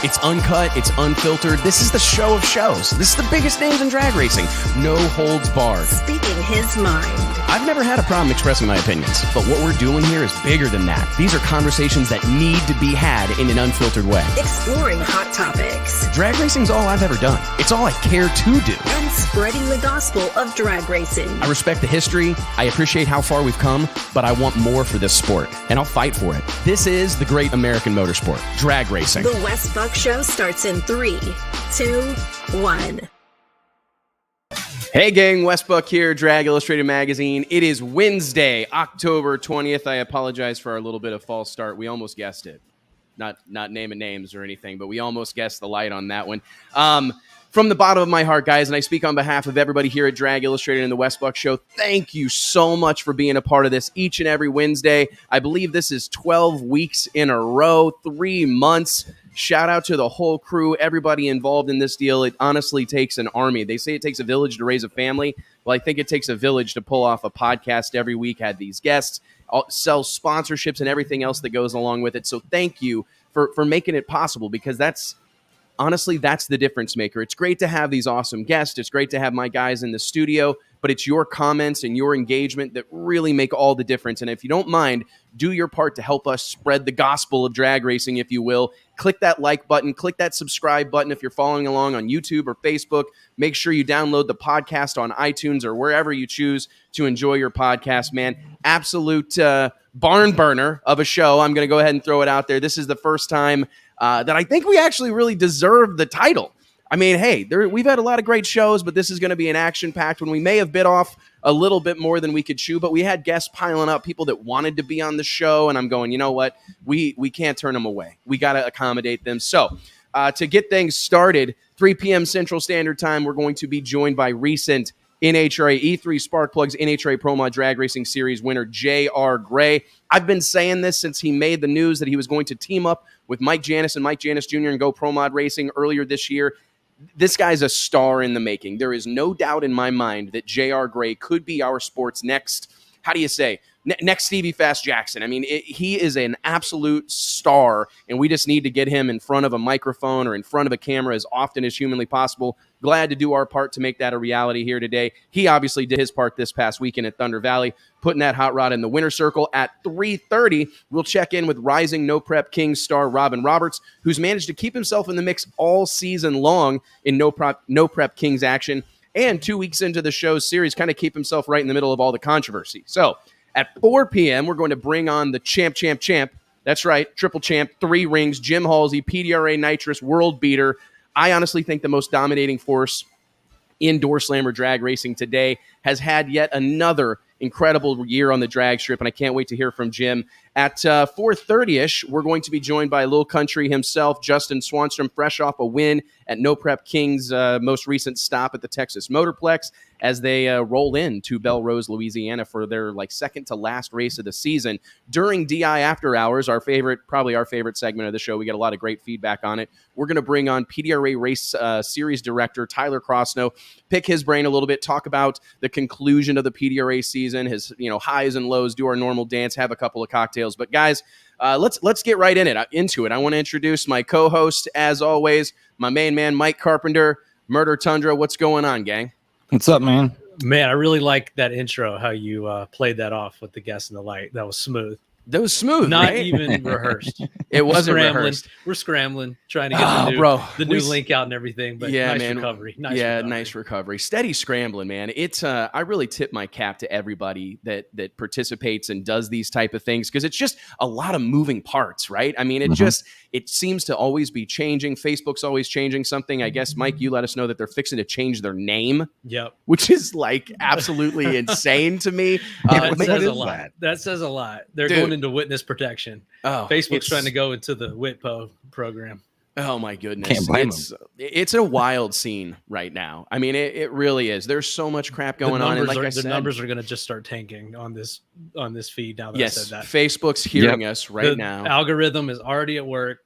It's uncut, it's unfiltered. This is the show of shows. This is the biggest names in drag racing. No holds barred. Speaking his mind. I've never had a problem expressing my opinions, but what we're doing here is bigger than that. These are conversations that need to be had in an unfiltered way. Exploring hot topics. Drag racing's all I've ever done. It's all I care to do. And spreading the gospel of drag racing. I respect the history. I appreciate how far we've come, but I want more for this sport, and I'll fight for it. This is the great American motorsport, drag racing. The Wes Buck Show starts in 3, 2, 1. Hey gang, Wes Buck here, Drag Illustrated Magazine. It is Wednesday, October 20th. I apologize for our little bit of false start. We almost guessed it. Not naming names or anything, but we almost guessed the light on that one. From the bottom of my heart, guys, and I speak on behalf of everybody here at Drag Illustrated and the Wes Buck Show, thank you so much for being a part of this each and every Wednesday. I believe this is 12 weeks in a row, 3 months. Shout out to the whole crew, everybody involved in this deal. It honestly takes an army. They say it takes a village to raise a family. Well, I think it takes a village to pull off a podcast every week, had these guests, sell sponsorships and everything else that goes along with it. So thank you for making it possible, because that's the difference maker. It's great to have these awesome guests. It's great to have my guys in the studio, but it's your comments and your engagement that really make all the difference. And if you don't mind, do your part to help us spread the gospel of drag racing, if you will. Click that like button, click that subscribe button if you're following along on YouTube or Facebook. Make sure you download the podcast on iTunes or wherever you choose to enjoy your podcast, man. Absolute barn burner of a show. I'm going to go ahead and throw it out there. This is the first time that I think we actually really deserve the title. I mean, hey, we've had a lot of great shows, but this is going to be an action-packed one. We may have bit off a little bit more than we could chew, but we had guests piling up, people that wanted to be on the show, and I'm going, you know what? We can't turn them away. We got to accommodate them. So to get things started, 3 p.m. Central Standard Time, we're going to be joined by recent NHRA E3 Spark Plugs NHRA Pro Mod Drag Racing Series winner J.R. Gray. I've been saying this since he made the news that he was going to team up with Mike Janis and Mike Janis Jr. and go Pro Mod Racing earlier this year. This guy's a star in the making. There is no doubt in my mind that J.R. Gray could be our sport's next, how do you say, next Stevie Fast Jackson. I mean, he is an absolute star, and we just need to get him in front of a microphone or in front of a camera as often as humanly possible. Glad to do our part to make that a reality here today. He obviously did his part this past weekend at Thunder Valley, putting that hot rod in the winner's circle. At 3:30, we'll check in with rising No Prep Kings star Robin Roberts, who's managed to keep himself in the mix all season long in No Prep Kings action, and 2 weeks into the show's series, kind of keep himself right in the middle of all the controversy. So at 4 p.m., we're going to bring on the champ. That's right, triple champ, 3 rings, Jim Halsey, PDRA Nitrous, world beater. I honestly think the most dominating force in door slammer drag racing today has had yet another incredible year on the drag strip, and I can't wait to hear from Jim. At 4:30-ish, we're going to be joined by Lil Country himself, Justin Swanstrom, fresh off a win at No Prep Kings' most recent stop at the Texas Motorplex, as they roll into Belrose, Louisiana for their second to last race of the season. During DI After Hours, probably our favorite segment of the show, we get a lot of great feedback on it. We're going to bring on PDRA Race Series Director Tyler Crossnoe, pick his brain a little bit, talk about the conclusion of the PDRA season, his highs and lows, do our normal dance, have a couple of cocktails. But guys, let's get right into it. I want to introduce my co-host, as always, my main man, Mike Carpenter, Murder Tundra. What's going on, gang? What's up, man? Man, I really like that intro, how you played that off with the guest and the light. That was smooth. That was smooth, Not right? even rehearsed. It wasn't rehearsed. We're scrambling, trying to get the new link out and everything. But yeah, nice man. recovery. Nice recovery. Steady scrambling, man. It's I really tip my cap to everybody that participates and does these type of things, because it's just a lot of moving parts, right? I mean, it seems to always be changing. Facebook's always changing something. I guess, Mike, you let us know that they're fixing to change their name. Yep. Which is absolutely insane to me. That says a lot. That says a lot. They're going into witness protection. Facebook's trying to go into the WITPO program. Oh my goodness. Can't blame it's a wild scene right now. I mean, it really is. There's so much crap going on. And the numbers are going to just start tanking on this feed now that I said that. Facebook's hearing us right now. The algorithm is already at work.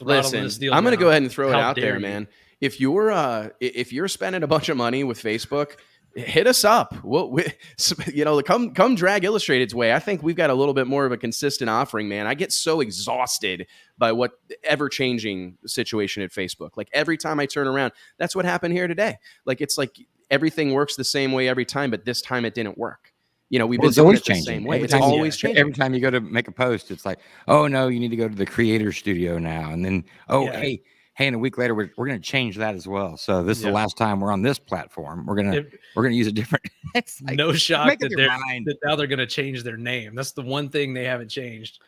Listen, I'm going to go ahead and throw it out there, man. If you're spending a bunch of money with Facebook, hit us up. Come Drag Illustrated's way. I think we've got a little bit more of a consistent offering, man. I get so exhausted by what ever-changing situation at Facebook. Like every time I turn around, that's what happened here today. Like it's like everything works the same way every time, but this time it didn't work. We've been doing it the same way. It's always changing. Every time you go to make a post, it's like, oh no, you need to go to the creator studio now, and then hey, and a week later we're going to change that as well. So this is the last time we're on this platform. We're gonna use a different. It's like, no shock that now they're going to change their name. That's the one thing they haven't changed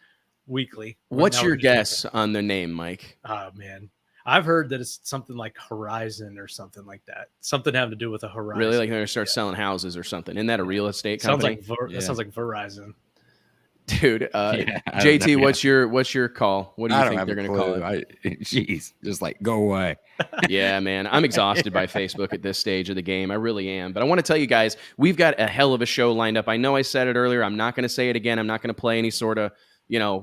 weekly. What's your guess on their name, Mike? Oh man, I've heard that it's something like Horizon or something like that. Something having to do with a Horizon. Really, like they're going to start selling houses or something. Isn't that a real estate company? That sounds like Verizon. Dude, JT, what's your call? What do you think they're going to call it? Jeez, just like go away. Yeah, man, I'm exhausted by Facebook at this stage of the game. I really am. But I want to tell you guys, we've got a hell of a show lined up. I know I said it earlier. I'm not going to say it again. I'm not going to play any sort of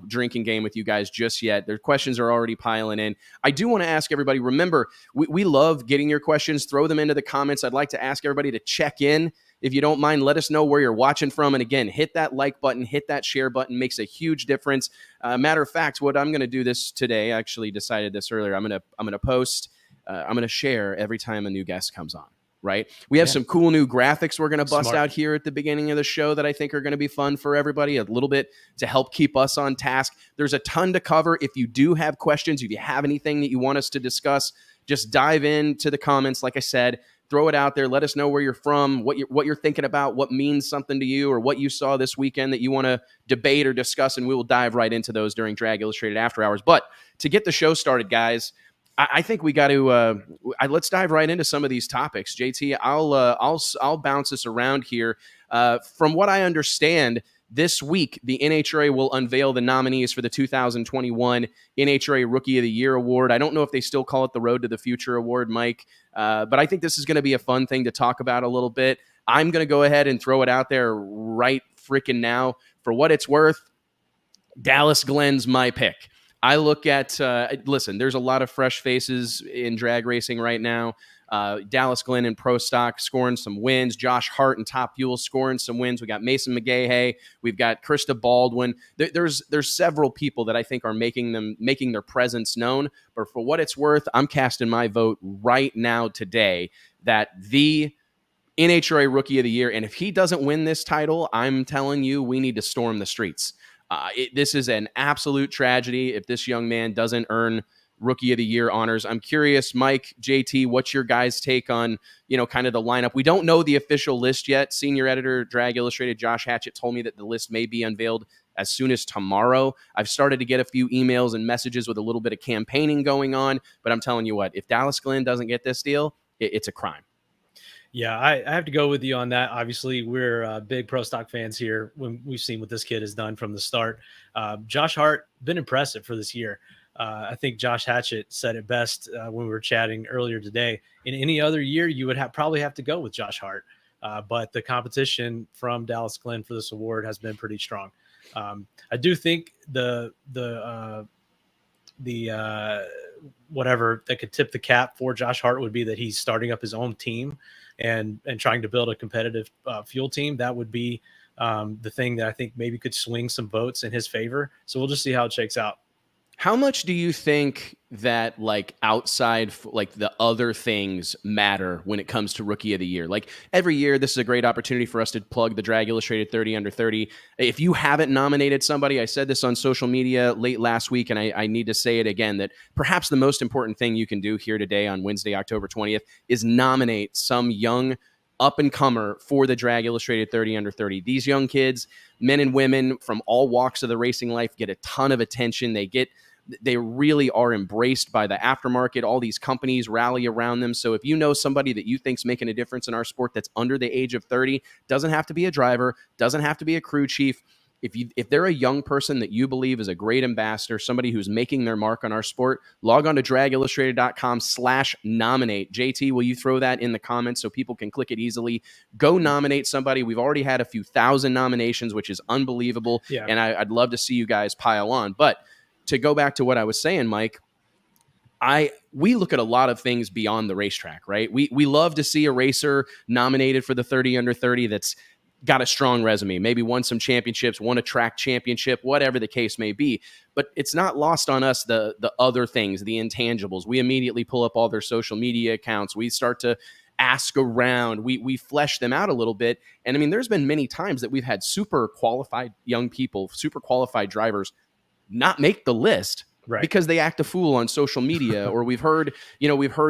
drinking game with you guys just yet. Their questions are already piling in. I do want to ask everybody, remember, we love getting your questions. Throw them into the comments. I'd like to ask everybody to check in. If you don't mind, let us know where you're watching from. And again, hit that like button, hit that share button. Makes a huge difference. Matter of fact, what I'm going to do this today, I actually decided this earlier. I'm going to post, I'm going to share every time a new guest comes on. Right. We have some cool new graphics we're going to bust out here at the beginning of the show that I think are going to be fun for everybody, a little bit to help keep us on task. There's a ton to cover. If you do have questions, if you have anything that you want us to discuss, just dive into the comments. Like I said, throw it out there. Let us know where you're from, what you're thinking about, what means something to you, or what you saw this weekend that you want to debate or discuss, and we will dive right into those during Drag Illustrated After Hours. But to get the show started, guys, I think we got to let's dive right into some of these topics. JT, I'll bounce this around here. From what I understand, this week the NHRA will unveil the nominees for the 2021 NHRA Rookie of the Year award. I don't know if they still call it the Road to the Future award, Mike, but I think this is going to be a fun thing to talk about a little bit. I'm going to go ahead and throw it out there right freaking now. For what it's worth, Dallas Glenn's my pick. I look at, listen, there's a lot of fresh faces in drag racing right now. Dallas Glenn in Pro Stock scoring some wins. Josh Hart and Top Fuel scoring some wins. We got Mason McGahey. We've got Krista Baldwin. There's several people that I think are making their presence known. But for what it's worth, I'm casting my vote right now today that the NHRA Rookie of the Year, and if he doesn't win this title, I'm telling you, we need to storm the streets. This is an absolute tragedy if this young man doesn't earn Rookie of the Year honors. I'm curious, Mike, JT, what's your guys' take on, kind of the lineup? We don't know the official list yet. Senior editor, Drag Illustrated, Josh Hatchett, told me that the list may be unveiled as soon as tomorrow. I've started to get a few emails and messages with a little bit of campaigning going on, but I'm telling you what, if Dallas Glenn doesn't get this deal, it's a crime. Yeah, I have to go with you on that. Obviously, we're big Pro Stock fans here when we've seen what this kid has done from the start. Josh Hart, been impressive for this year. I think Josh Hatchett said it best when we were chatting earlier today. In any other year, you would probably have to go with Josh Hart. But the competition from Dallas Glenn for this award has been pretty strong. I do think the whatever that could tip the cap for Josh Hart would be that he's starting up his own team and trying to build a competitive fuel team. That would be the thing that I think maybe could swing some votes in his favor. So we'll just see how it shakes out. How much do you think that outside, the other things matter when it comes to Rookie of the Year? Like every year, this is a great opportunity for us to plug the Drag Illustrated 30 Under 30. If you haven't nominated somebody, I said this on social media late last week, and I need to say it again, that perhaps the most important thing you can do here today on Wednesday, October 20th, is nominate some young up-and-comer for the Drag Illustrated 30 Under 30. These young kids, men and women from all walks of the racing life, get a ton of attention. They really are embraced by the aftermarket. All these companies rally around them. So if you know somebody that you think's making a difference in our sport that's under the age of 30, doesn't have to be a driver, doesn't have to be a crew chief. If they're a young person that you believe is a great ambassador, somebody who's making their mark on our sport, log on to dragillustrated.com/nominate. JT, will you throw that in the comments so people can click it easily? Go nominate somebody. We've already had a few thousand nominations, which is unbelievable. Yeah. And I'd love to see you guys pile on. But to go back to what I was saying, Mike, we look at a lot of things beyond the racetrack, right? We love to see a racer nominated for the 30 under 30 that's got a strong resume, maybe won some championships, won a track championship, whatever the case may be. But it's not lost on us the other things, the intangibles. We immediately pull up all their social media accounts. We start to ask around. We flesh them out a little bit. And I mean, there's been many times that we've had super qualified young people, super qualified drivers not make the list. Right. Because they act a fool on social media, or we've heard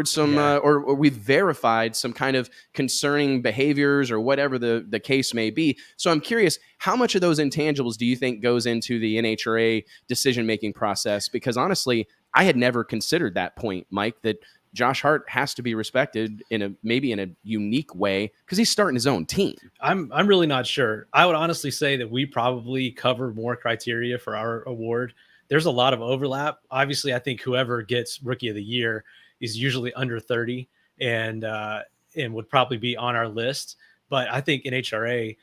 some, or we've verified some kind of concerning behaviors or whatever the case may be. So I'm curious, how much of those intangibles do you think goes into the NHRA decision-making process? Because honestly, I had never considered that point, Mike, that Josh Hart has to be respected maybe in a unique way because he's starting his own team. I'm really not sure. I would honestly say that we probably cover more criteria for our award. There's a lot of overlap. Obviously, I think whoever gets Rookie of the Year is usually under 30 and would probably be on our list. But I think NHRA,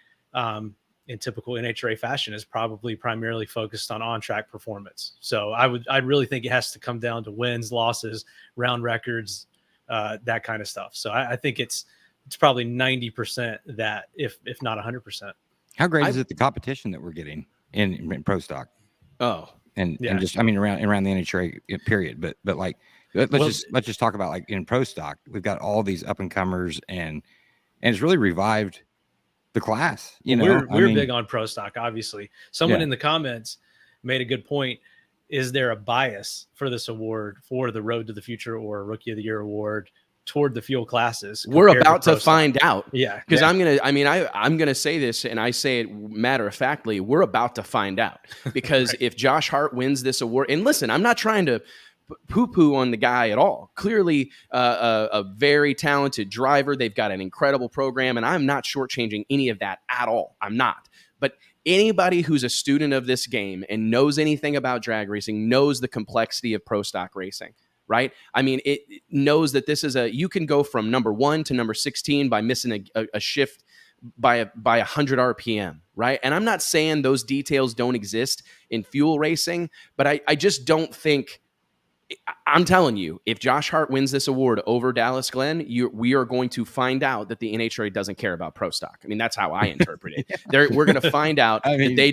in typical NHRA fashion, is probably primarily focused on on-track performance. So I really think it has to come down to wins, losses, round records, that kind of stuff. So I think it's probably 90% that, if not 100%. How great is it, the competition that we're getting in Pro Stock? Oh. And just, I mean, around the NHRA period, but like, let's just talk about, like, in Pro Stock, we've got all these up and comers, and it's really revived the class. We're big on Pro Stock. Obviously, someone in the comments made a good point. Is there a bias for this award, for the Road to the Future or Rookie of the Year award, toward the fuel classes? We're about to find out. Yeah. Because I'm going to say this, and I say it matter of factly, we're about to find out. Because right. If Josh Hart wins this award, and listen, I'm not trying to poo-poo on the guy at all. Clearly a very talented driver. They've got an incredible program, and I'm not shortchanging any of that at all. I'm not. But anybody who's a student of this game and knows anything about drag racing knows the complexity of Pro Stock racing. Right? I mean, it knows that this is you can go from number 1 to number 16 by missing a shift by 100 RPM, right? And I'm not saying those details don't exist in fuel racing, but I just don't think, I'm telling you, if Josh Hart wins this award over Dallas Glenn, we are going to find out that the NHRA doesn't care about Pro Stock. I mean, that's how I interpret it. We're going to find out that they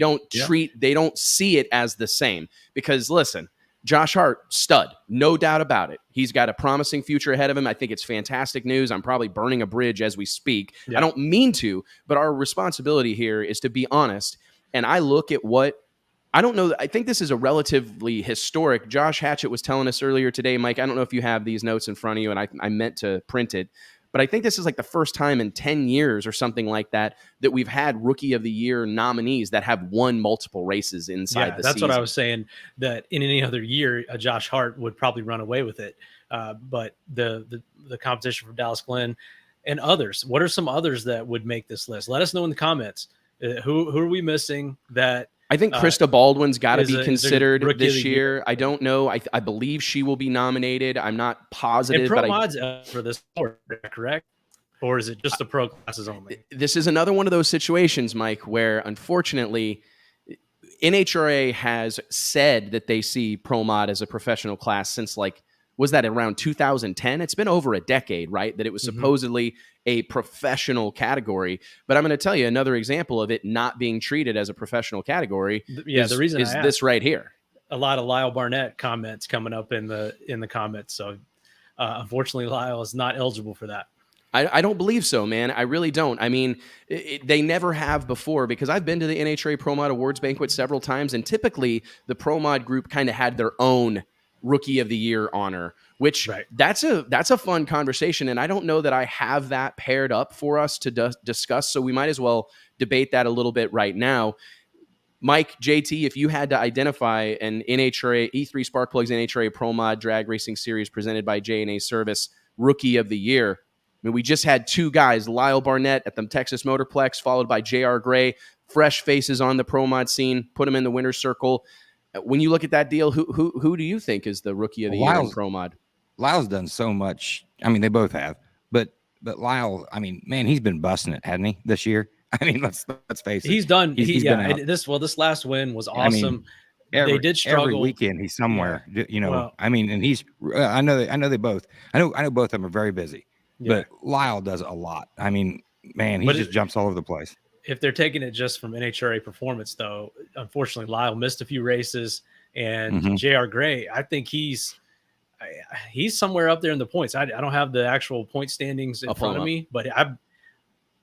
don't see it as the same. Because listen, Josh Hart, stud, no doubt about it. He's got a promising future ahead of him. I think it's fantastic news. I'm probably burning a bridge as we speak. Yeah. I don't mean to, but our responsibility here is to be honest. And I look at I don't know. I think this is a relatively historic. Josh Hatchett was telling us earlier today, Mike, I don't know if you have these notes in front of you, and I meant to print it. But I think this is like the first time in 10 years or something like that we've had Rookie of the Year nominees that have won multiple races inside the season. That's what I was saying, that in any other year, Josh Hart would probably run away with it. But the competition from Dallas Glenn and others, what are some others that would make this list? Let us know in the comments. Who are we missing that? I think Krista Baldwin's got to be considered this year. I don't know. I believe she will be nominated. I'm not positive. And Pro Mod's for this sport, correct? Or is it just the pro classes only? This is another one of those situations, Mike, where unfortunately NHRA has said that they see Pro Mod as a professional class since was that around 2010? It's been over a decade, right? That it was supposedly a professional category. But I'm going to tell you another example of it not being treated as a professional category. Yeah, the reason is this right here. A lot of Lyle Barnett comments coming up in the comments. So unfortunately, Lyle is not eligible for that. I don't believe so, man. I really don't. I mean, they never have before, because I've been to the NHRA Pro Mod Awards banquet several times, and typically the Pro Mod group kind of had their own Rookie of the Year honor, which that's a fun conversation. And I don't know that I have that paired up for us to discuss. So we might as well debate that a little bit right now. Mike, JT, if you had to identify an NHRA E3 Sparkplugs NHRA Pro Mod drag racing series presented by J&A Service Rookie of the Year, I mean, we just had two guys, Lyle Barnett at the Texas Motorplex, followed by J.R. Gray, fresh faces on the Pro Mod scene, put them in the winner's circle. When you look at that deal, who do you think is the Rookie of the Year in Pro Mod? Lyle's done so much. I mean, they both have, but Lyle, I mean, man, he's been busting it, hasn't he, this year? I mean, let's face it. He's done. This last win was awesome. I mean, they did struggle every weekend. He's somewhere, Well, I mean, and he's, I know both of them are very busy, but Lyle does a lot. I mean, man, he just jumps all over the place. If they're taking it just from NHRA performance, though, unfortunately, Lyle missed a few races, and JR Gray, I think he's somewhere up there in the points. I don't have the actual point standings in front of me, but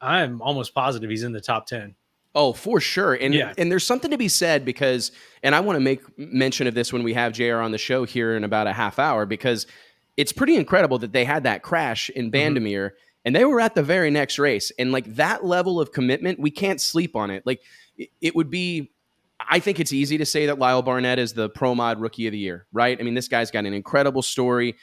I'm almost positive he's in the top 10. Oh, for sure. And there's something to be said because, and I want to make mention of this when we have JR on the show here in about a half hour, because it's pretty incredible that they had that crash in Bandimere and they were at the very next race. And like that level of commitment, we can't sleep on it. Like it would be, I think it's easy to say that Lyle Barnett is the Pro Mod Rookie of the Year, right? I mean, this guy's got an incredible story.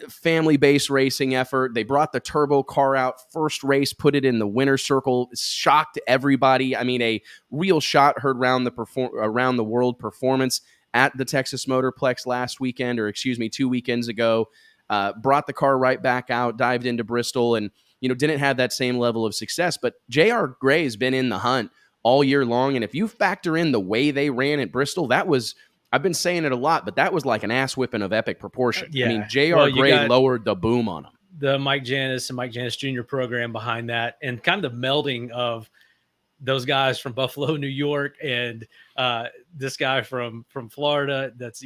Family-based racing effort. They brought the turbo car out first race, put it in the winner's circle, shocked everybody. I mean, a real shot heard around the world performance at the Texas Motorplex last weekend, or 2 weekends ago. Brought the car right back out, dived into Bristol, and didn't have that same level of success. But JR Gray has been in the hunt all year long, and if you factor in the way they ran at Bristol, that was, I've been saying it a lot, but that was like an ass whipping of epic proportion. I mean, JR Gray lowered the boom on him. The Mike Janis and Mike Janis Jr. program behind that, and kind of the melding of those guys from Buffalo, New York, and this guy from Florida. That's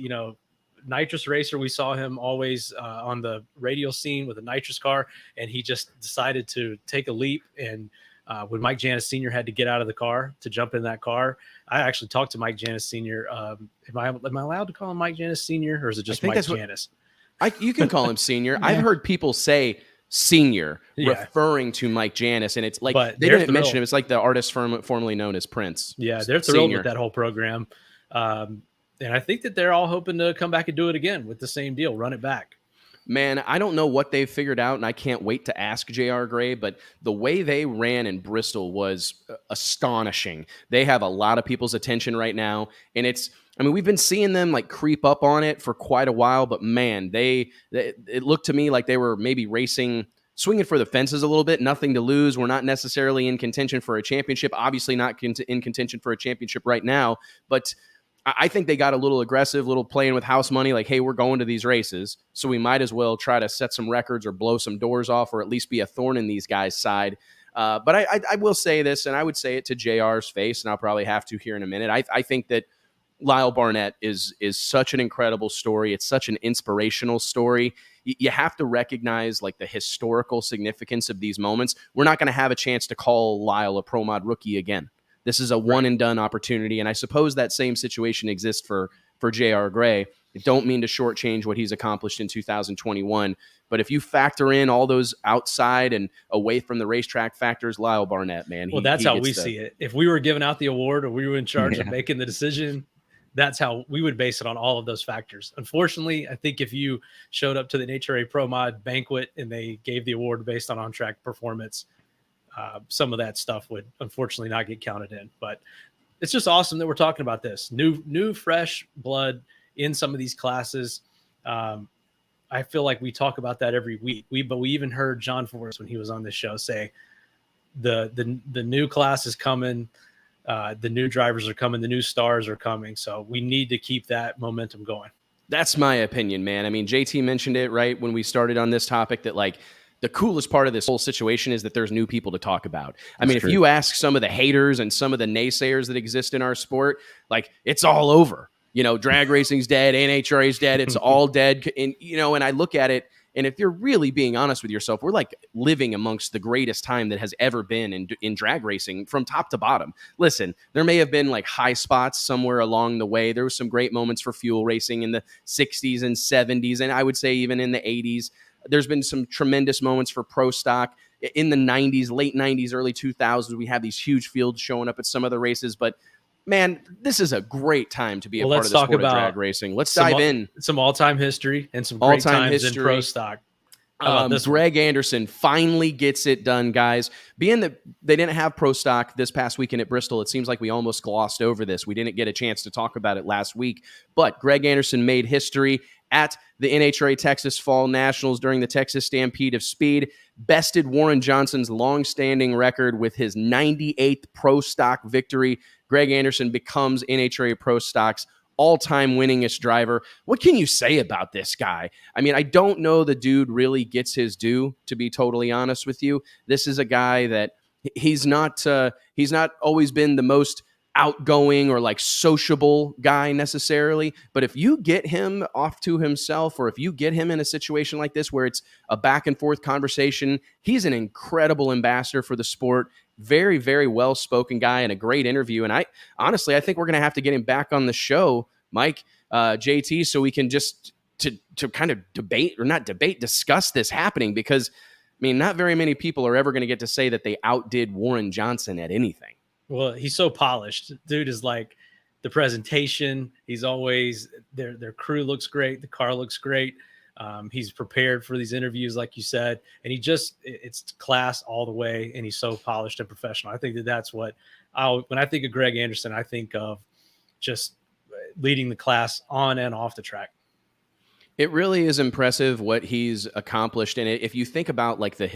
nitrous racer. We saw him always on the radio scene with a nitrous car, and he just decided to take a leap. And when Mike Janis Sr. had to get out of the car to jump in that car, I actually talked to Mike Janis Sr. Am I allowed to call him Mike Janis Sr. or is it just Mike Janis? You can call him Senior. I've heard people say Senior referring to Mike Janis, and it's like they didn't mention him. It's like the artist formerly known as Prince. Yeah, they're thrilled with that whole program. And I think that they're all hoping to come back and do it again with the same deal, run it back. Man, I don't know what they've figured out, and I can't wait to ask JR Gray, but the way they ran in Bristol was astonishing. They have a lot of people's attention right now, and we've been seeing them like creep up on it for quite a while, but man, it looked to me like they were maybe swinging for the fences a little bit, nothing to lose. We're not necessarily in contention for a championship, obviously not in contention for a championship right now, but I think they got a little aggressive, little playing with house money, like, hey, we're going to these races, so we might as well try to set some records or blow some doors off or at least be a thorn in these guys' side. But I will say this, and I would say it to JR's face, and I'll probably have to here in a minute. I think that Lyle Barnett is such an incredible story. It's such an inspirational story. You have to recognize like the historical significance of these moments. We're not going to have a chance to call Lyle a Pro Mod rookie again. This is a one-and-done opportunity, and I suppose that same situation exists for JR Gray. I don't mean to shortchange what he's accomplished in 2021, but if you factor in all those outside and away from the racetrack factors, Lyle Barnett, man. That's how we see it. If we were giving out the award or we were in charge of making the decision, that's how we would base it, on all of those factors. Unfortunately, I think if you showed up to the NHRA Pro Mod banquet and they gave the award based on on-track performance, some of that stuff would unfortunately not get counted in. But it's just awesome that we're talking about this new fresh blood in some of these classes. I feel like we talk about that every week. But we even heard John Forrest when he was on this show say the new class is coming, the new drivers are coming, the new stars are coming. So we need to keep that momentum going. That's my opinion, man. I mean, JT mentioned it right when we started on this topic that like the coolest part of this whole situation is that there's new people to talk about. I mean, if you ask some of the haters and some of the naysayers that exist in our sport, like it's all over. Drag racing's dead, NHRA's dead, it's all dead. And and I look at it, and if you're really being honest with yourself, we're like living amongst the greatest time that has ever been in drag racing from top to bottom. Listen, there may have been like high spots somewhere along the way. There was some great moments for fuel racing in the 60s and 70s, and I would say even in the 80s. There's been some tremendous moments for pro stock in the 90s, late 90s, early 2000s. We have these huge fields showing up at some of the races, but man, this is a great time to be a part of the sport of drag racing. Let's dive in. Some all-time history and some great times in pro stock. Greg Anderson finally gets it done, guys. Being that they didn't have pro stock this past weekend at Bristol, it seems like we almost glossed over this. We didn't get a chance to talk about it last week, but Greg Anderson made history at the NHRA Texas Fall Nationals during the Texas Stampede of Speed, bested Warren Johnson's long-standing record with his 98th pro stock victory. Greg Anderson becomes NHRA Pro Stock's all-time winningest driver. What can you say about this guy? I mean, I don't know the dude really gets his due, to be totally honest with you. This is a guy that he's not always been the most outgoing or like sociable guy necessarily, but if you get him off to himself, or if you get him in a situation like this where it's a back and forth conversation, he's an incredible ambassador for the sport. Very, very well spoken guy and a great interview. And I think we're going to have to get him back on the show, Mike, JT, so we can just to kind of discuss this happening, because I mean, not very many people are ever going to get to say that they outdid Warren Johnson at anything. Well, he's so polished. Dude is like the presentation. He's always their crew looks great. The car looks great. He's prepared for these interviews, like you said, and it's class all the way. And he's so polished and professional. I think that's what when I think of Greg Anderson, I think of just leading the class on and off the track. It really is impressive what he's accomplished. And if you think about like the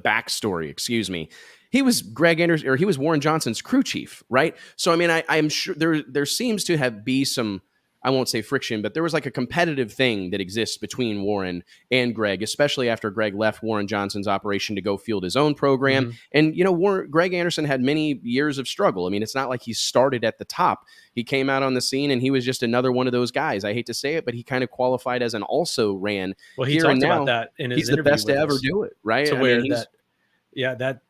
backstory, excuse me, he was Greg Anderson, or he was Warren Johnson's crew chief, right? So, I mean, I'm sure there seems to be some, I won't say friction, but there was like a competitive thing that exists between Warren and Greg, especially after Greg left Warren Johnson's operation to go field his own program. Mm-hmm. And, you know, Greg Anderson had many years of struggle. I mean, it's not like he started at the top. He came out on the scene and he was just another one of those guys. I hate to say it, but he kind of qualified as an also ran. Well, he talked about that in his interview. He's the best to ever do it, right? To where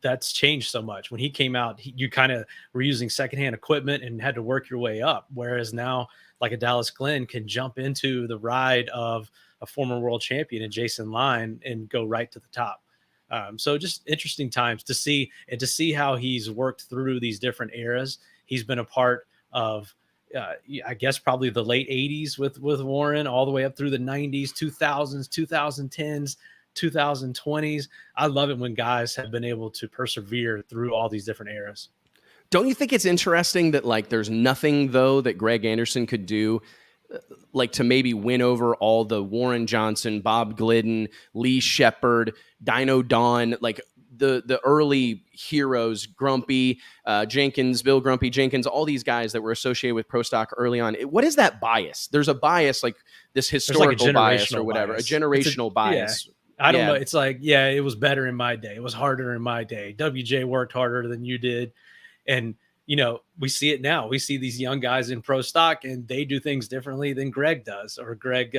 that's changed so much. When he came out, you kind of were using secondhand equipment and had to work your way up. Whereas now, like a Dallas Glenn can jump into the ride of a former world champion and Jason Line and go right to the top. So just interesting times to see how he's worked through these different eras. He's been a part of, I guess, probably the late 80s with Warren, all the way up through the 90s, 2000s, 2010s, 2020s. I love it when guys have been able to persevere through all these different eras. Don't you think it's interesting that like there's nothing though that Greg Anderson could do like to maybe win over all the Warren Johnson, Bob Glidden, Lee Shepard, Dino Don, like the early heroes, Grumpy Jenkins, Bill Grumpy Jenkins, all these guys that were associated with Pro Stock early on. What is that bias? There's a bias, like this historical like bias or whatever, a generational bias. Yeah. I don't know. It's like, yeah, it was better in my day. It was harder in my day. WJ worked harder than you did. And, you know, we see it now. We see these young guys in Pro Stock and they do things differently than Greg does, or Greg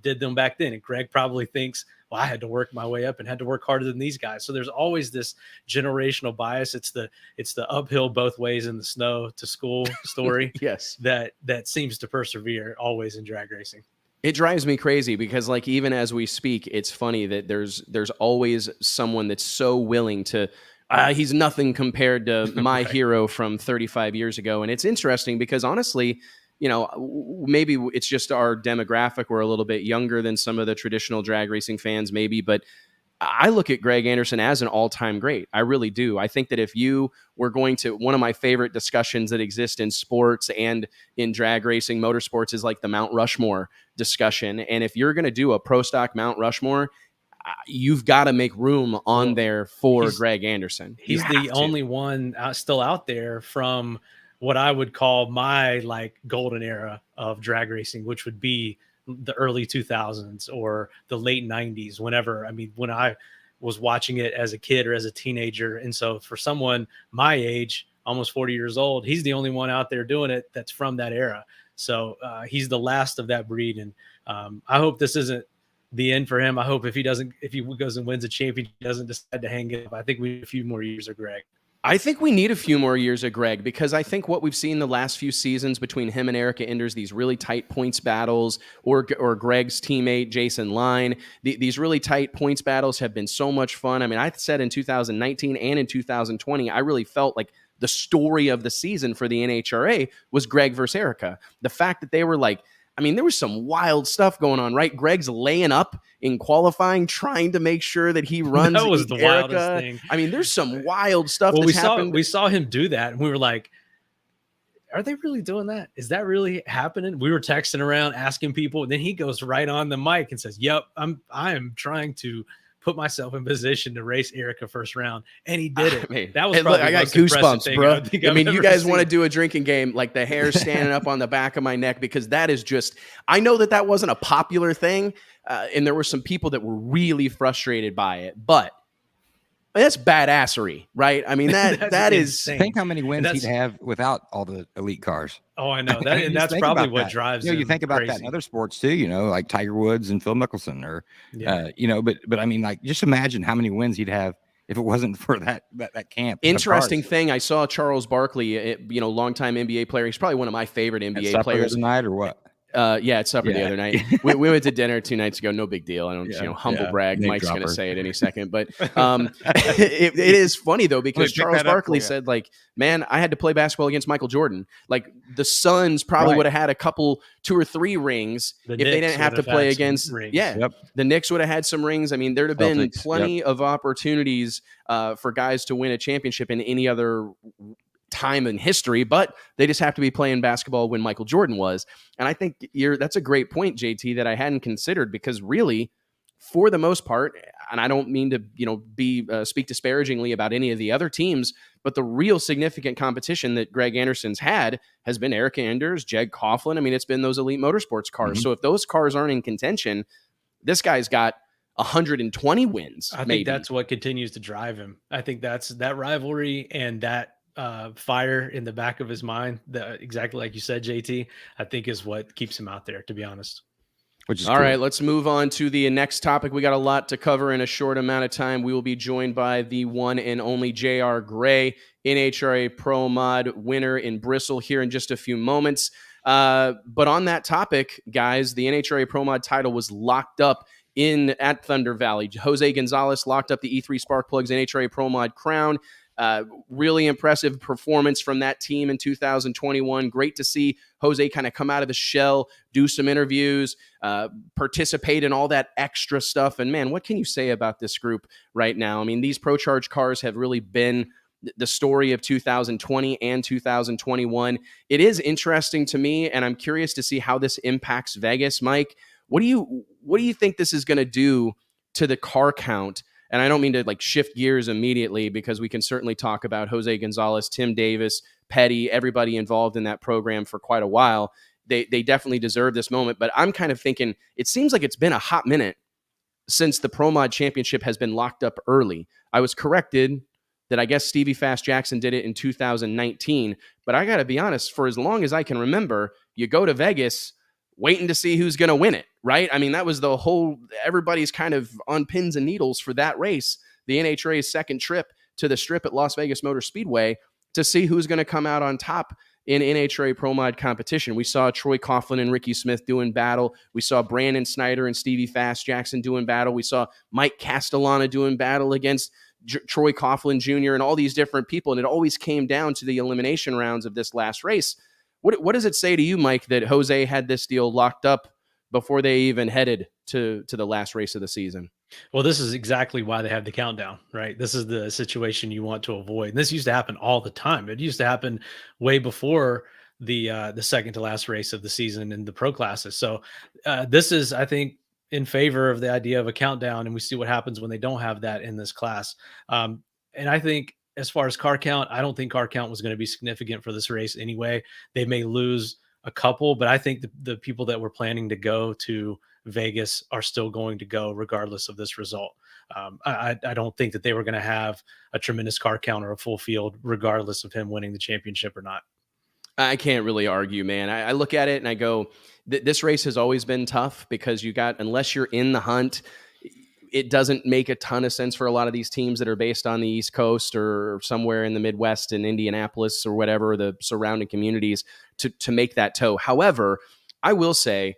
did them back then. And Greg probably thinks, well, I had to work my way up and had to work harder than these guys. So there's always this generational bias. It's the uphill both ways in the snow to school story. Yes. That seems to persevere always in drag racing. It drives me crazy because, like, even as we speak, it's funny that there's always someone that's so willing to, he's nothing compared to my hero from 35 years ago. And it's interesting because, honestly, you know, maybe it's just our demographic. We're a little bit younger than some of the traditional drag racing fans, maybe, but I look at Greg Anderson as an all-time great. I really do. I think that if you were going to, one of my favorite discussions that exist in sports and in drag racing, motorsports, is like the Mount Rushmore discussion. And if you're going to do a Pro Stock Mount Rushmore, you've got to make room on there for Greg Anderson. He's the only one still out there from what I would call my like golden era of drag racing, which would be the early 2000s or the late 90s, whenever, I mean, when I was watching it as a kid or as a teenager. And so for someone my age, almost 40 years old, he's the only one out there doing it that's from that era. So he's the last of that breed. And I hope this isn't the end for him. I hope if he goes and wins a championship, he doesn't decide to hang it up. I think we need a few more years of Greg. I think we need a few more years of Greg, because I think what we've seen the last few seasons between him and Erica Enders, these really tight points battles, or Greg's teammate Jason Line, these really tight points battles have been so much fun. I mean, I said in 2019 and in 2020, I really felt like the story of the season for the NHRA was Greg versus Erica. The fact that they were like, I mean, there was some wild stuff going on, right? Greg's laying up in qualifying, trying to make sure that he runs. That was the Erica. wildest thing. I mean, there's some wild stuff. Well, that's happened. We saw him do that, and we were like, "Are they really doing that? Is that really happening?" We were texting around, asking people, and then he goes right on the mic and says, "Yep, I am trying to put myself in position to race Erica first round, and he did it. I mean, that was look, probably I got goosebumps, bro. I mean, you guys want to do a drinking game, like the hair standing up on the back of my neck, because that is just, I know that wasn't a popular thing, and there were some people that were really frustrated by it, but that's badassery, right? I mean, that is. Think how many wins he'd have without all the elite cars. Oh, I know that, and that's probably what drives. You think about crazy. that in other sports too. Like Tiger Woods and Phil Mickelson, or but I mean, like, just imagine how many wins he'd have if it wasn't for that camp. Interesting thing, I saw Charles Barkley, longtime NBA player. He's probably one of my favorite NBA players tonight, or what? Yeah, at supper the other night. We went to dinner 2 nights ago. No big deal. I don't, humble brag. Name Mike's going to dropper. say it any second. But it is funny, though, because Charles Barkley said, like, man, I had to play basketball against Michael Jordan. Like, the Suns probably would have had a couple, 2 or 3 rings if they didn't have to play against. The Knicks would have had some rings. I mean, there'd have been plenty of opportunities for guys to win a championship in any other time in history, but they just have to be playing basketball when Michael Jordan was. And I think that's a great point, JT, that I hadn't considered, because really, for the most part, and I don't mean to speak disparagingly about any of the other teams, but the real significant competition that Greg Anderson's had has been Eric Anders, Jeg Coughlin. I mean, it's been those elite motorsports cars. So if those cars aren't in contention, this guy's got 120 wins. I think that's what continues to drive him. I think that's that rivalry and that fire in the back of his mind, that exactly like you said, JT, I think is what keeps him out there, to be honest. Which is all right. Let's move on to the next topic. We got a lot to cover in a short amount of time. We will be joined by the one and only JR Gray, NHRA Pro Mod winner in Bristol, here in just a few moments. But on that topic, guys, the NHRA Pro Mod title was locked up at Thunder Valley. Jose Gonzalez locked up the E3 Sparkplugs NHRA Pro Mod crown. Really impressive performance from that team in 2021. Great to see Jose kind of come out of his shell, do some interviews, participate in all that extra stuff. And man, what can you say about this group right now? I mean, these Pro Charge cars have really been the story of 2020 and 2021. It is interesting to me, and I'm curious to see how this impacts Vegas. Mike, what do you think this is going to do to the car count? And I don't mean to shift gears immediately, because we can certainly talk about Jose Gonzalez, Tim Davis, Petty, everybody involved in that program for quite a while. They definitely deserve this moment. But I'm kind of thinking, it seems like it's been a hot minute since the Pro Mod Championship has been locked up early. I was corrected that I guess Stevie Fast Jackson did it in 2019. But I got to be honest, for as long as I can remember, you go to Vegas waiting to see who's going to win it, right? I mean, that was the whole, everybody's kind of on pins and needles for that race, the NHRA's second trip to the strip at Las Vegas Motor Speedway, to see who's going to come out on top in NHRA Pro Mod competition. We saw Troy Coughlin and Ricky Smith doing battle. We saw Brandon Snyder and Stevie Fast Jackson doing battle. We saw Mike Castellana doing battle against Troy Coughlin Jr. and all these different people. And it always came down to the elimination rounds of this last race. What does it say to you, Mike, that Jose had this deal locked up before they even headed to the last race of the season? Well, this is exactly why they have the countdown, right? This is the situation you want to avoid. And this used to happen all the time. It used to happen way before the second to last race of the season in the pro classes. So this is, I think, in favor of the idea of a countdown, and we see what happens when they don't have that in this class. And I think, as far as car count, I don't think car count was going to be significant for this race anyway. They may lose a couple, but I think the people that were planning to go to Vegas are still going to go regardless of this result. I don't think that they were going to have a tremendous car count or a full field regardless of him winning the championship or not. I can't really argue, man. I look at it and I go, this race has always been tough, because unless you're in the hunt, it doesn't make a ton of sense for a lot of these teams that are based on the East Coast or somewhere in the Midwest in Indianapolis or whatever, the surrounding communities, to make that tow. However, I will say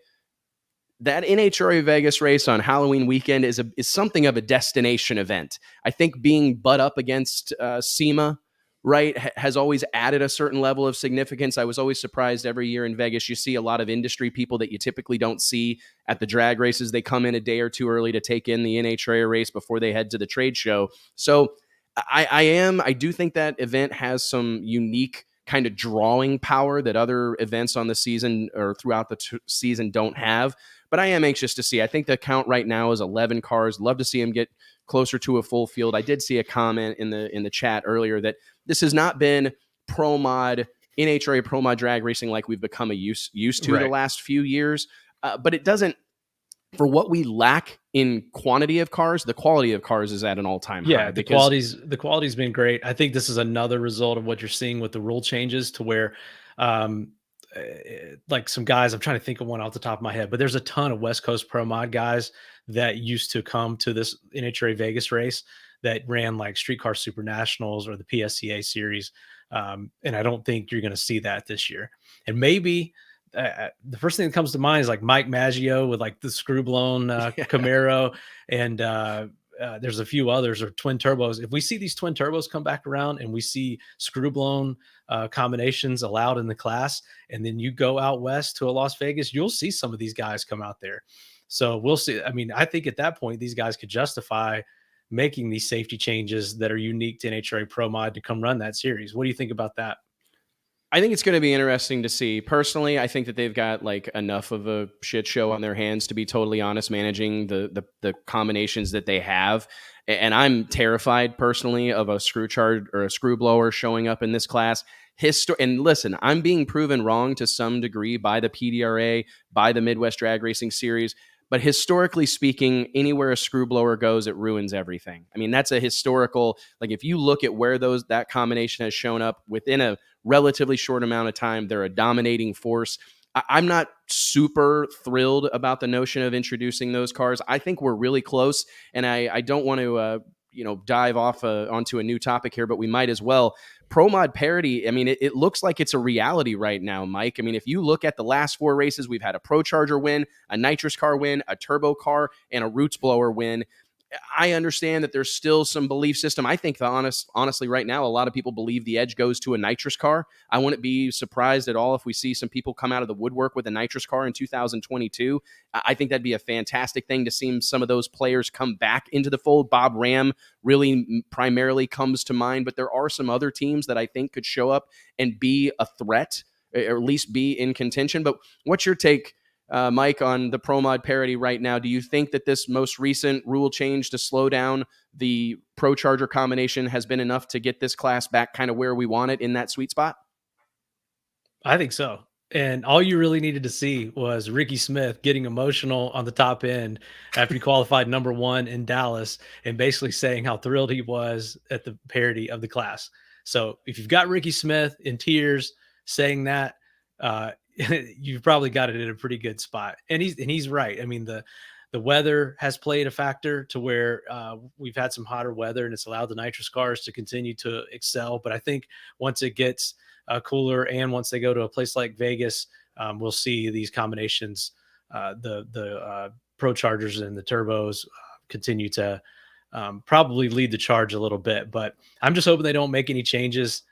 that NHRA Vegas race on Halloween weekend is something of a destination event. I think being butt up against SEMA, right, has always added a certain level of significance. I was always surprised every year in Vegas. You see a lot of industry people that you typically don't see at the drag races. They come in a day or two early to take in the NHRA race before they head to the trade show. So I do think that event has some unique kind of drawing power that other events on the season or throughout the season don't have. But I am anxious to see. I think the count right now is 11 cars. Love to see him get closer to a full field. I did see a comment in the chat earlier that this has not been Pro Mod, NHRA Pro Mod drag racing like we've become used to the last few years. But it doesn't, for what we lack in quantity of cars, the quality of cars is at an all-time high. Yeah, the quality's been great. I think this is another result of what you're seeing with the rule changes, to where like some guys, I'm trying to think of one off the top of my head, but there's a ton of West Coast Pro Mod guys that used to come to this NHRA Vegas race that ran like Streetcar Super Nationals or the PSCA series. And I don't think you're going to see that this year. And maybe the first thing that comes to mind is like Mike Maggio with like the screw blown Camaro, and there's a few others, or twin turbos. If we see these twin turbos come back around and we see screw blown combinations allowed in the class, and then you go out west to a Las Vegas, you'll see some of these guys come out there. So we'll see. I mean, I think at that point, these guys could justify making these safety changes that are unique to NHRA Pro Mod to come run that series. What do you think about that? I think it's going to be interesting to see. Personally, I think that they've got like enough of a shit show on their hands, to be totally honest, managing the combinations that they have. And I'm terrified personally of a screw charge or a screw blower showing up in this class. And listen, I'm being proven wrong to some degree by the PDRA, by the Midwest Drag Racing Series. But historically speaking, anywhere a screw blower goes, it ruins everything. I mean, that's a historical, like if you look at where that combination has shown up within a relatively short amount of time, they're a dominating force. I'm not super thrilled about the notion of introducing those cars. I think we're really close, and I don't want to dive off onto a new topic here, but we might as well. Pro Mod parity, I mean, it looks like it's a reality right now, Mike. I mean, if you look at the last 4 races, we've had a Pro Charger win, a nitrous car win, a turbo car, and a roots blower win. I understand that there's still some belief system. I think honestly, right now, a lot of people believe the edge goes to a nitrous car. I wouldn't be surprised at all if we see some people come out of the woodwork with a nitrous car in 2022. I think that'd be a fantastic thing to see some of those players come back into the fold. Bob Ram really primarily comes to mind, but there are some other teams that I think could show up and be a threat, or at least be in contention. But what's your take, Mike, on the Pro Mod parity right now? Do you think that this most recent rule change to slow down the Pro Charger combination has been enough to get this class back kind of where we want it, in that sweet spot? I think so. And all you really needed to see was Ricky Smith getting emotional on the top end after he qualified number 1 in Dallas, and basically saying how thrilled he was at the parity of the class. So if you've got Ricky Smith in tears saying that, you've probably got it in a pretty good spot. And he's right. I mean, the weather has played a factor to where we've had some hotter weather, and it's allowed the nitrous cars to continue to excel. But I think once it gets cooler, and once they go to a place like Vegas, we'll see these combinations, the Pro Chargers and the turbos continue to probably lead the charge a little bit. But I'm just hoping they don't make any changes,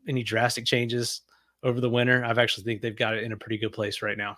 any drastic changes over the winter. I've actually think they've got it in a pretty good place right now.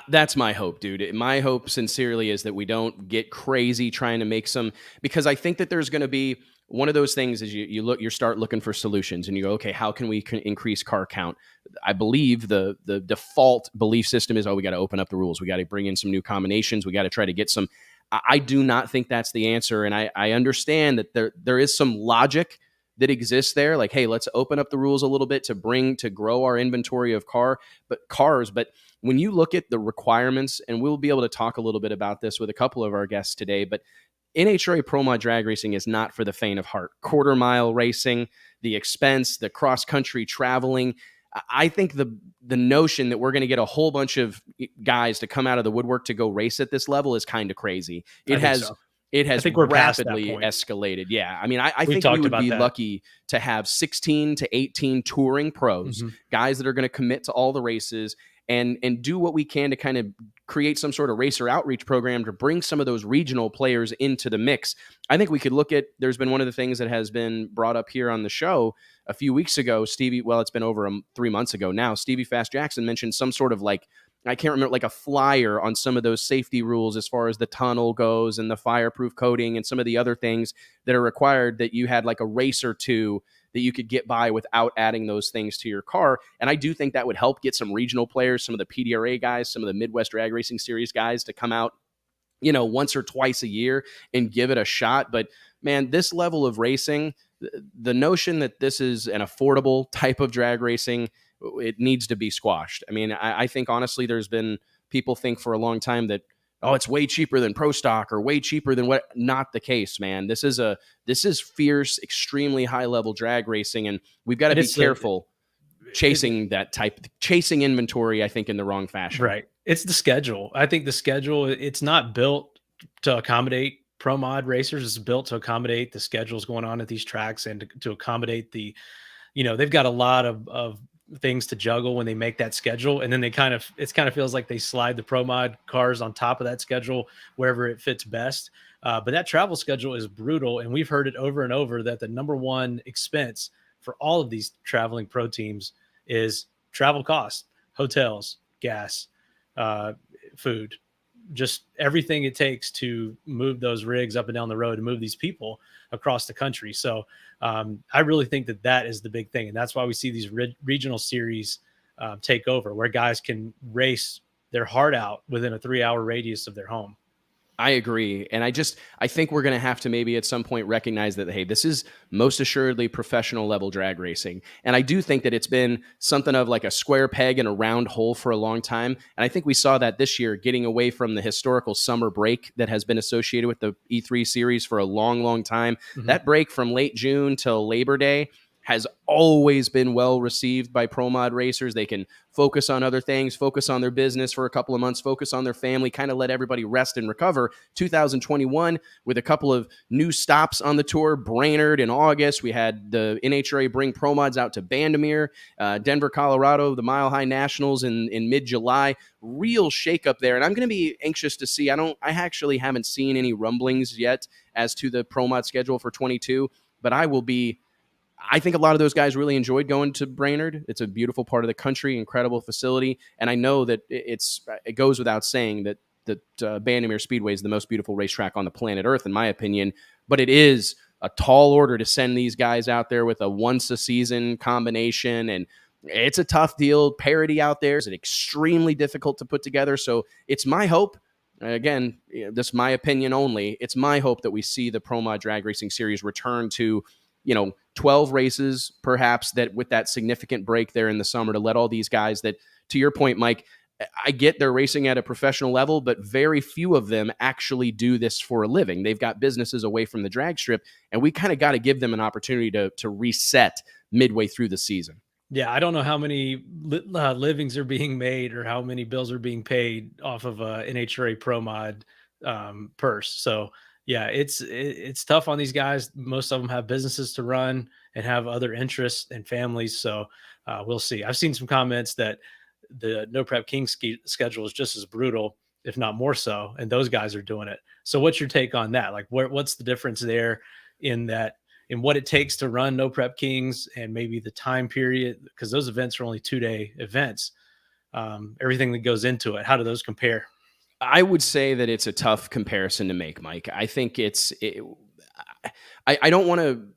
That's my hope, dude. My hope sincerely is that we don't get crazy trying to make some, because I think that there's going to be one of those things is you start looking for solutions, and you go, okay, how can we increase car count? I believe the default belief system is, we got to open up the rules. We got to bring in some new combinations. We got to try to get some. I do not think that's the answer. And I understand that there is some logic that exists there. Like, hey, let's open up the rules a little bit to grow our inventory of cars. But when you look at the requirements, and we'll be able to talk a little bit about this with a couple of our guests today, but NHRA Pro Mod drag racing is not for the faint of heart. Quarter mile racing, the expense, the cross country traveling. I think the notion that we're going to get a whole bunch of guys to come out of the woodwork to go race at this level is kind of crazy. It has rapidly escalated. Yeah. I mean, I think we would be lucky to have 16 to 18 touring pros, guys that are going to commit to all the races and do what we can to kind of create some sort of racer outreach program to bring some of those regional players into the mix. I think we could look at, there's been one of the things that has been brought up here on the show a few weeks ago. It's been over 3 months ago now. Stevie Fast Jackson mentioned some sort of I can't remember, like a flyer on some of those safety rules as far as the tunnel goes and the fireproof coating and some of the other things that are required, that you had like a race or two that you could get by without adding those things to your car. And I do think that would help get some regional players, some of the PDRA guys, some of the Midwest Drag Racing Series guys to come out once or twice a year and give it a shot. But man, this level of racing, the notion that this is an affordable type of drag racing, it needs to be squashed. I mean, I think honestly, there's been people think for a long time that, oh, it's way cheaper than pro stock or way cheaper than what. Not the case, man. This is fierce, extremely high level drag racing. And we've got to be careful chasing inventory, I think, in the wrong fashion. Right. It's the schedule. I think the schedule, it's not built to accommodate pro mod racers. It's built to accommodate the schedules going on at these tracks and to accommodate they've got a lot of things to juggle when they make that schedule. And then it kind of feels like they slide the pro mod cars on top of that schedule wherever it fits best. But that travel schedule is brutal. And we've heard it over and over that the number one expense for all of these traveling pro teams is travel costs, hotels, gas, food, just everything it takes to move those rigs up and down the road and move these people across the country. So I really think that is the big thing. And that's why we see these regional series take over, where guys can race their heart out within a 3-hour radius of their home. I agree. And I think we're going to have to maybe at some point recognize that, hey, this is most assuredly professional level drag racing. And I do think that it's been something of like a square peg in a round hole for a long time. And I think we saw that this year, getting away from the historical summer break that has been associated with the E3 series for a long, long time. Mm-hmm. That break from late June till Labor Day has always been well received by pro mod racers. They can focus on other things, focus on their business for a couple of months, focus on their family, kind of let everybody rest and recover. 2021, with a couple of new stops on the tour, Brainerd in August. We had the NHRA bring pro mods out to Bandimere, Denver, Colorado, the Mile High Nationals in mid-July. Real shakeup there. And I'm going to be anxious to see. I actually haven't seen any rumblings yet as to the pro mod schedule for 22, but I think a lot of those guys really enjoyed going to Brainerd. It's a beautiful part of the country, incredible facility. And I know that it goes without saying that Bandimere Speedway is the most beautiful racetrack on the planet Earth, in my opinion. But it is a tall order to send these guys out there with a once-a-season combination. And it's a tough deal. Parity out there is extremely difficult to put together. So it's my hope. Again, this is my opinion only. It's my hope that we see the Pro Mod Drag Racing Series return to 12 races, perhaps, that with that significant break there in the summer to let all these guys that, to your point, Mike, I get they're racing at a professional level, but very few of them actually do this for a living. They've got businesses away from the drag strip, and we kind of got to give them an opportunity to reset midway through the season. Yeah, I don't know how many livings are being made or how many bills are being paid off of a NHRA Pro Mod purse. So yeah, it's tough on these guys. Most of them have businesses to run and have other interests and families. So we'll see. I've seen some comments that the No Prep Kings schedule is just as brutal, if not more so, and those guys are doing it. So what's your take on that? Like, what's the difference there in what it takes to run No Prep Kings and maybe the time period? Because those events are only 2-day events. Everything that goes into it, how do those compare? I would say that it's a tough comparison to make, Mike. I think I don't want to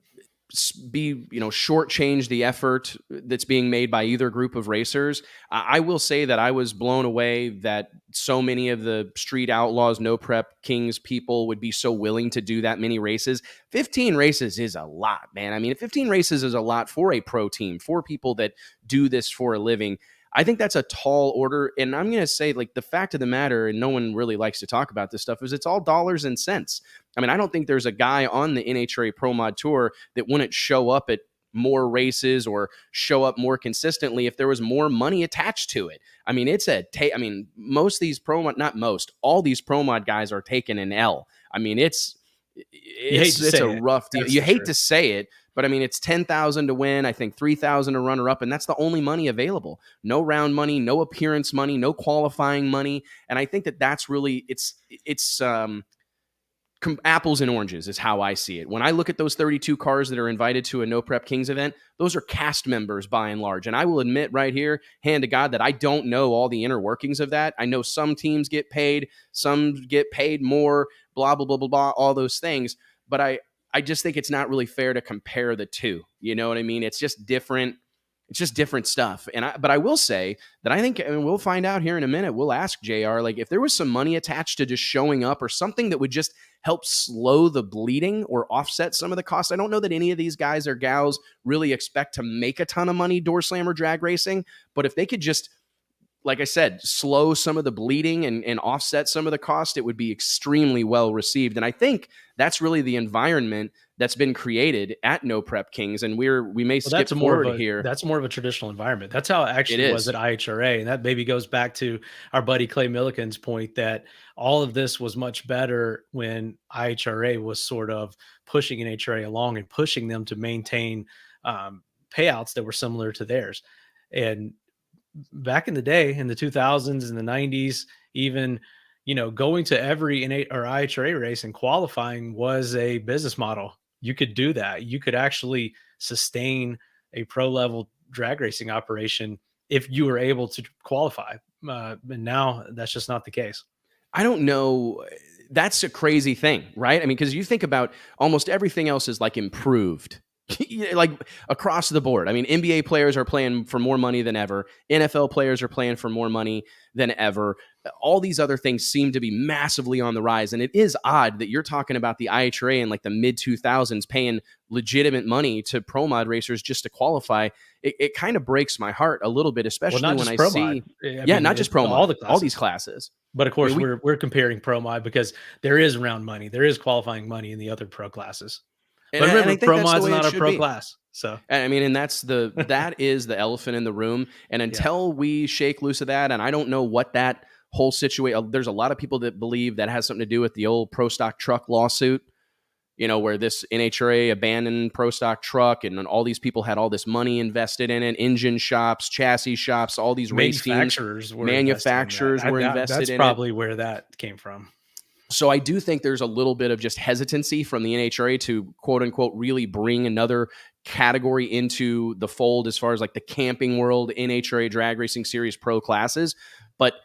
be, shortchange the effort that's being made by either group of racers. I will say that I was blown away that so many of the Street Outlaws, No Prep Kings people would be so willing to do that many races. 15 races is a lot, man. I mean, 15 races is a lot for a pro team, for people that do this for a living. I think that's a tall order. And I'm going to say, like, the fact of the matter, and no one really likes to talk about this stuff, is it's all dollars and cents. I mean, I don't think there's a guy on the NHRA Pro Mod Tour that wouldn't show up at more races or show up more consistently if there was more money attached to it. I mean, most of these all these Pro Mod guys are taking an L. I mean, it's a rough deal. You hate to say it, but I mean, it's $10,000 to win. I think $3,000 to runner up, and that's the only money available. No round money, no appearance money, no qualifying money. And I think that's really it's apples and oranges is how I see it. When I look at those 32 cars that are invited to a No Prep Kings event, those are cast members by and large. And I will admit right here, hand to God, that I don't know all the inner workings of that. I know some teams get paid, some get paid more, blah, blah, blah, blah, blah, all those things. But I just think it's not really fair to compare the two. You know what I mean? It's just different It's just different stuff. But I will say that I think, and we'll find out here in a minute, we'll ask JR, like if there was some money attached to just showing up or something that would just help slow the bleeding or offset some of the costs. I don't know that any of these guys or gals really expect to make a ton of money door slam or drag racing, but if they could just, like I said, slow some of the bleeding and offset some of the cost, it would be extremely well received. And I think that's really the environment that's been created at No Prep Kings. And we may skip forward here. That's more of a traditional environment. That's how it actually was at IHRA. And that maybe goes back to our buddy Clay Milliken's point that all of this was much better when IHRA was sort of pushing NHRA along and pushing them to maintain payouts that were similar to theirs. And back in the day, in the 2000s and the 90s, even, going to every IHRA race and qualifying was a business model. You could do that. You could actually sustain a pro level drag racing operation if you were able to qualify. And now that's just not the case. I don't know. That's a crazy thing, right? I mean, because you think about almost everything else is like improved. Like across the board. I mean, NBA players are playing for more money than ever. NFL players are playing for more money than ever. All these other things seem to be massively on the rise. And it is odd that you're talking about the IHRA in like the mid 2000s paying legitimate money to Pro Mod racers just to qualify. It kind of breaks my heart a little bit, especially when I see, not just Pro Mod, all these classes. But of course, we're comparing Pro Mod because there is round money. There is qualifying money in the other pro classes. But remember, Pro Mod's not a pro class. So I mean, and that is the elephant in the room. And until we shake loose of that, and I don't know what that whole situation, there's a lot of people that believe that has something to do with the old pro stock truck lawsuit, where this NHRA abandoned pro stock truck and all these people had all this money invested in it, engine shops, chassis shops, all these race teams, manufacturers were invested in it. That's probably where that came from. So I do think there's a little bit of just hesitancy from the NHRA to quote unquote really bring another category into the fold as far as like the camping world NHRA drag racing series pro classes. But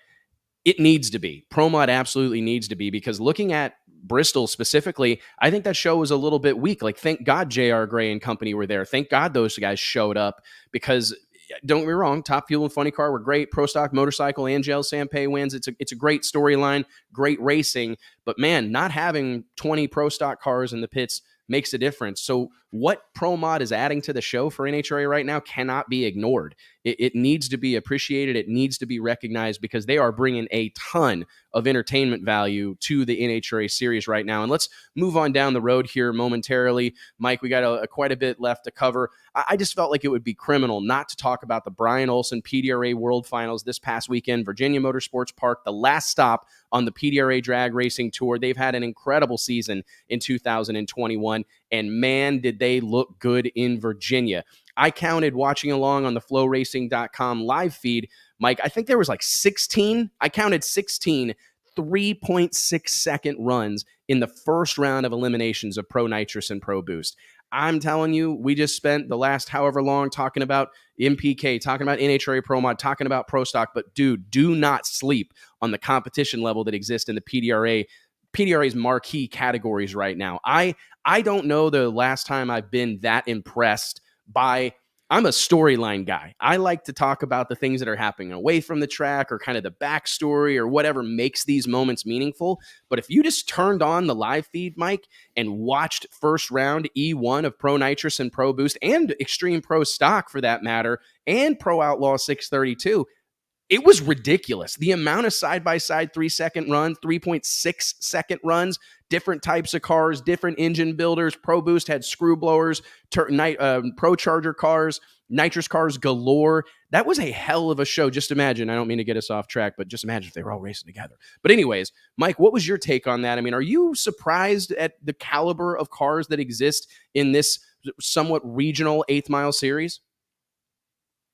it needs to be. Pro Mod absolutely needs to be, because looking at Bristol specifically, I think that show was a little bit weak. Like, thank God J.R. Gray and company were there. Thank God those guys showed up, because don't get me wrong, Top Fuel and Funny Car were great. Pro Stock Motorcycle, Angel Sampay wins. It's a great storyline, great racing. But man, not having 20 Pro Stock cars in the pits makes a difference. So what Pro Mod is adding to the show for NHRA right now cannot be ignored. It needs to be appreciated. It needs to be recognized, because they are bringing a ton of entertainment value to the NHRA series right now. And let's move on down the road here momentarily. Mike, we got quite a bit left to cover. I just felt like it would be criminal not to talk about the Brian Olson PDRA World Finals this past weekend, Virginia Motorsports Park, the last stop on the PDRA Drag Racing Tour. They've had an incredible season in 2021, and man, did they look good in Virginia. I counted, watching along on the flowracing.com live feed, Mike, I think there was like 16 3.6 second runs in the first round of eliminations of Pro Nitrous and Pro Boost. I'm telling you, we just spent the last however long talking about MPK, talking about NHRA Pro Mod, talking about Pro Stock, but dude, do not sleep on the competition level that exists in the PDRA's marquee categories right now. I don't know the last time I've been that impressed by, I'm a storyline guy. I like to talk about the things that are happening away from the track, or kind of the backstory, or whatever makes these moments meaningful. But if you just turned on the live feed, Mike, and watched first round E1 of Pro Nitrous and Pro Boost, and Extreme Pro Stock for that matter, and Pro Outlaw 632, it was ridiculous. The amount of side-by-side 3-second runs, 3.6 second runs, different types of cars, different engine builders. Pro Boost had screw blowers, Pro Charger cars, nitrous cars galore. That was a hell of a show. Just imagine, I don't mean to get us off track, but just imagine if they were all racing together. But anyways, Mike, what was your take on that? I mean, are you surprised at the caliber of cars that exist in this somewhat regional 8th Mile series?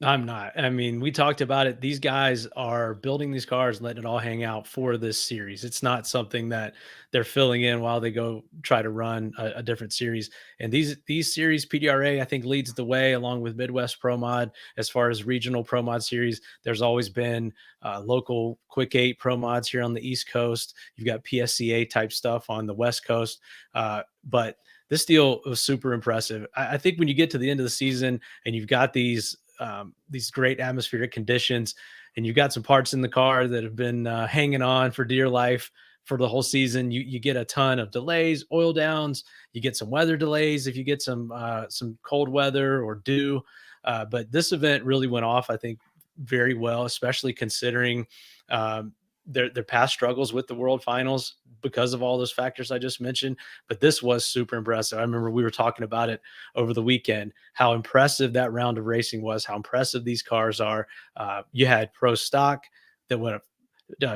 I'm not. I mean, we talked about it. These guys are building these cars and letting it all hang out for this series. It's not something that they're filling in while they go try to run a different series. And these series, PDRA, I think, leads the way, along with Midwest Pro Mod. As far as regional Pro Mod series, there's always been local Quick 8 Pro Mods here on the East Coast. You've got PSCA type stuff on the West Coast. But this deal was super impressive. I think when you get to the end of the season and you've got these these great atmospheric conditions, and you got some parts in the car that have been hanging on for dear life for the whole season. You get a ton of delays, oil downs, you get some weather delays if you get some cold weather or dew. But this event really went off, I think, very well, especially considering their past struggles with the World Finals because of all those factors I just mentioned. But this was super impressive. I remember we were talking about it over the weekend, how impressive that round of racing was, how impressive these cars are. You had Pro Stock that went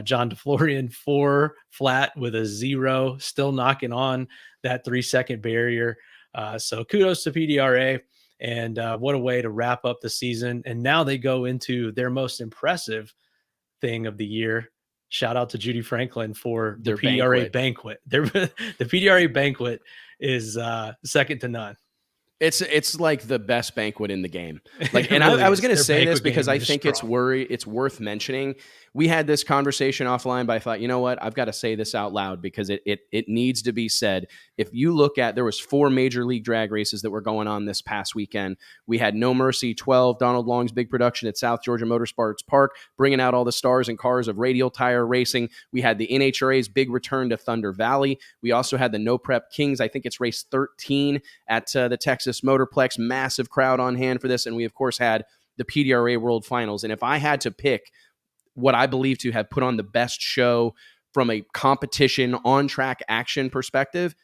John DeFlorian 4 flat with a 0, still knocking on that 3-second barrier. So kudos to PDRA. And what a way to wrap up the season. And now they go into their most impressive thing of the year. Shout out to Judy Franklin for the PDRA banquet. The PDRA banquet is second to none. It's like the best banquet in the game. Like, and really I was going to say this because I think it's worth mentioning. We had this conversation offline, but I thought, you know what? I've got to say this out loud because it needs to be said. If you look at, there was 4 major league drag races that were going on this past weekend. We had No Mercy 12, Donald Long's big production at South Georgia Motorsports Park, bringing out all the stars and cars of radial tire racing. We had the NHRA's big return to Thunder Valley. We also had the No Prep Kings. I think it's race 13 at the Texas Motorplex. Massive crowd on hand for this. And we, of course, had the PDRA World Finals. And if I had to pick what I believe to have put on the best show from a competition on-track action perspective,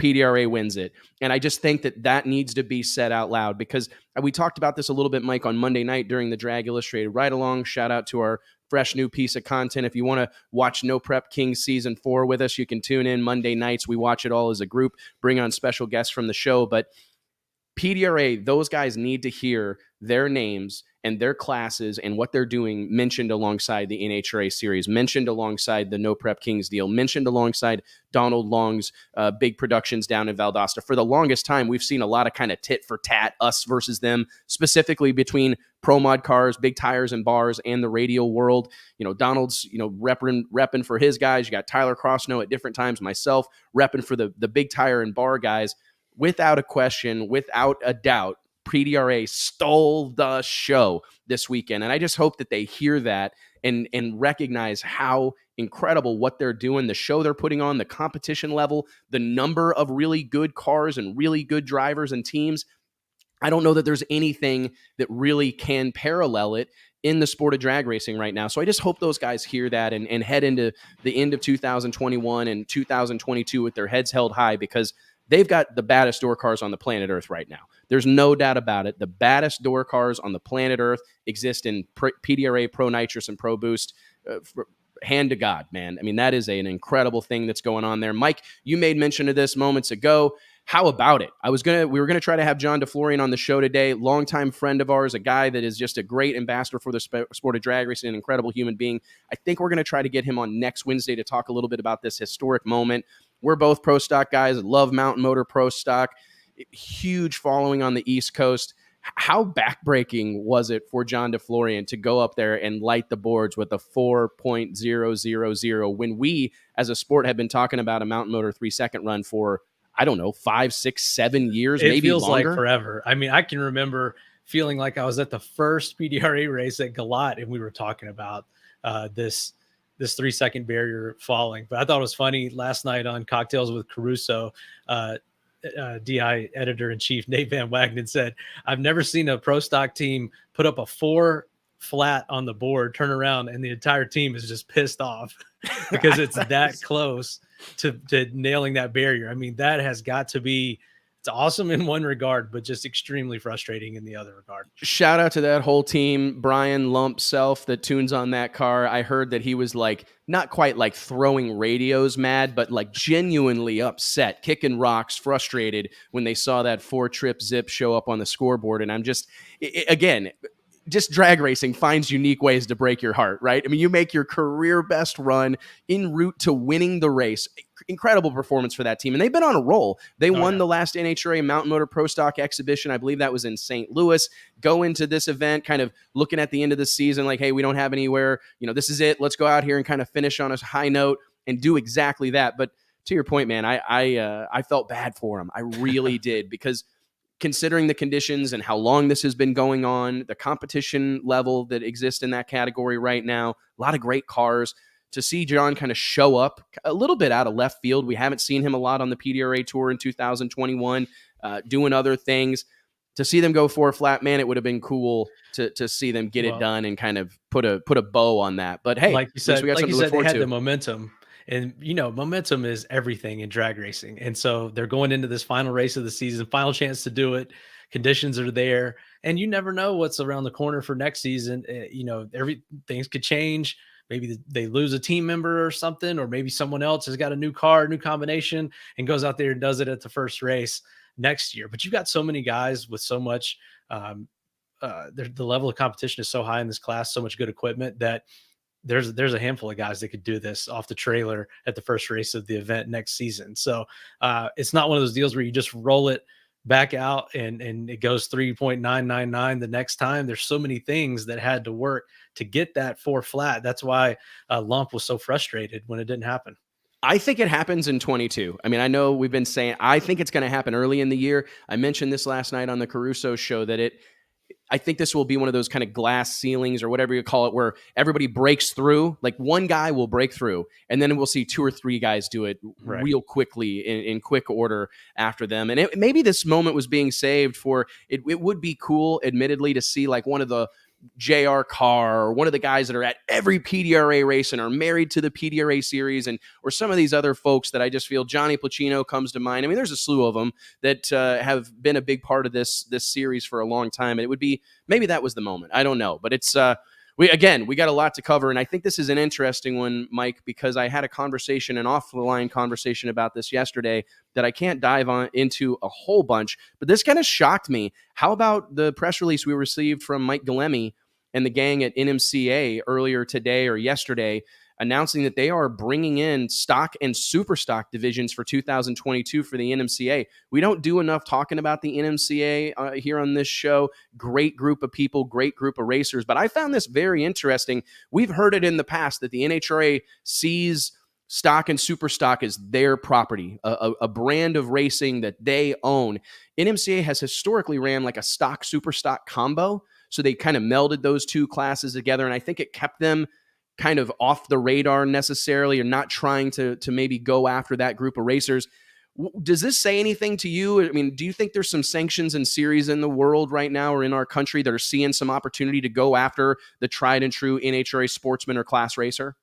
PDRA wins it. And I just think that needs to be said out loud because we talked about this a little bit, Mike, on Monday night during the Drag Illustrated Ride-Along. Shout out to our fresh new piece of content. If you want to watch No Prep Kings Season 4 with us, you can tune in Monday nights. We watch it all as a group, bring on special guests from the show. But PDRA, those guys need to hear their names and their classes and what they're doing mentioned alongside the NHRA series, mentioned alongside the No Prep Kings deal, mentioned alongside Donald Long's big productions down in Valdosta. For the longest time, we've seen a lot of kind of tit for tat, us versus them, specifically between Pro Mod cars, big tires and bars, and the radial world. You know, Donald's, repping for his guys. You got Tyler Crossnoe at different times, myself repping for the big tire and bar guys. Without a question, without a doubt, PDRA stole the show this weekend. And I just hope that they hear that and recognize how incredible what they're doing, the show they're putting on, the competition level, the number of really good cars and really good drivers and teams. I don't know that there's anything that really can parallel it in the sport of drag racing right now. So I just hope those guys hear that and head into the end of 2021 and 2022 with their heads held high because they've got the baddest door cars on the planet Earth right now. There's no doubt about it. The baddest door cars on the planet Earth exist in PDRA Pro Nitrous and Pro Boost. Hand to God, man. I mean, that is an incredible thing that's going on there. Mike, you made mention of this moments ago. How about it? We were gonna try to have John DeFlorian on the show today, longtime friend of ours, a guy that is just a great ambassador for the sport of drag racing, an incredible human being. I think we're gonna try to get him on next Wednesday to talk a little bit about this historic moment. We're both pro stock guys, love Mountain Motor Pro Stock, huge following on the East Coast. How backbreaking was it for John DeFlorian to go up there and light the boards with a 4.000 when we, as a sport, have been talking about a Mountain Motor 3-second run for, I don't know, 5, 6, 7 years, maybe longer? It feels like forever. I mean, I can remember feeling like I was at the first PDRA race at Galat, and we were talking about this 3-second barrier falling. But I thought it was funny last night on Cocktails with Caruso, DI editor-in-chief Nate Van Wagenen said, I've never seen a pro stock team put up a 4 flat on the board, turn around, and the entire team is just pissed off because it's that close to nailing that barrier. I mean, that has got to be, it's awesome in one regard, but just extremely frustrating in the other regard. Shout out to that whole team. Brian Lump Self that tunes on that car. I heard that he was like, not quite like throwing radios mad, but like genuinely upset, kicking rocks, frustrated when they saw that 4-trip zip show up on the scoreboard. And I'm just, again, just drag racing finds unique ways to break your heart, right? I mean, you make your career best run en route to winning the race. Incredible performance for that team. And they've been on a roll. They won the last NHRA Mountain Motor Pro Stock exhibition. I believe that was in St. Louis. Go into this event kind of looking at the end of the season like, hey, we don't have anywhere. This is it. Let's go out here and kind of finish on a high note and do exactly that. But to your point, man, I felt bad for them. I really did, because considering the conditions and how long this has been going on, the competition level that exists in that category right now, a lot of great cars. To see John kind of show up a little bit out of left field. We haven't seen him a lot on the PDRA Tour in 2021, doing other things. To see them go 4 flat, man, it would have been cool to see them get it done and kind of put a bow on that. But hey, like you said, we got something to look forward they had to. the momentum. And, momentum is everything in drag racing. And so they're going into this final race of the season, final chance to do it. Conditions are there. And you never know what's around the corner for next season. Things could change. Maybe they lose a team member or something, or maybe someone else has got a new car, new combination, and goes out there and does it at the first race next year. But you've got so many guys with so much, the level of competition is so high in this class, so much good equipment that there's a handful of guys that could do this off the trailer at the first race of the event next season. So it's not one of those deals where you just roll it back out and it goes 3.999 the next time. There's so many things that had to work to get that 4 flat. That's why Lump was so frustrated when it didn't happen. I think it happens in 22. I mean, I know we've been saying, I think it's going to happen early in the year. I mentioned this last night on the Caruso show that I think this will be one of those kind of glass ceilings or whatever you call it, where everybody breaks through. Like one guy will break through, and then we'll see 2 or 3 guys do it real quickly in quick order after them. And maybe this moment was being saved for it. It would be cool, admittedly, to see like one of the JR Carr or one of the guys that are at every PDRA race and are married to the PDRA series, or some of these other folks that I just feel. Johnny Placino comes to mind. I mean, there's a slew of them that have been a big part of this series for a long time. And it would be, maybe that was the moment. I don't know, but it's we got a lot to cover. And I think this is an interesting one, Mike, because I had a conversation, an off-the-line conversation about this yesterday that I can't dive into a whole bunch, but this kind of shocked me. How about the press release we received from Mike Galemi and the gang at NMCA earlier today or yesterday, announcing that they are bringing in stock and super stock divisions for 2022 for the NMCA. We don't do enough talking about the NMCA here on this show. Great group of people, great group of racers. But I found this very interesting. We've heard it in the past that the NHRA sees stock and super stock as their property, a brand of racing that they own. NMCA has historically ran like a stock super stock combo. So they kind of melded those 2 classes together. And I think it kept them kind of off the radar necessarily, or not trying to maybe go after that group of racers. Does this say anything to you? I mean, do you think there's some sanctions and series in the world right now or in our country that are seeing some opportunity to go after the tried and true NHRA sportsman or class racer?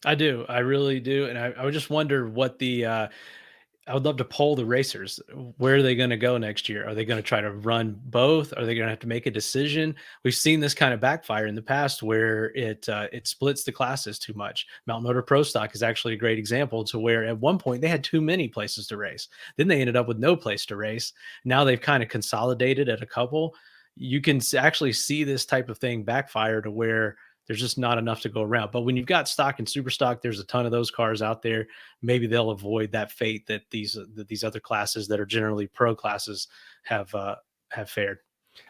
I do. I really do. And I would just wonder what I would love to poll the racers. Where are they going to go next year? Are they going to try to run both? Are they going to have to make a decision? We've seen this kind of backfire in the past where it splits the classes too much. Mountain Motor Pro Stock is actually a great example, to where at one point they had too many places to race. Then they ended up with no place to race. Now they've kind of consolidated at a couple. You can actually see this type of thing backfire to where there's just not enough to go around. But when you've got stock and super stock, there's a ton of those cars out there. Maybe they'll avoid that fate that these other classes that are generally pro classes have fared.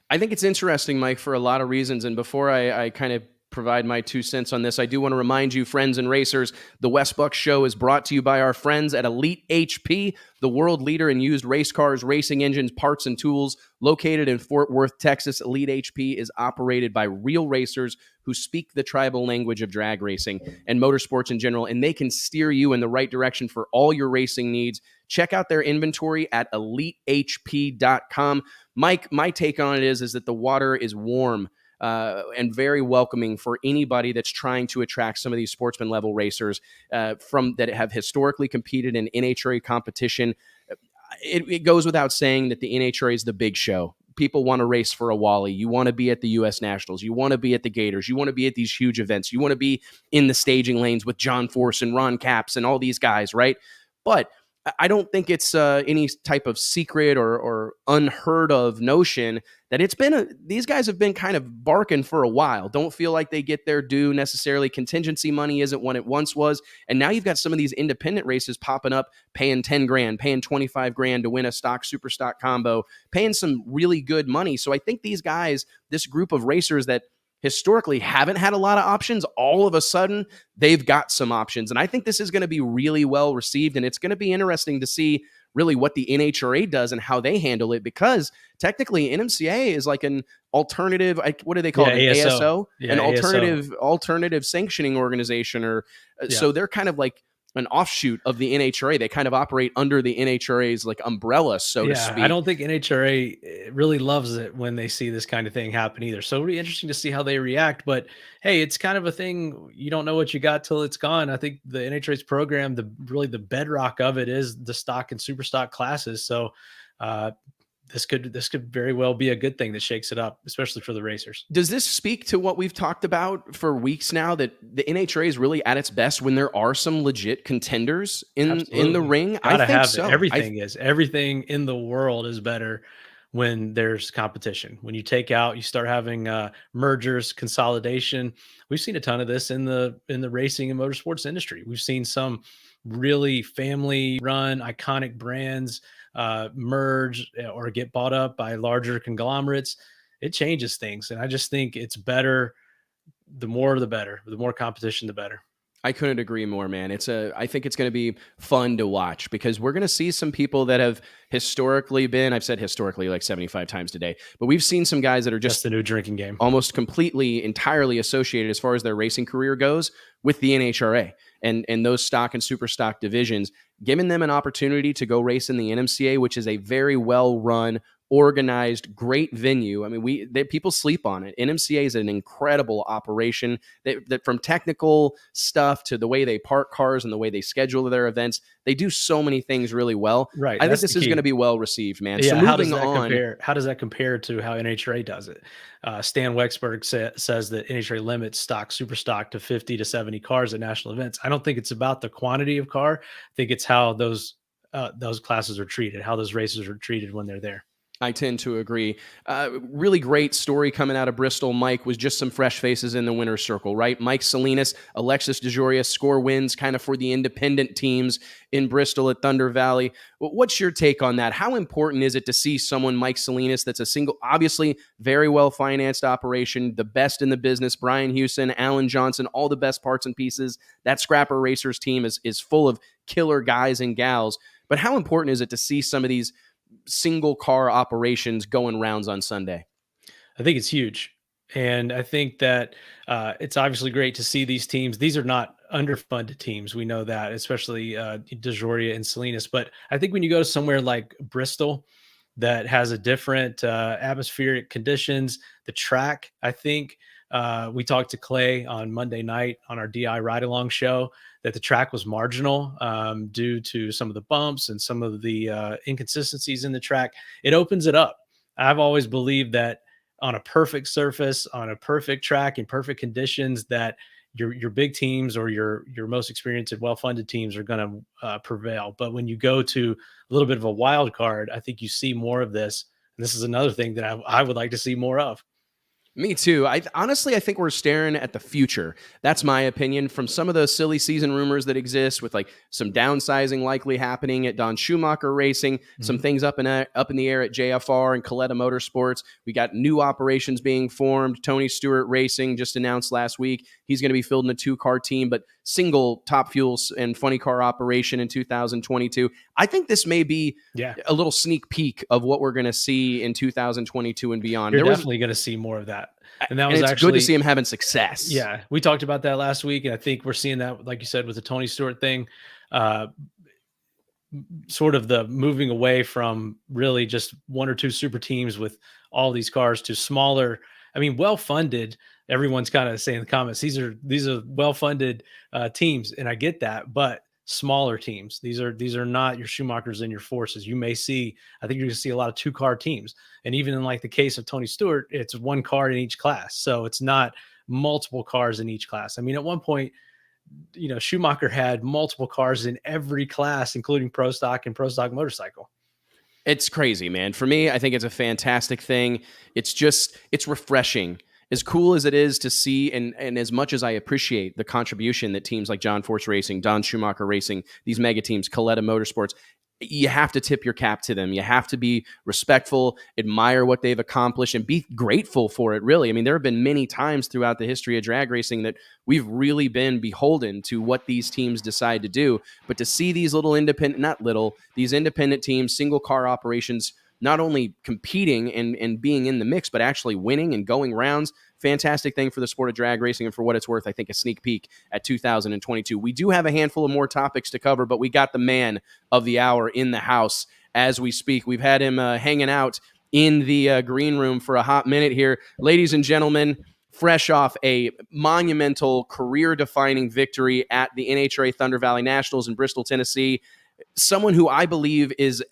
I think it's interesting, Mike, for a lot of reasons. And before I kind of provide my 2 cents on this, I do want to remind you, friends and racers, the Wes Buck Show is brought to you by our friends at Elite HP, the world leader in used race cars, racing engines, parts, and tools. Located in Fort Worth, Texas, Elite HP is operated by real racers who speak the tribal language of drag racing and motorsports in general, and they can steer you in the right direction for all your racing needs. Check out their inventory at elitehp.com. Mike, my take on it is that the water is warm and very welcoming for anybody that's trying to attract some of these sportsman level racers from that have historically competed in NHRA competition. It goes without saying that the NHRA is the big show. People want to race for a Wally. You want to be at the U.S. Nationals. You want to be at the Gators. You want to be at these huge events. You want to be in the staging lanes with John Force and Ron Capps and all these guys, right? But I don't think it's any type of secret or unheard of notion that these guys have been kind of barking for a while. Don't feel like they get their due necessarily. Contingency money isn't what it once was. And now you've got some of these independent races popping up, paying 10 grand, paying 25 grand to win a stock, super stock combo, paying some really good money. So I think these guys, this group of racers that historically haven't had a lot of options, all of a sudden they've got some options. And I think this is going to be really well received, and it's going to be interesting to see really what the NHRA does and how they handle it, because technically NMCA is like an alternative, what do they call it? An ASO? Yeah, an ASO. alternative sanctioning organization, or so they're kind of like an offshoot of the NHRA. They kind of operate under the NHRA's like umbrella, so to speak. I don't think NHRA really loves it when they see this kind of thing happen either. So it'll be interesting to see how they react. But hey, it's kind of a thing. You don't know what you got till it's gone. I think the NHRA's program, the bedrock of it is the stock and super stock classes. So this could very well be a good thing that shakes it up, especially for the racers. Does this speak to what we've talked about for weeks now, that the NHRA is really at its best when there are some legit contenders in the ring? I think so. Everything everything in the world is better when there's competition. When you start having mergers, consolidation. We've seen a ton of this in the racing and motorsports industry. We've seen some really family-run iconic brands merge or get bought up by larger conglomerates. It changes things, and I just think it's better. The more the better. The more competition, the better. I couldn't agree more, man. I think it's going to be fun to watch, because we're going to see some people that have historically been, I've said historically like 75 times today, but we've seen some guys that are just the new drinking game, almost completely, entirely associated as far as their racing career goes with the NHRA and those stock and super stock divisions, giving them an opportunity to go race in the NMCA, which is a very well run, organized, great venue. I mean, people sleep on it. NMCA is an incredible operation that from technical stuff to the way they park cars and the way they schedule their events, they do so many things really well. Right. I think this is going to be well received, man. Yeah, so how does that compare to how NHRA does it? Stan Wexberg says that NHRA limits stock, super stock to 50 to 70 cars at national events. I don't think it's about the quantity of car. I think it's how those classes are treated, how those races are treated when they're there. I tend to agree. Really great story coming out of Bristol, Mike, was just some fresh faces in the winner's circle, right? Mike Salinas, Alexis DeJoria score wins kind of for the independent teams in Bristol at Thunder Valley. What's your take on that? How important is it to see someone, Mike Salinas, that's a single, obviously very well-financed operation, the best in the business, Brian Hewson, Alan Johnson, all the best parts and pieces. That Scrapper Racers team is full of killer guys and gals. But how important is it to see some of these single car operations going rounds on Sunday? I think it's huge. And I think that it's obviously great to see these teams. These are not underfunded teams. We know that, especially DeJoria and Salinas. But I think when you go to somewhere like Bristol that has a different atmospheric conditions, the track, I think we talked to Clay on Monday night on our DI ride-along show that the track was marginal due to some of the bumps and some of the inconsistencies in the track. It opens it up. I've always believed that on a perfect surface, on a perfect track, in perfect conditions, that your big teams or your most experienced and well-funded teams are going to prevail. But when you go to a little bit of a wild card, I think you see more of this. And this is another thing that I would like to see more of. Me too. Honestly, I think we're staring at the future. That's my opinion. From some of those silly season rumors that exist, with like some downsizing likely happening at Don Schumacher Racing, some things up in the air at JFR and Coletta Motorsports. We got new operations being formed. Tony Stewart Racing just announced last week he's going to be fielding a 2-car team, but single Top Fuels and funny car operation in 2022. I think this may be a little sneak peek of what we're going to see in 2022 and beyond. You're definitely going to see more of that. And that was actually good to see him having success. Yeah, we talked about that last week, and I think we're seeing that, like you said, with the Tony Stewart thing, sort of the moving away from really just 1 or 2 super teams with all these cars to smaller. I mean, well-funded. Everyone's kind of saying in the comments, these are well-funded teams, and I get that, but smaller teams. These are not your Schumachers and your Forces. You may see, I think you're going to see a lot of 2-car teams. And even in like the case of Tony Stewart, it's 1 car in each class. So it's not multiple cars in each class. I mean, at one point, Schumacher had multiple cars in every class, including Pro Stock and Pro Stock Motorcycle. It's crazy, man. For me, I think it's a fantastic thing. It's refreshing. As cool as it is to see, and as much as I appreciate the contribution that teams like John Force Racing, Don Schumacher Racing, these mega teams, Coletta Motorsports, you have to tip your cap to them. You have to be respectful, admire what they've accomplished, and be grateful for it, really. I mean, there have been many times throughout the history of drag racing that we've really been beholden to what these teams decide to do. But to see these these independent teams, single car operations, not only competing and being in the mix, but actually winning and going rounds, fantastic thing for the sport of drag racing. And for what it's worth, I think a sneak peek at 2022. We do have a handful of more topics to cover, but we got the man of the hour in the house as we speak. We've had him hanging out in the green room for a hot minute here. Ladies and gentlemen, fresh off a monumental career-defining victory at the NHRA Thunder Valley Nationals in Bristol, Tennessee, someone who I believe he's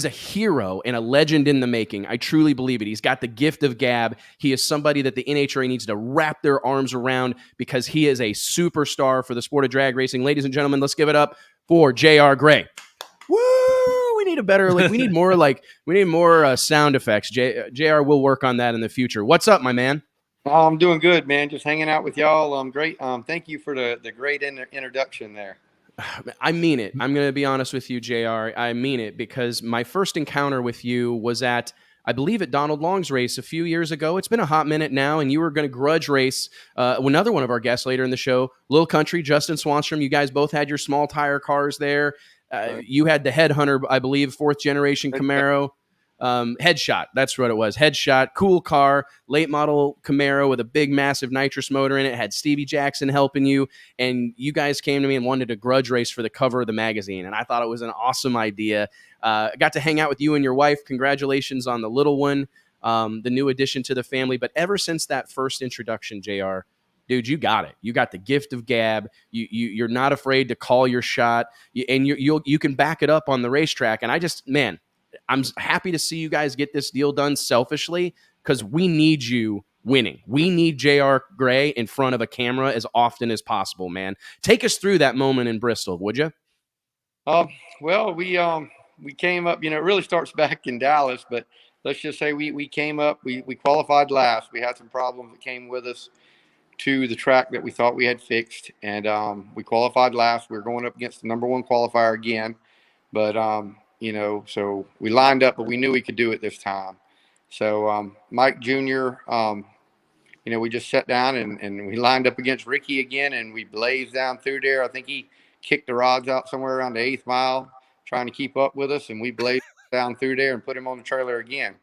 a hero and a legend in the making. I truly believe it. He's got the gift of gab. He is somebody that the NHRA needs to wrap their arms around because he is a superstar for the sport of drag racing. Ladies and gentlemen, let's give it up for JR Gray. Woo! We need more sound effects. JR will work on that in the future. What's up, my man? I'm doing good, man. Just hanging out with y'all. Great. Thank you for the great introduction there. I mean it. I'm going to be honest with you, JR. I mean it because my first encounter with you was at Donald Long's race a few years ago. It's been a hot minute now, and you were going to grudge race another one of our guests later in the show, Lil Country, Justin Swanstrom. You guys both had your small tire cars there. You had the Headhunter, I believe, fourth generation Camaro. Headshot, that's what it was. Headshot, cool car, late model Camaro with a big massive nitrous motor in it. Had Stevie Jackson helping you, and you guys came to me and wanted to grudge race for the cover of the magazine, and I thought it was an awesome idea. I got to hang out with you and your wife. Congratulations on the little one, the new addition to the family. But ever since that first introduction, JR, dude, you got it. You got the gift of gab. You're not afraid to call your shot, and you can back it up on the racetrack. And I'm happy to see you guys get this deal done selfishly because we need you winning. We need JR Gray in front of a camera as often as possible, man. Take us through that moment in Bristol, would you? Well, we came up, it really starts back in Dallas, but let's just say we came up, we qualified last. We had some problems that came with us to the track that we thought we had fixed, and we qualified last. We were going up against the number one qualifier again, but so we lined up, but we knew we could do it this time. So Mike Jr., we just sat down and we lined up against Ricky again, and we blazed down through there. I think he kicked the rods out somewhere around the 8th mile, trying to keep up with us, and we blazed down through there and put him on the trailer again.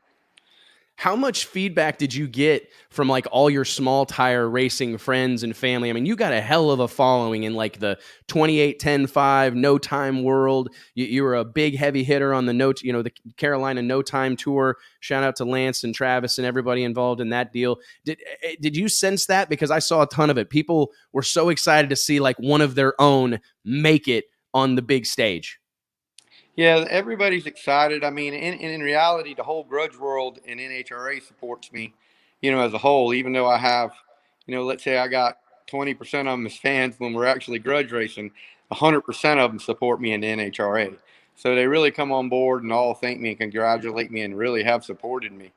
How much feedback did you get from like all your small tire racing friends and family? I mean, you got a hell of a following in like the 28-10-5 no time world. You were a big heavy hitter on the the Carolina no time tour. Shout out to Lance and Travis and everybody involved in that deal. Did you sense that? Because I saw a ton of it. People were so excited to see like one of their own make it on the big stage. Yeah, everybody's excited. I mean, in reality, the whole grudge world in NHRA supports me, as a whole, even though I have, let's say I got 20% of them as fans when we're actually grudge racing, 100% of them support me in the NHRA. So they really come on board and all thank me and congratulate me and really have supported me,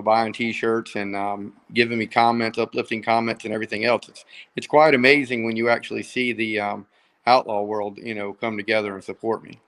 buying T-shirts and giving me comments, uplifting comments and everything else. It's quite amazing when you actually see the outlaw world, come together and support me.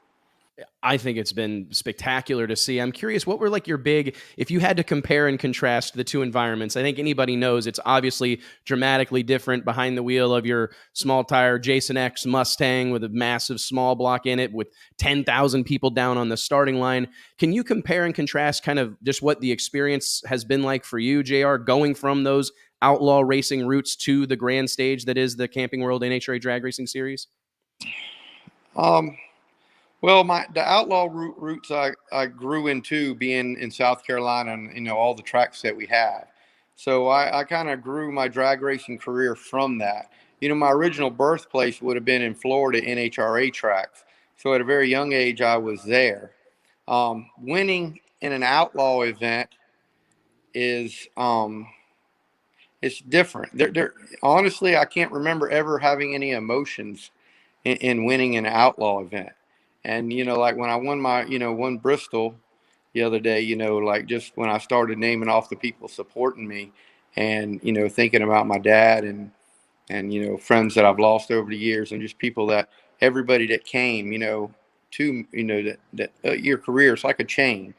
I think it's been spectacular to see. I'm curious, what were like if you had to compare and contrast the two environments? I think anybody knows it's obviously dramatically different behind the wheel of your small tire Jason X Mustang with a massive small block in it with 10,000 people down on the starting line. Can you compare and contrast kind of just what the experience has been like for you, JR, going from those outlaw racing routes to the grand stage that is the Camping World NHRA Drag Racing Series? Well, the outlaw routes I grew into being in South Carolina and, all the tracks that we have. So I kind of grew my drag racing career from that. My original birthplace would have been in Florida NHRA tracks. So at a very young age, I was there. Winning in an outlaw event is it's different. Honestly, I can't remember ever having any emotions in winning an outlaw event. And, like when I won Bristol the other day, like just when I started naming off the people supporting me and, thinking about my dad and friends that I've lost over the years and just people that everybody that came, to, your career. It's like a chain,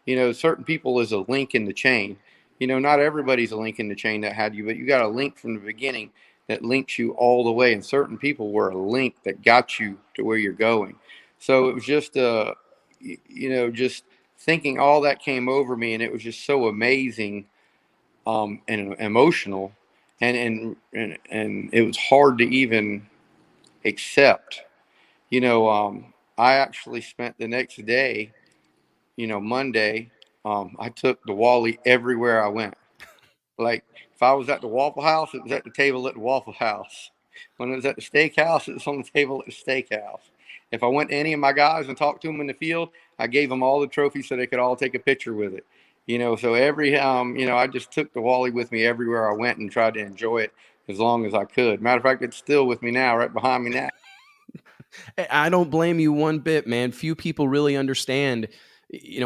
certain people is a link in the chain. Not everybody's a link in the chain that had you, but you got a link from the beginning that links you all the way. And certain people were a link that got you to where you're going. So it was just, just thinking all that came over me, and it was just so amazing, and emotional, and it was hard to even accept. I actually spent the next day, Monday, I took the Wally everywhere I went. Like, if I was at the Waffle House, it was at the table at the Waffle House. When it was at the steakhouse, it was on the table at the steakhouse. If I went to any of my guys and talked to them in the field, I gave them all the trophies so they could all take a picture with it. So every, I just took the Wally with me everywhere I went and tried to enjoy it as long as I could. Matter of fact, it's still with me now, right behind me now. I don't blame you one bit, man. Few people really understand,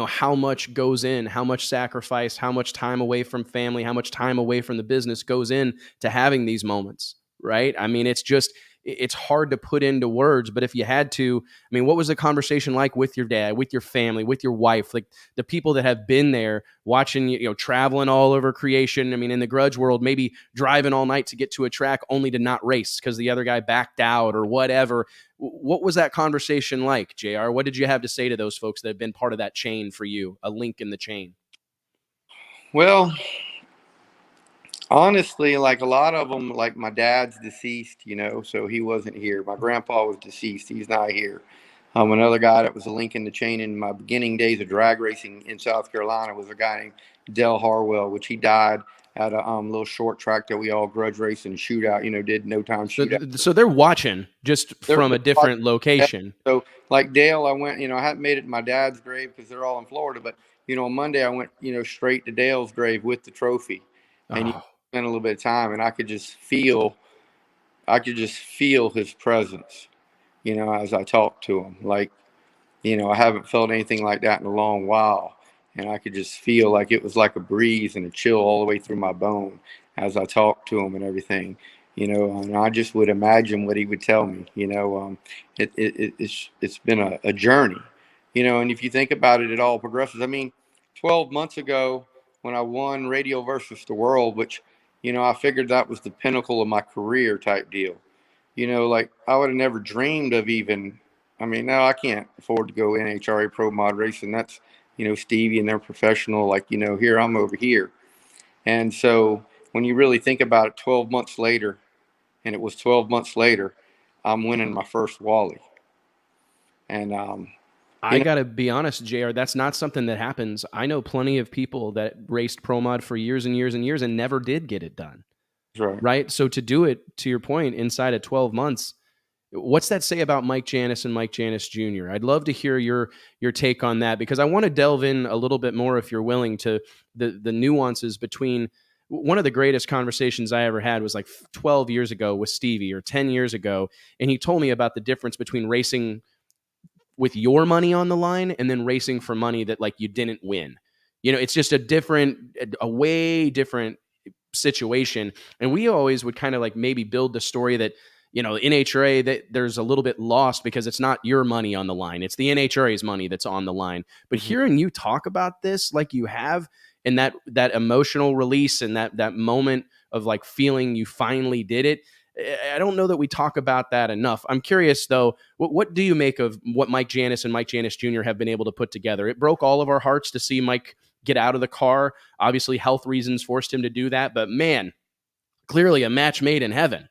how much goes in, how much sacrifice, how much time away from family, how much time away from the business goes in to having these moments, right? I mean, it's hard to put into words, but if you had to, I mean, what was the conversation like with your dad, with your family, with your wife, like the people that have been there watching, traveling all over creation? I mean, in the grudge world, maybe driving all night to get to a track only to not race because the other guy backed out or whatever. What was that conversation like, JR? What did you have to say to those folks that have been part of that chain for you, a link in the chain? Well, honestly, like a lot of them, like my dad's deceased, so he wasn't here. My grandpa was deceased. He's not here. Another guy that was a link in the chain in my beginning days of drag racing in South Carolina was a guy named Dale Harwell, which he died at a little short track that we all grudge race and shootout, did no time shootout. So they're watching just from a different location. So like Dale, I went, I hadn't made it to my dad's grave because they're all in Florida, but, on Monday I went, straight to Dale's grave with the trophy. And you spent a little bit of time, and I could just feel his presence, as I talked to him. Like, I haven't felt anything like that in a long while. And I could just feel like it was like a breeze and a chill all the way through my bone as I talked to him and everything, and I just would imagine what he would tell me. It's been a journey, and if you think about it, it all progresses. I mean, 12 months ago when I won Radio versus the World, which, I figured that was the pinnacle of my career type deal. Like I would have never dreamed of even, I mean, now I can't afford to go NHRA Pro Mod racing. That's, Stevie and they're professional. Like, here I'm over here. And so when you really think about it, 12 months later, and it was 12 months later, I'm winning my first Wally. And, I got to be honest, JR, that's not something that happens. I know plenty of people that raced Pro Mod for years and years and years and never did get it done. Right. So to do it, to your point, inside of 12 months, what's that say about Mike Janis and Mike Janis Jr.? I'd love to hear your take on that, because I want to delve in a little bit more, if you're willing, to the nuances between. One of the greatest conversations I ever had was like 12 years ago with Stevie, or 10 years ago. And he told me about the difference between racing with your money on the line and then racing for money that like you didn't win. It's just a way different situation. And we always would kind of like maybe build the story that, NHRA, that there's a little bit lost because it's not your money on the line. It's the NHRA's money that's on the line. But hearing you talk about this like you have, and that emotional release and that moment of like feeling you finally did it, I don't know that we talk about that enough. I'm curious though, what do you make of what Mike Janis and Mike Janis Jr. have been able to put together? It broke all of our hearts to see Mike get out of the car. Obviously, health reasons forced him to do that, but man, clearly a match made in heaven.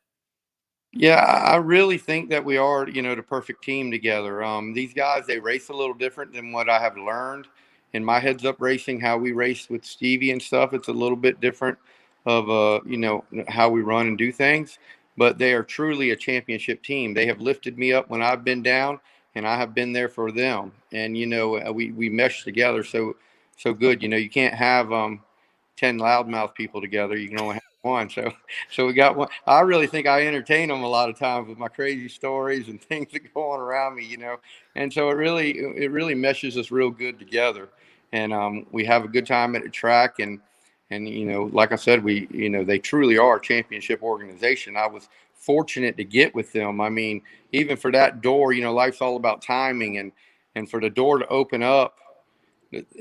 Yeah, I really think that we are, the perfect team together. These guys, they race a little different than what I have learned in my heads up racing, how we race with Stevie and stuff. It's a little bit different of, how we run and do things, but they are truly a championship team. They have lifted me up when I've been down, and I have been there for them. And, we mesh together so good. You can't have 10 loudmouth people together. You can only have one. So we got one. I really think I entertain them a lot of times with my crazy stories and things that go on around me, and so it really meshes us real good together. And we have a good time at the track, and like I said, we they truly are a championship organization. I was fortunate to get with them. I mean, even for that door, life's all about timing, and for the door to open up,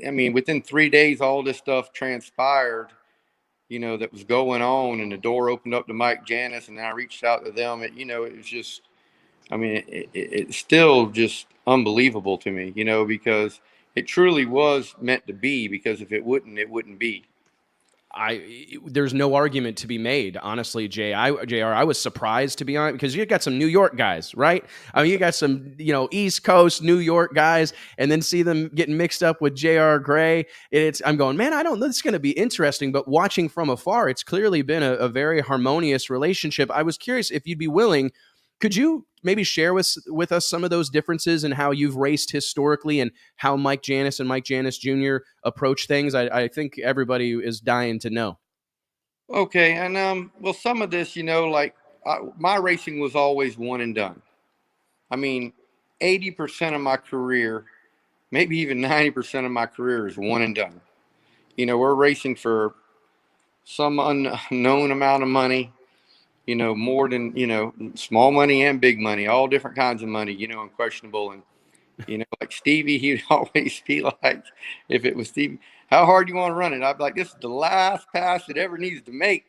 I mean, within 3 days, all this stuff transpired, that was going on, and the door opened up to Mike Janis, and then I reached out to them. It was just, I mean, it's still just unbelievable to me, because it truly was meant to be, because if it wouldn't be. There's no argument to be made, honestly, JR. I was surprised, to be honest, because you got some New York guys, right? I mean, you got some, East Coast New York guys, and then see them getting mixed up with JR Gray. I'm going, man, I don't know. This is going to be interesting, but watching from afar, it's clearly been a very harmonious relationship. I was curious if you'd be willing. Could you maybe share with us some of those differences and how you've raced historically and how Mike Janis and Mike Janis Jr. approach things? I think everybody is dying to know. Okay. And, well, some of this, my racing was always one and done. I mean, 80% of my career, maybe even 90% of my career is one and done. We're racing for some unknown amount of money. More than, small money and big money, all different kinds of money, and questionable. And, like Stevie, he'd always be like, if it was Stevie, how hard do you want to run it? I'd be like, this is the last pass it ever needs to make.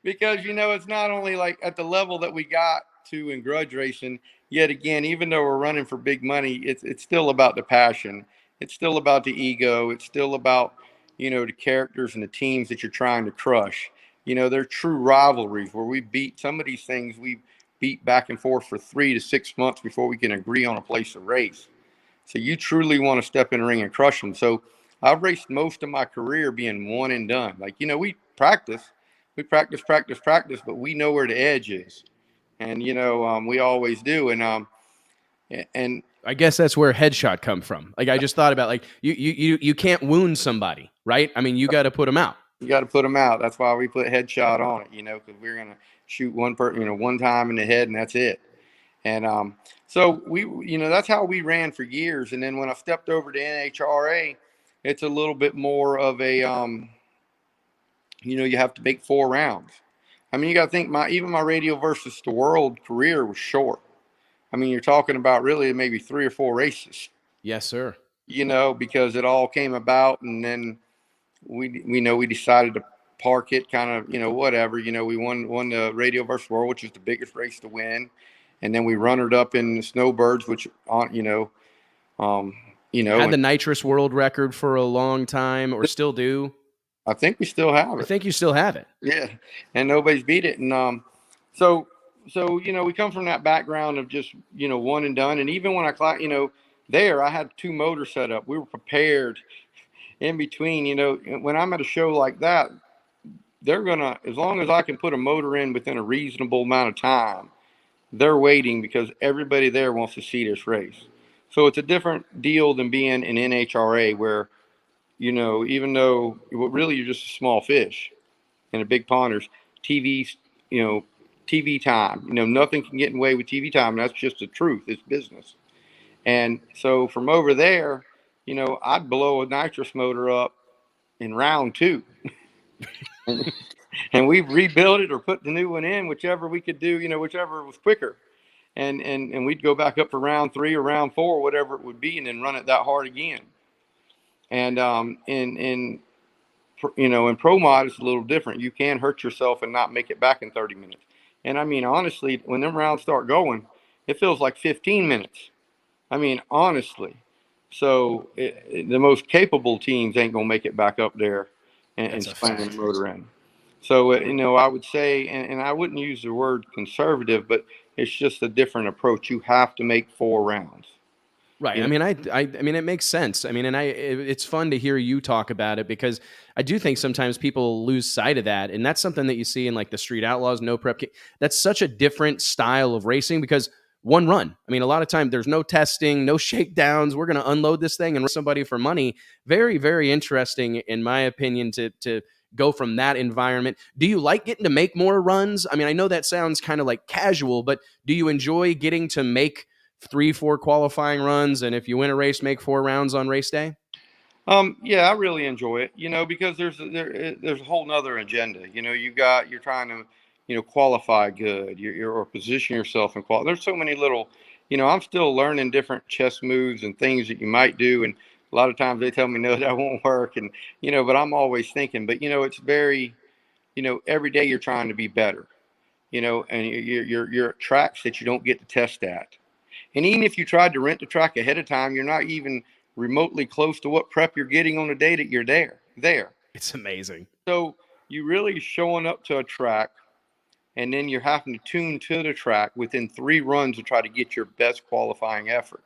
Because, it's not only like at the level that we got to in grudge racing, yet again, even though we're running for big money, it's still about the passion. It's still about the ego. It's still about, the characters and the teams that you're trying to crush. They're true rivalries where we beat some of these things. We beat back and forth for 3 to 6 months before we can agree on a place to race. So you truly want to step in the ring and crush them. So I've raced most of my career being one and done. Like, we practice, but we know where the edge is. And, we always do. And I guess that's where headshot come from. Like, I just thought about, like, you can't wound somebody, right? I mean, you got to put them out. You got to put them out. That's why we put headshot on it, because we're going to shoot one time in the head, and that's it. And so we, that's how we ran for years. And then when I stepped over to NHRA, it's a little bit more of a, you have to make 4 rounds. I mean, you got to think even my radio versus the world career was short. I mean, you're talking about really maybe 3 or 4 races. Yes, sir. Because it all came about, and then we decided to park it, kind of, whatever. We won the radio versus world, which is the biggest race to win, and then we runnered up in the snowbirds, which had the nitrous world record for a long time, or still do. I think we still have it. I think you still have it. Yeah, and nobody's beat it. And so we come from that background of just one and done. And even when there I had 2 motors set up. We were prepared. In between, when I'm at a show like that, they're gonna, as long as I can put a motor in within a reasonable amount of time, they're waiting, because everybody there wants to see this race. So it's a different deal than being in NHRA, where, even though really you're just a small fish in a big pond, there's TV time. Nothing can get in the way with TV time. And that's just the truth. It's business. And so from over there, I'd blow a nitrous motor up in round 2. And we've rebuilt it or put the new one in, whichever we could do, whichever was quicker. And we'd go back up for round 3 or round 4, whatever it would be, and then run it that hard again. And in Pro Mod, it's a little different. You can hurt yourself and not make it back in 30 minutes. And I mean, honestly, when them rounds start going, it feels like 15 minutes. I mean, honestly. So the most capable teams ain't going to make it back up there and slam the motor in. So, I would say, and I wouldn't use the word conservative, but it's just a different approach. You have to make 4 rounds. Right. I mean, I mean, it makes sense. I mean, and it's fun to hear you talk about it, because I do think sometimes people lose sight of that. And that's something that you see in like the Street Outlaws, no prep. That's such a different style of racing, because one run. I mean, a lot of time there's no testing, no shakedowns. We're going to unload this thing and race somebody for money. Very, very interesting, in my opinion, to go from that environment. Do you like getting to make more runs? I mean, I know that sounds kind of like casual, but do you enjoy getting to make 3-4 qualifying runs, and if you win a race, make 4 rounds on race day? Yeah, I really enjoy it, because there's a whole nother agenda. You're trying to, qualify good, or position yourself in quality. There's so many little, I'm still learning different chess moves and things that you might do. And a lot of times they tell me, no, that won't work. And, but I'm always thinking, but, it's very, every day you're trying to be better, and you're at tracks that you don't get to test at. And even if you tried to rent the track ahead of time, you're not even remotely close to what prep you're getting on the day that you're there. It's amazing. So you really showing up to a track, and then you're having to tune to the track within 3 runs to try to get your best qualifying effort.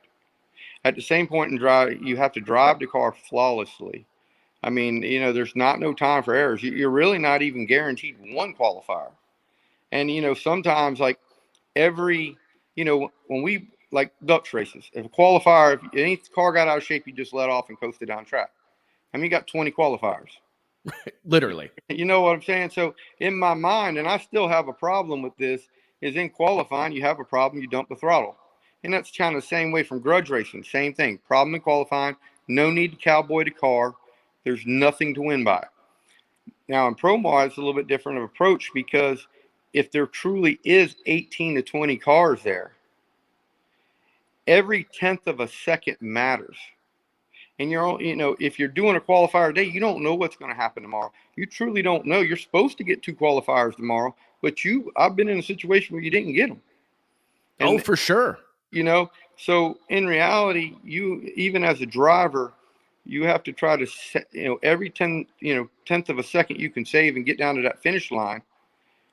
At the same point in drive, you have to drive the car flawlessly. I mean, there's no time for errors. You're really not even guaranteed one qualifier. And, sometimes like every, when we like ducks races, if a qualifier, if any car got out of shape, you just let off and coasted down track. I mean, you got 20 qualifiers. Literally. You know what I'm saying? So in my mind, and I still have a problem with this, is in qualifying, you have a problem, you dump the throttle. And that's kind of the same way from grudge racing. Same thing. Problem in qualifying, no need to cowboy the car. There's nothing to win by. Now in Pro Mod, it's a little bit different of approach, because if there truly is 18 to 20 cars there, every 10th of a second matters. And if you're doing a qualifier day, you don't know what's going to happen tomorrow. You truly don't know. You're supposed to get 2 qualifiers tomorrow, but I've been in a situation where you didn't get them. And, for sure. So in reality, even as a driver, you have to try to set, every 10th of a second you can save and get down to that finish line.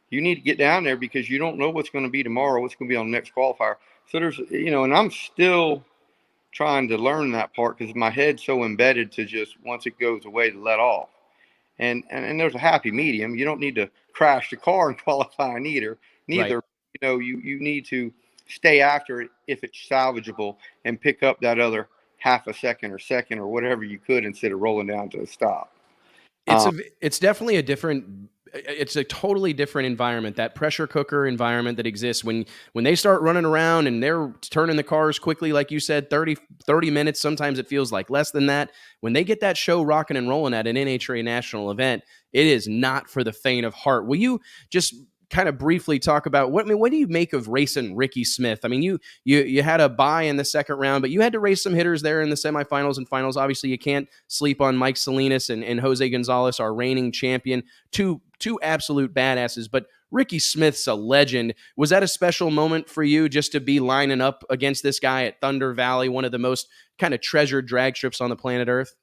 You need to get down there, because you don't know what's going to be tomorrow, what's going to be on the next qualifier. So there's, and I'm still trying to learn that part, because my head's so embedded to just, once it goes away, to let off. And there's a happy medium. You don't need to crash the car and qualify neither. Right. You need to stay after it if it's salvageable, and pick up that other half a second or second or whatever you could, instead of rolling down to a stop. It's definitely it's a totally different environment, that pressure cooker environment that exists when they start running around and they're turning the cars quickly, like you said, 30 minutes. Sometimes it feels like less than that. When they get that show rocking and rolling at an NHRA national event, it is not for the faint of heart. Will you just kind of briefly talk about what do you make of racing Ricky Smith? I mean, you had a bye in the second round, but you had to race some hitters there in the semifinals and finals. Obviously, you can't sleep on Mike Salinas and Jose Gonzalez, our reigning champion, two absolute badasses. But Ricky Smith's a legend. Was that a special moment for you, just to be lining up against this guy at Thunder Valley, one of the most kind of treasured drag strips on the planet Earth?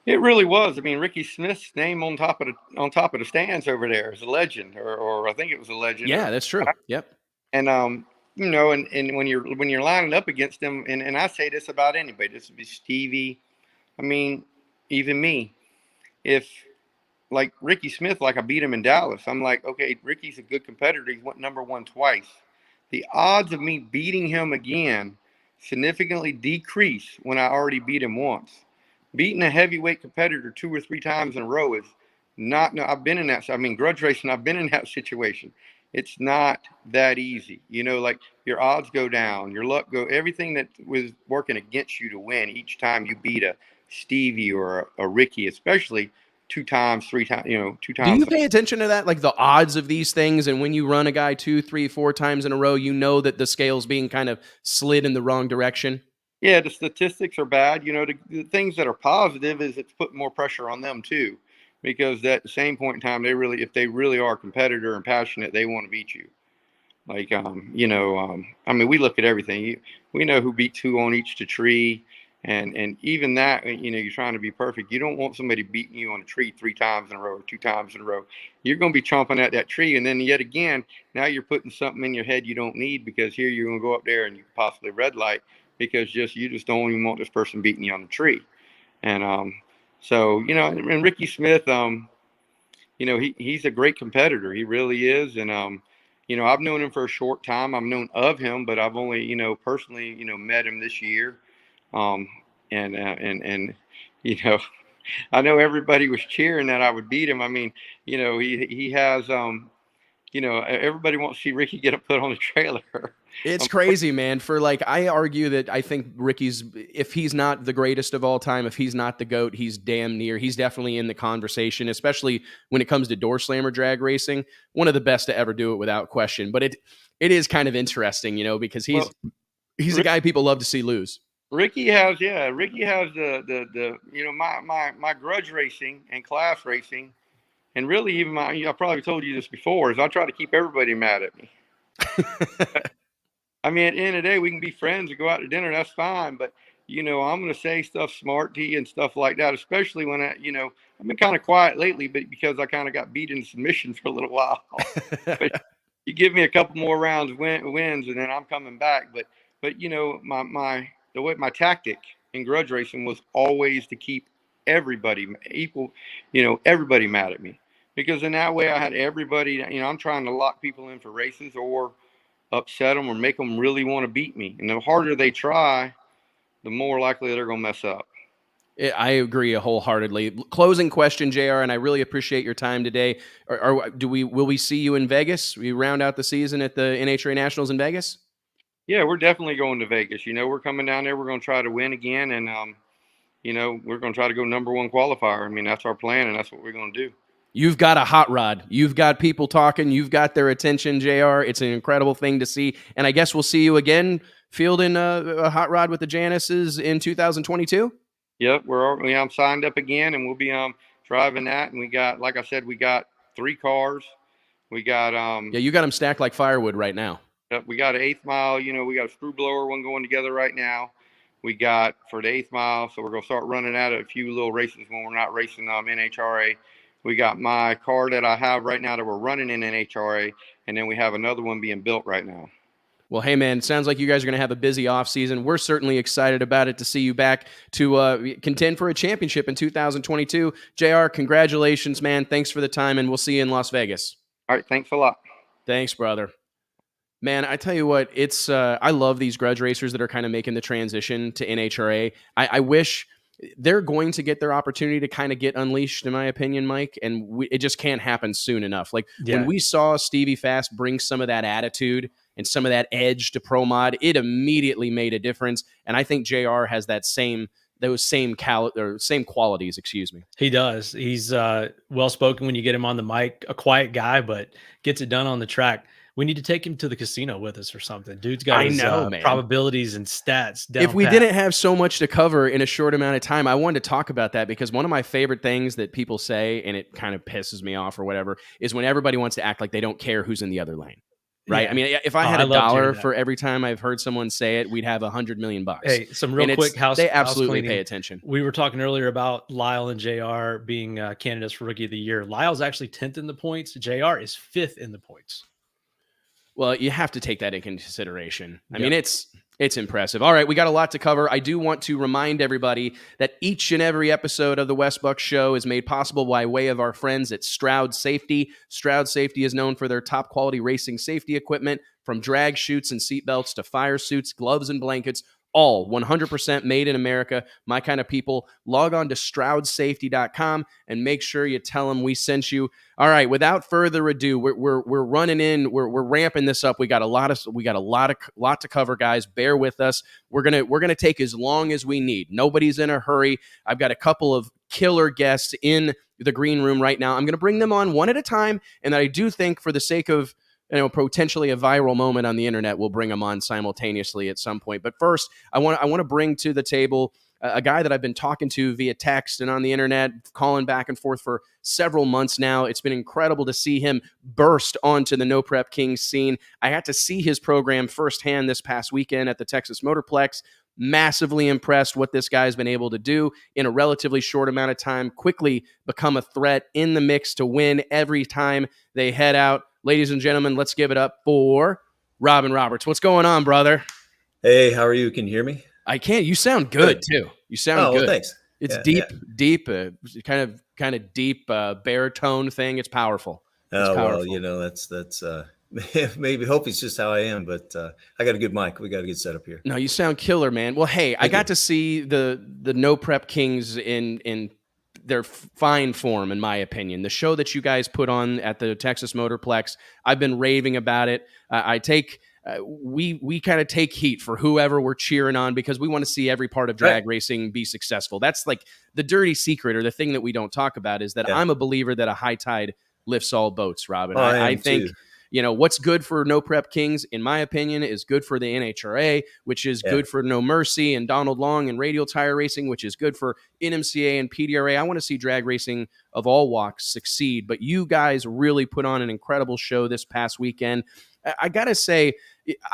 It really was. I mean, Ricky Smith's name on top of the stands over there is a legend, or I think it was a legend. Yeah, that's true. Yep. And and when you're lining up against him, and I say this about anybody, this would be Stevie, I mean, even me, if like Ricky Smith, like I beat him in Dallas, I'm like, okay, Ricky's a good competitor. He went number 1 twice. The odds of me beating him again significantly decrease when I already beat him once. Beating a heavyweight competitor 2 or 3 times in a row is not. No, I've been in that. I mean, grudge racing, I've been in that situation. It's not that easy. Like your odds go down, your luck everything that was working against you to win each time you beat a Stevie or a Ricky, especially 2 times, 3 times, 2 times. Do you pay attention to that, like the odds of these things? And when you run a guy 2, 3, 4 times in a row, that the scale's being kind of slid in the wrong direction? Yeah, the statistics are bad. The things that are positive is it's putting more pressure on them too, because at the same point in time, if they really are a competitor and passionate, they want to beat you. Like, I mean, we look at everything. We know who beats who on each tree, and even that, you're trying to be perfect. You don't want somebody beating you on a tree 3 times in a row or 2 times in a row. You're going to be chomping at that tree, and then yet again, now you're putting something in your head you don't need, because here you're going to go up there and you possibly red light, because you just don't even want this person beating you on the tree. And so and Ricky Smith, he's a great competitor. He really is. And I've known him for a short time. I've known of him, but I've only personally met him this year. And I know everybody was cheering that I would beat him. I mean, he has everybody wants to see Ricky get put on the trailer. It's crazy, man. I argue that I think Ricky's, if he's not the greatest of all time, if he's not the GOAT, he's damn near. He's definitely in the conversation, especially when it comes to door slammer drag racing. One of the best to ever do it without question. But it is kind of interesting, because he's a guy people love to see lose. Ricky has the my grudge racing and class racing, and really even I probably told you this before, is I try to keep everybody mad at me. I mean, at the end of the day, we can be friends and go out to dinner. That's fine. But, I'm going to say stuff smart to you and stuff like that, especially when I've been kind of quiet lately, but because I kind of got beat into submission for a little while. But you give me a couple more rounds wins, and then I'm coming back. But my tactic in grudge racing was always to keep everybody equal, everybody mad at me, because in that way I had everybody, I'm trying to lock people in for races or upset them or make them really want to beat me. And the harder they try, the more likely they're going to mess up. I agree wholeheartedly. Closing question, JR, and I really appreciate your time today. Will we see you in Vegas? We round out the season at the NHRA Nationals in Vegas? Yeah, we're definitely going to Vegas. We're coming down there. We're going to try to win again. And, we're going to try to go number one qualifier. I mean, that's our plan, and that's what we're going to do. You've got a hot rod. You've got people talking. You've got their attention, JR. It's an incredible thing to see. And I guess we'll see you again fielding a hot rod with the Janices in 2022? Yep, I'm signed up again, and we'll be driving that. And we got, like I said, we got 3 cars. We got you got them stacked like firewood right now. We got an 8th mile. We got a screw blower one going together right now. We got for the 8th mile, so we're gonna start running out of a few little races when we're not racing NHRA. We got my car that I have right now that we're running in NHRA, and then we have another one being built right now. Well, hey, man, sounds like you guys are going to have a busy offseason. We're certainly excited about it to see you back to contend for a championship in 2022. JR, congratulations, man. Thanks for the time, and we'll see you in Las Vegas. All right, thanks a lot. Thanks, brother. Man, I tell you what, it's I love these grudge racers that are kind of making the transition to NHRA. I wish they're going to get their opportunity to kind of get unleashed, in my opinion, Mike, and it just can't happen soon enough. When we saw Stevie Fast bring some of that attitude and some of that edge to Pro Mod, it immediately made a difference, and I think JR has those same qualities, excuse me. He does. He's well-spoken when you get him on the mic, a quiet guy, but gets it done on the track. We need to take him to the casino with us or something. Dude's got his probabilities and stats down. If we didn't have so much to cover in a short amount of time, I wanted to talk about that, because one of my favorite things that people say, and it kind of pisses me off or whatever, is when everybody wants to act like they don't care who's in the other lane. Right. Yeah. I mean, if I had $1 for every time I've heard someone say it, we'd have $100 million. Hey, some real quick they absolutely pay attention. We were talking earlier about Lyle and JR being candidates for Rookie of the Year. Lyle's actually 10th in the points. JR is 5th in the points. Well, you have to take that into consideration. I mean, it's impressive. All right, we got a lot to cover. I do want to remind everybody that each and every episode of the Wes Buck Show is made possible by way of our friends at Stroud Safety. Stroud Safety is known for their top quality racing safety equipment, from drag chutes and seatbelts to fire suits, gloves and blankets, all 100% made in America. My kind of people. Log on to StroudSafety.com and make sure you tell them we sent you. All right, without further ado, we're running in. We're ramping this up. We got a lot to cover, guys. Bear with us. We're gonna take as long as we need. Nobody's in a hurry. I've got a couple of killer guests in the green room right now. I'm gonna bring them on one at a time, and I do think, for the sake of potentially a viral moment on the internet, we'll bring them on simultaneously at some point. But first, I want to bring to the table a guy that I've been talking to via text and on the internet, calling back and forth for several months now. It's been incredible to see him burst onto the No Prep Kings scene. I got to see his program firsthand this past weekend at the Texas Motorplex. Massively impressed what this guy's been able to do in a relatively short amount of time, quickly become a threat in the mix to win every time they head out. Ladies and gentlemen, let's give it up for Robin Roberts. What's going on, brother? Hey, how are you? Can you hear me? I can. You sound good too. You sound good. Well, thanks. It's deep, kind of deep baritone thing. It's powerful. Well, that's maybe hope it's just how I am, but I got a good mic. We got a good setup here. No, you sound killer, man. Well, hey, I got to see the No Prep Kings in they're fine form, in my opinion. The show that you guys put on at the Texas Motorplex, I've been raving about it. We kind of take heat for whoever we're cheering on because we want to see every part of drag racing be successful. That's like the dirty secret, or the thing that we don't talk about, is that I'm a believer that a high tide lifts all boats, Robin. I think, what's good for No Prep Kings, in my opinion, is good for the NHRA, which is good for No Mercy and Donald Long and Radial Tire Racing, which is good for NMCA and PDRA. I want to see drag racing of all walks succeed, but you guys really put on an incredible show this past weekend. I got to say,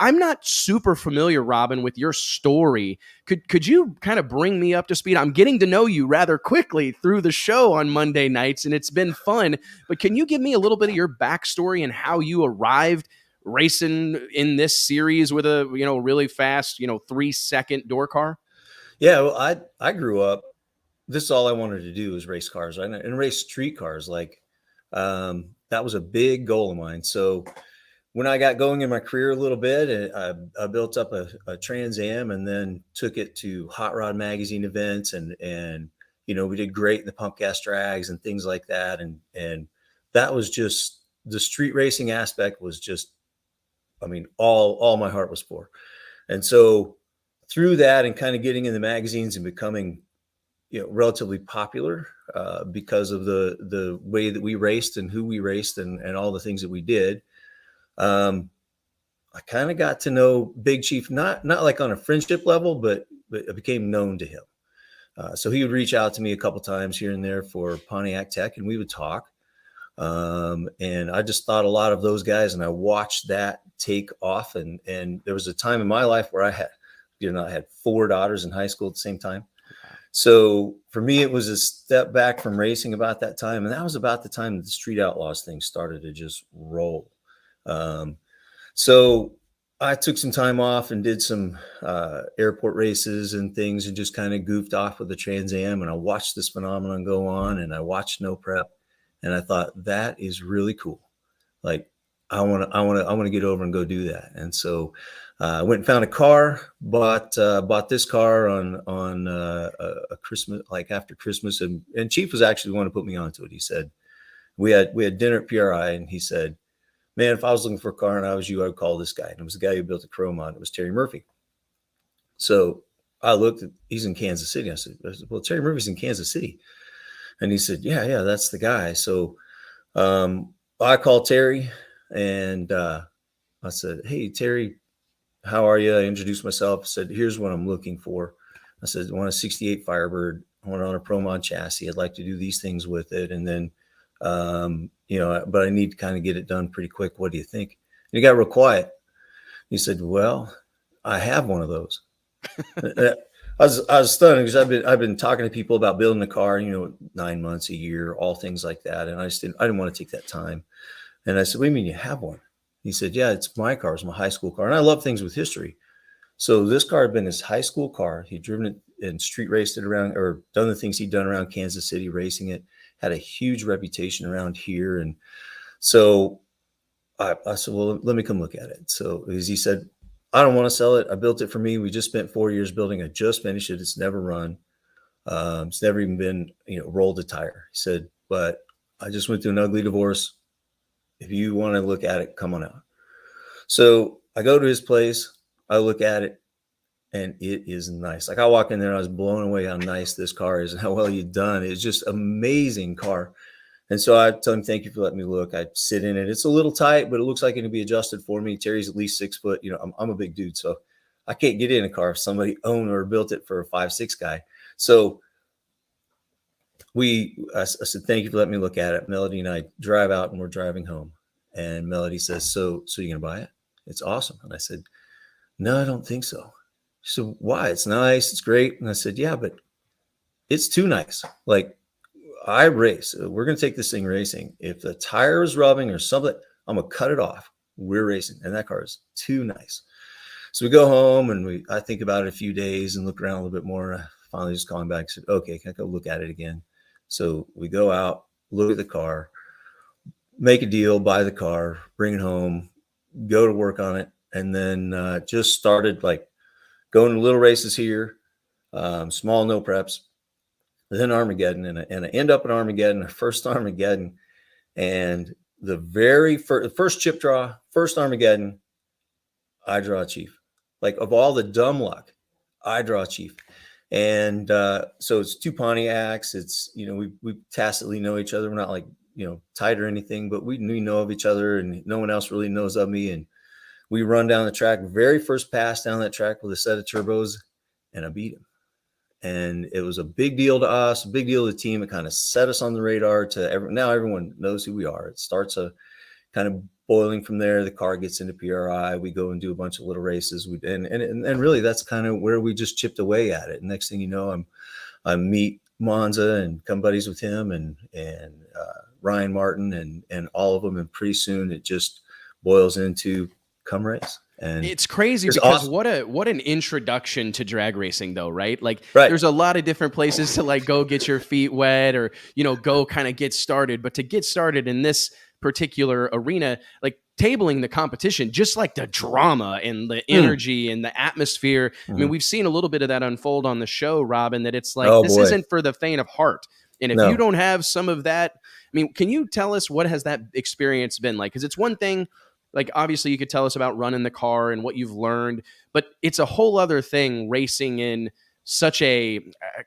I'm not super familiar, Robin, with your story. Could you kind of bring me up to speed? I'm getting to know you rather quickly through the show on Monday nights, and it's been fun. But can you give me a little bit of your backstory and how you arrived racing in this series with a really fast 3-second door car? Yeah, well, I grew up. This is all I wanted to do was race cars, right? And race street cars. Like that was a big goal of mine. So when I got going in my career a little bit, I built up a Trans Am and then took it to Hot Rod Magazine events, and we did great in the pump gas drags and things like that. And that was just, the street racing aspect was just, all my heart was for. And so through that and kind of getting in the magazines and becoming, relatively popular because of the way that we raced and who we raced and all the things that we did. I kind of got to know Big Chief, not like on a friendship level, but I became known to him. So he would reach out to me a couple times here and there for Pontiac Tech, and we would talk. And I just thought a lot of those guys, and I watched that take off. And there was a time in my life where I had 4 daughters in high school at the same time. So for me, it was a step back from racing about that time. And that was about the time that the Street Outlaws thing started to just roll. So I took some time off and did some airport races and things, and just kind of goofed off with the Trans Am. And I watched this phenomenon go on, and I watched No Prep, and I thought, that is really cool. Like, I want to get over and go do that. And so I went and found a car, bought this car on a Christmas, like after Christmas. And Chief was actually the one to put me onto it. He said, we had dinner at PRI, and he said, man, if I was looking for a car and I was you, I would call this guy. And it was the guy who built the Pro Mod. It was Terry Murphy. So I looked at, he's in Kansas City. I said, well, Terry Murphy's in Kansas City. And he said, yeah, that's the guy. So I called Terry, and I said, hey, Terry, how are you? I introduced myself. I said, here's what I'm looking for. I said, I want a 68 Firebird. I want it on a Pro Mod chassis. I'd like to do these things with it. And then, but I need to kind of get it done pretty quick. What do you think? And he got real quiet. He said, well, I have one of those. I was stunned because I've been talking to people about building a car, 9 months, a year, all things like that. And I didn't want to take that time. And I said, what do you mean you have one? He said, yeah, it's my car. It's my high school car. And I love things with history. So this car had been his high school car. He'd driven it and street raced it around, or done the things he'd done around Kansas City, racing it, had a huge reputation around here. And so I said, well, let me come look at it. So as he said, I don't want to sell it. I built it for me. We just spent 4 years building. I just finished it. It's never run. It's never even been, rolled a tire. He said, but I just went through an ugly divorce. If you want to look at it, come on out. So I go to his place. I look at it, and it is nice. Like, I walk in there, and I was blown away how nice this car is and how well you've done. It's just amazing car. And so I tell him, thank you for letting me look. I sit in it. It's a little tight, but it looks like it can be adjusted for me. Terry's at least 6 foot. I'm a big dude, so I can't get in a car if somebody owned or built it for a 5'6" guy. So I said, thank you for letting me look at it. Melody and I drive out, and we're driving home. And Melody says, so you're going to buy it? It's awesome. And I said, no, I don't think so. She said, why? It's nice. It's great. And I said, yeah, but it's too nice. Like, I race. We're going to take this thing racing. If the tire is rubbing or something, I'm going to cut it off. We're racing. And that car is too nice. So we go home, and I think about it a few days and look around a little bit more. I finally just call him back and said, okay, can I go look at it again? So we go out, look at the car, make a deal, buy the car, bring it home, go to work on it. And then just started like going to little races here, small no preps. then Armageddon, and I end up at Armageddon, the first Armageddon, and the very first chip draw, first Armageddon, I draw Chief. Like, of all the dumb luck, I draw Chief. And so it's 2 Pontiacs. It's, we tacitly know each other. We're not like, tight or anything, but we know of each other, and no one else really knows of me. And we run down the track, very first pass down that track with a set of turbos, and I beat him. And it was a big deal to us, a big deal to the team. It kind of set us on the radar now everyone knows who we are. It starts a kind of boiling from there. The car gets into PRI. We go and do a bunch of little races. And really that's kind of where we just chipped away at it. And next thing you know, I meet Monza and become buddies with him and Ryan Martin and all of them. And pretty soon it just boils into come race. And it's crazy because awesome. what an introduction to drag racing, though, right? Like, there's a lot of different places to like go get your feet wet or, go kind of get started. But to get started in this particular arena, like tabling the competition, just like the drama and the energy and the atmosphere. I mean, we've seen a little bit of that unfold on the show, Robin, that it's like, this isn't for the faint of heart. And if you don't have some of that, I mean, can you tell us what has that experience been like? Because it's one thing, like, obviously you could tell us about running the car and what you've learned, but it's a whole other thing racing in such a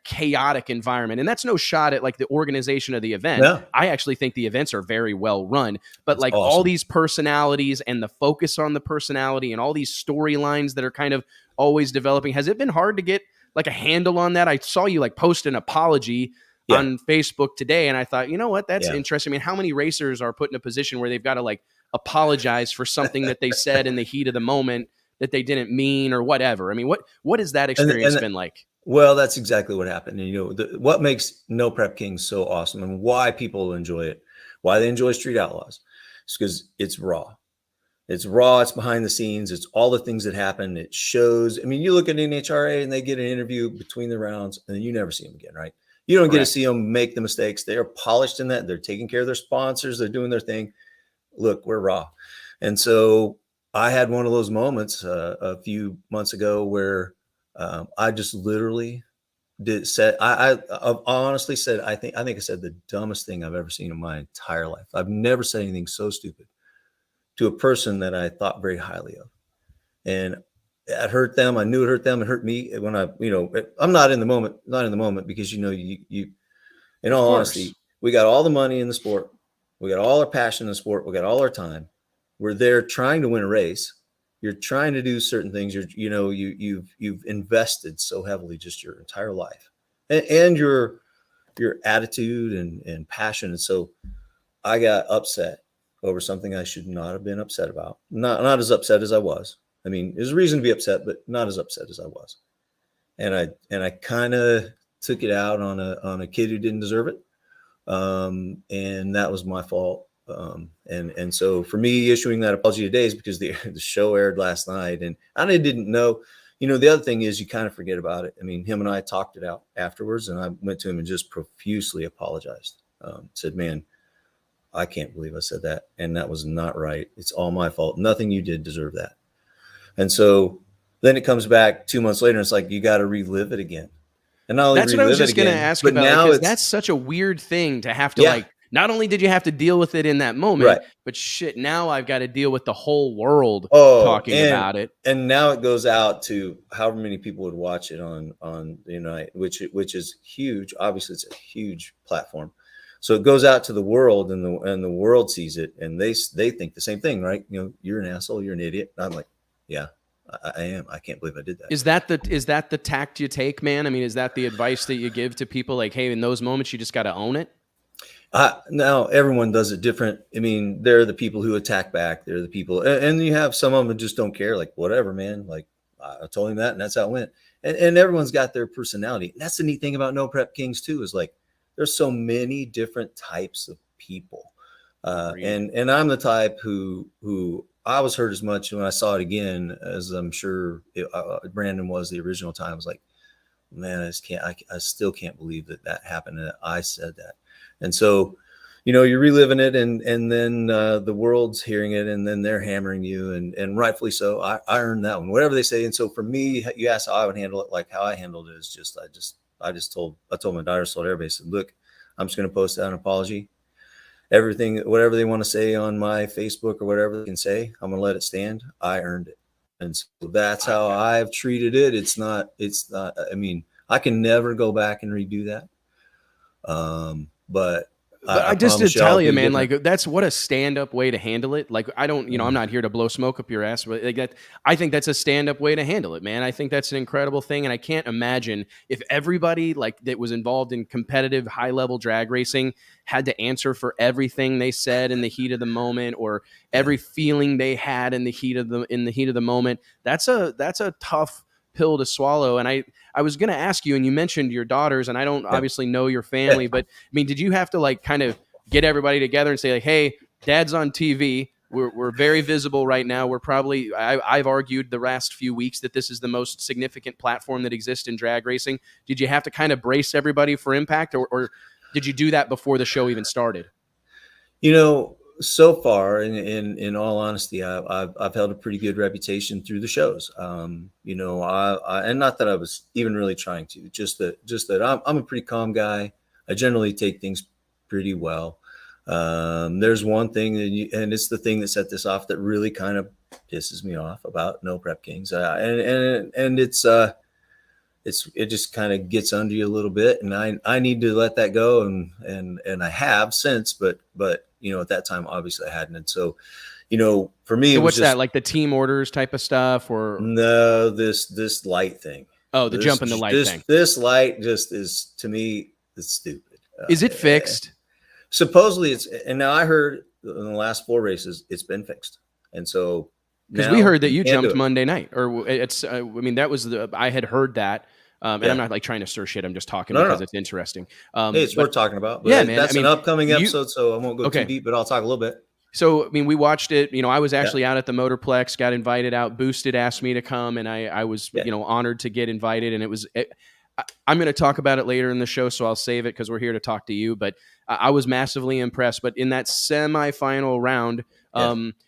chaotic environment. And that's no shot at like the organization of the event. Yeah. I actually think the events are very well run, but that's like awesome. All these personalities and the focus on the personality and all these storylines that are kind of always developing. Has it been hard to get like a handle on that? I saw you like post an apology on Facebook today, and I thought, you know what, that's interesting. I mean, how many racers are put in a position where they've got to like apologize for something that they said in the heat of the moment that they didn't mean or whatever? I mean, what has that experience been like? Well, that's exactly what happened. And what makes No Prep Kings so awesome and why people enjoy it, why they enjoy Street Outlaws, is because it's raw. It's raw. It's behind the scenes. It's all the things that happen. It shows. I mean, you look at NHRA and they get an interview between the rounds and then you never see them again, right? You don't get to see them make the mistakes. They are polished in that. They're taking care of their sponsors. They're doing their thing. Look, we're raw. And so I had one of those moments a few months ago where I just literally I honestly said, I think I said the dumbest thing I've ever seen in my entire life. I've never said anything so stupid to a person that I thought very highly of. And it hurt them. I knew it hurt them. It hurt me when I'm not in the moment because, you in all honesty, we got all the money in the sport. We got all our passion in the sport. We got all our time. We're there trying to win a race. You're trying to do certain things. You've invested so heavily just your entire life and your attitude and passion. And so I got upset over something I should not have been upset about. Not as upset as I was. I mean, there's a reason to be upset, but not as upset as I was. And I kind of took it out on a kid who didn't deserve it. And that was my fault. And so for me issuing that apology today is because the show aired last night and I didn't know, the other thing is you kind of forget about it. I mean, him and I talked it out afterwards and I went to him and just profusely apologized. Said, man, I can't believe I said that. And that was not right. It's all my fault. Nothing you did deserve that. And so then it comes back 2 months later and it's like, you got to relive it again. And not only that's what I was just going to ask about, now because that's such a weird thing to have to like, not only did you have to deal with it in that moment, but shit, now I've got to deal with the whole world talking about it. And now it goes out to however many people would watch it on the night, which is huge. Obviously it's a huge platform. So it goes out to the world and the world sees it and they think the same thing, right? You're an asshole, you're an idiot. And I'm like, yeah, I am. I can't believe I did that. Is that the tact you take, man? I mean, is that the advice that you give to people? Like, hey, in those moments, you just got to own it. Now everyone does it different. I mean, they're the people who attack back. They're the people, and you have some of them who just don't care. Like, whatever, man. Like, I told him that, and that's how it went. And everyone's got their personality. And that's the neat thing about No Prep Kings too. Is like, there's so many different types of people, and I'm the type who I was hurt as much when I saw it again as I'm sure Brandon was the original time. I was like, man, I still can't believe that happened. And I said that. And so, you're reliving it and then the world's hearing it and then they're hammering you and rightfully so. I earned that one, whatever they say. And so for me, you asked how I would handle it. Like how I handled it is just, I told my daughter, told everybody, I said, look, I'm just going to post out an apology. Everything, whatever they want to say on my Facebook or whatever they can say, I'm going to let it stand. I earned it. And so that's how I've treated it. It's not, I mean, I can never go back and redo that. But I just to tell you, man, like that's what a stand-up way to handle it. Like I don't, I'm not here to blow smoke up your ass, but like that, I think that's a stand-up way to handle it, man. I think that's an incredible thing, and I can't imagine if everybody like that was involved in competitive high-level drag racing had to answer for everything they said in the heat of the moment or every feeling they had in the heat of the moment. That's a tough pill to swallow. And I was going to ask you, and you mentioned your daughters, and I don't obviously know your family, but I mean, did you have to like kind of get everybody together and say like, hey, dad's on TV. We're very visible right now. We're probably, I've argued the last few weeks that this is the most significant platform that exists in drag racing. Did you have to kind of brace everybody for impact, or did you do that before the show even started? So far, in all honesty, I've held a pretty good reputation through the shows. And not that I was even really trying to, just that I'm a pretty calm guy. I generally take things pretty well. There's one thing, and it's the thing that set this off that really kind of pisses me off about No Prep Kings, and it just kind of gets under you a little bit, and I need to let that go, and I have since, but at that time, obviously I hadn't. And so, for me, so what's that, like the team orders type of stuff, or no, this light thing? Oh, the jump in the light thing. This light just is, to me, it's stupid. Is it fixed? Supposedly and now I heard in the last 4 races, it's been fixed. And so, because we heard that you jumped Monday night, or it's, I mean, that was I had heard that. And I'm not like trying to stir shit. I'm just talking because it's interesting. Hey, it's worth talking about. Yeah, man. That's an upcoming episode, so I won't go too deep, but I'll talk a little bit. So, I mean, we watched it. I was actually out at the Motorplex, got invited out. Boosted asked me to come, and I was, honored to get invited. And it was, I'm going to talk about it later in the show, so I'll save it because we're here to talk to you. But I was massively impressed. But in that semifinal round,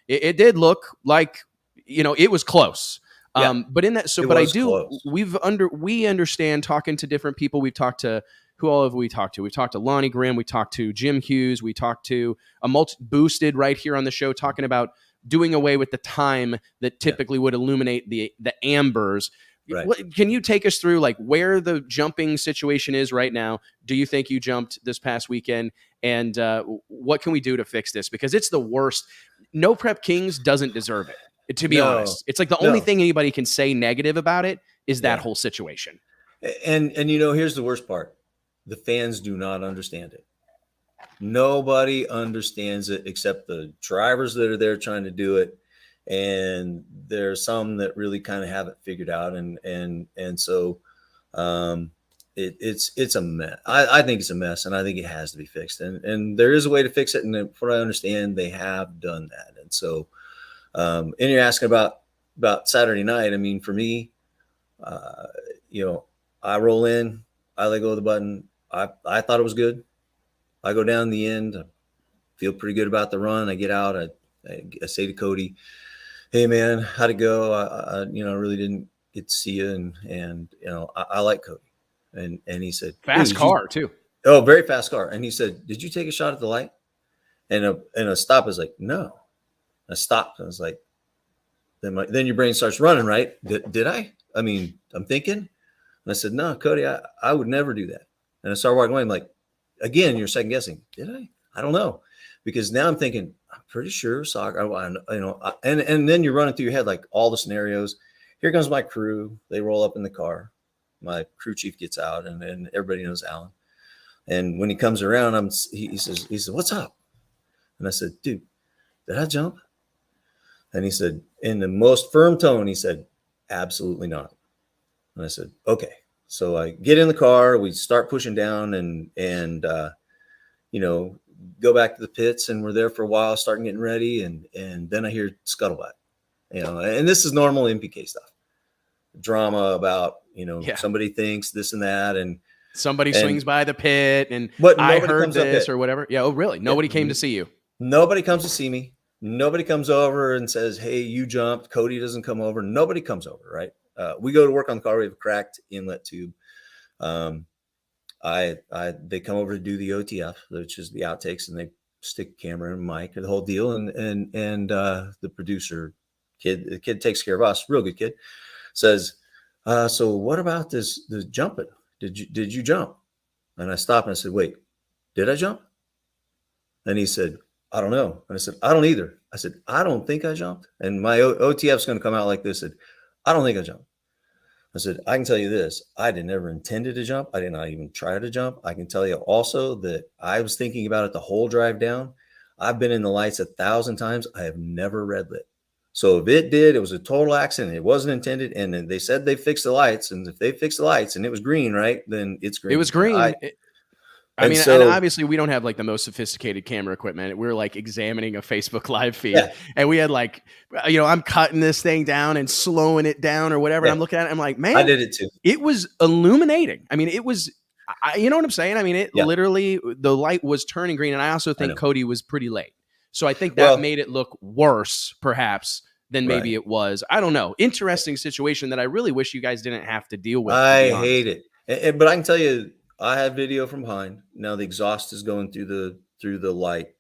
it did look like, it was close. But in that, so, but I do, close. We understand talking to different people. We've talked to, who all have we talked to? We've talked to Lonnie Grimm. We talked to Jim Hughes. We talked to Boosted right here on the show, talking about doing away with the time that typically would illuminate the ambers. Right. Can you take us through like where the jumping situation is right now? Do you think you jumped this past weekend? And what can we do to fix this? Because it's the worst. No Prep Kings doesn't deserve it. To be honest, it's like the only thing anybody can say negative about it is that whole situation. And here's the worst part. The fans do not understand it. Nobody understands it except the drivers that are there trying to do it. And there's some that really kind of have it figured out. And so it's a mess. I think it's a mess, and I think it has to be fixed. And there is a way to fix it. And from what I understand, they have done that. And so, and you're asking about Saturday night. I mean, for me, I roll in, I let go of the button. I thought it was good. I go down the end, I feel pretty good about the run. I get out. I say to Cody, "Hey man, how'd it go? I really didn't get to see you, and I like Cody." And he said, "Fast car too." Oh, very fast car. And he said, "Did you take a shot at the light?" And a stop is like, "No." I stopped. I was like, then your brain starts running, right? Did I? I mean, I'm thinking. And I said, "No, Cody, I would never do that." And I started walking away. I'm like, again, you're second guessing. Did I? I don't know. Because now I'm thinking, I'm pretty sure soccer, and then you're running through your head like all the scenarios. Here comes my crew. They roll up in the car. My crew chief gets out, and everybody knows Alan. And when he comes around, he says, "What's up?" And I said, "Dude, did I jump?" And he said, in the most firm tone, he said, "Absolutely not." And I said, "Okay." So I get in the car, we start pushing down and go back to the pits, and we're there for a while, starting getting ready. And then I hear scuttlebutt, and this is normal MPK stuff, drama about, somebody thinks this and that. And somebody swings by the pit and I heard this or whatever. Yeah. Oh, really? Nobody came to see you. Nobody comes to see me. Nobody comes over and says, "Hey, you jumped." Cody doesn't come over. Nobody comes over. Right. We go to work on the car. We have a cracked inlet tube. they come over to do the OTF, which is the outtakes, and they stick a camera and a mic and the whole deal. And the producer the kid takes care of us, real good kid, says, so what about the jumping? Did you jump? And I stopped and I said, wait, did I jump? And he said, I don't know. And I said, I don't either. I said, I don't think I jumped. And my OTF is going to come out like this. I said, I don't think I jumped. I said, I can tell you this. I never intended to jump. I did not even try to jump. I can tell you also that I was thinking about it the whole drive down. I've been in the lights 1,000 times. I have never red lit. So if it did, it was a total accident. It wasn't intended. And then they said they fixed the lights. And if they fixed the lights and it was green, right, then it's green. It was green. I mean, and obviously we don't have like the most sophisticated camera equipment. We're like examining a Facebook live feed, and we had like, I'm cutting this thing down and slowing it down or whatever. And I'm looking at it. I'm like, man, I did it too. It was illuminating. I mean, it was, you know what I'm saying? I mean, it literally, the light was turning green. And I also think Cody was pretty late. So I think that made it look worse, perhaps, than maybe it was. I don't know. Interesting situation that I really wish you guys didn't have to deal with. I hate it. But I can tell you, I have video from behind. Now the exhaust is going through the light.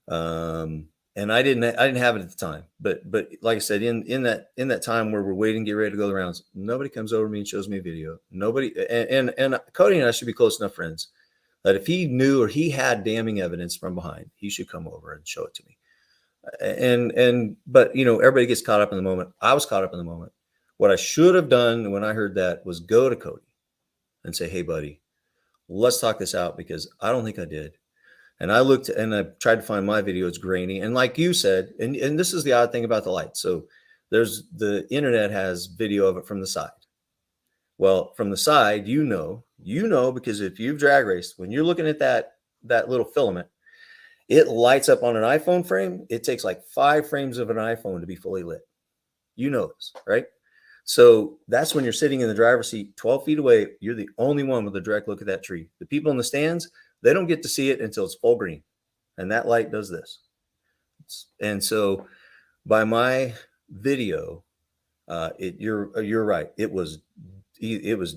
And I didn't have it at the time. But like I said, in that time where we're waiting to get ready to go the rounds, nobody comes over to me and shows me a video. Nobody, and Cody and I should be close enough friends that if he knew or he had damning evidence from behind, he should come over and show it to me. But everybody gets caught up in the moment. I was caught up in the moment. What I should have done when I heard that was go to Cody and say, hey buddy, let's talk this out, because I don't think I did. And I looked and I tried to find my video. It's grainy. And like you said, and this is the odd thing about the light. So the internet has video of it from the side. Well, from the side, because if you've drag raced, when you're looking at that little filament, it lights up on an iPhone frame. It takes like 5 frames of an iPhone to be fully lit. You know this, right? So that's when you're sitting in the driver's seat 12 feet away. You're the only one with a direct look at that tree. The people in the stands, they don't get to see it until it's full green. And that light does this. And so by my video, you're right. It was illuminating.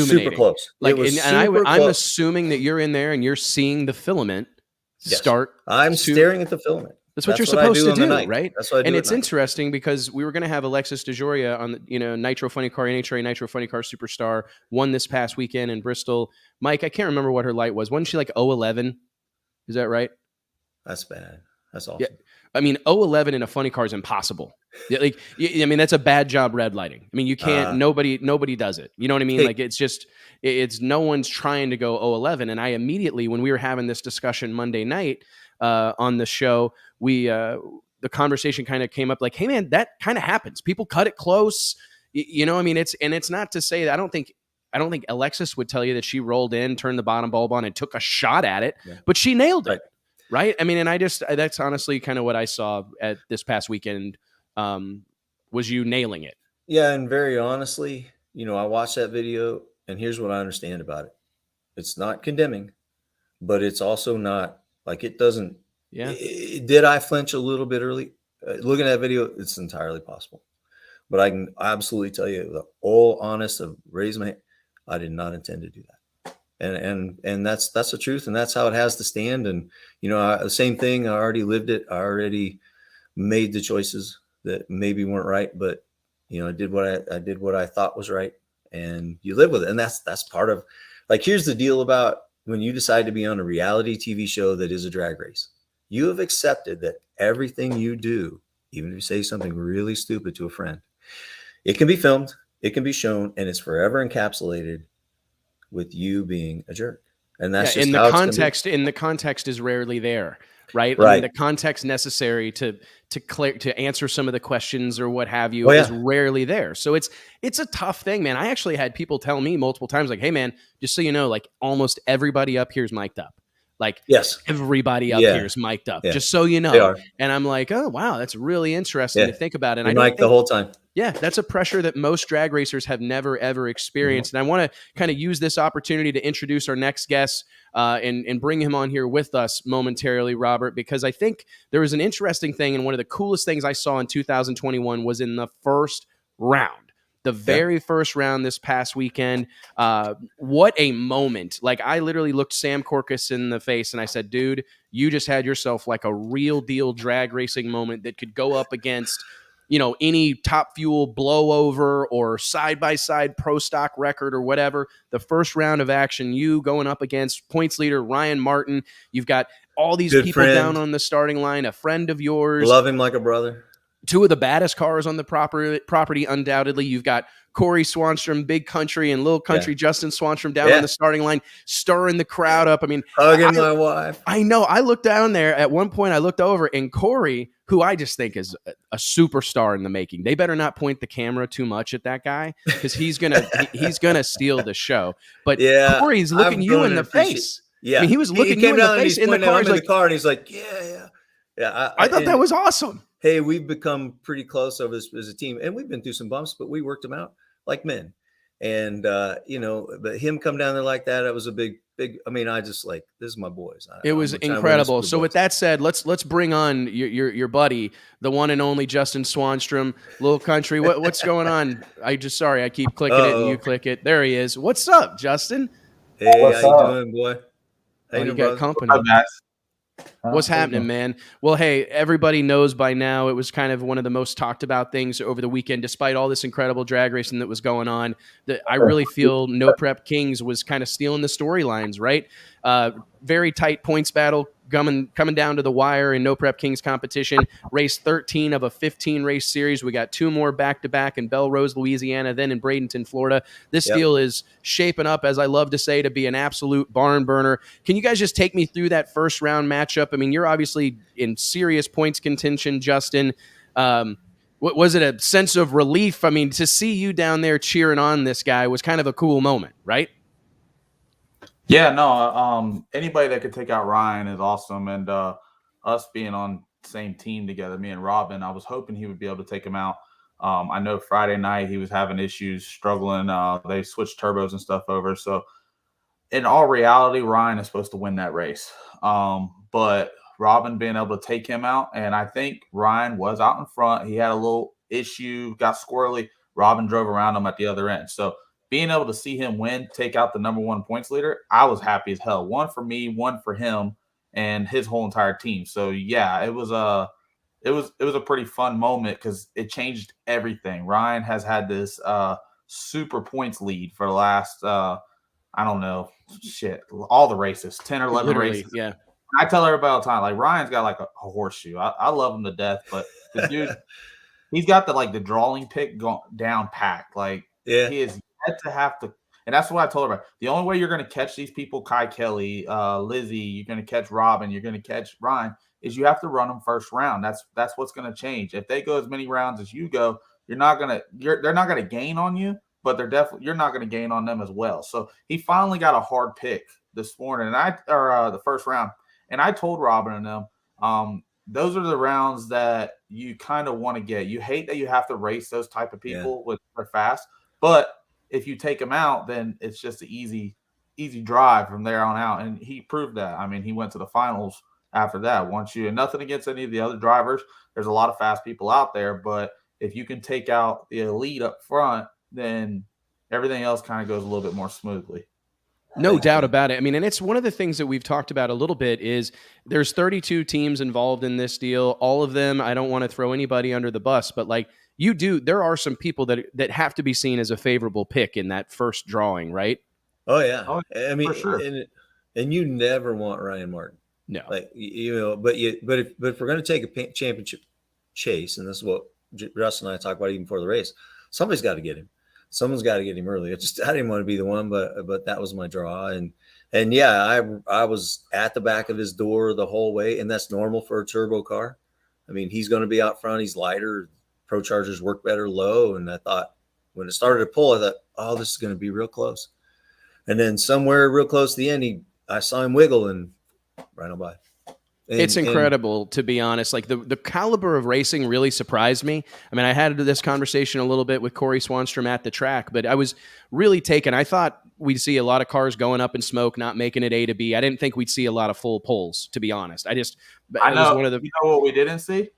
Super close. Like, I'm assuming that you're in there and you're seeing the filament start. I'm staring at the filament. That's what you're supposed to do, right? That's what I do. And it's interesting because we were going to have Alexis DeJoria on the, Nitro Funny Car, NHRA Nitro Funny Car Superstar, won this past weekend in Bristol. Mike, I can't remember what her light was. Wasn't she like 011? Is that right? That's bad. That's awesome. Yeah. I mean, 011 in a funny car is impossible. Like, I mean, that's a bad job red lighting. I mean, you can't, nobody does it. You know what I mean? Like, it's no one's trying to go 011. And I immediately, when we were having this discussion Monday night on the show, the conversation kind of came up like, hey man, that kind of happens. People cut it close. I mean, it's not to say that I don't think Alexis would tell you that she rolled in, turned the bottom bulb on and took a shot at it, but she nailed it. Right. I mean, and that's honestly kind of what I saw at this past weekend, was you nailing it. Yeah. And very honestly, I watched that video and here's what I understand about it. It's not condemning, but it's also not like it doesn't. Yeah. Did I flinch a little bit early? Looking at that video, it's entirely possible. But I can absolutely tell you, the all honest of raising my hand, I did not intend to do that. And that's the truth, and that's how it has to stand. And the same thing. I already lived it. I already made the choices that maybe weren't right, but I did what I thought was right, and you live with it. And that's part of, like, here's the deal about when you decide to be on a reality TV show that is a drag race. You have accepted that everything you do, even if you say something really stupid to a friend, it can be filmed, it can be shown, and it's forever encapsulated with you being a jerk. And that's just how the context is rarely there, right? I mean, the context necessary to answer some of the questions or what have you is rarely there. So it's a tough thing, man. I actually had people tell me multiple times, like, hey man, just so you know, like almost everybody up here is mic'd up. Like, yes, everybody up here is mic'd up, just so you know. And I'm like, oh, wow, that's really interesting to think about. And I mic the whole time. Yeah, that's a pressure that most drag racers have never, ever experienced. And I want to kind of use this opportunity to introduce our next guest and bring him on here with us momentarily, Robert, because I think there was an interesting thing. And one of the coolest things I saw in 2021 was in the first round. the very first round this past weekend. What a moment. Like, I literally looked Sam Corcus in the face and I said, dude, you just had yourself like a real deal drag racing moment that could go up against, you know, any Top Fuel blowover or side-by-side pro stock record or whatever. The first round of action, you going up against points leader Ryan Martin. You've got all these Good people friend. down on the starting line, a friend of yours. Love him like a brother. Two of the baddest cars on the property, undoubtedly. You've got Corey Swanstrom, Big Country, and Little Country Justin Swanstrom down on the starting line, stirring the crowd up. I mean, hugging my wife. I know. I looked down there at one point. I looked over, and Corey, who I just think is a superstar in the making. They better not point the camera too much at that guy, because he's gonna steal the show. But Corey's looking you in the face. Yeah, I mean, he was looking you in the face in the car. In the car, and he's like, yeah. I thought that was awesome. Hey, we've become pretty close over this as a team, and we've been through some bumps, but we worked them out like men. And you know, but him come down there like that, it was a big. I mean, I just like, this is my boys. It was incredible. So with that said, let's bring on your buddy, the one and only Justin Swanstrom, Little Country. What's going on? I keep clicking it and you click it. There he is. What's up, Justin? Hey, how you doing, boy? How you got company? What's happening, man? Well, hey, everybody knows by now it was kind of one of the most talked about things over the weekend, despite all this incredible drag racing that was going on. That I really feel No Prep Kings was kind of stealing the storylines, right? Very tight points battle coming down to the wire in No Prep Kings competition. Race 13 of a 15-race series. We got two more back-to-back in Belrose, Louisiana, then in Bradenton, Florida. This deal is shaping up, as I love to say, to be an absolute barn burner. Can you guys just take me through that first round matchup? I mean, you're obviously in serious points contention, Justin. Was it a sense of relief? I mean, to see you down there cheering on this guy was kind of a cool moment, right? Yeah, no, anybody that could take out Ryan is awesome. And us being on the same team together, me and Robin, I was hoping he would be able to take him out. I know Friday night he was having issues, struggling. They switched turbos and stuff over. So in all reality, Ryan is supposed to win that race. But Robin being able to take him out, and I think Ryan was out in front. He had a little issue, got squirrely. Robin drove around him at the other end. So being able to see him win, take out the #1 points leader, I was happy as hell. One for me, one for him, and his whole entire team. So yeah, it was a pretty fun moment because it changed everything. Ryan has had this super points lead for the last I don't know, all the races, 10 or 11 races. Yeah, I tell everybody all the time, like, Ryan's got like a horseshoe. I love him to death, but the dude, he's got the drawing pick down packed. Like, he is yet to have to, and that's what I told her. The only way you're going to catch these people, Kai Kelly, Lizzie, you're going to catch Robin, you're going to catch Ryan, is you have to run them first round. That's what's going to change. If they go as many rounds as you go, they're not going to gain on you, but you're not going to gain on them as well. So he finally got a hard pick this morning, the first round. And I told Robin and them, those are the rounds that you kind of want to get. You hate that you have to race those type of people with they're fast, but if you take them out, then it's just an easy drive from there on out. And he proved that. I mean, he went to the finals after that. And nothing against any of the other drivers. There's a lot of fast people out there, but if you can take out the elite up front, then everything else kind of goes a little bit more smoothly. No doubt about it. I mean, and it's one of the things that we've talked about a little bit is there's 32 teams involved in this deal. All of them, I don't want to throw anybody under the bus, but like there are some people that have to be seen as a favorable pick in that first drawing, right? Oh yeah. I mean, for sure. And you never want Ryan Martin. No. Like, but if we're going to take a championship chase, and this is what Russ and I talked about even before the race, somebody's got to get him. Someone's got to get him early. I didn't want to be the one, but that was my draw. And yeah, I was at the back of his door the whole way, and that's normal for a turbo car. I mean, he's going to be out front. He's lighter. Pro Chargers work better low. And I thought when it started to pull, I thought, oh, this is going to be real close. And then somewhere real close to the end, I saw him wiggle and right on by. It's incredible, to be honest. Like the caliber of racing really surprised me. I mean, I had this conversation a little bit with Corey Swanstrom at the track, but I was really taken. I thought we'd see a lot of cars going up in smoke, not making it A to B. I didn't think we'd see a lot of full poles, to be honest. I know. You know what we didn't see?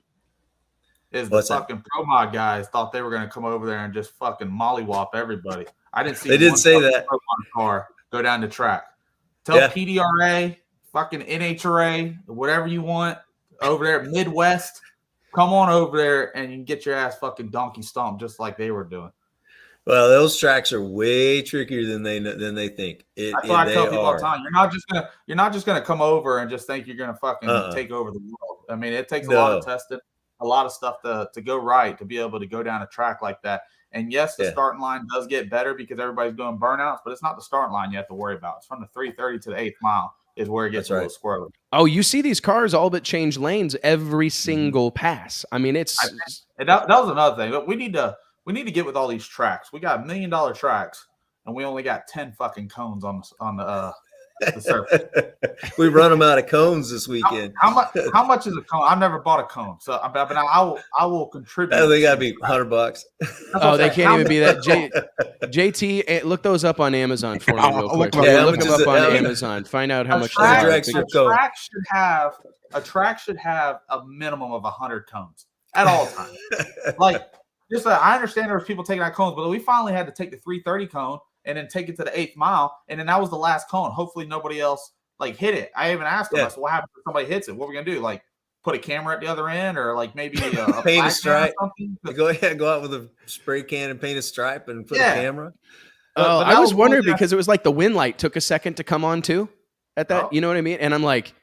is the fucking Pro Mod guys thought they were going to come over there and just fucking mollywop everybody. I didn't see. They did say that. Pro Mod car go down the track. Tell PDRA, fucking NHRA, whatever you want over there, Midwest, come on over there and you can get your ass fucking donkey stomped just like they were doing. Well, those tracks are way trickier than they think. That's what I tell people all the time. You're not just gonna come over and just think you're gonna fucking take over the world. I mean, it takes a lot of testing, a lot of stuff to go right to be able to go down a track like that. And yes, the starting line does get better because everybody's doing burnouts, but it's not the starting line you have to worry about. It's from the 330 to the 8th mile is where it gets a little squirrely. Oh, you see these cars all but change lanes every single pass. I mean, that was another thing. But we need to get with all these tracks. We got $1 million tracks, and we only got 10 fucking cones on the surface. We run them out of cones this weekend. How much is a cone? I've never bought a cone, so but I will contribute. They got to be $100. Oh, they can't even be that. JT, look those up on Amazon for me real quick. Look them up on Amazon. Find out how much. A track should have a minimum of 100 cones at all times. Like. I understand there was people taking out cones, but we finally had to take the 330 cone and then take it to the 8th mile, and then that was the last cone. Hopefully nobody else hit it. I even asked them, I said, what happens if somebody hits it? What are we gonna do? Put a camera at the other end, or maybe a paint a stripe? Go out with a spray can and paint a stripe and put a camera. But I was wondering because it was like the wind light took a second to come on too at that. You know what I mean? And I'm like,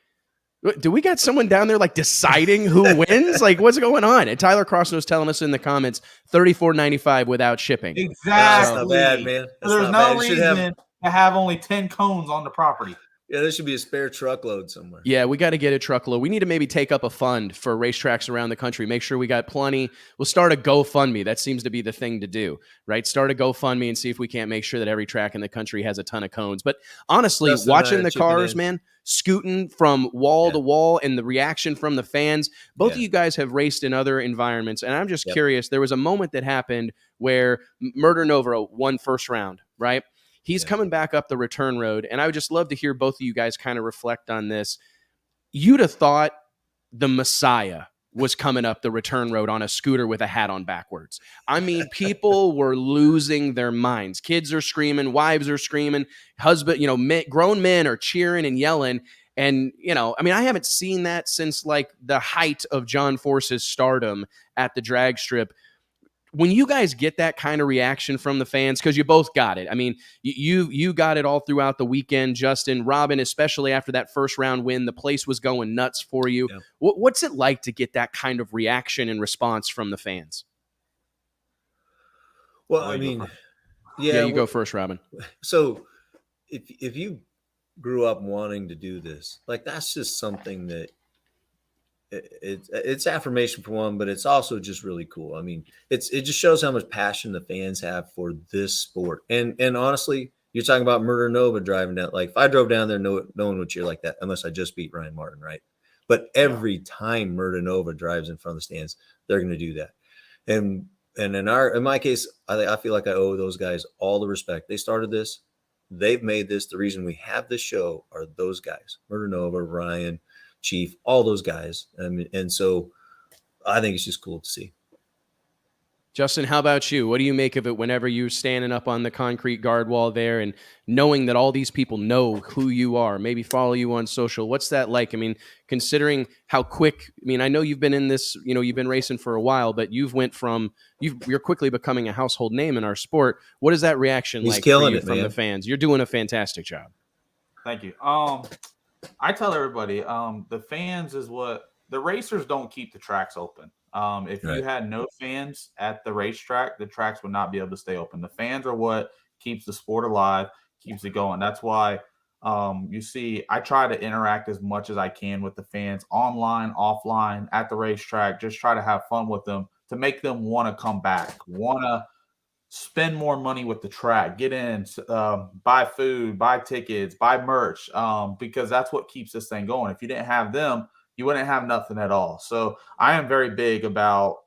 do we got someone down there deciding who wins? What's going on? And Tyler Crossnoe was telling us in the comments, $34.95 without shipping. Exactly. That's not bad, man. There's no reason to have only 10 cones on the property. Yeah, there should be a spare truckload somewhere. Yeah, we got to get a truckload. We need to maybe take up a fund for racetracks around the country. Make sure we got plenty. We'll start a GoFundMe. That seems to be the thing to do, right? Start a GoFundMe and see if we can't make sure that every track in the country has a ton of cones. But honestly, watching the cars, man, scooting from wall to wall and the reaction from the fans, both of you guys have raced in other environments. And I'm just curious, there was a moment that happened where Murder Nova won first round, right? He's coming back up the return road, and I would just love to hear both of you guys kind of reflect on this. You'd have thought the Messiah was coming up the return road on a scooter with a hat on backwards. I mean, people were losing their minds. Kids are screaming, wives are screaming, grown men are cheering and yelling. And, I haven't seen that since the height of John Force's stardom at the drag strip. When you guys get that kind of reaction from the fans, because you both got it. I mean, you got it all throughout the weekend, Justin, Robin, especially after that first round win, the place was going nuts for you. Yeah. What's it like to get that kind of reaction and response from the fans? Well, you go first, Robin. So if you grew up wanting to do this, that's just something that it's affirmation for one, but it's also just really cool. I mean, it just shows how much passion the fans have for this sport. And honestly, you're talking about Murder Nova driving down. If I drove down there, no one would cheer like that unless I just beat Ryan Martin, right? But every time Murder Nova drives in front of the stands, they're going to do that. And in my case, I feel like I owe those guys all the respect. They started this. They've made this. The reason we have this show are those guys, Murder Nova, Ryan, Chief, all those guys. And so I think it's just cool to see. Justin, how about you? What do you make of it whenever you're standing up on the concrete guard wall there and knowing that all these people know who you are, maybe follow you on social? What's that like? I mean, considering how quick, I know you've been in this, you've been racing for a while, but you're quickly becoming a household name in our sport. What is that reaction like for you from the fans? You're doing a fantastic job. Thank you. I tell everybody, the fans is what the racers don't keep the tracks open. If you had no fans at the racetrack, the tracks would not be able to stay open. The fans are what keeps the sport alive, keeps it going. That's why you see I try to interact as much as I can with the fans online, offline, at the racetrack. Just try to have fun with them to make them want to come back, want to spend more money with the track, get in, buy food, buy tickets, buy merch, because that's what keeps this thing going. If you didn't have them, you wouldn't have nothing at all. So I am very big about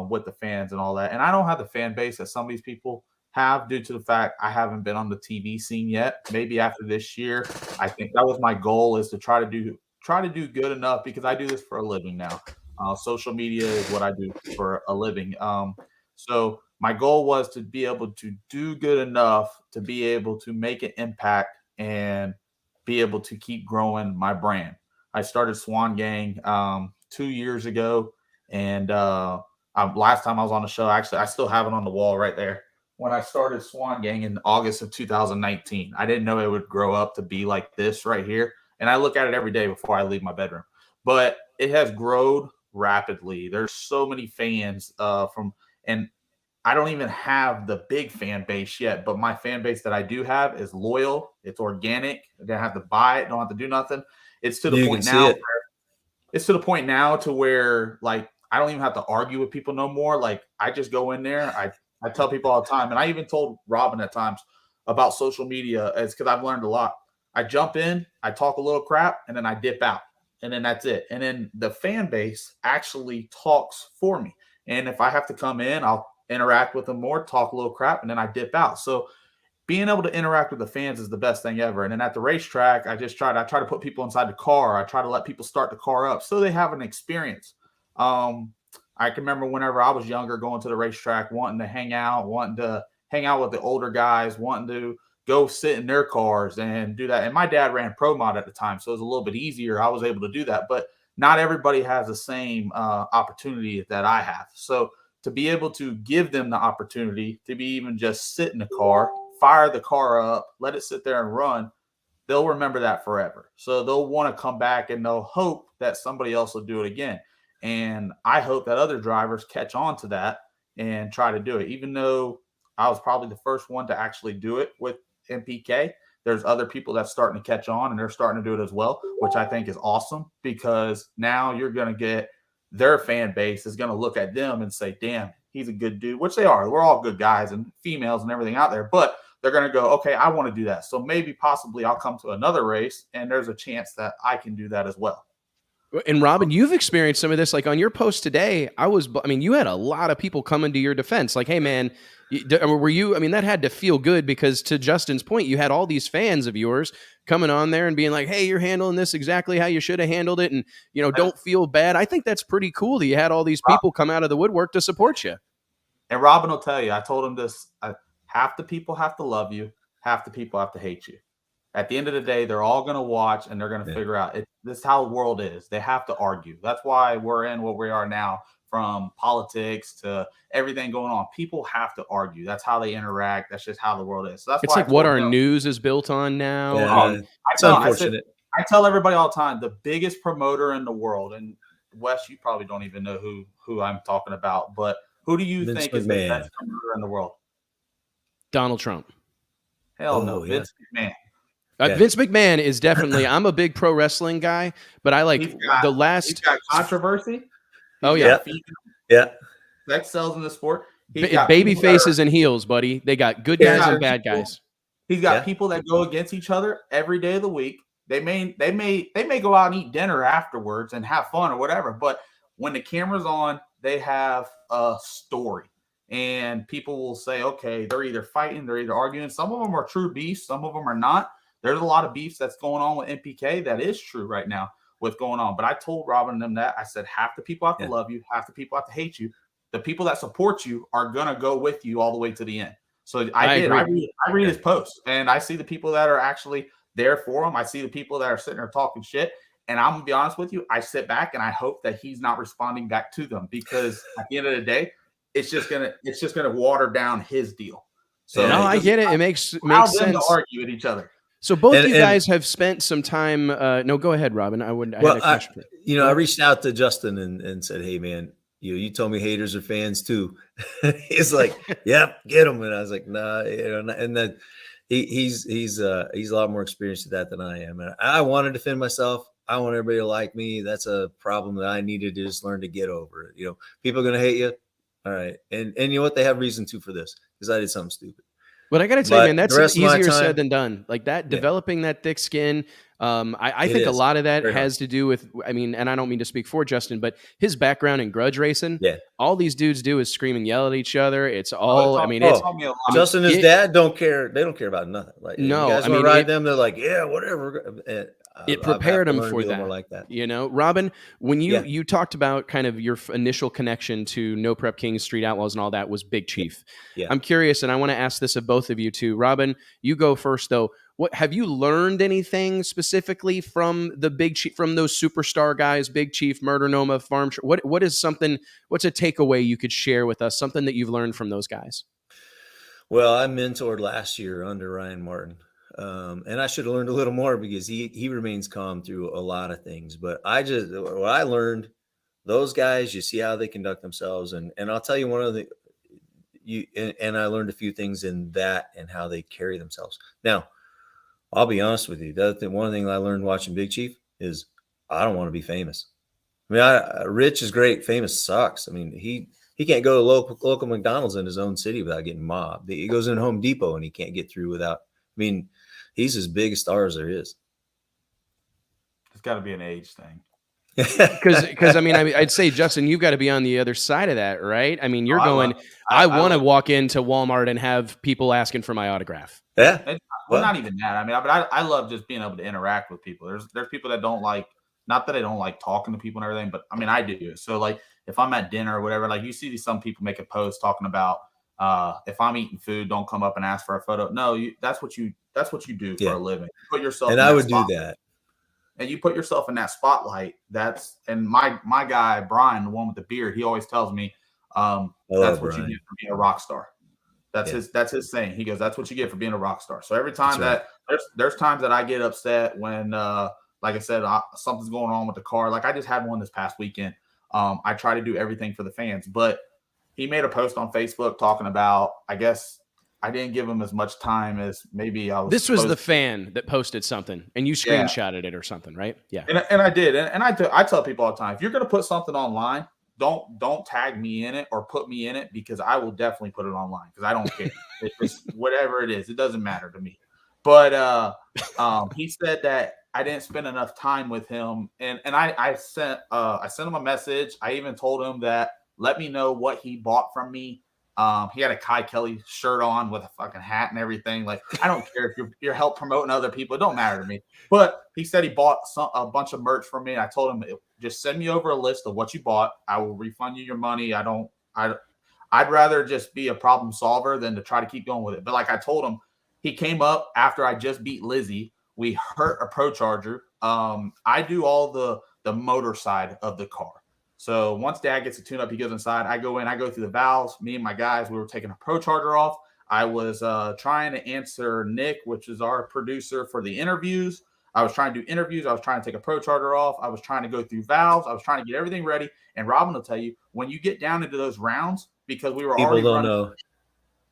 with the fans and all that. And I don't have the fan base that some of these people have due to the fact I haven't been on the TV scene yet. Maybe after this year, I think that was my goal, is to try to do good enough, because I do this for a living now. Social media is what I do for a living. So my goal was to be able to do good enough to be able to make an impact and be able to keep growing my brand. I started Swan Gang 2 years ago, and last time I was on the show, actually, I still have it on the wall right there. When I started Swan Gang in August of 2019, I didn't know it would grow up to be like this right here. And I look at it every day before I leave my bedroom. But it has grown rapidly. There's so many fans and I don't even have the big fan base yet, but my fan base that I do have is loyal. It's organic. I don't have to buy it. Don't have to do nothing. It's to the point now. It's to the point now to where like I don't even have to argue with people no more. Like I just go in there. I tell people all the time, and I even told Robin at times about social media. It's because I've learned a lot. I jump in, I talk a little crap, and then I dip out, and then that's it. And then the fan base actually talks for me. And if I have to come in, I'll interact with them more, talk a little crap, and then I dip out. So being able to interact with the fans is the best thing ever. And then at the racetrack, I try to put people inside the car. I try to let people start the car up so they have an experience. I can remember whenever I was younger going to the racetrack, wanting to hang out with the older guys, wanting to go sit in their cars and do that. And my dad ran Pro Mod at the time, so it was a little bit easier. I was able to do that, but not everybody has the same opportunity that I have. So to be able to give them the opportunity to be even just sit in the car, fire the car up, let it sit there and run, they'll remember that forever. So they'll want to come back and they'll hope that somebody else will do it again. And I hope that other drivers catch on to that and try to do it. Even though I was probably the first one to actually do it with NPK, there's other people that's starting to catch on and they're starting to do it as well, which I think is awesome because now you're going to get their fan base is going to look at them and say, damn, he's a good dude, which they are. We're all good guys and females and everything out there, but they're going to go, okay, I want to do that. So maybe possibly I'll come to another race and there's a chance that I can do that as well. And Robin, you've experienced some of this. Like on your post today, you had a lot of people coming to your defense. Like, hey, man, were you? I mean, that had to feel good because to Justin's point, you had all these fans of yours coming on there and being like, hey, you're handling this exactly how you should have handled it. And, don't feel bad. I think that's pretty cool that you had all these people come out of the woodwork to support you. And Robin will tell you, I told him this, half the people have to love you. Half the people have to hate you. At the end of the day, they're all going to watch and they're going to figure out this is how the world is. They have to argue. That's why we're in what we are now, from politics to everything going on. People have to argue. That's how they interact. That's just how the world is. So that's it's why like what our news is built on now. Yeah, it's unfortunate. I tell everybody all the time, the biggest promoter in the world, and Wes, you probably don't even know who I'm talking about, but who do you think is the best promoter in the world? Donald Trump. Hell no, Vince McMahon. Vince McMahon is definitely. I'm a big pro wrestling guy, but I like he's got controversy. Oh yeah, Sex sells in the sport. Baby faces and heels, buddy. They got good guys and bad guys. He's got people that go against each other every day of the week. They may go out and eat dinner afterwards and have fun or whatever. But when the camera's on, they have a story. And people will say, okay, they're either fighting, they're either arguing. Some of them are true beefs, some of them are not. There's a lot of beefs that's going on with NPK that is true right now with going on. But I told Robin and them that. I said, half the people have to love you, half the people have to hate you. The people that support you are going to go with you all the way to the end. So I read his post, and I see the people that are actually there for him. I see the people that are sitting there talking shit. And I'm going to be honest with you, I sit back and I hope that he's not responding back to them, because at the end of the day, it's just gonna water down his deal. So no, I get it. It makes sense to argue with each other. So both you guys have spent some time. No, go ahead, Robin. I reached out to Justin and said, "Hey, man, you told me haters are fans too." He's like, "Yep, get them." And I was like, "Nah," and then he's a lot more experienced at that than I am. And I want to defend myself. I want everybody to like me. That's a problem that I needed to just learn to get over. People are gonna hate you. All right, and you know what? They have reason to for this, because I did something stupid. But I got to tell you, man, that's easier said than done. Like that, developing that thick skin. I think a lot of that has to do with, and I don't mean to speak for Justin, but his background in grudge racing. Yeah. All these dudes do is scream and yell at each other. It's all, Justin and his dad don't care. They don't care about nothing. Like, no, you guys want to ride them. They're like, yeah, whatever. It prepared him for that. More like that. You know, Robin, when you talked about kind of your initial connection to No Prep Kings, Street Outlaws, and all that was Big Chief. Yeah. I'm curious, and I want to ask this of both of you too. Robin, you go first though. What have you learned anything specifically from the Big Chief, from those superstar guys, Big Chief, Murder Noma, Farm? What is something? What's a takeaway you could share with us? Something that you've learned from those guys? Well, I mentored last year under Ryan Martin. And I should have learned a little more because he remains calm through a lot of things. But what I learned, those guys, you see how they conduct themselves. And I'll tell you and I learned a few things in that and how they carry themselves. Now, I'll be honest with you. One thing I learned watching Big Chief is I don't want to be famous. I mean, rich is great. Famous sucks. I mean, he can't go to local McDonald's in his own city without getting mobbed. He goes in Home Depot and he can't get through without, I mean, he's as big a star as there is. It's got to be an age thing. Because I mean, I'd say, Justin, you've got to be on the other side of that, right? I mean, I want to walk into Walmart and have people asking for my autograph. Yeah. Well, not even that. I mean, but I love just being able to interact with people. There's people that don't like, not that I don't like talking to people and everything, but I mean, I do. So like if I'm at dinner or whatever, like you see some people make a post talking about, if I'm eating food, don't come up and ask for a photo. No, that's what you do for a living. You put yourself. And I would do that. And you put yourself in that spotlight. And my guy Brian, the one with the beard, he always tells me, that's what you get for being a rock star. That's his saying. He goes, that's what you get for being a rock star. So every time there's times that I get upset when, like I said, something's going on with the car. Like I just had one this past weekend. I try to do everything for the fans, but he made a post on Facebook talking about, I guess I didn't give him as much time as maybe I was. This was the fan that posted something and you screenshotted it or something, right? Yeah. And I did. And I tell people all the time, if you're going to put something online, don't tag me in it or put me in it because I will definitely put it online because I don't care. It's just whatever it is. It doesn't matter to me. But he said that I didn't spend enough time with him. And I sent him a message. I even told him that let me know what he bought from me. He had a Kai Kelly shirt on with a fucking hat and everything. Like, I don't care if you're help promoting other people. It don't matter to me. But he said he bought a bunch of merch from me. I told him, just send me over a list of what you bought. I will refund you your money. I'd rather just be a problem solver than to try to keep going with it. But like I told him, he came up after I just beat Lizzie. We hurt a Pro Charger. I do all the motor side of the car. So once Dad gets a tune-up, he goes inside. I go through the valves. Me and my guys, we were taking a Pro Charger off. I was trying to answer Nick, which is our producer, for the interviews. I was trying to do interviews. I was trying to take a Pro Charger off. I was trying to go through valves. I was trying to get everything ready. And Robin will tell you, when you get down into those rounds, because we were already running,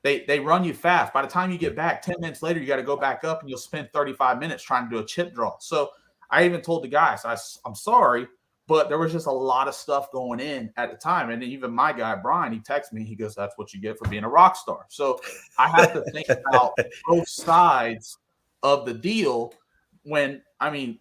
they run you fast. By the time you get back, 10 minutes later, you got to go back up and you'll spend 35 minutes trying to do a chip draw. So I even told the guys, I'm sorry, but there was just a lot of stuff going in at the time. And even my guy, Brian, he texted me. He goes, that's what you get for being a rock star. So I have to think about both sides of the deal when, I mean,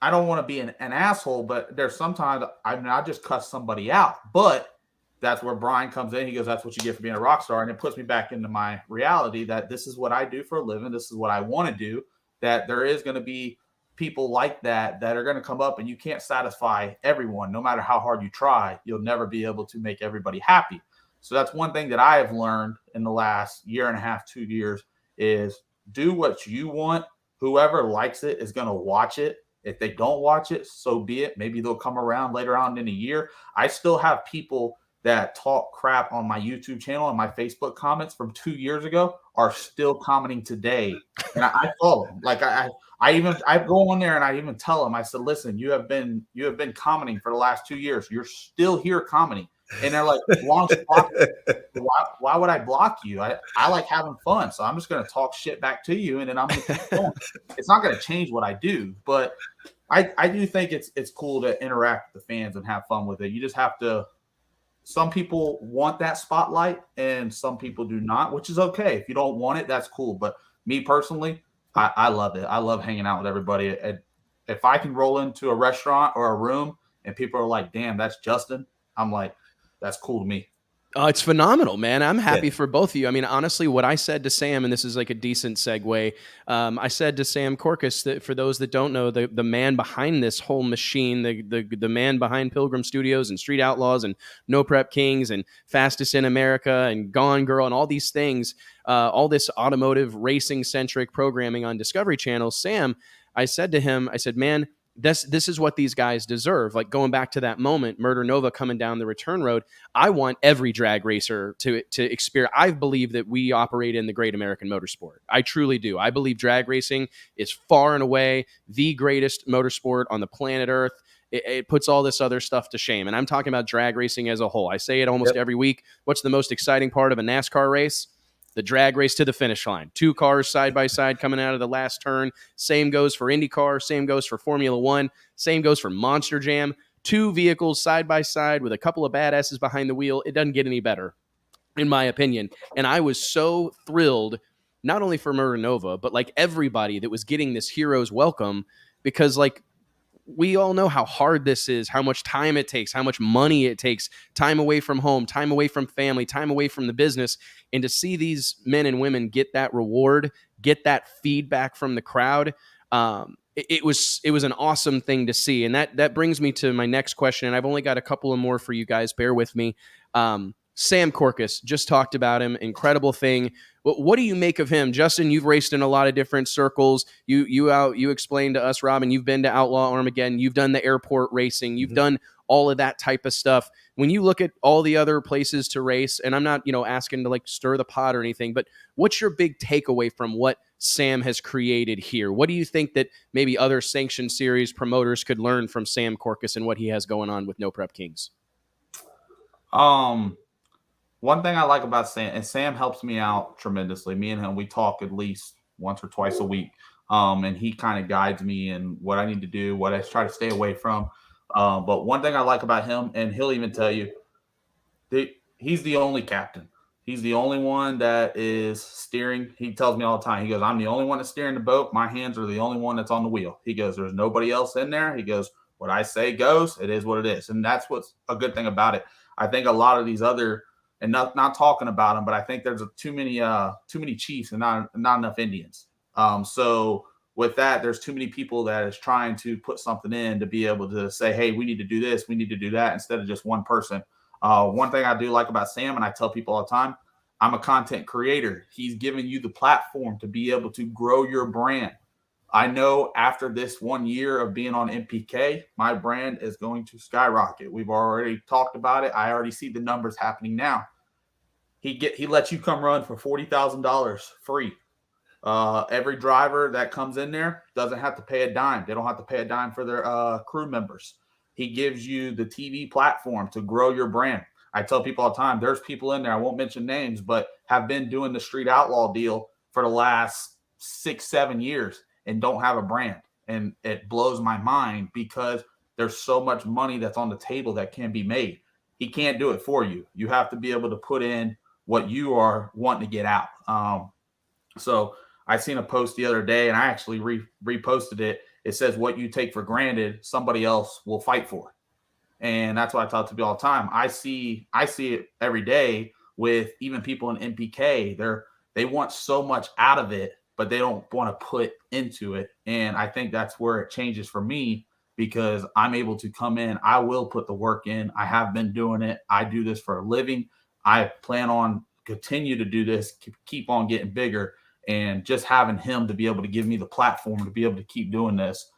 I don't want to be an asshole, but there's sometimes I just cuss somebody out. But that's where Brian comes in. He goes, that's what you get for being a rock star. And it puts me back into my reality that this is what I do for a living. This is what I want to do, that there is going to be people like that are going to come up, and you can't satisfy everyone. No matter how hard you try, you'll never be able to make everybody happy. So that's one thing that I have learned in the last year and a half, 2 years, is do what you want. Whoever likes it is going to watch it. If they don't watch it, so be it. Maybe they'll come around later on in a year. I still have people that talk crap on my YouTube channel and my Facebook comments from 2 years ago are still commenting today. And I follow them. Like I go on there and I even tell them, I said, listen, you have been commenting for the last 2 years. You're still here commenting. And they're like, why would I block you? I like having fun. So I'm just going to talk shit back to you. And then I'm going to keep going. It's not going to change what I do, but I do think it's cool to interact with the fans and have fun with it. You just have to, some people want that spotlight and some people do not, which is okay. If you don't want it, that's cool. But me personally, I love it. I love hanging out with everybody. If I can roll into a restaurant or a room and people are like, damn, that's Justin, I'm like, that's cool to me. It's phenomenal, man. I'm happy for both of you. I mean, honestly, what I said to Sam, and this is like a decent segue, I said to Sam Corcus that for those that don't know, the man behind this whole machine, the man behind Pilgrim Studios and Street Outlaws and No Prep Kings and Fastest in America and Gone Girl and all these things, all this automotive racing centric programming on Discovery Channel, Sam, I said to him, I said, man, this is what these guys deserve. Like going back to that moment, Murder Nova coming down the return road. I want every drag racer to experience. I believe that we operate in the great American motorsport. I truly do. I believe drag racing is far and away the greatest motorsport on the planet Earth. It puts all this other stuff to shame. And I'm talking about drag racing as a whole. I say it almost every week. What's the most exciting part of a NASCAR race? The drag race to the finish line. 2 cars side by side coming out of the last turn. Same goes for IndyCar. Same goes for Formula One. Same goes for Monster Jam. 2 vehicles side by side with a couple of badasses behind the wheel. It doesn't get any better, in my opinion. And I was so thrilled, not only for Murder Nova, but like everybody that was getting this hero's welcome, because like we all know how hard this is, how much time it takes, how much money it takes, time away from home, time away from family, time away from the business. And to see these men and women get that reward, get that feedback from the crowd, it was an awesome thing to see. And that brings me to my next question. And I've only got a couple of more for you guys. Bear with me. Sam Corcus, just talked about him. Incredible thing. What do you make of him? Justin, you've raced in a lot of different circles. You explained to us, Robin, you've been to Outlaw Armageddon. You've done the airport racing. You've done all of that type of stuff. When you look at all the other places to race, and I'm not, asking to like stir the pot or anything, but what's your big takeaway from what Sam has created here? What do you think that maybe other sanctioned series promoters could learn from Sam Corcus and what he has going on with No Prep Kings? One thing I like about Sam, and Sam helps me out tremendously. Me and him, we talk at least once or twice a week. And he kind of guides me in what I need to do, what I try to stay away from. But one thing I like about him, and he'll even tell you, he's the only captain. He's the only one that is steering. He tells me all the time, he goes, I'm the only one that's steering the boat. My hands are the only one that's on the wheel. He goes, there's nobody else in there. He goes, what I say goes. It is what it is. And that's what's a good thing about it. I think a lot of these other, and not talking about them, but I think there's too many chiefs and not enough Indians. So with that, there's too many people that is trying to put something in to be able to say, hey, we need to do this, we need to do that, instead of just one person. One thing I do like about Sam, and I tell people all the time, I'm a content creator. He's giving you the platform to be able to grow your brand. I know after this 1 year of being on MPK, my brand is going to skyrocket. We've already talked about it. I already see the numbers happening now. He lets you come run for $40,000 free. Every driver that comes in there doesn't have to pay a dime. They don't have to pay a dime for their crew members. He gives you the TV platform to grow your brand. I tell people all the time, there's people in there, I won't mention names, but have been doing the Street Outlaw deal for the last 6-7 years and don't have a brand. And it blows my mind because there's so much money that's on the table that can be made. He can't do it for you. You have to be able to put in what you are wanting to get out. So I seen a post the other day, and I actually reposted it. It says, what you take for granted, somebody else will fight for. And that's what I talk to people all the time. I see it every day with even people in MPK. They want so much out of it, but they don't want to put into it. And I think that's where it changes for me, because I'm able to come in. I will put the work in. I have been doing it. I do this for a living. I plan on continue to do this, keep on getting bigger. And just having him to be able to give me the platform to be able to keep doing this,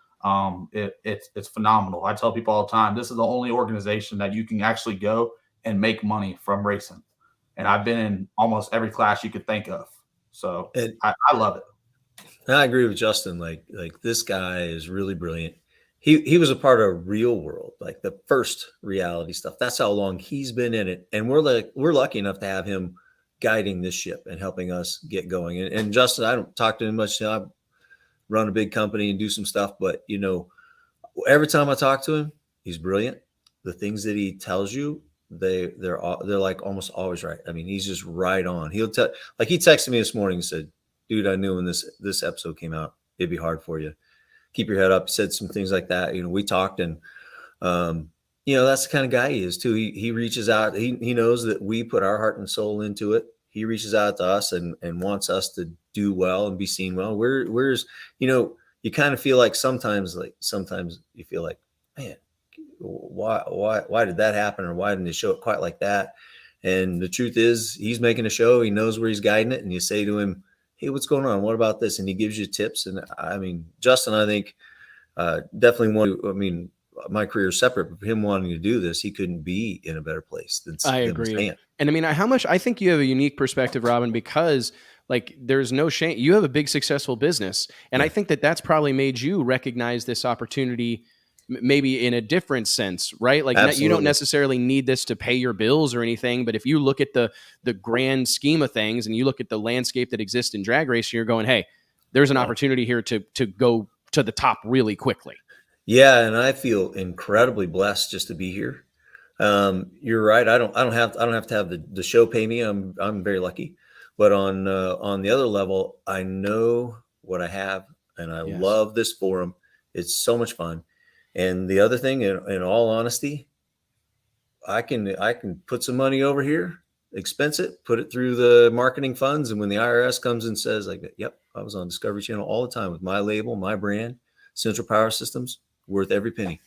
it's phenomenal. I tell people all the time, this is the only organization that you can actually go and make money from racing. And I've been in almost every class you could think of. So I love it. I agree with Justin. Like this guy is really brilliant. He was a part of Real World, like the first reality stuff. That's how long he's been in it. And we're lucky enough to have him guiding this ship and helping us get going. And Justin, I don't talk to him much. I run a big company and do some stuff, but every time I talk to him, he's brilliant. The things that he tells you, they're like almost always right. I mean, he's just right on. He'll tell, like he texted me this morning and said, dude, I knew when this episode came out, it'd be hard for you. Keep your head up. He said some things like that. We talked, and that's the kind of guy he is too. He reaches out. He knows that we put our heart and soul into it. He reaches out to us and wants us to do well and be seen well. Where's you kind of feel like sometimes you feel like, man, why did that happen, or why didn't they show it quite like that? And the truth is, he's making a show. He knows where he's guiding it, and you say to him, hey, what's going on? What about this? And he gives you tips. And I mean, Justin, I think definitely my career is separate, but him wanting to do this, he couldn't be in a better place than I agree. And I mean, I think you have a unique perspective, Robin, because like there's no shame. You have a big successful business. And I think that that's probably made you recognize this opportunity maybe in a different sense, right? Like you don't necessarily need this to pay your bills or anything, but if you look at the grand scheme of things and you look at the landscape that exists in drag racing, you're going, hey, there's an opportunity here to go to the top really quickly. Yeah, and I feel incredibly blessed just to be here. You're right. I don't have to have the show pay me. I'm very lucky. But on the other level, I know what I have, and I love this forum. It's so much fun. And the other thing, in all honesty, I can put some money over here, expense it, put it through the marketing funds, and when the IRS comes and says, like, yep, I was on Discovery Channel all the time with my label, my brand, Central Power Systems, worth every penny.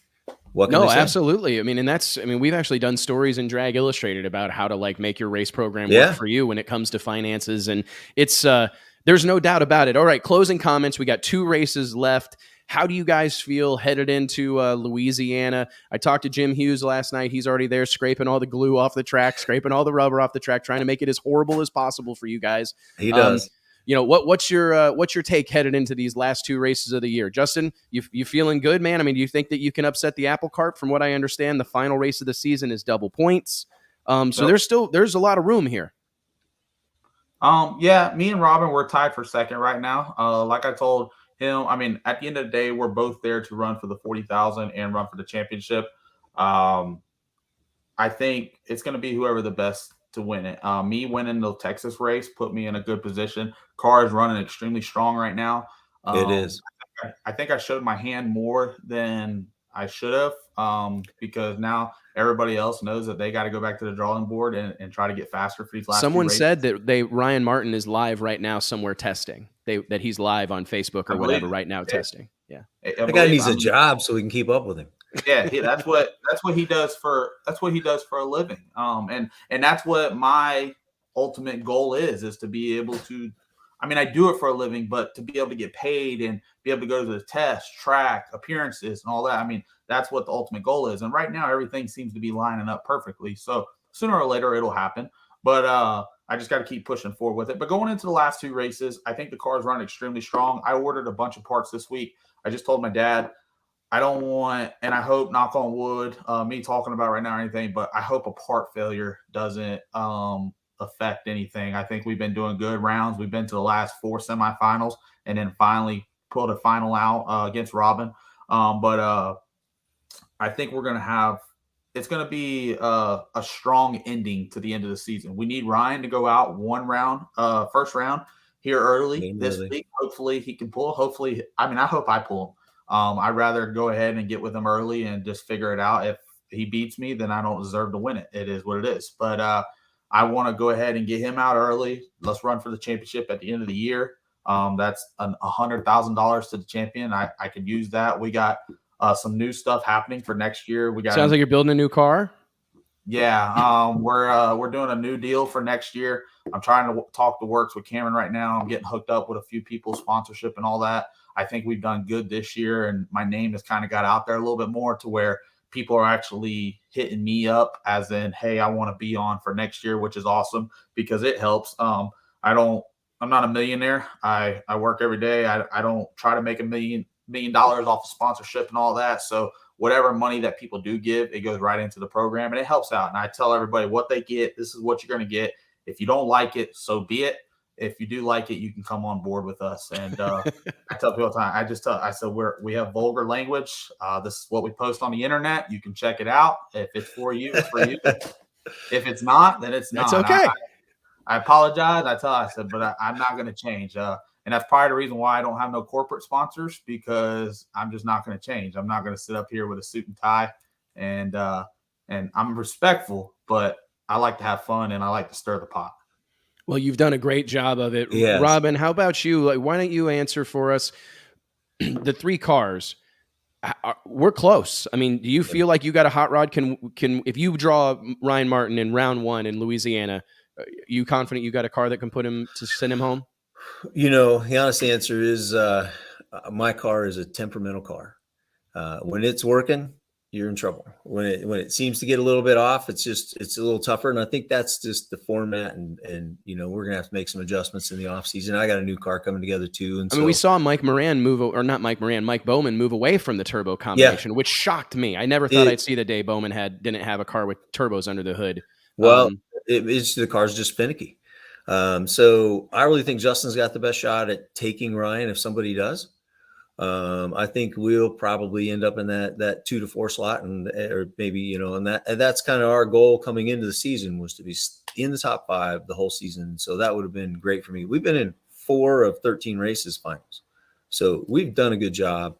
No, absolutely. I mean, we've actually done stories in Drag Illustrated about how to like make your race program work for you when it comes to finances. And it's, there's no doubt about it. All right. Closing comments. We got 2 races left. How do you guys feel headed into Louisiana? I talked to Jim Hughes last night. He's already there scraping all the glue off the track, scraping all the rubber off the track, trying to make it as horrible as possible for you guys. He does. What's your take headed into these last 2 races of the year? Justin, you feeling good, man? I mean, do you think that you can upset the apple cart? From what I understand, the final race of the season is double points. So there's a lot of room here. Yeah, me and Robin, we're tied for second right now. Like I told him, I mean, at the end of the day, we're both there to run for the 40,000 and run for the championship. I think it's going to be whoever the best to win it. Me winning the Texas race put me in a good position. Car is running extremely strong right now. It is. I think I showed my hand more than I should have, because now everybody else knows that they got to go back to the drawing board and try to get faster for these last. Someone said that Ryan Martin is live right now somewhere testing. That he's live on Facebook or whatever right now testing. Yeah, that guy needs a job so we can keep up with him. Yeah, that's what he does for a living. And that's what my ultimate goal is to be able to. I mean, I do it for a living, but to be able to get paid and be able to go to the test, track, appearances, and all that. I mean, that's what the ultimate goal is. And right now, everything seems to be lining up perfectly. So sooner or later, it'll happen. But I just got to keep pushing forward with it. But going into the last 2 races, I think the car's running extremely strong. I ordered a bunch of parts this week. I just told my dad, I don't want, and I hope, knock on wood, me talking about right now or anything, but I hope a part failure doesn't affect anything. I think we've been doing good rounds. We've been to the last 4 semifinals and then finally pulled a final out against Robin. But I think we're going to have, it's going to be a strong ending to the end of the season. We need Ryan to go out first round here early this week. Hopefully he can pull. I hope I pull him. I'd rather go ahead and get with him early and just figure it out. If he beats me, then I don't deserve to win it. It is what it is. But I want to go ahead and get him out early. Let's run for the championship at the end of the year. That's $100,000 to the champion. I could use that. We got some new stuff happening for next year. Sounds like you're building a new car. Yeah, we're doing a new deal for next year. I'm trying to talk the works with Cameron right now. I'm getting hooked up with a few people, sponsorship and all that. I think we've done good this year, and my name has kind of got out there a little bit more to where people are actually hitting me up as in, hey, I want to be on for next year, which is awesome because it helps. I'm not a millionaire. I work every day. I don't try to make $1 million off of sponsorship and all that. So whatever money that people do give, it goes right into the program and it helps out. And I tell everybody what they get. This is what you're going to get. If you don't like it, so be it. If you do like it, you can come on board with us. And I tell people all the time, I said, we have vulgar language. This is what we post on the internet. You can check it out. If it's for you, it's for you. If it's not, then it's not. That's okay. I apologize. I said, but I'm not going to change. And that's probably the reason why I don't have no corporate sponsors, because I'm just not going to change. I'm not going to sit up here with a suit and tie and I'm respectful, but I like to have fun and I like to stir the pot. Well, you've done a great job of it. Yes. Robin, how about you? Like, why don't you answer for us? The 3 cars, we're close. I mean, do you feel like you got a hot rod? Can if you draw Ryan Martin in round 1 in Louisiana, you confident you got a car that can put him to send him home? You know, the honest answer is my car is a temperamental car. When it's working, you're in trouble. When it seems to get a little bit off, it's a little tougher. And I think that's just the format. And you know, we're gonna have to make some adjustments in the off season. I got a new car coming together too. And I mean, we saw Mike Bowman move away from the turbo combination, which shocked me. I never thought I'd see the day Bowman didn't have a car with turbos under the hood. Well, the car's just finicky. So I really think Justin's got the best shot at taking Ryan if somebody does. I think we'll probably end up in that 2 to 4 slot, or maybe, you know, and that's kind of our goal coming into the season, was to be in the top 5 the whole season. So that would have been great for me. We've been in 4 of 13 races finals, so we've done a good job.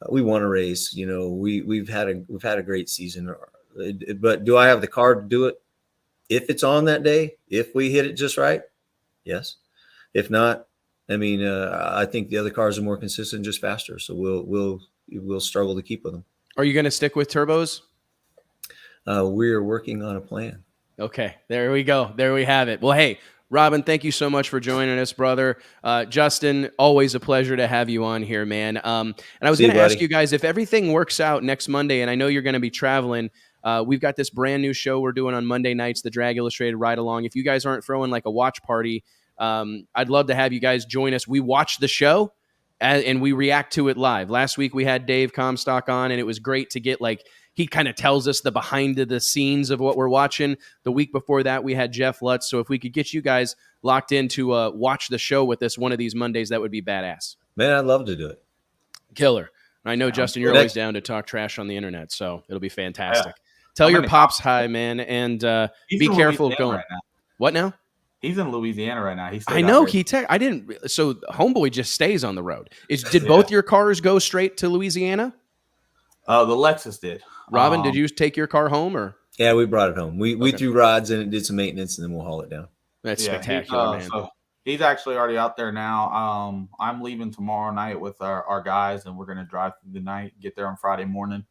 We won a race, you know, we've had a great season. But do I have the car to do it if it's on that day? If we hit it just right, yes. If not, I mean, I think the other cars are more consistent, just faster. So we'll struggle to keep with them. Are you going to stick with turbos? We're working on a plan. Okay, there we go. There we have it. Well, hey, Robin, thank you so much for joining us, brother. Justin, always a pleasure to have you on here, man. And I was going to ask you guys, if everything works out next Monday, and I know you're going to be traveling, we've got this brand new show we're doing on Monday nights, the Drag Illustrated Ride Along. If you guys aren't throwing like a watch party, I'd love to have you guys join us. We watch the show and we react to it live. Last week we had Dave Comstock on, and it was great to get, like, he kind of tells us the behind the scenes of what we're watching. The week before that we had Jeff Lutz. So if we could get you guys locked in to watch the show with us one of these Mondays, that would be badass. Man, I'd love to do it. Killer. I know, Justin, you're always down to talk trash on the internet, so it'll be fantastic. Tell your pops hi, man, and be careful going. Right, what now? He's in Louisiana right now. I know I didn't. So Homeboy just stays on the road. Did both your cars go straight to Louisiana? The Lexus did. Robin, did you take your car home, or? Yeah, we brought it home. We threw rods in it, did some maintenance, and then we'll haul it down. That's spectacular, man. So he's actually already out there now. I'm leaving tomorrow night with our guys, and we're gonna drive through the night, get there on Friday morning,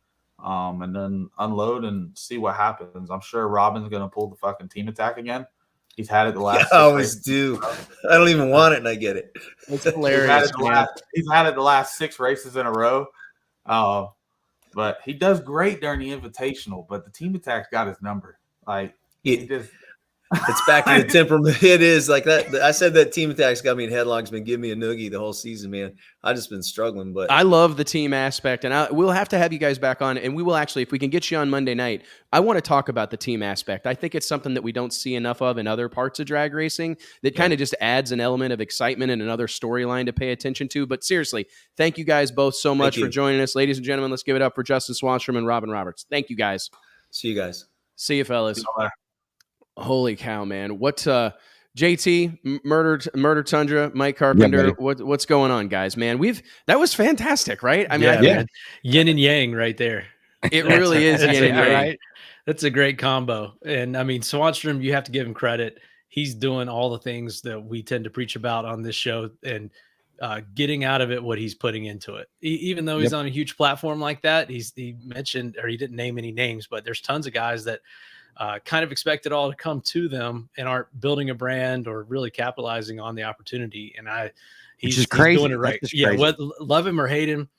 and then unload and see what happens. I'm sure Robin's gonna pull the fucking team attack again. He's had it the last. I always do. I don't even want it, and I get it. It's hilarious. He's had it the last 6 races in a row. But he does great during the Invitational. But the team attack's got his number. Like it's back to the temperament. It is like that. I said that team attack's got me in headlocks, been giving me a noogie the whole season, man. I just been struggling, but I love the team aspect, and we'll have to have you guys back on, and we will actually, if we can get you on Monday night, I want to talk about the team aspect. I think it's something that we don't see enough of in other parts of drag racing that kind of just adds an element of excitement and another storyline to pay attention to. But seriously, thank you guys both so much for joining us. Ladies and gentlemen, let's give it up for Justin Swanstrom and Robin Roberts. Thank you, guys. See you guys. See you, fellas. Holy cow, man. What JT, Murder Tundra, Mike Carpenter, what's going on, guys, man? That was fantastic, right? I mean, yin and yang right there. It really is yin and yang. Right? That's a great combo. And I mean, Swanstrom, you have to give him credit. He's doing all the things that we tend to preach about on this show, and getting out of it what he's putting into it. Even though he's on a huge platform like that, he mentioned, or he didn't name any names, but there's tons of guys that kind of expect it all to come to them and aren't building a brand or really capitalizing on the opportunity. And he's doing it right. Yeah, love him or hate him,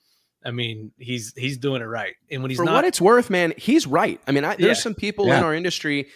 I mean, he's doing it right. And when he's for what it's worth, man, he's right. I mean, there's some people in our industry,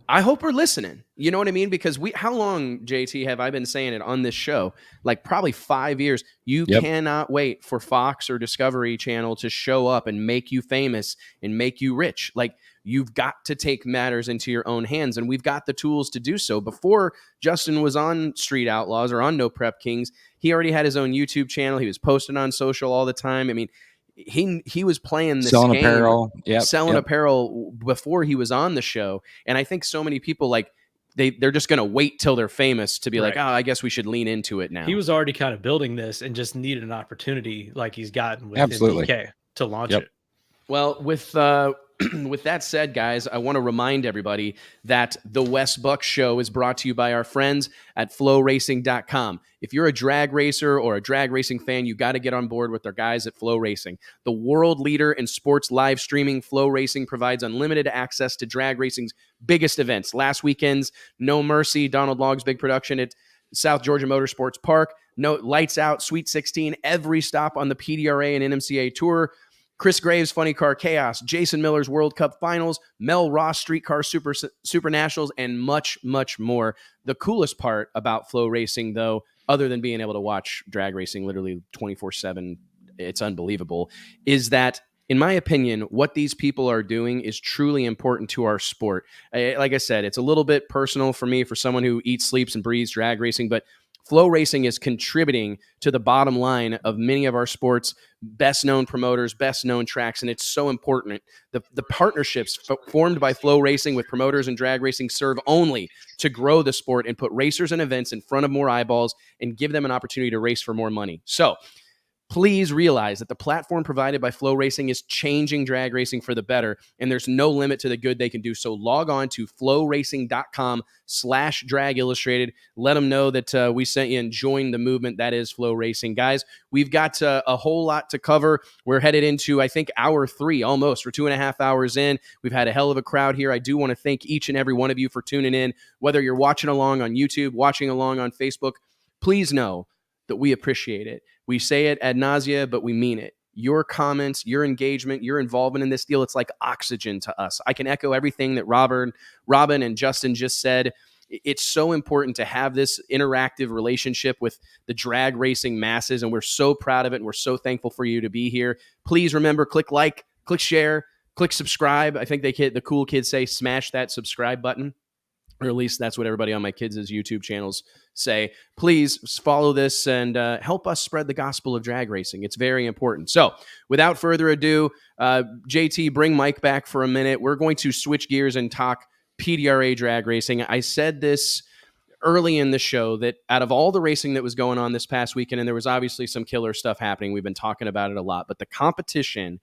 I hope are listening. You know what I mean? Because how long, JT, have I been saying it on this show? Like probably 5 years. You cannot wait for Fox or Discovery Channel to show up and make you famous and make you rich. Like, you've got to take matters into your own hands, and we've got the tools to do so. Before Justin was on Street Outlaws or on No Prep Kings, he already had his own YouTube channel. He was posting on social all the time. I mean, he was playing this selling game, apparel, selling apparel before he was on the show. And I think so many people, like, they're just going to wait till they're famous to be like, oh, I guess we should lean into it now. He was already kind of building this and just needed an opportunity like he's gotten with NPK to launch it. Well, with with that said, guys, I want to remind everybody that the Wes Buck Show is brought to you by our friends at flowracing.com. If you're a drag racer or a drag racing fan, you got to get on board with our guys at Flow Racing. The world leader in sports live streaming, Flow Racing provides unlimited access to drag racing's biggest events. Last weekend's No Mercy, Donald Logg's big production at South Georgia Motorsports Park. No Lights Out, Sweet 16, every stop on the PDRA and NMCA Tour. Chris Graves' Funny Car Chaos, Jason Miller's World Cup Finals, Mel Ross Streetcar Super Nationals, and much, much more. The coolest part about Flow Racing, though, other than being able to watch drag racing literally 24/7, it's unbelievable, is that, in my opinion, what these people are doing is truly important to our sport. Like I said, it's a little bit personal for me, for someone who eats, sleeps, and breathes drag racing, but Flow Racing is contributing to the bottom line of many of our sports' best-known promoters, best-known tracks, and it's so important. The partnerships formed by Flow Racing with promoters and drag racing serve only to grow the sport and put racers and events in front of more eyeballs and give them an opportunity to race for more money. So please realize that the platform provided by Flow Racing is changing drag racing for the better, and there's no limit to the good they can do. So log on to flowracing.com/drag illustrated. Let them know that we sent you and join the movement that is Flow Racing. Guys, we've got a whole lot to cover. We're headed into, I think, hour 3 almost. We're 2.5 hours in. We've had a hell of a crowd here. I do want to thank each and every one of you for tuning in, whether you're watching along on YouTube, watching along on Facebook. Please know that we appreciate it. We say it ad nausea, but we mean it. Your comments, your engagement, your involvement in this deal, it's like oxygen to us. I can echo everything that Robin and Justin just said. It's so important to have this interactive relationship with the drag racing masses, and we're so proud of it, and we're so thankful for you to be here. Please remember, click like, click share, click subscribe. I think the cool kids say smash that subscribe button. Or at least that's what everybody on my kids' YouTube channels say. Please follow this and help us spread the gospel of drag racing. It's very important. So without further ado, JT, bring Mike back for a minute. We're going to switch gears and talk PDRA drag racing. I said this early in the show that out of all the racing that was going on this past weekend, and there was obviously some killer stuff happening, we've been talking about it a lot, but the competition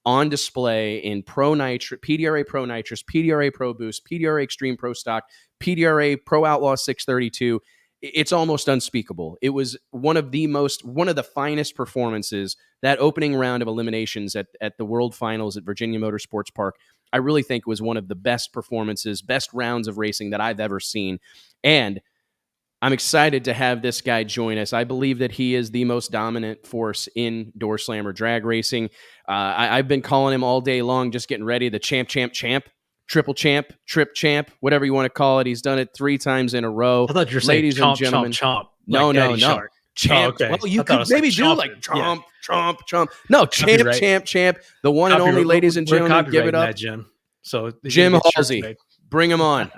on display in Pro Nitrous, PDRA Pro Nitrous, PDRA Pro Boost, PDRA Extreme Pro Stock, PDRA Pro Outlaw 632. It's almost unspeakable. It was one of the finest performances, that opening round of eliminations at the World Finals at Virginia Motorsports Park. I really think it was one of the best performances, best rounds of racing that I've ever seen. And I'm excited to have this guy join us. I believe that he is the most dominant force in door slammer drag racing. I've been calling him all day long, just getting ready. The champ, triple champ, trip champ, whatever you want to call it. He's done it 3 times in a row. I thought you were saying ladies chomp, and gentlemen. chomp. No, like no. Shark. Champ. Oh, okay. Well, you could maybe do like chomp, chomp. No, champ. The one and only, ladies and gentlemen, give it up. That, Jim. So Jim Halsey. Bring him on.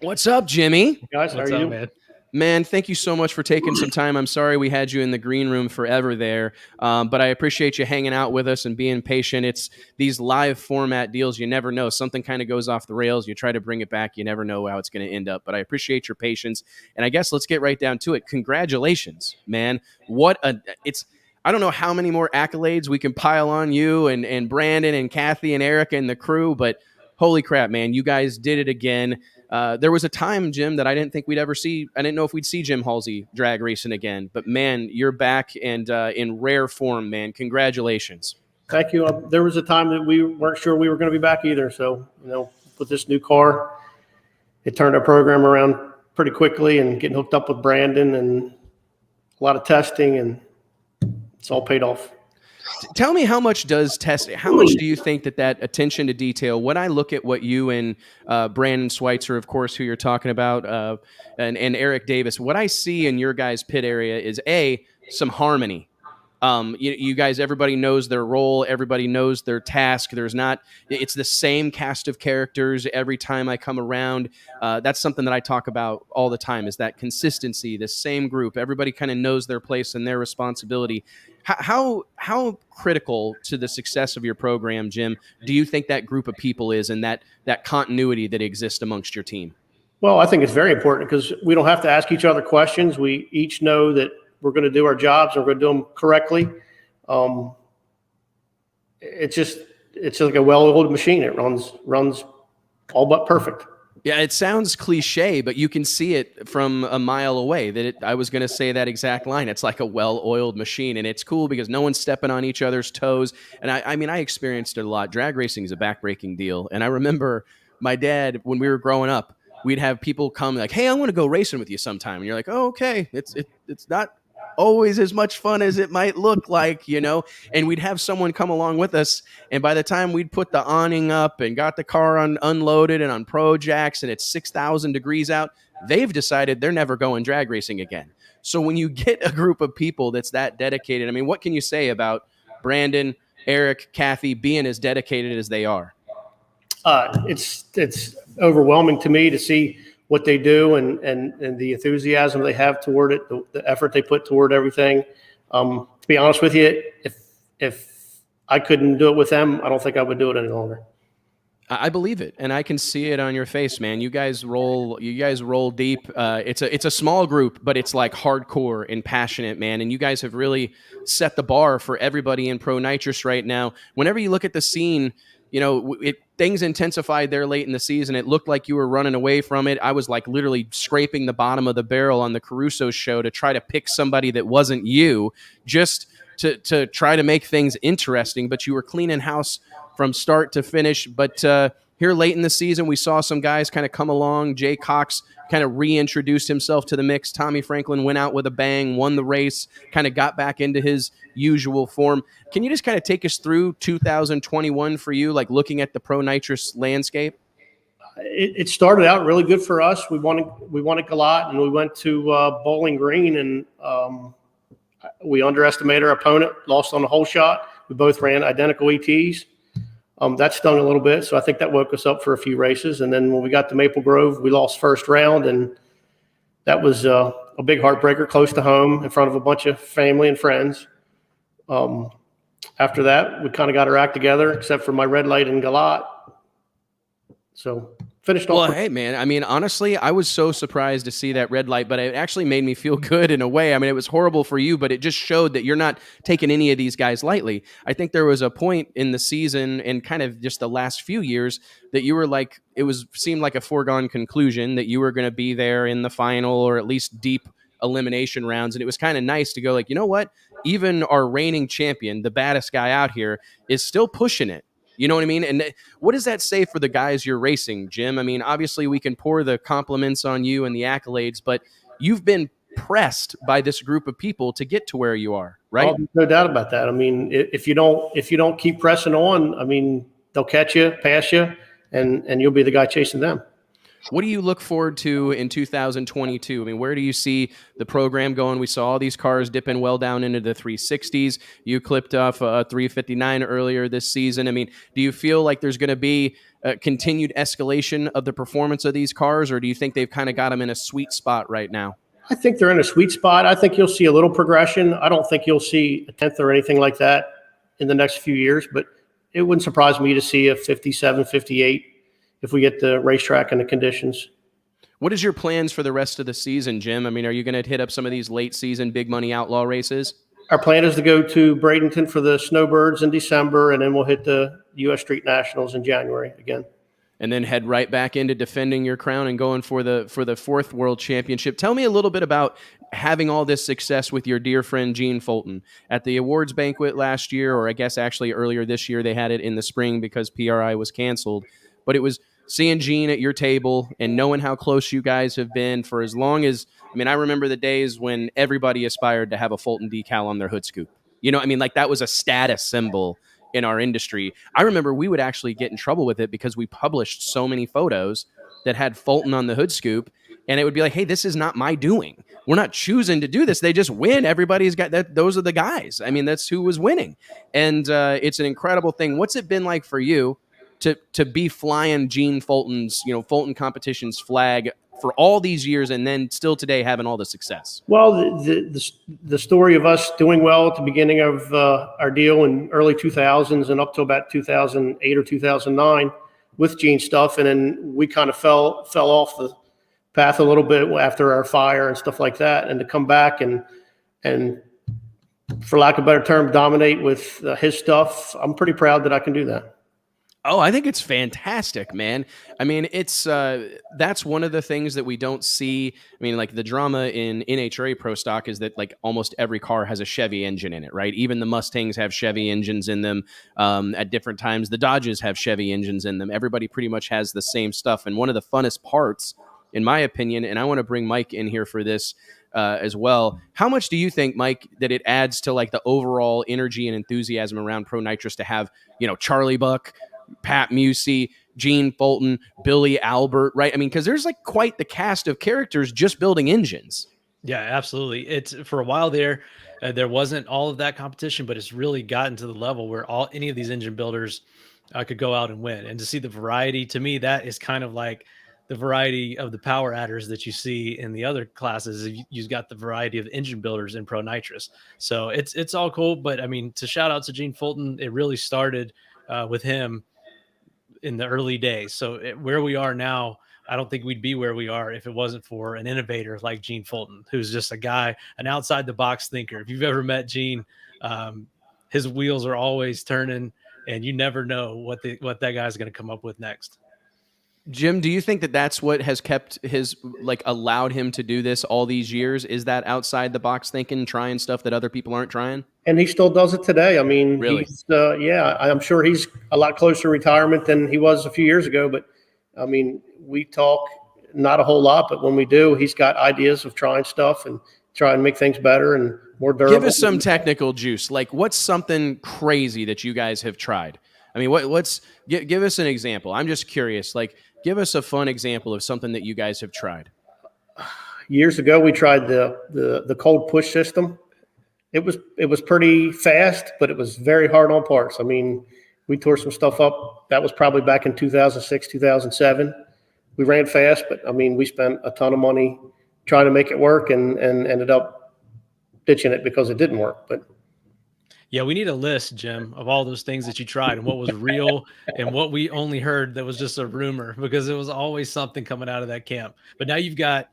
What's up, Jimmy? Guys, how are you? Man? Man, thank you so much for taking some time. I'm sorry we had you in the green room forever there, but I appreciate you hanging out with us and being patient. It's these live format deals. You never know. Something kind of goes off the rails. You try to bring it back. You never know how it's going to end up, but I appreciate your patience. And I guess let's get right down to it. Congratulations, man. I don't know how many more accolades we can pile on you and Brandon and Kathy and Erica and the crew, but holy crap, man, you guys did it again. There was a time, Jim, that I didn't think we'd ever see. I didn't know if we'd see Jim Halsey drag racing again. But, man, you're back and in rare form, man. Congratulations. Thank you. There was a time that we weren't sure we were going to be back either. So, with this new car, it turned our program around pretty quickly and getting hooked up with Brandon and a lot of testing, and it's all paid off. Tell me, how much do you think that attention to detail, when I look at what you and Brandon Schweitzer, of course, who you're talking about, and Eric Davis, what I see in your guys' pit area is some harmony. You guys, everybody knows their role. Everybody knows their task. It's the same cast of characters every time I come around. That's something that I talk about all the time, is that consistency, the same group. Everybody kind of knows their place and their responsibility. How critical to the success of your program, Jim, do you think that group of people is, and that continuity that exists amongst your team? Well, I think it's very important because we don't have to ask each other questions. We each know that we're going to do our jobs and we're going to do them correctly. It's just it's like a well-oiled machine. It runs all but perfect. Yeah, it sounds cliche, but you can see it from a mile away. I was going to say that exact line. It's like a well-oiled machine, and it's cool because no one's stepping on each other's toes. And I mean, I experienced it a lot. Drag racing is a backbreaking deal. And I remember my dad, when we were growing up, we'd have people come like, hey, I want to go racing with you sometime. And you're like, oh, okay. It's not always as much fun as it might look like, and we'd have someone come along with us. And by the time we'd put the awning up and got the car unloaded and on Pro Jacks and it's 6,000 degrees out, they've decided they're never going drag racing again. So when you get a group of people that's that dedicated, I mean, what can you say about Brandon, Eric, Kathy being as dedicated as they are? It's overwhelming to me to see what they do and the enthusiasm they have toward it, the effort they put toward everything. To be honest with you, if I couldn't do it with them, I don't think I would do it any longer. I believe it, and I can see it on your face, man. You guys roll deep. It's a small group, but it's like hardcore and passionate, man. And you guys have really set the bar for everybody in Pro Nitrous right now. Whenever you look at the scene, things intensified there late in the season. It looked like you were running away from it. I was like literally scraping the bottom of the barrel on the Caruso show to try to pick somebody that wasn't you, just to try to make things interesting. But you were cleaning house from start to finish. But here late in the season, we saw some guys kind of come along. Jay Cox kind of reintroduced himself to the mix. Tommy Franklin went out with a bang, won the race, kind of got back into his usual form. Can you just kind of take us through 2021 for you, like looking at the Pro Nitrous landscape? It started out really good for us. We won at Galat, and we went to Bowling Green, and we underestimated our opponent, lost on the whole shot. We both ran identical ETs. That stung a little bit, so I think that woke us up for a few races. And then when we got to Maple Grove, we lost first round, and that was a big heartbreaker close to home in front of a bunch of family and friends. After that, we kind of got our act together, except for my red light in Galat. So finished off. Well, hey, man, I mean, honestly, I was so surprised to see that red light, but it actually made me feel good in a way. I mean, it was horrible for you, but it just showed that you're not taking any of these guys lightly. I think there was a point in the season and kind of just the last few years that you were like, seemed like a foregone conclusion that you were going to be there in the final or at least deep elimination rounds. And it was kind of nice to go like, you know what? Even our reigning champion, the baddest guy out here, is still pushing it. You know what I mean? And what does that say for the guys you're racing, Jim? I mean, obviously we can pour the compliments on you and the accolades, but you've been pressed by this group of people to get to where you are, right? Oh, no doubt about that. I mean, if you don't keep pressing on, I mean, they'll catch you, pass you, and you'll be the guy chasing them. What do you look forward to in 2022? I mean, where do you see the program going? We saw all these cars dipping well down into the 360s. You clipped off a 359 earlier this season. I mean, do you feel like there's going to be a continued escalation of the performance of these cars, or do you think they've kind of got them in a sweet spot right now? I think they're in a sweet spot. I think you'll see a little progression. I don't think you'll see a 10th or anything like that in the next few years, but it wouldn't surprise me to see a 57, 58 if we get the racetrack and the conditions. What is your plans for the rest of the season, Jim? I mean, are you going to hit up some of these late season big money outlaw races? Our plan is to go to Bradenton for the Snowbirds in December, and then we'll hit the U.S. Street Nationals in January again. And then head right back into defending your crown and going for the fourth world championship. Tell me a little bit about having all this success with your dear friend Gene Fulton at the awards banquet last year, or I guess actually earlier this year. They had it in the spring because PRI was canceled, but it was seeing Gene at your table and knowing how close you guys have been for as long as, I mean, I remember the days when everybody aspired to have a Fulton decal on their hood scoop. You know, I mean, like that was a status symbol in our industry. I remember we would actually get in trouble with it because we published so many photos that had Fulton on the hood scoop, and it would be like, hey, this is not my doing. We're not choosing to do this. They just win. Everybody's got that. Those are the guys. I mean, that's who was winning. And it's an incredible thing. What's it been like for you to be flying Gene Fulton's, Fulton Competition's flag for all these years and then still today having all the success? Well, the story of us doing well at the beginning of our deal in early 2000s and up to about 2008 or 2009 with Gene stuff, and then we kind of fell off the path a little bit after our fire and stuff like that, and to come back and for lack of a better term, dominate with his stuff, I'm pretty proud that I can do that. Oh, I think it's fantastic, man. I mean, it's that's one of the things that we don't see. I mean, like the drama in NHRA Pro Stock is that like almost every car has a Chevy engine in it, right? Even the Mustangs have Chevy engines in them at different times. The Dodges have Chevy engines in them. Everybody pretty much has the same stuff. And one of the funnest parts, in my opinion, and I want to bring Mike in here for this as well. How much do you think, Mike, that it adds to like the overall energy and enthusiasm around Pro Nitrous to have, Charlie Buck, Pat Musey, Gene Fulton, Billy Albert, right? I mean, because there's like quite the cast of characters just building engines. Yeah, absolutely. It's for a while there wasn't all of that competition, but it's really gotten to the level where any of these engine builders could go out and win. And to see the variety, to me, that is kind of like the variety of the power adders that you see in the other classes. You've got the variety of engine builders in Pro Nitrous. So it's all cool. But I mean, to shout out to Gene Fulton, it really started with him in the early days. So where we are now, I don't think we'd be where we are if it wasn't for an innovator like Gene Fulton, who's just a guy, an outside the box thinker. If you've ever met Gene, his wheels are always turning and you never know what that guy's going to come up with next. Jim, do you think that that's what has kept allowed him to do this all these years? Is that outside the box thinking, trying stuff that other people aren't trying? And he still does it today. I mean, really? I'm sure he's a lot closer to retirement than he was a few years ago. But I mean, we talk not a whole lot, but when we do, he's got ideas of trying stuff and try and make things better and more durable. Give us some technical juice. Like, what's something crazy that you guys have tried? I mean, give us an example. I'm just curious. Like, give us a fun example of something that you guys have tried. Years ago, we tried the cold push system. It was pretty fast, but it was very hard on parts. I mean, we tore some stuff up. That was probably back in 2006, 2007. We ran fast, but I mean, we spent a ton of money trying to make it work and ended up ditching it because it didn't work. But yeah, we need a list, Jim, of all those things that you tried and what was real and what we only heard that was just a rumor, because it was always something coming out of that camp. But now you've got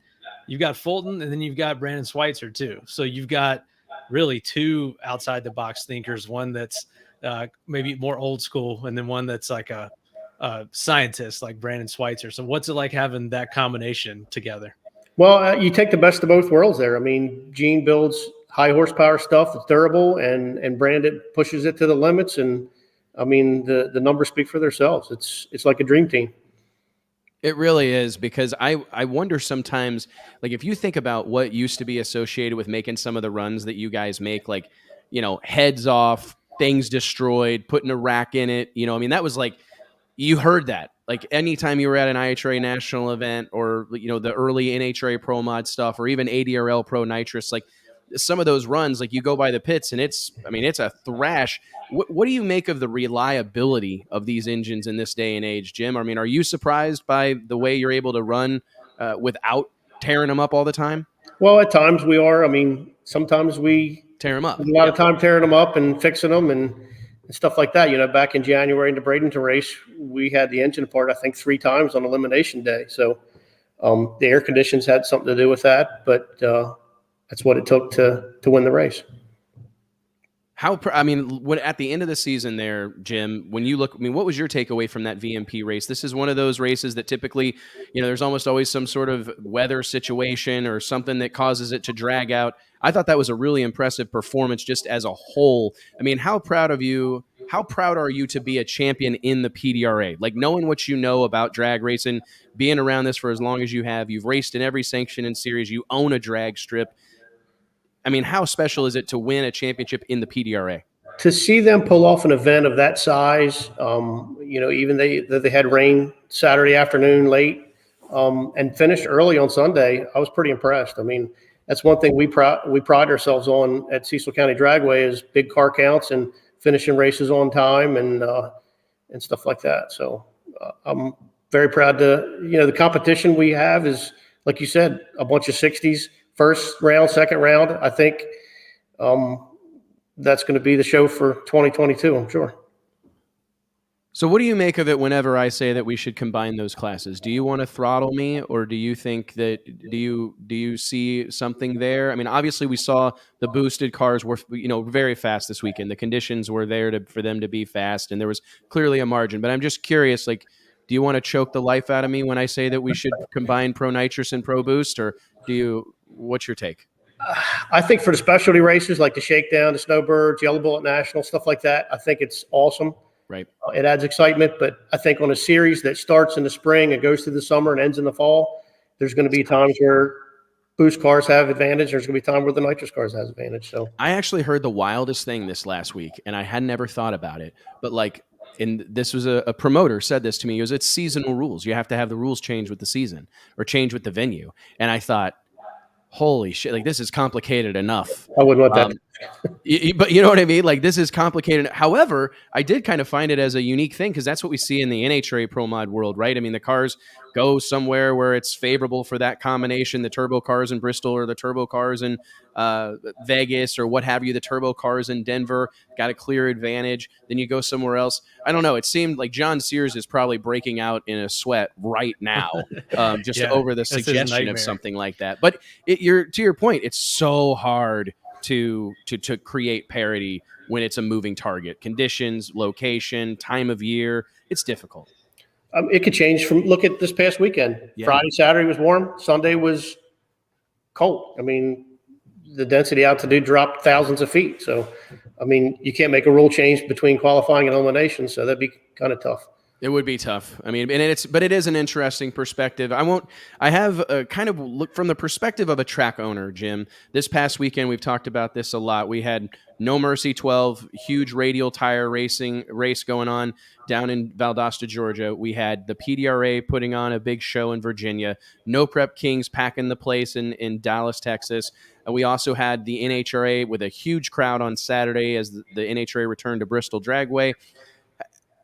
Fulton, and then you've got Brandon Schweitzer too. So you've got really two outside the box thinkers, one that's maybe more old school, and then one that's like a scientist like Brandon Schweitzer. So what's it like having that combination together? Well, you take the best of both worlds there. I mean, Gene builds high horsepower stuff that's durable, and Brandon pushes it to the limits. And I mean, the numbers speak for themselves. It's like a dream team. It really is, because I wonder sometimes, like, if you think about what used to be associated with making some of the runs that you guys make, like, heads off, things destroyed, putting a rack in it, I mean, that was like, you heard that. Like, anytime you were at an IHRA national event, or, the early NHRA Pro Mod stuff, or even PDRA Pro Nitrous, like, some of those runs, like, you go by the pits and it's a thrash. What do you make of the reliability of these engines in this day and age, Jim? I mean, are you surprised by the way you're able to run without tearing them up all the time? Well, at times we are. I mean, sometimes we tear them up. A lot of time tearing them up and fixing them and stuff like that. Back in January in the Bradenton race, we had the engine apart, I think, 3 times on elimination day. So the air conditions had something to do with that, but that's what it took to win the race. When at the end of the season there, Jim, when you look, what was your takeaway from that VMP race? This is one of those races that typically, there's almost always some sort of weather situation or something that causes it to drag out. I thought that was a really impressive performance just as a whole. I mean, how proud are you to be a champion in the PDRA? Like, knowing what you know about drag racing, being around this for as long as you have, you've raced in every sanction and series, you own a drag strip. I mean, how special is it to win a championship in the PDRA? To see them pull off an event of that size, even they had rain Saturday afternoon late and finished early on Sunday, I was pretty impressed. I mean, that's one thing we pride ourselves on at Cecil County Dragway is big car counts and finishing races on time and stuff like that. So I'm very proud to, the competition we have is, like you said, a bunch of 60s. First round, second round, I think that's going to be the show for 2022, I'm sure. So what do you make of it whenever I say that we should combine those classes? Do you want to throttle me, or do you think that do you see something there? I mean, obviously we saw the boosted cars were very fast this weekend. The conditions were there for them to be fast, and there was clearly a margin. But I'm just curious, like, do you want to choke the life out of me when I say that we should combine Pro Nitrous and Pro Boost, or what's your take? I think for the specialty races like the Shakedown, the Snowbirds, Yellow Bullet National, stuff like that, I think it's awesome. Right. It adds excitement, but I think on a series that starts in the spring and goes through the summer and ends in the fall, there's going to be times where boost cars have advantage. There's going to be time where the nitrous cars has advantage. So I actually heard the wildest thing this last week, and I had never thought about it, but like, and this was a promoter said this to me. He goes, it's seasonal rules. You have to have the rules change with the season or change with the venue. And I thought, holy shit, like this is complicated enough. I wouldn't want that. But you know what I mean? Like this is complicated. However, I did kind of find it as a unique thing because that's what we see in the NHRA Pro Mod world, right? I mean, the cars go somewhere where it's favorable for that combination, the turbo cars in Bristol or the turbo cars in Vegas or what have you, the turbo cars in Denver got a clear advantage. Then you go somewhere else. I don't know. It seemed like John Sears is probably breaking out in a sweat right now over the suggestion of something like that. But to your point, it's so hard to create parity when it's a moving target. Conditions, location, time of year, it's difficult. It could change from, look at this past weekend. Yeah. Friday, Saturday was warm. Sunday was cold. I mean, the density altitude dropped thousands of feet. So, I mean, you can't make a rule change between qualifying and elimination. So that'd be kind of tough. It would be tough. I mean, but it is an interesting perspective. I have a kind of look from the perspective of a track owner, Jim. This past weekend, we've talked about this a lot. We had No Mercy 12, huge radial tire race going on down in Valdosta, Georgia. We had the PDRA putting on a big show in Virginia. No Prep Kings packing the place in Dallas, Texas. And we also had the NHRA with a huge crowd on Saturday as the NHRA returned to Bristol Dragway.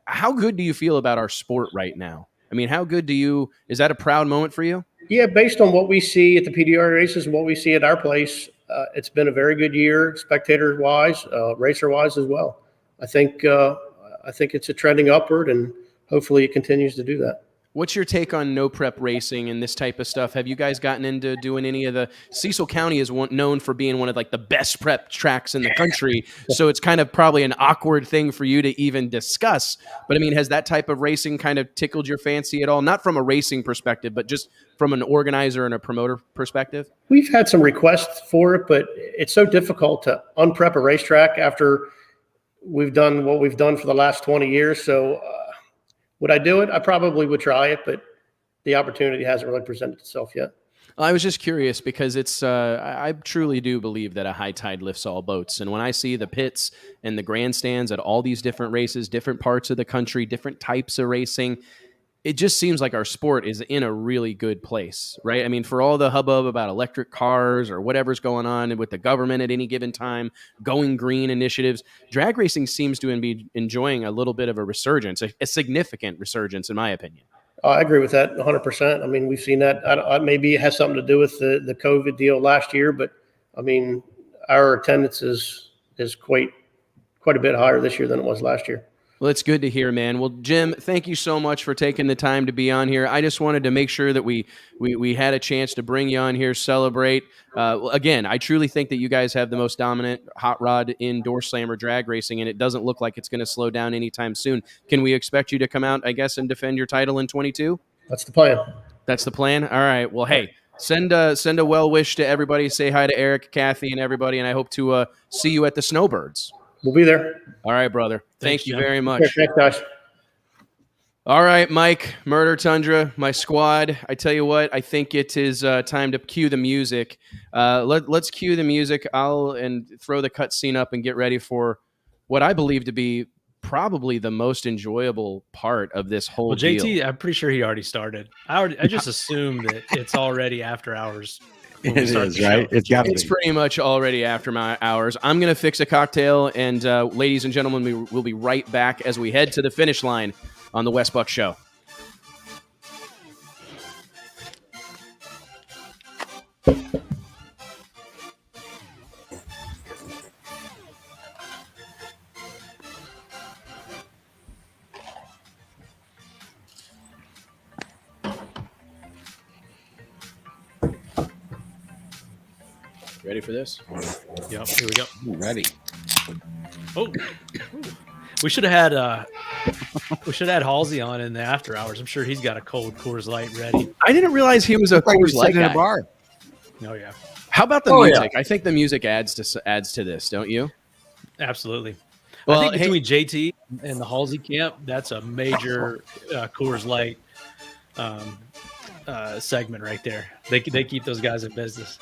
How good do you feel about our sport right now? I mean, is that a proud moment for you? Yeah, based on what we see at the PDRA races and what we see at our place, it's been a very good year, spectator-wise, racer-wise as well. I think it's a trending upward, and hopefully it continues to do that. What's your take on no prep racing and this type of stuff? Have you guys gotten into doing any of the Cecil County is known for being one of like the best prep tracks in the country. So it's kind of probably an awkward thing for you to even discuss. But I mean, has that type of racing kind of tickled your fancy at all? Not from a racing perspective, but just from an organizer and a promoter perspective? We've had some requests for it, but it's so difficult to unprep a racetrack after we've done what we've done for the last 20 years. So, would I do it? I probably would try it, but the opportunity hasn't really presented itself yet. I was just curious because it's I truly do believe that a high tide lifts all boats. And when I see the pits and the grandstands at all these different races, different parts of the country, different types of racing, it just seems like our sport is in a really good place, right? I mean, for all the hubbub about electric cars or whatever's going on with the government at any given time, going green initiatives, drag racing seems to be enjoying a little bit of a resurgence, a significant resurgence, in my opinion. I agree with that 100%. I mean, we've seen that. Maybe it has something to do with the COVID deal last year, but I mean, our attendance is quite a bit higher this year than it was last year. Well, it's good to hear, man. Well, Jim, thank you so much for taking the time to be on here. I just wanted to make sure that we had a chance to bring you on here, celebrate. Again, I truly think that you guys have the most dominant hot rod indoor slammer drag racing, and it doesn't look like it's going to slow down anytime soon. Can we expect you to come out, I guess, and defend your title in 22? That's the plan. That's the plan? All right. Well, hey, send a well wish to everybody. Say hi to Eric, Kathy, and everybody, and I hope to see you at the Snowbirds. We'll be there. All right, brother. Thank you very much. Thanks, guys. All right, Mike, Murder Tundra, my squad. I tell you what, I think it is time to cue the music. Let's cue the music. I'll throw the cutscene up and get ready for what I believe to be probably the most enjoyable part of this whole JT, deal. I'm pretty sure he already started. I just assume that it's already after hours. It is, right? It's pretty much already after my hours. I'm going to fix a cocktail, and ladies and gentlemen, we'll be right back as we head to the finish line on the Wes Buck Show. Ready for this? Yep. Here we go. Ready. Oh, we should have had Halsey on in the after hours. I'm sure he's got a cold Coors Light ready. I didn't realize he was a Coors Light in a guy. bar. Oh yeah, How about the music? I think the music adds to this, don't you? absolutely. Well, I think between JT and the Halsey camp, that's a major Coors Light segment right there. They keep those guys in business.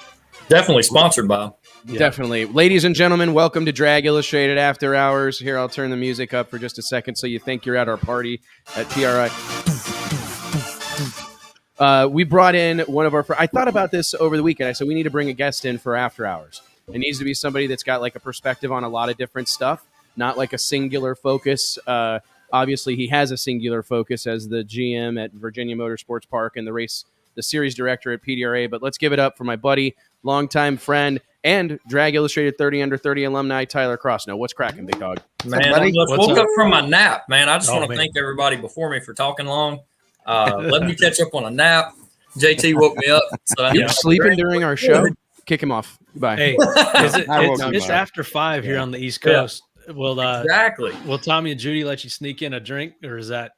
Definitely sponsored by them. Yeah. Definitely. Ladies and gentlemen, welcome to Drag Illustrated After Hours. Here, I'll turn the music up for just a second so you think you're at our party at PRI. We brought in one of our... I thought about this over the weekend. I said, we need to bring a guest in for After Hours. It needs to be somebody that's got like a perspective on a lot of different stuff, not like a singular focus. Obviously, he has a singular focus as the GM at Virginia Motorsports Park and the series director at PDRA. But let's give it up for my buddy, longtime friend, and Drag Illustrated 30 Under 30 alumni, Tyler Crossnoe. What's cracking, big dog? Man, I just woke up from my nap, man. I just want to thank everybody before me for talking long. Let me catch up on a nap. JT woke me up. So You're sleeping during our show? Kick him off. Goodbye. Hey, it's after 5 here on the East Coast. Will exactly. Will Tommy and Judy let you sneak in a drink, or is that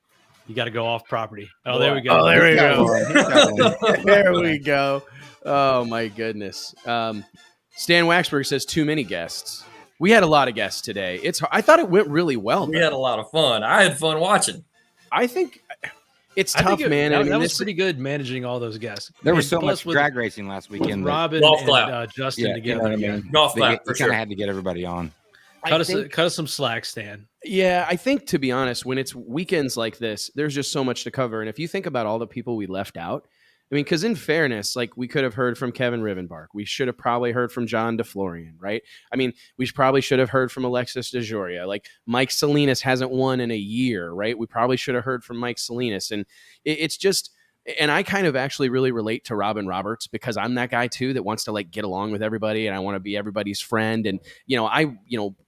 you got to go off property? Oh, there we go. Oh, there we go. There we go. Oh my goodness. Stan Waxberg says too many guests. We had a lot of guests today. I thought it went really well. We had a lot of fun. I had fun watching. I think it's tough, man. That was pretty good managing all those guests. There was so much drag racing last weekend. Robin and Justin together. You know what I mean? Golf clap. We kind of had to get everybody on. Cut us some slack, Stan. Yeah, I think, to be honest, when it's weekends like this, there's just so much to cover. And if you think about all the people we left out, I mean, because in fairness, like we could have heard from Kevin Rivenbark. We should have probably heard from John DeFlorian, right? I mean, we probably should have heard from Alexis DeJoria. Like Mike Salinas hasn't won in a year, right? We probably should have heard from Mike Salinas. And it's just... And I kind of actually really relate to Robin Roberts because I'm that guy too that wants to like get along with everybody and I want to be everybody's friend. And,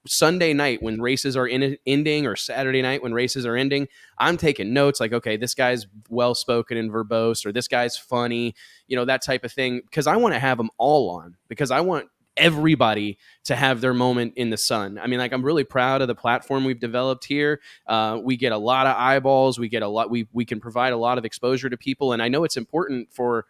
Sunday night when races are ending or Saturday night when races are ending, I'm taking notes like, okay, this guy's well-spoken and verbose or this guy's funny, that type of thing. Because I want to have them all on because I want everybody to have their moment in the sun. I mean, like I'm really proud of the platform we've developed here. We get a lot of eyeballs. We get a lot. We can provide a lot of exposure to people, and I know it's important for.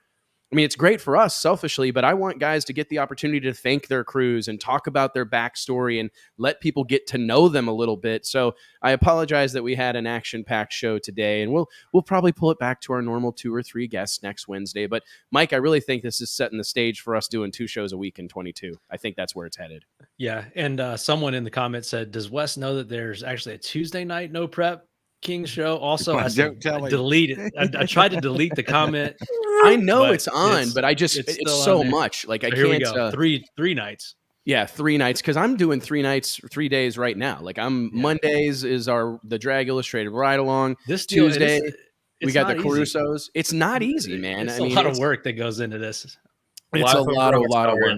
I mean, it's great for us selfishly, but I want guys to get the opportunity to thank their crews and talk about their backstory and let people get to know them a little bit. So I apologize that we had an action-packed show today, and we'll probably pull it back to our normal 2 or 3 guests next Wednesday. But Mike, I really think this is setting the stage for us doing 2 shows a week in 22. I think that's where it's headed. Yeah, and someone in the comments said, "Does Wes know that there's actually a Tuesday night no prep King show?" Also, I said, delete it. I tried to delete the comment. I know it's on, but it's so much. Like I can't. Here we go. Three nights. Yeah, 3 nights because I'm doing 3 nights, 3 days right now. Like Mondays is the Drag Illustrated ride along. This deal, Tuesday we got the Carusos. It's not easy, man. It's a lot of work that goes into this. It's a lot of work.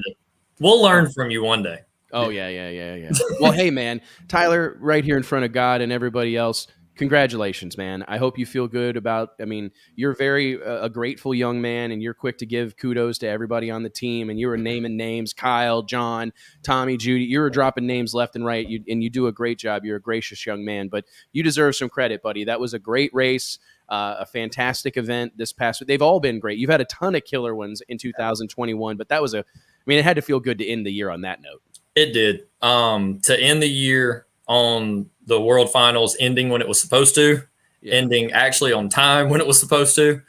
We'll learn from you one day. Oh yeah. Well, hey man, Tyler, right here in front of God and everybody else. Congratulations, man. I hope you feel good about, you're very a grateful young man and you're quick to give kudos to everybody on the team and you were naming names, Kyle, John, Tommy, Judy, you were dropping names left and right and you do a great job. You're a gracious young man, but you deserve some credit, buddy. That was a great race, a fantastic event this past week. They've all been great. You've had a ton of killer ones in 2021, but that was it had to feel good to end the year on that note. It did. To end the year on the World Finals ending when it was supposed to, ending actually on time when it was supposed to,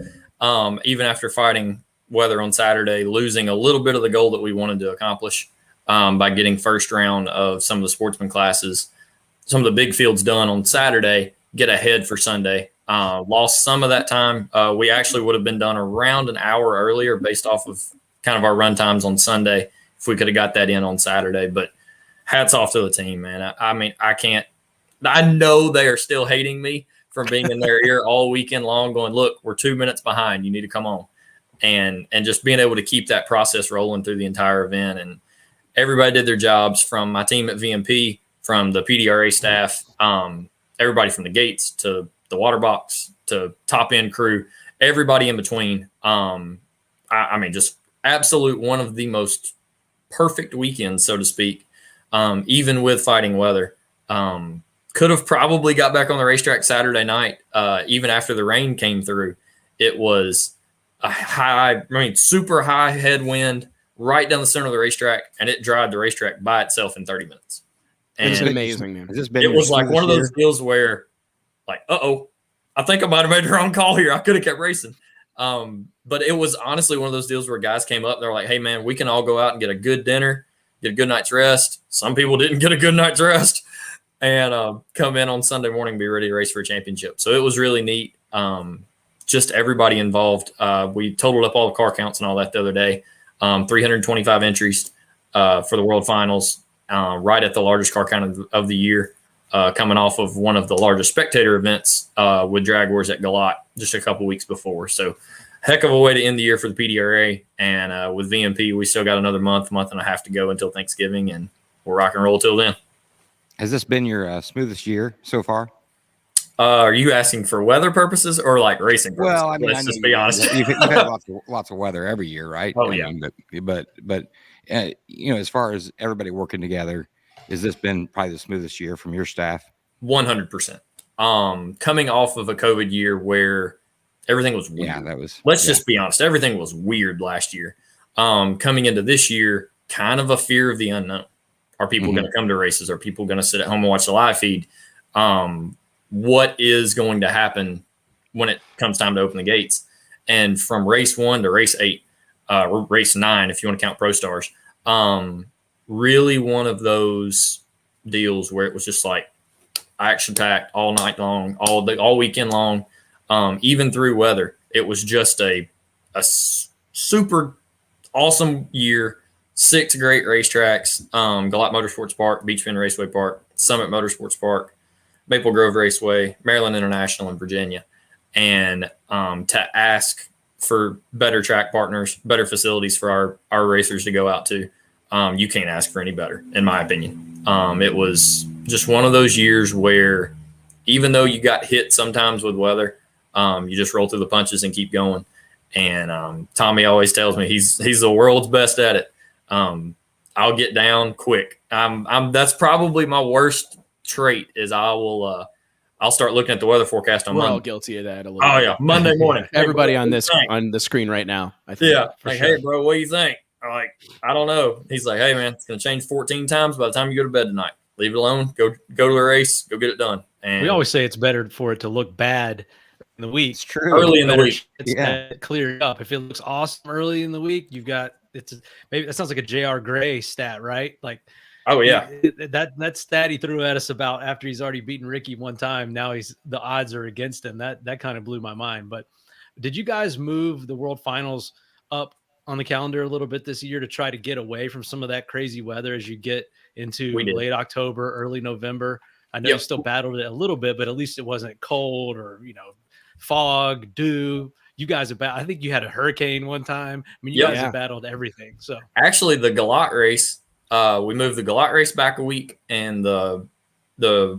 even after fighting weather on Saturday, losing a little bit of the goal that we wanted to accomplish by getting first round of some of the sportsman classes, some of the big fields done on Saturday, get ahead for Sunday. Lost some of that time. We actually would have been done around an hour earlier based off of kind of our run times on Sunday if we could have got that in on Saturday. But hats off to the team, man. I know they are still hating me from being in their ear all weekend long going, look, we're 2 minutes behind. You need to come on. And just being able to keep that process rolling through the entire event. And everybody did their jobs from my team at VMP, from the PDRA staff, everybody from the gates to the water box to top end crew, everybody in between. Just absolute one of the most perfect weekend, so to speak, even with fighting weather. Could have probably got back on the racetrack Saturday night, even after the rain came through. It was a super high headwind right down the center of the racetrack, and it dried the racetrack by itself in 30 minutes. And it's amazing, man. It was like one of those deals where, like, I think I might have made the wrong call here. I could have kept racing. But it was honestly one of those deals where guys came up and they're like, hey, man, we can all go out and get a good dinner, get a good night's rest. Some people didn't get a good night's rest, and come in on Sunday morning and be ready to race for a championship. So it was really neat. Just everybody involved. We totaled up all the car counts and all that the other day. 325 entries for the World Finals, right at the largest car count of the year, coming off of one of the largest spectator events with Drag Wars at Galat just a couple weeks before. So heck of a way to end the year for the PDRA. And with VMP, we still got another month and a half to go until Thanksgiving, and we'll rock and roll till then. Has this been your smoothest year so far? Are you asking for weather purposes or like racing purposes? Well, I mean, let's just be honest. You've had lots of weather every year, right? Oh, yeah. But as far as everybody working together, has this been probably the smoothest year from your staff? 100%. Coming off of a COVID year where everything was weird. Yeah, that was. Let's just be honest. Everything was weird last year. Coming into this year, kind of a fear of the unknown. Are people going to come to races? Are people going to sit at home and watch the live feed? What is going to happen when it comes time to open the gates? And from race 1 to race 8, or race 9, if you want to count Pro Stars, really one of those deals where it was just like action packed all night long, all weekend long, even through weather. It was just a super awesome year. 6 great racetracks: Galat Motorsports Park, Beachbend Raceway Park, Summit Motorsports Park, Maple Grove Raceway, Maryland International, and Virginia. And to ask for better track partners, better facilities for our racers to go out to, you can't ask for any better, in my opinion. It was just one of those years where even though you got hit sometimes with weather, you just roll through the punches and keep going. And Tommy always tells me he's the world's best at it. I'll get down quick. That's probably my worst trait is I'll start looking at the weather forecast on We're Monday. all guilty of that a little Oh bit. Yeah, Monday morning. Everybody hey, bro, on the screen right now, I think. Yeah, like, sure. Hey bro, what do you think? I'm like, I don't know. He's like, hey man, it's gonna change 14 times by the time you go to bed tonight. Leave it alone. Go to the race. Go get it done. And we always say it's better for it to look bad in the week. It's true. Early in the week. It's cleared up. If it looks awesome early in the week, you've got maybe that sounds like a JR Gray stat, right? Like, oh yeah, that stat he threw at us about after he's already beaten Ricky one time. Now the odds are against him. That kind of blew my mind. But did you guys move the World Finals up on the calendar a little bit this year to try to get away from some of that crazy weather as you get into late October, early November? I know you still battled it a little bit, but at least it wasn't cold or fog, dew. You guys have I think you had a hurricane one time. I mean, you guys have battled everything. So actually, the Galat race, we moved the Galat race back a week and the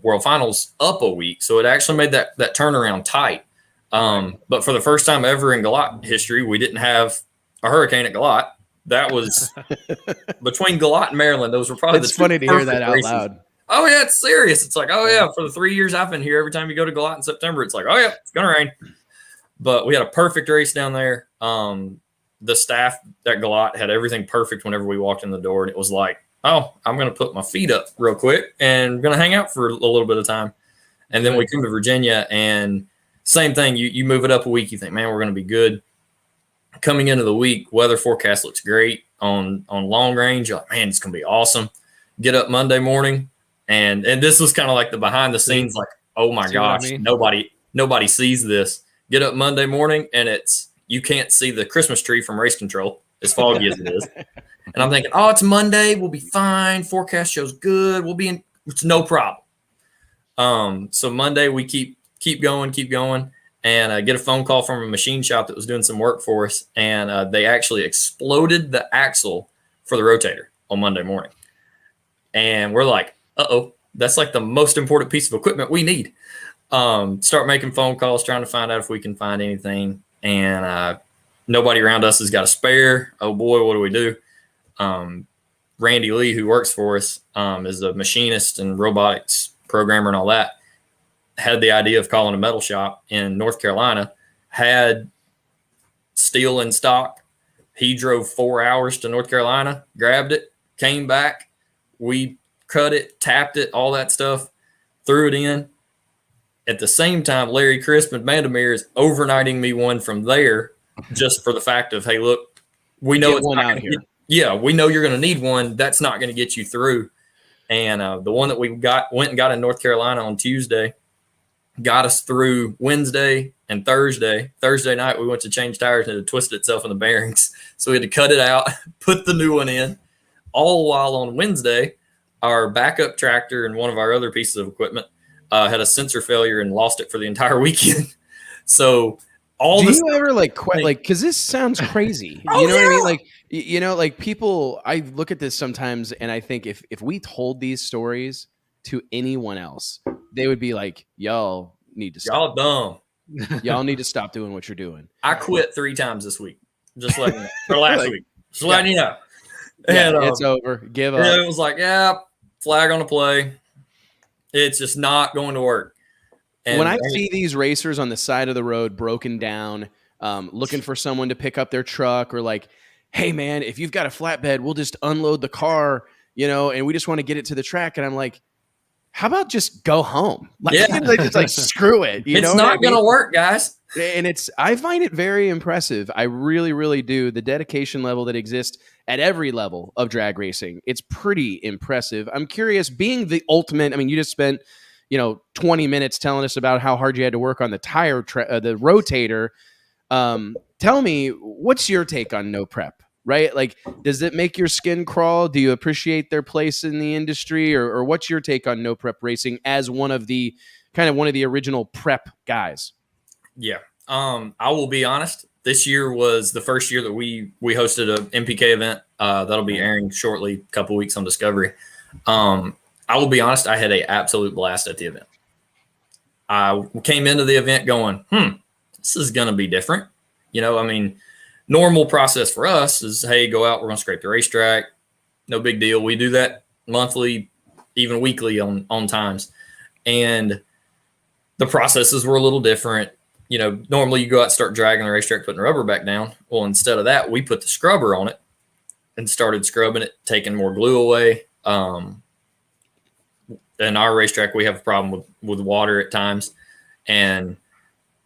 World Finals up a week. So it actually made that turnaround tight. But for the first time ever in Galat history, we didn't have a hurricane at Galat. That was between Galat and Maryland. Those were probably It's funny to hear that out loud. Oh yeah, it's serious. It's like, oh yeah, for the 3 years I've been here, every time you go to Galat in September, it's like, oh yeah, it's gonna rain. But we had a perfect race down there. The staff at Galat had everything perfect whenever we walked in the door, and it was like, oh, I'm gonna put my feet up real quick and I'm gonna hang out for a little bit of time. And then we come to Virginia, and same thing. You move it up a week, you think, man, we're gonna be good. Coming into the week, weather forecast looks great on long range. You're like, man, it's gonna be awesome. Get up Monday morning, and this was kind of like the behind the scenes, like, oh my gosh, nobody sees this. Get up Monday morning, and you can't see the Christmas tree from race control, as foggy as it is. And I'm thinking, oh, it's Monday, we'll be fine. Forecast shows good. It's no problem. So Monday we keep going. And get a phone call from a machine shop that was doing some work for us, and they actually exploded the axle for the rotator on Monday morning. And we're like, uh-oh, that's like the most important piece of equipment we need. Start making phone calls, trying to find out if we can find anything. And nobody around us has got a spare. Oh, boy, what do we do? Randy Lee, who works for us, is a machinist and robotics programmer and all that, had the idea of calling a metal shop in North Carolina, had steel in stock. He drove 4 hours to North Carolina, grabbed it, came back. We cut it, tapped it, all that stuff, threw it in. At the same time, Larry Crisp and Vandermeer is overnighting me one from there, just for the fact of, hey, look, we know it's one not out here. We know you're going to need one. That's not going to get you through. And the one that we went and got in North Carolina on Tuesday got us through Wednesday and Thursday. Thursday night, we went to change tires and it twisted itself in the bearings. So we had to cut it out, put the new one in. All while on Wednesday, our backup tractor and one of our other pieces of equipment had a sensor failure and lost it for the entire weekend. So all do this you ever because this sounds crazy. Oh, You know what I mean? yeah. Like, people, I look at this sometimes and I think if we told these stories to anyone else, they would be like, y'all need to stop. y'all dumb. Y'all need to stop doing what you're doing. I quit 3 times this week. Just letting you know. Or last week. Just letting you know. Yeah, And, it's over. Give up. it was like, flag on the play. It's just not going to work. And when I see these racers on the side of the road broken down, looking for someone to pick up their truck, or like, hey man, if you've got a flatbed, we'll just unload the car, and we just want to get it to the track. And I'm like, how about just go home? Like, just like screw it. It's not going to work, guys. And I find it very impressive. I really, really do. The dedication level that exists at every level of drag racing, it's pretty impressive. I'm curious, being the ultimate, I mean, you just spent, 20 minutes telling us about how hard you had to work on the tire, the rotator. Tell me, what's your take on no prep, right? Like, does it make your skin crawl? Do you appreciate their place in the industry, or what's your take on no prep racing as one of the original prep guys? Yeah. I will be honest. This year was the first year that we hosted an MPK event. That'll be airing shortly, a couple weeks on Discovery. I will be honest. I had an absolute blast at the event. I came into the event going, this is going to be different. Normal process for us is, hey, go out, we're going to scrape the racetrack. No big deal. We do that monthly, even weekly on times. And the processes were a little different. Normally you go out and start dragging the racetrack, putting the rubber back down. Well, instead of that, we put the scrubber on it and started scrubbing it, taking more glue away. In our racetrack, we have a problem with water at times. And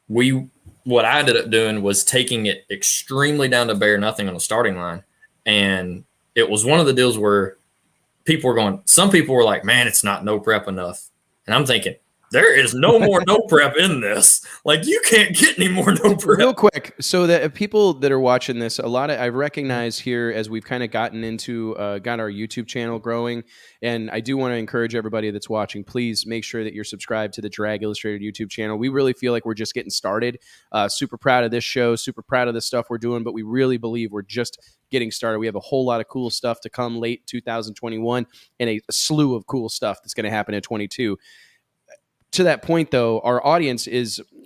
what I ended up doing was taking it extremely down to bare nothing on the starting line. And it was one of the deals where some people were like, man, it's not no prep enough. And I'm thinking, there is no more no prep in this. Like, you can't get any more no prep. Real quick, so that people that are watching this, I recognize here as we've kind of gotten into, got our YouTube channel growing, and I do want to encourage everybody that's watching, please make sure that you're subscribed to the Drag Illustrated YouTube channel. We really feel like we're just getting started. Super proud of this show, super proud of the stuff we're doing, but we really believe we're just getting started. We have a whole lot of cool stuff to come late 2021 and a slew of cool stuff that's going to happen in 22. To that point, though, our audience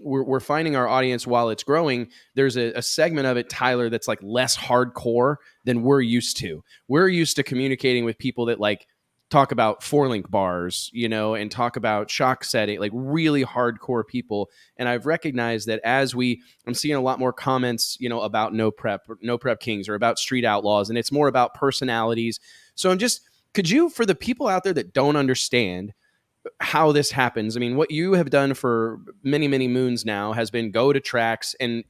we're finding our audience while it's growing. There's a segment of it, Tyler, that's like less hardcore than we're used to. We're used to communicating with people that like talk about 4-link bars, and talk about shock setting, like really hardcore people. And I've recognized that I'm seeing a lot more comments, about no prep kings, or about street outlaws, and it's more about personalities. So could you, for the people out there that don't understand how this happens, I mean, what you have done for many, many moons now has been go to tracks and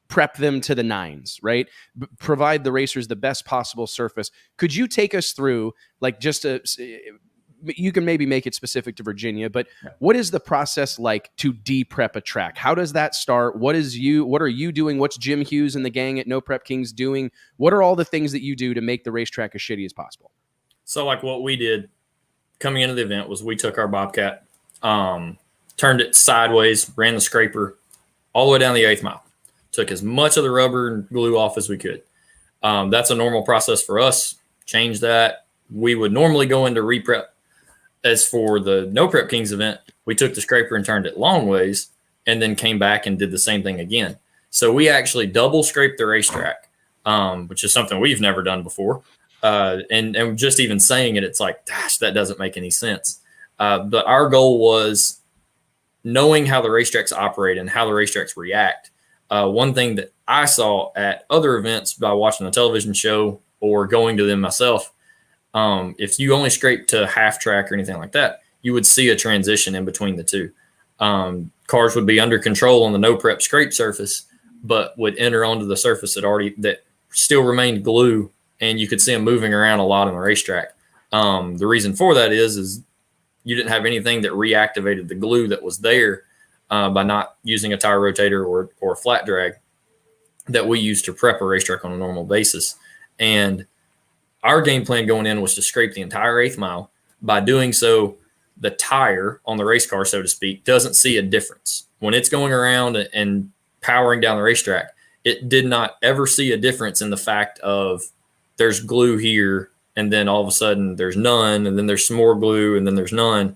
prep them to the nines, right? Provide the racers the best possible surface. Could you take us through, like, you can maybe make it specific to Virginia, but what is the process like to de-prep a track? How does that start? What are you doing? What's Jim Hughes and the gang at No Prep Kings doing? What are all the things that you do to make the racetrack as shitty as possible? So like what we did coming into the event was we took our Bobcat, turned it sideways, ran the scraper all the way down the 8th mile, took as much of the rubber and glue off as we could. That's a normal process for us. Change that. We would normally go into re-prep. As for the No Prep Kings event, we took the scraper and turned it long ways and then came back and did the same thing again. So we actually double scraped the racetrack, which is something we've never done before. And just even saying it, it's like, gosh, that doesn't make any sense. But our goal was knowing how the racetracks operate and how the racetracks react. One thing that I saw at other events by watching the television show or going to them myself, if you only scrape to half track or anything like that, you would see a transition in between the two. Cars would be under control on the no prep scrape surface, but would enter onto the surface that still remained glue, and you could see them moving around a lot on the racetrack. The reason for that is you didn't have anything that reactivated the glue that was there by not using a tire rotator or a flat drag that we use to prep a racetrack on a normal basis. And our game plan going in was to scrape the entire 8th mile. By doing so, the tire on the race car, so to speak, doesn't see a difference. When it's going around and powering down the racetrack, it did not ever see a difference in the fact of there's glue here, and then all of a sudden there's none, and then there's some more glue, and then there's none.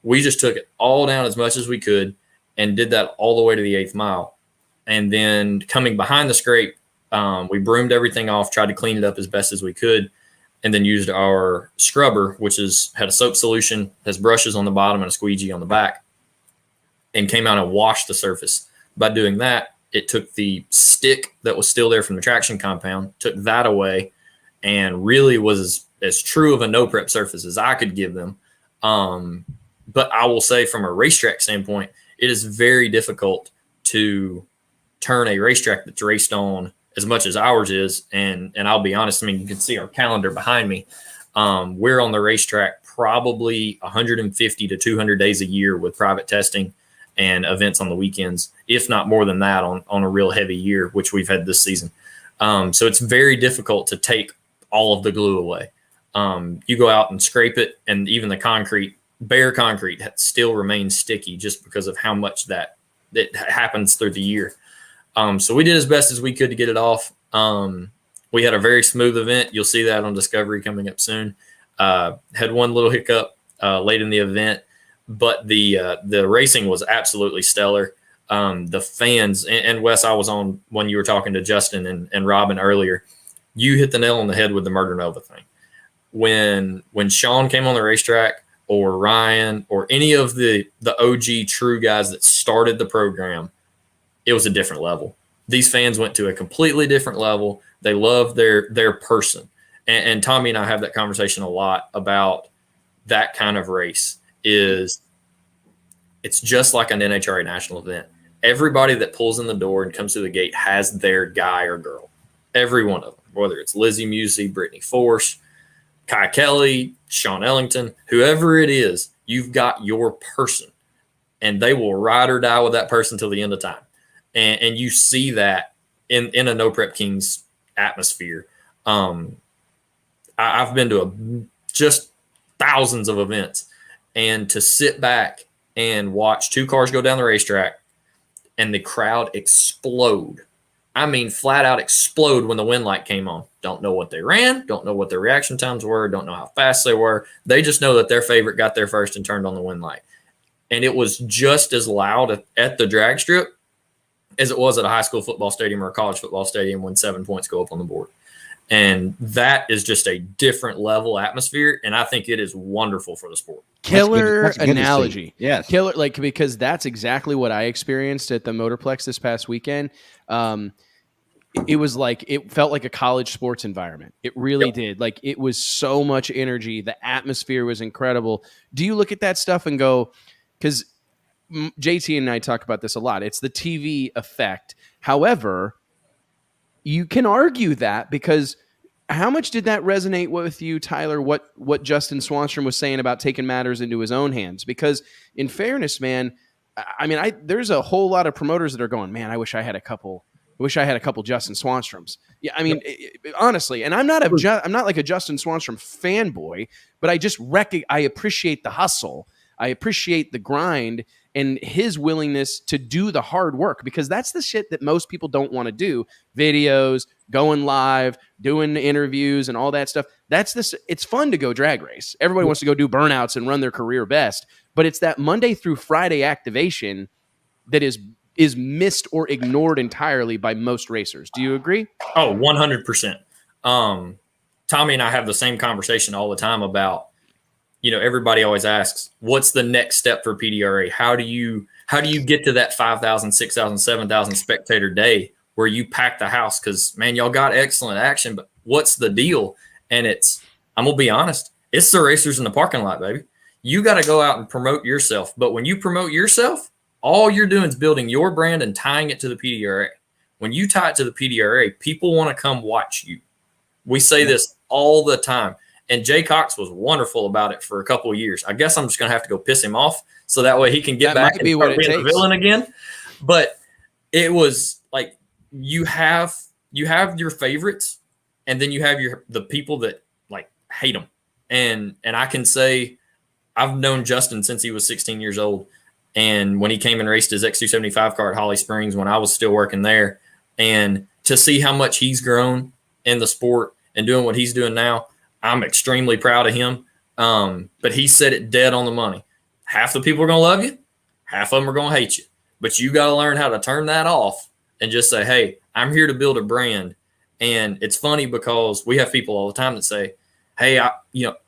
We just took it all down as much as we could and did that all the way to the 8th mile. And then coming behind the scrape, we broomed everything off, tried to clean it up as best as we could, and then used our scrubber, which had a soap solution, has brushes on the bottom and a squeegee on the back, and came out and washed the surface. By doing that, it took the stick that was still there from the traction compound, took that away, and really was as true of a no prep surface as I could give them. But I will say from a racetrack standpoint, it is very difficult to turn a racetrack that's raced on as much as ours is. And I'll be honest, I mean, you can see our calendar behind me. We're on the racetrack probably 150 to 200 days a year with private testing and events on the weekends, if not more than that on a real heavy year, which we've had this season. So it's very difficult to take all of the glue away. You go out and scrape it, and even the bare concrete still remains sticky just because of how much that it happens through the year. So we did as best as we could to get it off. We had a very smooth event. You'll see that on Discovery coming up soon. Had one little hiccup late in the event, but the racing was absolutely stellar. The fans, and Wes, I was on when you were talking to Justin and Robin earlier. You hit the nail on the head with the Murder Nova thing. When Sean came on the racetrack, or Ryan, or any of the OG true guys that started the program, it was a different level. These fans went to a completely different level. They love their person. And Tommy and I have that conversation a lot about that kind of race. It's just like an NHRA national event. Everybody that pulls in the door and comes through the gate has their guy or girl. Every one of them, whether it's Lizzie Musey, Brittany Force, Kai Kelly, Sean Ellington, whoever it is, you've got your person, and they will ride or die with that person till the end of time. And you see that in a No Prep Kings atmosphere. I've been to just thousands of events, and to sit back and watch two cars go down the racetrack and the crowd explode. I mean, flat out explode when the wind light came on. Don't know what they ran, don't know what their reaction times were, don't know how fast they were. They just know that their favorite got there first and turned on the wind light. And it was just as loud at the drag strip as it was at a high school football stadium or a college football stadium when 7 points go up on the board. And that is just a different level atmosphere, and I think it is wonderful for the sport. Killer analogy. Yes. Killer, because that's exactly what I experienced at the Motorplex this past weekend. It felt like a college sports environment. It really did. Like, it was so much energy. The atmosphere was incredible. Do you look at that stuff and go, because JT and I talk about this a lot, it's the TV effect. However, you can argue that, because how much did that resonate with you, Tyler, what Justin Swanstrom was saying about taking matters into his own hands? Because in fairness, man, I mean, there's a whole lot of promoters that are going, man, I wish I had a couple Justin Swonstroms. Yeah, I mean, honestly, and I'm not like a Justin Swanstrom fanboy, but I appreciate the hustle. I appreciate the grind and his willingness to do the hard work, because that's the shit that most people don't want to do. Videos, going live, doing interviews and all that stuff. It's fun to go drag race. Everybody wants to go do burnouts and run their career best, but it's that Monday through Friday activation that is missed or ignored entirely by most racers. Do you agree? Oh, 100%. Tommy and I have the same conversation all the time about, everybody always asks, what's the next step for PDRA? How do you get to that 5,000, 6,000, 7,000 spectator day where you pack the house? Because, man, y'all got excellent action, but what's the deal? And I'm going to be honest, it's the racers in the parking lot, baby. You got to go out and promote yourself. But when you promote yourself, all you're doing is building your brand and tying it to the PDRA. When you tie it to the PDRA, people want to come watch you. We say this all the time. And Jay Cox was wonderful about it for a couple of years. I guess I'm just going to have to go piss him off so that way he can get back and start being the villain again. But it was like you have your favorites, and then you have the people that like hate them. And I can say I've known Justin since he was 16 years old. And when he came and raced his X275 car at Holly Springs when I was still working there, and to see how much he's grown in the sport and doing what he's doing now, I'm extremely proud of him. But he said it dead on the money. Half the people are going to love you. Half of them are going to hate you. But you got to learn how to turn that off and just say, hey, I'm here to build a brand. And it's funny because we have people all the time that say, hey, I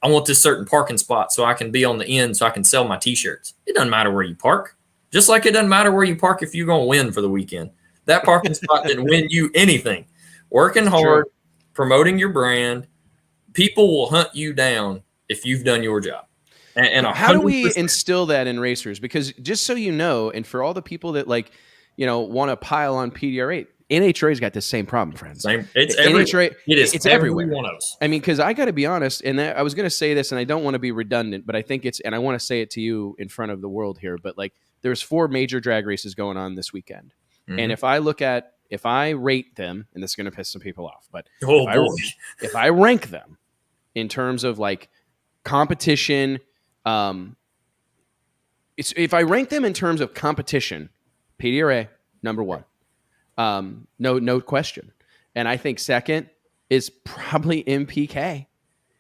want this certain parking spot so I can be on the end so I can sell my T-shirts. It doesn't matter where you park. Just like it doesn't matter where you park if you're going to win for the weekend. That parking spot didn't win you anything. Working hard, promoting your brand, people will hunt you down if you've done your job. And how do we instill that in racers? Because just so you know, and for all the people that want to pile on PDRA, NHRA's got the same problem, friends. It's NHRA. It's everywhere. One of us. I mean, because I got to be honest, and I was going to say this, and I don't want to be redundant, but I think and I want to say it to you in front of the world here, but there's 4 major drag races going on this weekend. Mm-hmm. And if I rate them, and this is going to piss some people off, but if I rank them in terms of competition, if I rank them in terms of competition, PDRA number 1, no question. And I think second is probably MPK.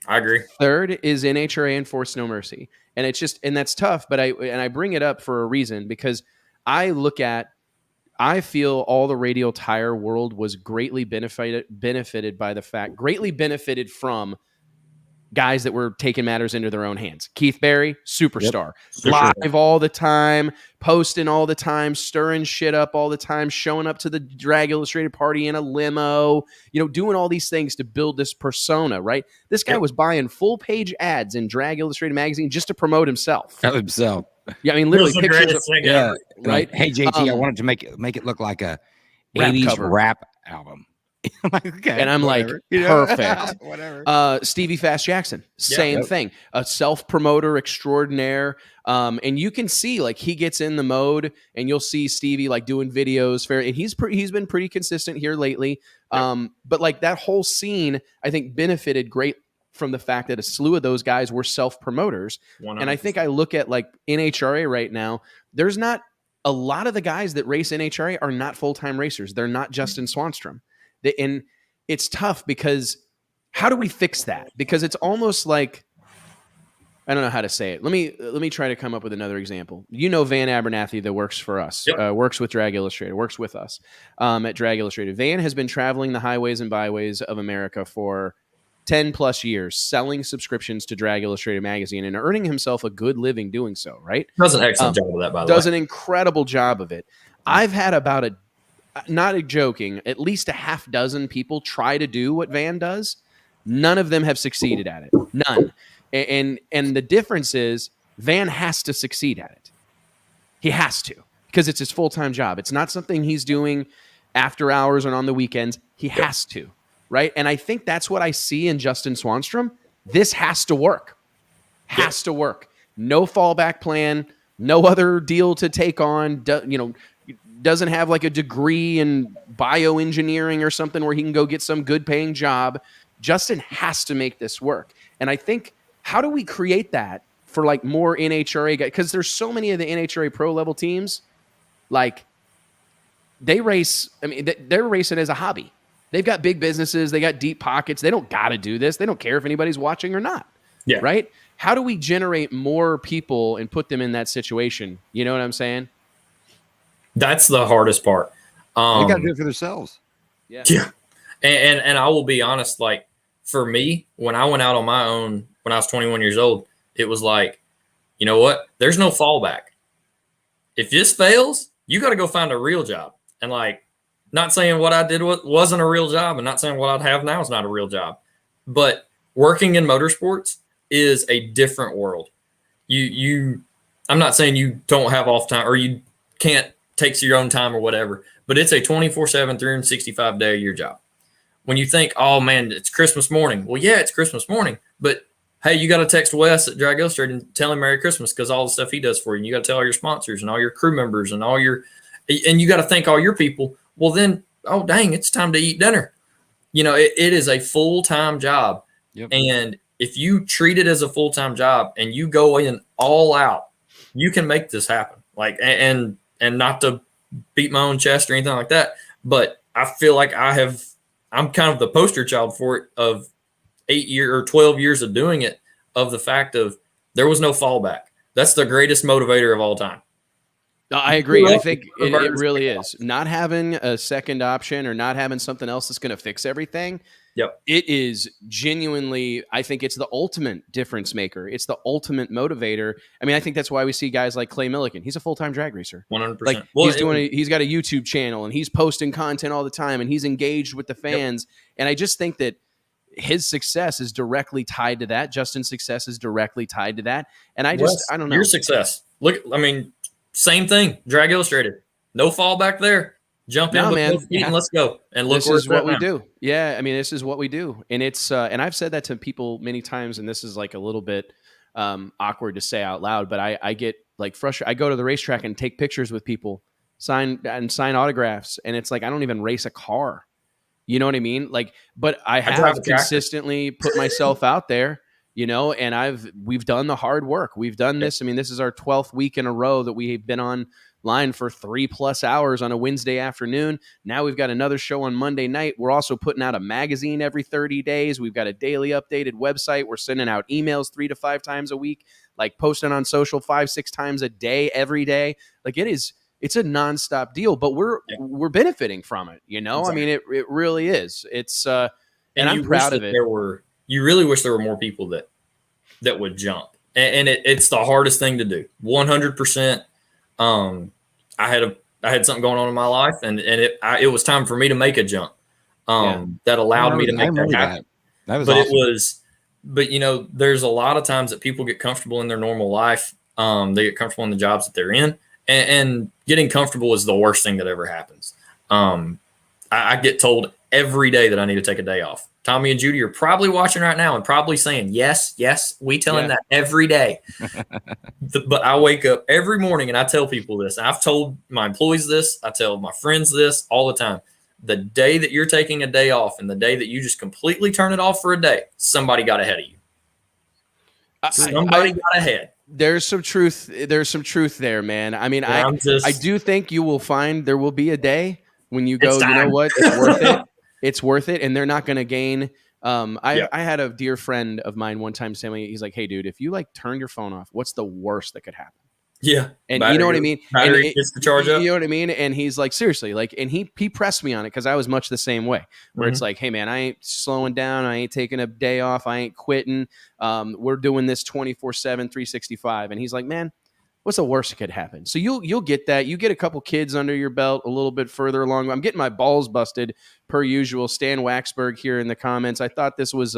I agree. Third is NHRA Enforce No Mercy, and that's tough. But I bring it up for a reason, because I feel all the radial tire world was greatly benefited from guys that were taking matters into their own hands. Keith Berry, superstar, live all the time, posting all the time, stirring shit up all the time, showing up to the Drag Illustrated party in a limo, doing all these things to build this persona, right? This guy was buying full page ads in Drag Illustrated magazine just to promote himself. Yeah, I mean, literally pictures of, right? Hey, JT, I wanted to make it look like a 80s rap album. I'm like, okay, and I'm whatever. Perfect. Whatever. Stevie Fast Jackson, same thing. A self-promoter extraordinaire. And you can see he gets in the mode, and you'll see Stevie doing videos. And he's been pretty consistent here lately. But that whole scene, I think, benefited great from the fact that a slew of those guys were self-promoters. 100%. And I think I look at NHRA right now, there's not a lot of the guys that race NHRA are not full-time racers. They're not Justin Swanstrom. And it's tough because how do we fix that? Because it's almost like, I don't know how to say it. Let me try to come up with another example. Van Abernathy that works for us, works with Drag Illustrated, works with us at Drag Illustrated. Van has been traveling the highways and byways of America for 10 plus years, selling subscriptions to Drag Illustrated magazine and earning himself a good living doing so, right? Does an excellent job of that, by the way. Does an incredible job of it. I've had about not joking, at least a half dozen people try to do what Van does. None of them have succeeded at it. None. And the difference is Van has to succeed at it. He has to, because it's his full-time job. It's not something he's doing after hours and on the weekends. He has to, right? And I think that's what I see in Justin Swanstrom. This has to work. Has to work. No fallback plan, no other deal to take on, doesn't have a degree in bioengineering or something where he can go get some good paying job. Justin has to make this work. And I think, how do we create that for more NHRA guys? Because there's so many of the NHRA pro level teams, they race. I mean, they're racing as a hobby. They've got big businesses. They got deep pockets. They don't got to do this. They don't care if anybody's watching or not. Yeah. Right. How do we generate more people and put them in that situation? You know what I'm saying? That's the hardest part. They got to do it for themselves. Yeah. And I will be honest, for me, when I went out on my own when I was 21 years old, it was like, you know what? There's no fallback. If this fails, you got to go find a real job. And like, not saying what I did wasn't a real job, and not saying what I'd have now is not a real job, but working in motorsports is a different world. I'm not saying you don't have off time or you can't take your own time or whatever, but it's a 24/7, 365 day a year job. When you think, oh man, it's Christmas morning. Well, yeah, it's Christmas morning, but hey, you got to text Wes at Drag Illustrated and tell him Merry Christmas because all the stuff he does for you. And you got to tell all your sponsors and all your crew members and and you got to thank all your people. Well, then, oh dang, it's time to eat dinner. It is a full-time job. Yep. And if you treat it as a full-time job and you go in all out, you can make this happen. Like, and not to beat my own chest or anything like that, but I feel like I'm kind of the poster child for it of 8 years or 12 years of doing it, of the fact of there was no fallback. That's the greatest motivator of all time. I agree. I think it really is. Not having a second option or not having something else that's going to fix everything. Yep. It is genuinely, I think it's the ultimate difference maker. It's the ultimate motivator. I mean, I think that's why we see guys like Clay Millican. He's a full-time drag racer. 100%. Like he's got a YouTube channel and he's posting content all the time and he's engaged with the fans. Yep. And I just think that his success is directly tied to that. Justin's success is directly tied to that. And I don't know. Your success. Look, I mean, same thing. Drag Illustrated. No fallback there. Jump in with both feet and let's go. And look, this is what we do. Yeah, I mean, this is what we do. And it's and I've said that to people many times, and this is like a little bit awkward to say out loud, but I get like frustrated. I go to the racetrack and take pictures with people, sign autographs, and it's like I don't even race a car. You know what I mean? Like, but I have consistently put myself out there, and we've done the hard work. We've done this. I mean, this is our 12th week in a row that we've been online for 3+ hours on a Wednesday afternoon. Now we've got another show on Monday night. We're also putting out a magazine every 30 days. We've got a daily updated website. We're sending out emails 3 to 5 times a week, like posting on social 5-6 times a day, every day. Like it's a nonstop deal, but we're benefiting from it. Exactly. I mean, it really is. It's and I'm proud of it. You really wish there were more people that would jump, and it's the hardest thing to do. 100%. I had something going on in my life, and it was time for me to make a jump. That allowed me to make that happen. That was awesome. But there's a lot of times that people get comfortable in their normal life. They get comfortable in the jobs that they're in. And getting comfortable is the worst thing that ever happens. I get told every day that I need to take a day off. Tommy and Judy are probably watching right now and probably saying, yes, we tell him that every day. But I wake up every morning and I tell people this. I've told my employees this. I tell my friends this all the time. The day that you're taking a day off and the day that you just completely turn it off for a day, somebody got ahead of you. Somebody got ahead. There's some truth there, man. I mean, I do think you will find there will be a day when you go, you know what, it's worth it. It's worth it. And they're not going to gain. I had a dear friend of mine one time say, he's like, hey dude, if you like turn your phone off, what's the worst that could happen? Yeah. And you know what I mean? Battery gets the charge up. You know what I mean? And he's like, seriously, like, and he pressed me on it because I was much the same way, where it's like, hey man, I ain't slowing down. I ain't taking a day off. I ain't quitting. We're doing this 24/7, 365. And he's like, man, what's the worst that could happen? So you'll get that. You get a couple kids under your belt a little bit further along. I'm getting my balls busted per usual. Stan Waxberg here in the comments. I thought this was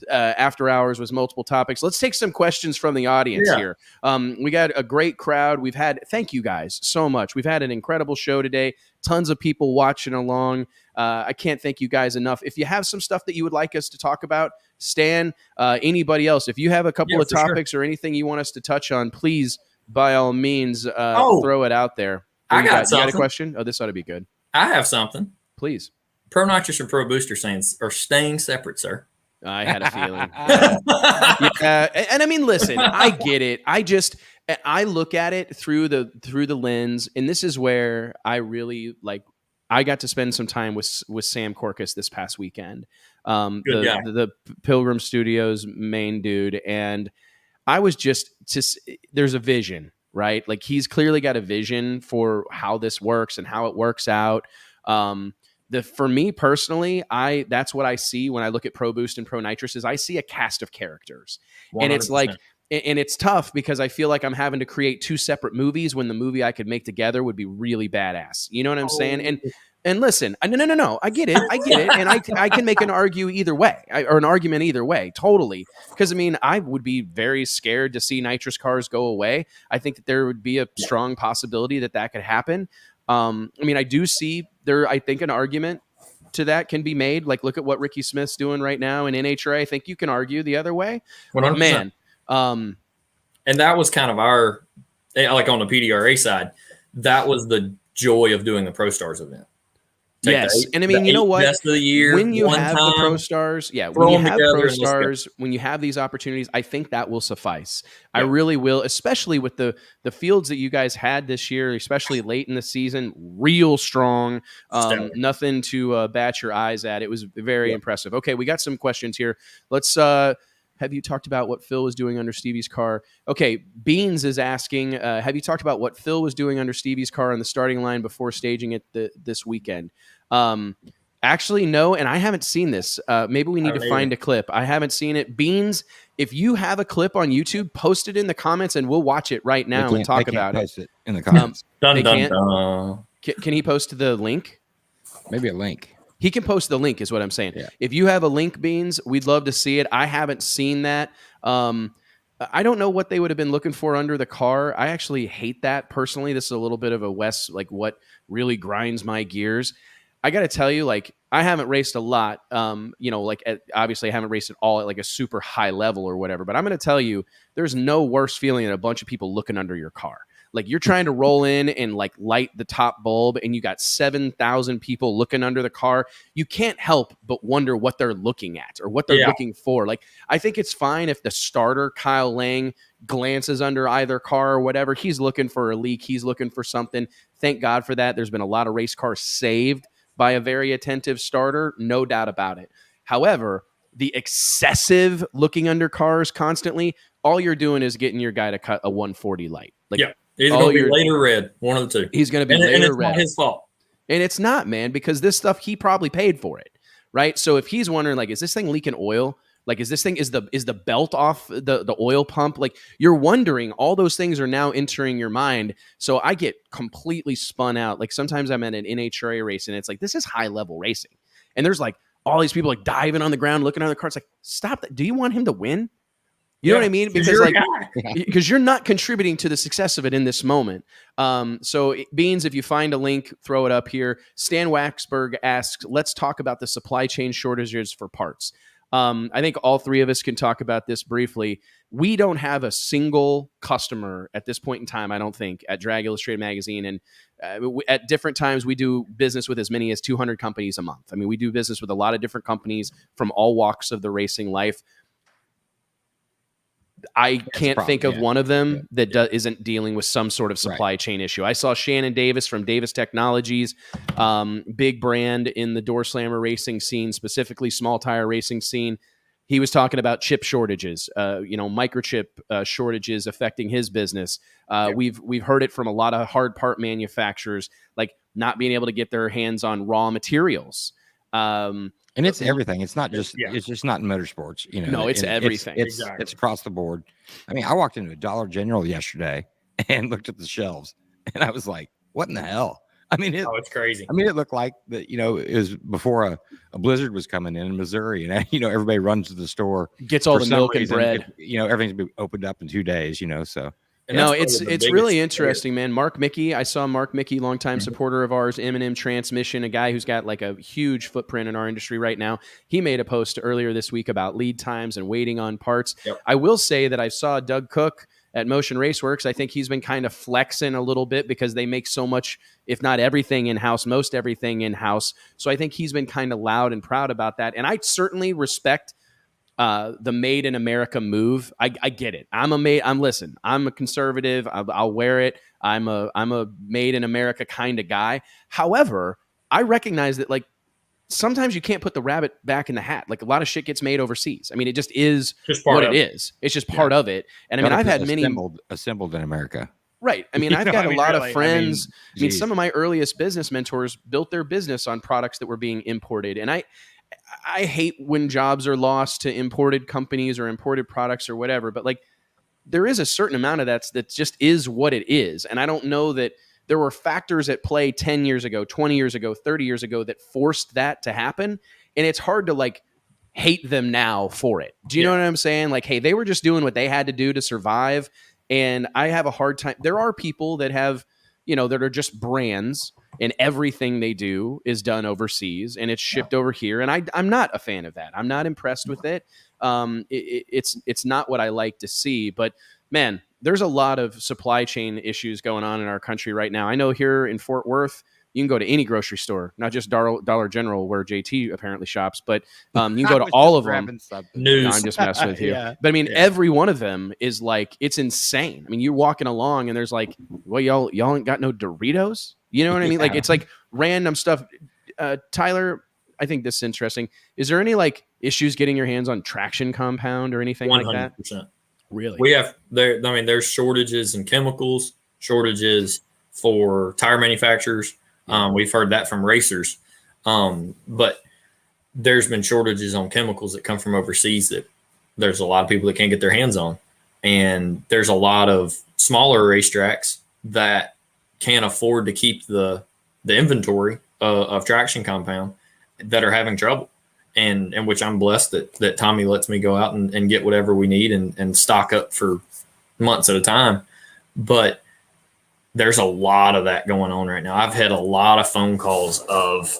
After Hours was multiple topics. Let's take some questions from the audience here. We got a great crowd. Thank you guys so much. We've had an incredible show today. Tons of people watching along. I can't thank you guys enough. If you have some stuff that you would like us to talk about, Stan, anybody else, if you have a couple of topics or anything you want us to touch on, please, by all means, throw it out there. You got a question? Oh, this ought to be good. I have something. Please. Pro Nitrous and Pro Booster are staying separate, sir. I had a feeling. And I mean, listen, I get it. I look at it through the lens, and this is where I really like. I got to spend some time with Sam Corcus this past weekend, the Pilgrim Studios main dude, and I was there's a vision, right? Like he's clearly got a vision for how this works and how it works out. for me personally, that's what I see when I look at Pro Boost and Pro Nitrous is I see a cast of characters. 100%. And it's like, and it's tough because I feel like I'm having to create 2 separate movies when the movie I could make together would be really badass. You know what I'm saying? And listen, no, I get it. And I can make an argument either way, totally. Because, I mean, I would be very scared to see nitrous cars go away. I think that there would be a strong possibility that could happen. I mean, I do see I think an argument to that can be made. Like, look at what Ricky Smith's doing right now in NHRA. I think you can argue the other way. 100%. Man. And that was kind of our, like on the PDRA side, that was the joy of doing the Pro Stars event. Yes, and I mean, you know what? Best of the year, when you have the Pro Stars, when you have Pro Stars, when you have these opportunities, I think that will suffice. Yeah. I really will, especially with the fields that you guys had this year, especially late in the season, real strong. Nothing to bat your eyes at. It was very impressive. Okay, we got some questions here. Let's. Have you talked about what Phil was doing under Stevie's car? Okay, Beans is asking, have you talked about what Phil was doing under Stevie's car on the starting line before staging it this weekend? Actually, no, and I haven't seen this. Maybe we need to find a clip. I haven't seen it. Beans, if you have a clip on YouTube, post it in the comments and we'll watch it right now and talk about it. Post it in the comments. Can he post the link? Maybe a link. He can post the link is what I'm saying. Yeah. If you have a link, Beans, we'd love to see it. I haven't seen that. I don't know what they would have been looking for under the car. I actually hate that personally. This is a little bit of a Wes, like what really grinds my gears. I got to tell you, like, I haven't raced a lot. Obviously I haven't raced at all at like a super high level or whatever, but I'm going to tell you, there's no worse feeling than a bunch of people looking under your car. Like you're trying to roll in and like light the top bulb and you got 7,000 people looking under the car. You can't help but wonder what they're looking at or what they're looking for. Like, I think it's fine if the starter, Kyle Lang, glances under either car or whatever. He's looking for a leak. He's looking for something. Thank God for that. There's been a lot of race cars saved by a very attentive starter. No doubt about it. However, the excessive looking under cars constantly, all you're doing is getting your guy to cut a 140 light. Like, he's going to be later red, one of the two. He's going to be later red. And it's not his fault. And it's not, man, because this stuff, he probably paid for it, right? So if he's wondering, like, is this thing leaking oil? Like, is the belt off the oil pump? Like, you're wondering, all those things are now entering your mind. So I get completely spun out. Like, sometimes I'm at an NHRA race and it's like, this is high level racing. And there's like all these people like diving on the ground, looking on the car. It's like, stop that. Do you want him to win? You know what I mean? Because you're not contributing to the success of it in this moment. So Beans, if you find a link, throw it up here. Stan Waxberg asks, let's talk about the supply chain shortages for parts. I think all three of us can talk about this briefly. We don't have a single customer at this point in time, I don't think, at Drag Illustrated Magazine. And at different times, we do business with as many as 200 companies a month. I mean, we do business with a lot of different companies from all walks of the racing life. I can't think of one of them that isn't dealing with some sort of supply chain issue. I saw Shannon Davis from Davis Technologies, big brand in the door slammer racing scene, specifically small tire racing scene. He was talking about chip shortages, microchip shortages affecting his business. We've heard it from a lot of hard part manufacturers, like not being able to get their hands on raw materials. And it's everything. It's not just, it's just not in motorsports, No, it's everything. It's across the board. I mean, I walked into a Dollar General yesterday and looked at the shelves and I was like, what in the hell? I mean, it's crazy. I mean, it looked like that, it was before a blizzard was coming in Missouri and, everybody runs to the store, gets all the milk and bread, everything's been opened up in 2 days, so. No, it's really interesting, man. Mark Mickey, I saw Mark Mickey, longtime supporter of ours, M&M Transmission, a guy who's got like a huge footprint in our industry right now. He made a post earlier this week about lead times and waiting on parts. Yep. I will say that I saw Doug Cook at Motion Raceworks. I think he's been kind of flexing a little bit because they make so much, if not everything in-house, most everything in-house. So I think he's been kind of loud and proud about that. And I certainly respect the made in America move. I get it. I'm a conservative. I'll wear it. I'm a made in America kind of guy. However, I recognize that like sometimes you can't put the rabbit back in the hat. Like a lot of shit gets made overseas. I mean, it just is what it is. It's just part of it. And I mean, I've had many assembled in America. Right. I mean, I've got a lot of friends. I mean, geez. some of my earliest business mentors built their business on products that were being imported. And I hate when jobs are lost to imported companies or imported products or whatever, but like there is a certain amount of that just is what it is. And I don't know that there were factors at play 10 years ago, 20 years ago, 30 years ago that forced that to happen. And it's hard to like hate them now for it. Do you know what I'm saying? Like, hey, they were just doing what they had to do to survive. And I have a hard time. There are people that have, that are just brands and everything they do is done overseas and it's shipped over here. And I'm not a fan of that. I'm not impressed with it. It's not what I like to see. But man, there's a lot of supply chain issues going on in our country right now. I know here in Fort Worth, you can go to any grocery store, not just Dollar General where JT apparently shops, but you can go to all of them. No, I'm just messing with you. But I mean, every one of them is like, it's insane. I mean, you're walking along and there's like, well, y'all ain't got no Doritos. You know what I mean? Like, it's like random stuff. Tyler, I think this is interesting. Is there any like issues getting your hands on traction compound or anything 100%. Like that? Really? We have there's shortages in chemicals, shortages for tire manufacturers. We've heard that from racers, but there's been shortages on chemicals that come from overseas that there's a lot of people that can't get their hands on. And there's a lot of smaller racetracks that can't afford to keep the inventory of traction compound that are having trouble. And which I'm blessed that Tommy lets me go out and get whatever we need and stock up for months at a time. But there's a lot of that going on right now. I've had a lot of phone calls of,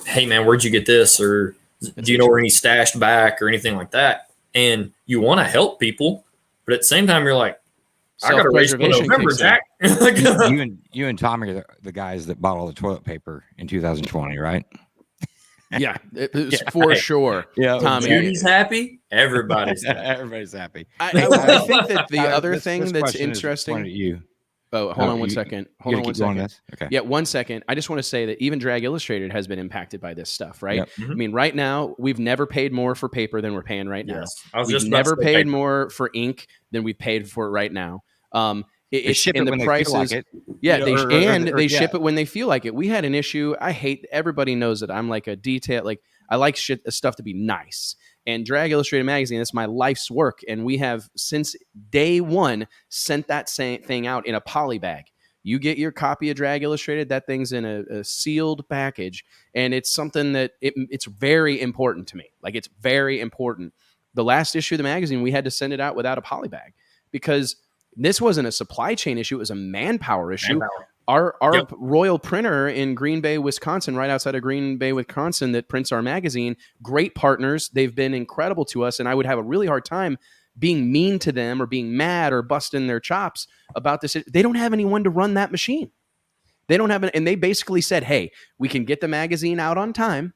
hey man, where'd you get this? Or do you know where any stashed back or anything like that? And you want to help people, but at the same time, you're like, I got to race in November, Jack. you and Tommy are the guys that bought all the toilet paper in 2020, right? Yeah, it was for sure. Yeah, Tommy. Judy's happy. Everybody's happy. Everybody's happy. I think that the other thing that's interesting. You. Oh, hold on one second. Hold on one second. Okay. Yeah, 1 second. I just want to say that even Drag Illustrated has been impacted by this stuff, right? Yep. I mean, right now, we've never paid more for paper than we're paying right now. We've never paid more for ink than we've paid for it right now. They ship it when they feel like it. Yeah, they ship it when they feel like it. We had an issue. Everybody knows that I'm like a detail, like I like stuff to be nice. And Drag Illustrated Magazine, that's my life's work. And we have, since day one, sent that same thing out in a poly bag. You get your copy of Drag Illustrated, that thing's in a sealed package. And it's something that it's very important to me. Like, it's very important. The last issue of the magazine, we had Mm-hmm. to send it out without a poly bag because this wasn't a supply chain issue. It was a manpower issue. Our Royal printer in Green Bay, Wisconsin, right outside of Green Bay, Wisconsin, that prints our magazine, great partners. They've been incredible to us. And I would have a really hard time being mean to them or being mad or busting their chops about this. They don't have anyone to run that machine. They don't have and they basically said, hey, we can get the magazine out on time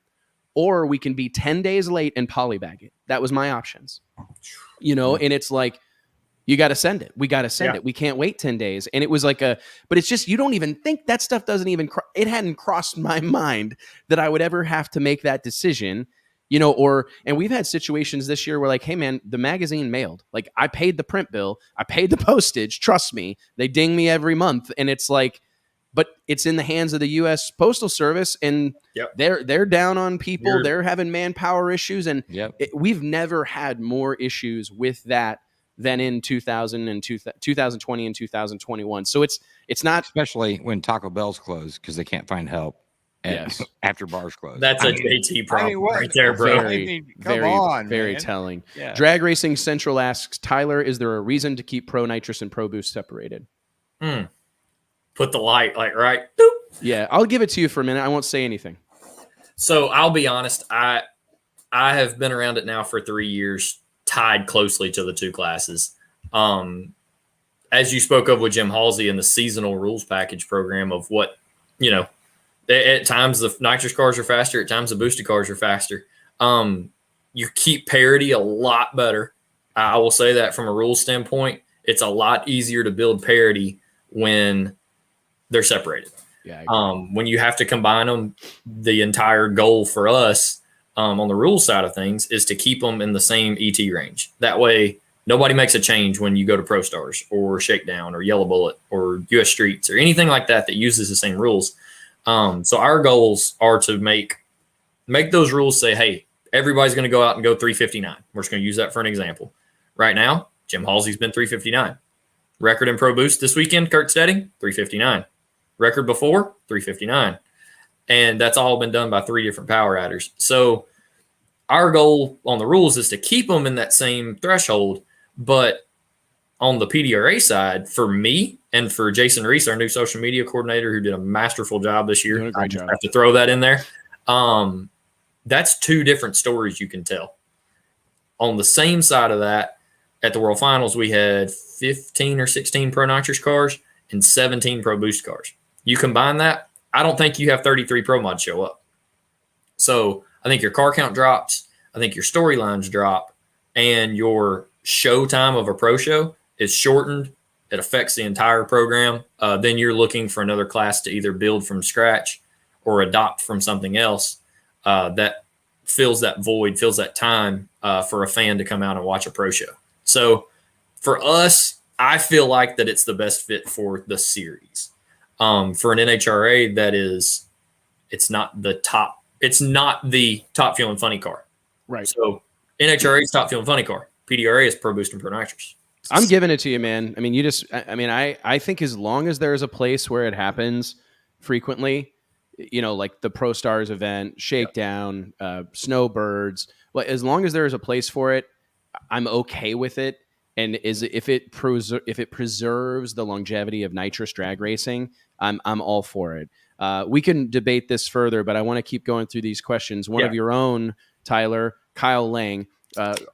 or we can be 10 days late and polybag it. That was my options. And it's like, you got to send it. We got to send it. We can't wait 10 days. And it was like but it's just, you don't even think that stuff doesn't even, it hadn't crossed my mind that I would ever have to make that decision, and we've had situations this year where like, hey man, the magazine mailed, like I paid the print bill, I paid the postage, trust me, they ding me every month. And it's like, but it's in the hands of the U.S. Postal Service and they're down on people. They're having manpower issues. And we've never had more issues with that than in 2020 and 2021. So it's not, especially when Taco Bell's closed because they can't find help. After bars close. That's a JT problem right there, bro. Very telling. Yeah. Drag Racing Central asks, Tyler, is there a reason to keep Pro Nitrous and Pro Boost separated? Put the light like right. Boop. Yeah, I'll give it to you for a minute. I won't say anything. So I'll be honest. I have been around it now for 3 years, tied closely to the two classes. As you spoke of with Jim Halsey and the seasonal rules package program of what, at times the nitrous cars are faster, at times the boosted cars are faster. You keep parity a lot better. I will say that from a rules standpoint, it's a lot easier to build parity when they're separated. Yeah. When you have to combine them, the entire goal for us on the rules side of things is to keep them in the same ET range. That way Nobody makes a change when you go to Pro Stars or Shakedown or Yellow Bullet or US Streets or anything like that uses the same rules. So our goals are to make those rules say, hey, everybody's going to go out and go 359. We're just going to use that for an example. Right now, Jim Halsey's been 359. Record in Pro Boost this weekend, Kurt Stedding, 359. Record before, 359. And that's all been done by 3 different power adders. So our goal on the rules is to keep them in that same threshold. But on the PDRA side, for me and for Jason Reese, our new social media coordinator, who did a masterful job this year, I just have to throw that in there. That's 2 different stories you can tell. On the same side of that, at the World Finals, we had 15 or 16 Pro Nitrous cars and 17 Pro Boost cars. You combine that, I don't think you have 33 Pro Mods show up. So I think your car count drops. I think your storylines drop, and your show time of a pro show is shortened. It affects the entire program. Then you're looking for another class to either build from scratch or adopt from something else that fills that void, fills that time for a fan to come out and watch a pro show. So for us, I feel like that it's the best fit for the series. For an NHRA, it's not the top fuel and funny car. Right. So NHRA is top fuel and funny car. PDRA is Pro Boost and Pro Nitrous. I'm giving it to you, man. I mean, I think as long as there's a place where it happens frequently, like the Pro Stars event, Shakedown, Snowbirds, well, as long as there's a place for it, I'm okay with it. And if it preserves the longevity of nitrous drag racing, I'm all for it. We can debate this further, but I want to keep going through these questions. One of your own, Tyler, Kyle Lang.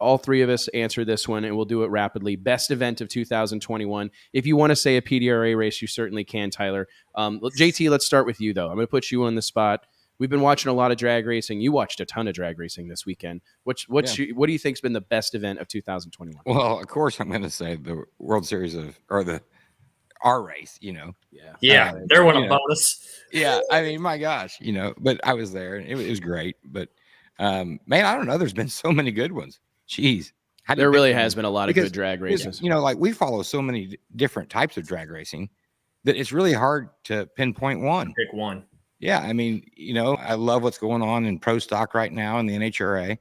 All 3 of us answer this one, and we'll do it rapidly. Best event of 2021. If you want to say a PDRA race, you certainly can, Tyler. JT, let's start with you, though. I'm going to put you on the spot. We've been watching a lot of drag racing. You watched a ton of drag racing this weekend. What do you think's been the best event of 2021? Well, of course, I'm going to say the World Series our race. Yeah, they're one of bonus. Yeah, I mean, my gosh, but I was there, and it was great. But man, I don't know. There's been so many good ones. Jeez, there really has been a lot of good drag races. Like we follow so many different types of drag racing that it's really hard to pinpoint one. Pick one. Yeah, I mean, I love what's going on in pro stock right now in the NHRA.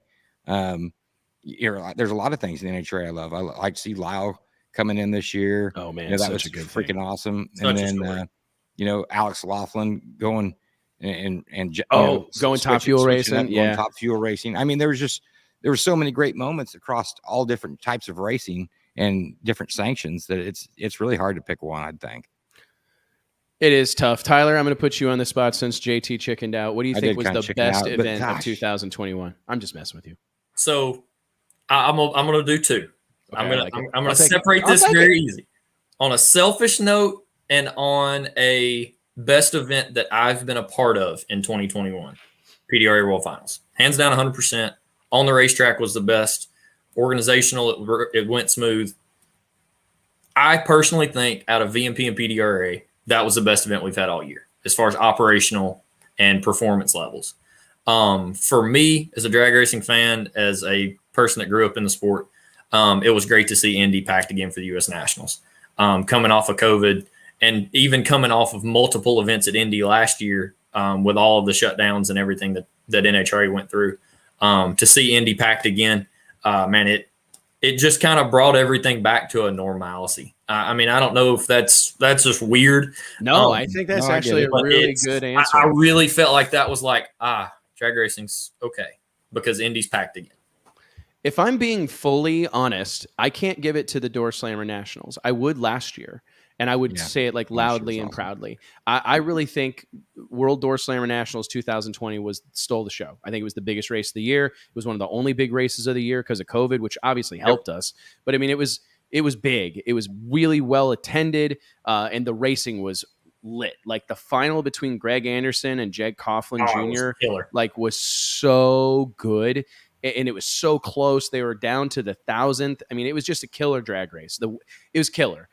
There's a lot of things in the NHRA I love. I like to see Lyle coming in this year. Oh man, that was freaking awesome. And then Alex Laughlin going and going top fuel racing. Yeah, top fuel racing. I mean, there were so many great moments across all different types of racing and different sanctions that it's really hard to pick one, I think. It is tough. Tyler, I'm going to put you on the spot since JT chickened out. What do you think was the best event of 2021? I'm just messing with you. So I'm going to do 2. Okay, I'm going to separate this very easy. On a selfish note and on a best event that I've been a part of in 2021, PDRA World Finals. Hands down 100%. On the racetrack was the best. Organizational, it went smooth. I personally think out of VMP and PDRA, that was the best event we've had all year as far as operational and performance levels. For me, as a drag racing fan, as a person that grew up in the sport, it was great to see Indy packed again for the U.S. Nationals. Coming off of COVID and even coming off of multiple events at Indy last year with all of the shutdowns and everything that NHRA went through, to see Indy packed again, man, it just kind of brought everything back to a normalcy. I mean, I don't know if that's just weird. No, I think that's actually a really good answer. I really felt like that was like, drag racing's okay because Indy's packed again. If I'm being fully honest, I can't give it to the Door Slammer Nationals. I would last year, and I would say it like loudly and proudly. I really think World Door Slammer Nationals 2020 stole the show. I think it was the biggest race of the year. It was one of the only big races of the year because of COVID, which obviously helped us. But I mean, it was big. It was really well attended, and the racing was lit. Like the final between Greg Anderson and Jed Coughlin Jr. was so good. And it was so close. They were down to the 1,000th. I mean, it was just a killer drag race. It was killer.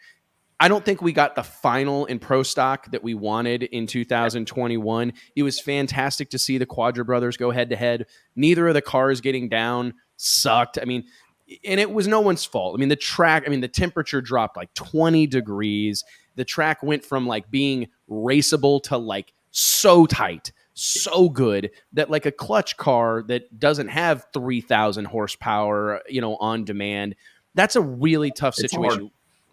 I don't think we got the final in pro stock that we wanted in 2021. It was fantastic to see the Quadra brothers go head to head. Neither of the cars getting down sucked. I mean, and it was no one's fault. I mean, the temperature dropped like 20 degrees. The track went from like being raceable to like so tight, so good that like a clutch car that doesn't have 3,000 horsepower, on demand, that's a really tough situation.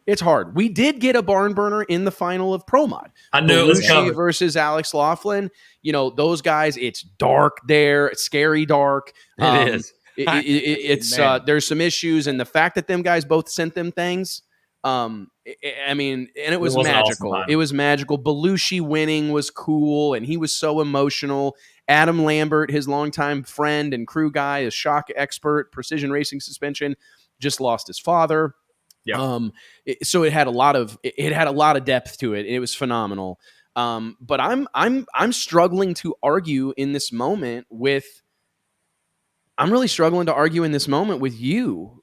It's hard. We did get a barn burner in the final of Pro Mod. I knew it was coming. Versus Alex Laughlin. Those guys, it's dark there. It's scary dark. It is. It's there's some issues, and the fact that them guys both sent them things, and it was magical. Awesome. It was magical. Belushi winning was cool, and he was so emotional. Adam Lambert, his longtime friend and crew guy, a shock expert, precision racing suspension, just lost his father. Yeah. So it had a lot of depth to it. It was phenomenal. But I'm struggling to argue in this moment with. I'm really struggling to argue in this moment with you,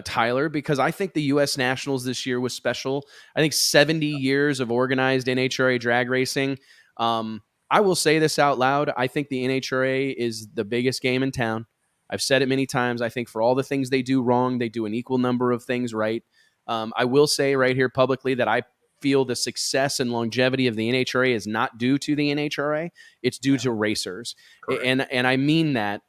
Tyler, because I think the U.S. Nationals this year was special. I think 70 years of organized NHRA drag racing. I will say this out loud. I think the NHRA is the biggest game in town. I've said it many times. I think for all the things they do wrong, they do an equal number of things right. I will say right here publicly that I feel the success and longevity of the NHRA is not due to the NHRA. It's due to racers. And I mean that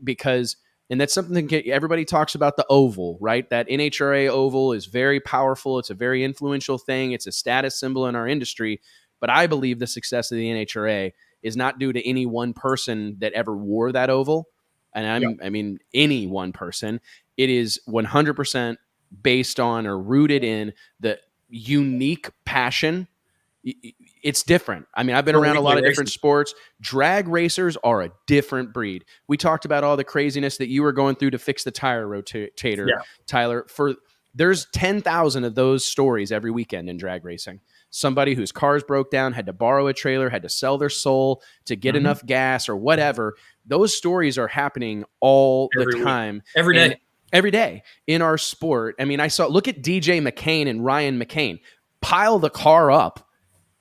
because, and that's something that everybody talks about, the oval, right? That NHRA oval is very powerful. It's a very influential thing. It's a status symbol in our industry. But I believe the success of the NHRA is not due to any one person that ever wore that oval. And I mean, any one person. It is 100% based on or rooted in the unique passion. It's different. I mean, I've been around a lot of different sports. Drag racers are a different breed. We talked about all the craziness that you were going through to fix the tire rotator, Tyler. There's 10,000 of those stories every weekend in drag racing. Somebody whose cars broke down, had to borrow a trailer, had to sell their soul to get enough gas or whatever. Those stories are happening all the time. Every day in our sport. I mean, look at DJ McCain and Ryan McCain pile the car up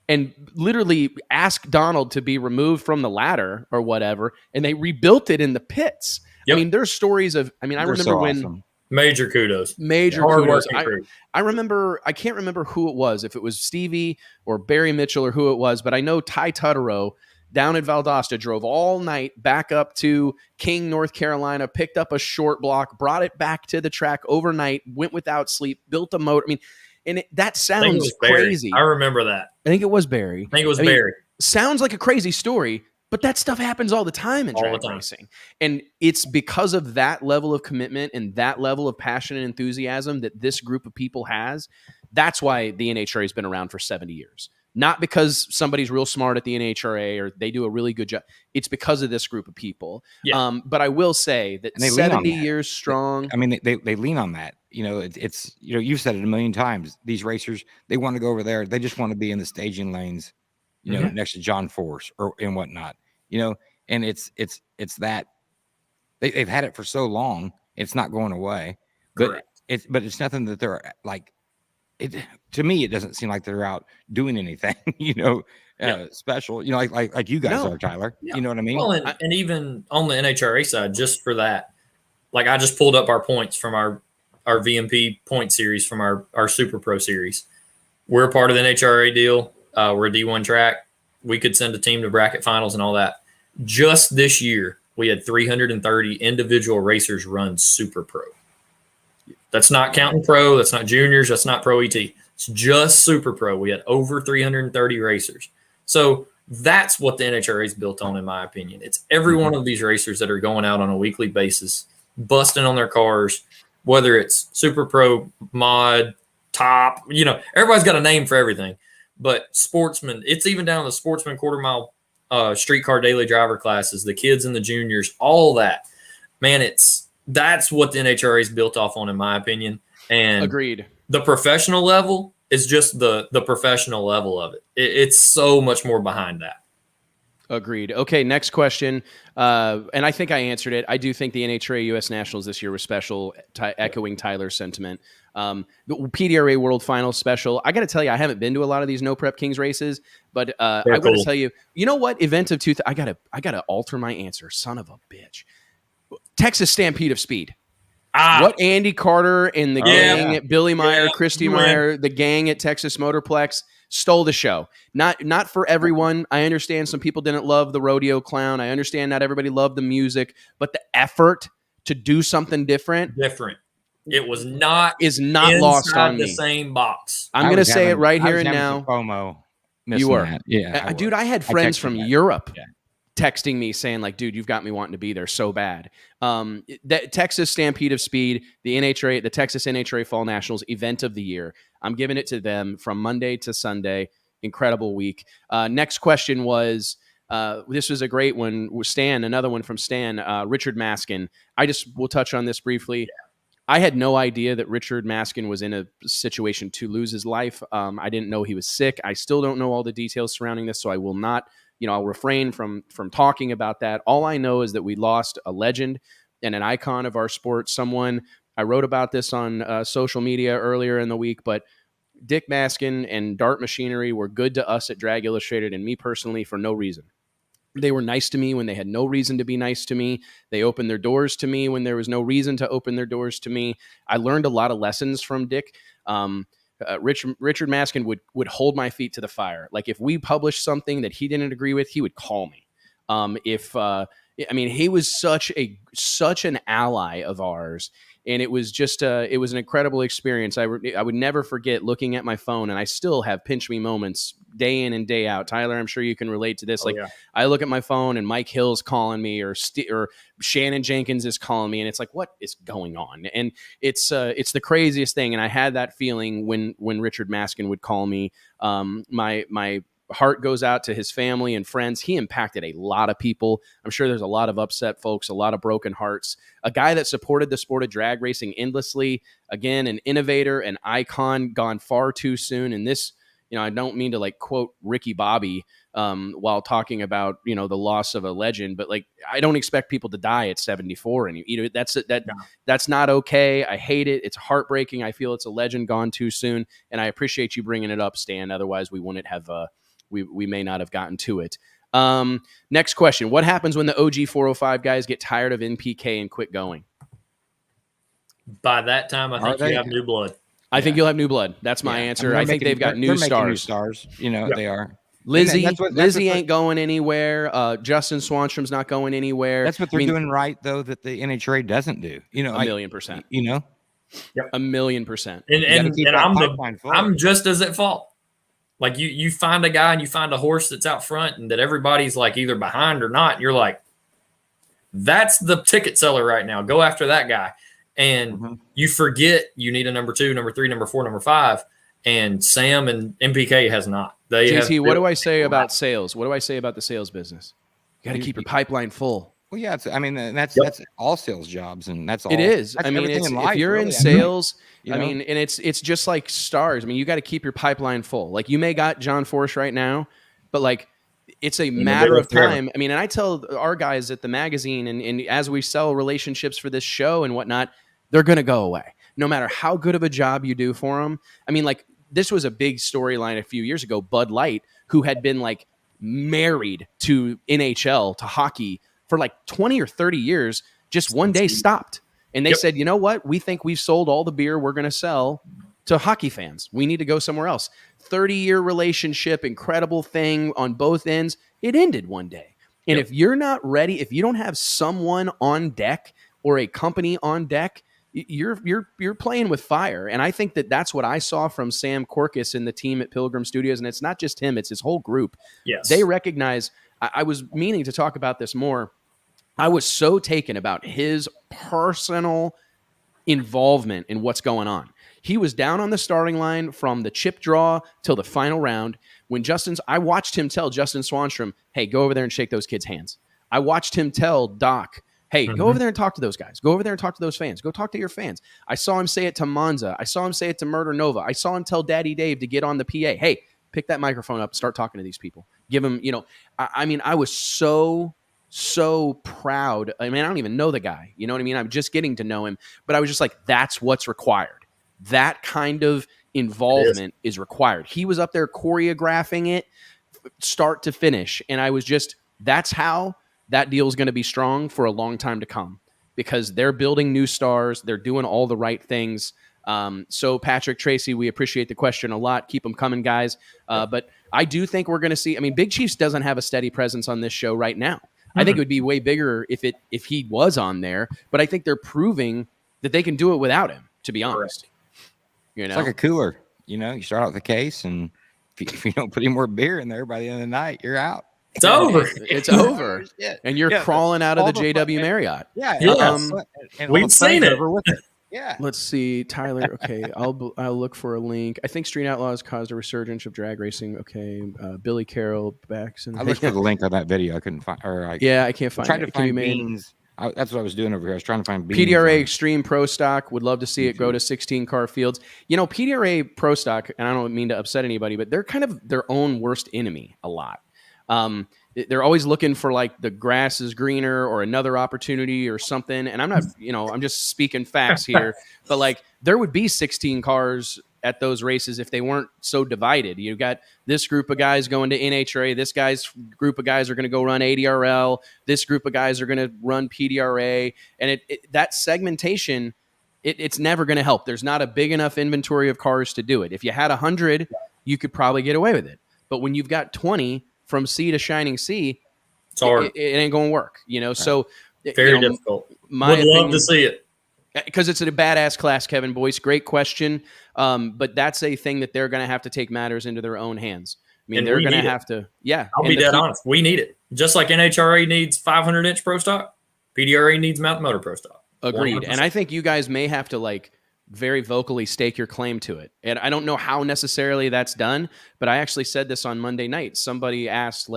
and literally ask Donald to be removed from the ladder or whatever. And they rebuilt it in the pits. Yep. I mean, there's stories of, I remember when awesome. Major kudos. I remember, I can't remember who it was, if it was Stevie or Barry Mitchell or who it was, but I know Ty Tutterow down at Valdosta drove all night back up to King, North Carolina, picked up a short block, brought it back to the track overnight, went without sleep, built a motor. I mean, and that sounds crazy. I remember that. I think it was Barry. Barry. Sounds like a crazy story, but that stuff happens all the time in drag racing. And it's because of that level of commitment and that level of passion and enthusiasm that this group of people has. That's why the NHRA has been around for 70 years. Not because somebody's real smart at the NHRA or they do a really good job. It's because of this group of people. Yeah. But I will say that 70 years strong. I mean, they lean on that. It's you've said it a million times. These racers, they want to go over there. They just want to be in the staging lanes, next to John Force or and whatnot. And it's that they've had it for so long. It's not going away. But it's nothing that they're like. To me, it doesn't seem like they're out doing anything, special, like you guys are, Tyler. Yeah. You know what I mean? Well, and even on the NHRA side, just for that, like I just pulled up our points from our VMP point series from our Super Pro series. We're a part of the NHRA deal. We're a D1 track. We could send a team to bracket finals and all that. Just this year, we had 330 individual racers run Super Pro. That's not counting pro. That's not juniors. That's not pro ET. It's just Super Pro. We had over 330 racers. So that's what the NHRA is built on, in my opinion. It's every one of these racers that are going out on a weekly basis, busting on their cars, whether it's Super Pro, Mod, Top, everybody's got a name for everything. But sportsmen, it's even down to the sportsman quarter mile streetcar daily driver classes, the kids and the juniors, all that. Man, that's what the NHRA is built off on, in my opinion. And agreed. The professional level is just the professional level of it. It's so much more behind that. Agreed. Okay, next question. And I think I answered it. I do think the NHRA U.S. Nationals this year was special, echoing Tyler's sentiment. The PDRA World Finals special. I got to tell you, I haven't been to a lot of these No Prep Kings races, but I got to tell you, you know what? Event of I gotta alter my answer. Son of a bitch. Texas Stampede of Speed. What Andy Carter and the gang at Billy Meyer, Christy you Meyer, the gang at Texas Motorplex stole the show. Not for everyone. I understand some people didn't love the rodeo clown. I understand not everybody loved the music, but the effort to do something different. It was not lost on the me. same box. I'm going to say it right here and now. FOMO. You were. That. Yeah. Dude, I had friends from Europe texting me saying like, dude, you've got me wanting to be there so bad. That Texas Stampede of Speed, the Texas NHRA Fall Nationals event of the year. I'm giving it to them from Monday to Sunday. Incredible week. Next question was, this was a great one. Stan, another one from Stan, Richard Maskin. We'll touch on this briefly. Yeah. I had no idea that Richard Maskin was in a situation to lose his life. I didn't know he was sick. I still don't know all the details surrounding this, so I will not, I'll refrain from talking about that. All I know is that we lost a legend and an icon of our sport. I wrote about this on social media earlier in the week, but Dick Maskin and Dart Machinery were good to us at Drag Illustrated and me personally for no reason. They were nice to me when they had no reason to be nice to me. They opened their doors to me when there was no reason to open their doors to me. I learned a lot of lessons from Dick. Richard Maskin would hold my feet to the fire. Like if we published something that he didn't agree with, he would call me. He was such an ally of ours. And it was just it was an incredible experience. I would never forget looking at my phone, and I still have pinch me moments day in and day out. Tyler, I'm sure you can relate to this. I look at my phone and Mike Hill's calling me, or Shannon Jenkins is calling me, and it's like, what is going on? And it's the craziest thing. And I had that feeling when Richard Maskin would call me. My heart goes out to his family and friends. He impacted a lot of people. I'm sure there's a lot of upset folks, a lot of broken hearts. A guy that supported the sport of drag racing endlessly. Again, an innovator, an icon, gone far too soon. And this, I don't mean to like quote Ricky Bobby while talking about, the loss of a legend, but like, I don't expect people to die at 74. And that's not okay. I hate it. It's heartbreaking. I feel it's a legend gone too soon. And I appreciate you bringing it up, Stan. Otherwise we wouldn't have, we may not have gotten to it. Next question. What happens when the OG 405 guys get tired of NPK and quit going? By that time, I think you have new blood. I think you'll have new blood. That's my answer. I think they've got new stars. They are. Lizzie ain't going anywhere. Justin Swanstrom's not going anywhere. That's what they're doing right, though, that the NHRA doesn't do. A million%. Yep. 1,000,000%. And I'm just as at fault. Like you find a guy and you find a horse that's out front and that everybody's like either behind or not. You're like, that's the ticket seller right now. Go after that guy. And you forget you need a number 2, number 3, number 4, number 5. And Sam and MPK has not. JT, what do I say about sales? What do I say about the sales business? You got to keep your pipeline full. Well, yeah, that's all sales jobs, and that's all. It is. If you're in sales, and it's just like stars. You got to keep your pipeline full. Like you may got John Force right now, but like it's a matter of time. And I tell our guys at the magazine, and as we sell relationships for this show and whatnot, they're going to go away. No matter how good of a job you do for them. This was a big storyline a few years ago. Bud Light, who had been like married to NHL, to hockey, for like 20 or 30 years, just one day stopped. And they said, you know what? We think we've sold all the beer we're going to sell to hockey fans. We need to go somewhere else. 30-year relationship, incredible thing on both ends. It ended one day. And if you're not ready, if you don't have someone on deck or a company on deck, you're playing with fire. And I think that's what I saw from Sam Corcus and the team at Pilgrim Studios. And it's not just him, it's his whole group. Yes. They recognize, I was meaning to talk about this more. I was so taken about his personal involvement in what's going on. He was down on the starting line from the chip draw till the final round. I watched him tell Justin Swanstrom, hey, go over there and shake those kids' hands. I watched him tell Doc, hey, go over there and talk to those guys. Go over there and talk to those fans. Go talk to your fans. I saw him say it to Monza. I saw him say it to Murder Nova. I saw him tell Daddy Dave to get on the PA. Hey, pick that microphone up and start talking to these people. Give them, I was so proud. I don't even know the guy. You know what I mean? I'm just getting to know him. But I was just like, that's what's required. That kind of involvement is required. He was up there choreographing it start to finish. And I was just, that's how that deal is going to be strong for a long time to come. because they're building new stars. They're doing all the right things. So Patrick Tracy, we appreciate the question a lot. Keep them coming, guys. But I do think we're going to see, I mean, Big Chiefs doesn't have a steady presence on this show right now. I think it would be way bigger if he was on there, but I think they're proving that they can do it without him, to be honest. You know? It's like a cooler. You know, you start out with a case, and if you don't put any more beer in there by the end of the night, you're out. It's over. It's over. And you're crawling out of the JW Marriott. We've seen it. Yeah. Let's see, Tyler. Okay, I'll look for a link. I think Street Outlaws caused a resurgence of drag racing. Okay, Billy Carroll backs and I looked for the link on that video. I couldn't find. I can't find. I tried it. to find beans. That's what I was doing over here. I was trying to find beans. PDRA Extreme Pro Stock would love to see it go to 16 car fields. You know, PDRA Pro Stock, and I don't mean to upset anybody, but they're kind of their own worst enemy a lot. They're always looking for like the grass is greener or another opportunity or something. And I'm not, I'm just speaking facts here, but like there would be 16 cars at those races if they weren't so divided. You got this group of guys going to NHRA. This group of guys are going to go run ADRL. This group of guys are going to run PDRA. And that segmentation, it's never going to help. There's not a big enough inventory of cars to do it. If you had 100, you could probably get away with it. But when you've got 20, from sea to shining sea, it's hard. It ain't going to work, So very difficult. Would love to see it because it's a badass class. Kevin Boyce, great question. But that's a thing that they're going to have to take matters into their own hands. I mean, they're going to have to. Yeah, I'll be dead honest. We need it, just like NHRA needs 500-inch Pro Stock. PDRA needs Mountain Motor Pro Stock. Agreed. 100%. And I think you guys may have to very vocally stake your claim to it. And I don't know how necessarily that's done, but I actually said this on Monday night. Somebody asked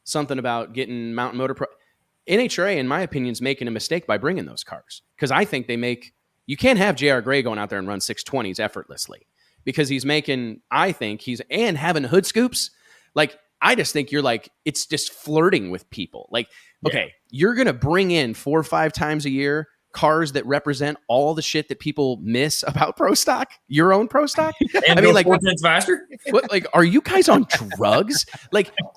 something about getting Mountain Motor Pro. NHRA, in my opinion, is making a mistake by bringing those cars. Because I think you can't have JR Gray going out there and run 620s effortlessly because and having hood scoops. I just think it's just flirting with people. You're going to bring in 4 or 5 times a year cars that represent all the shit that people miss about Pro Stock, your own Pro Stock. And 4 tenths faster. What, are you guys on drugs?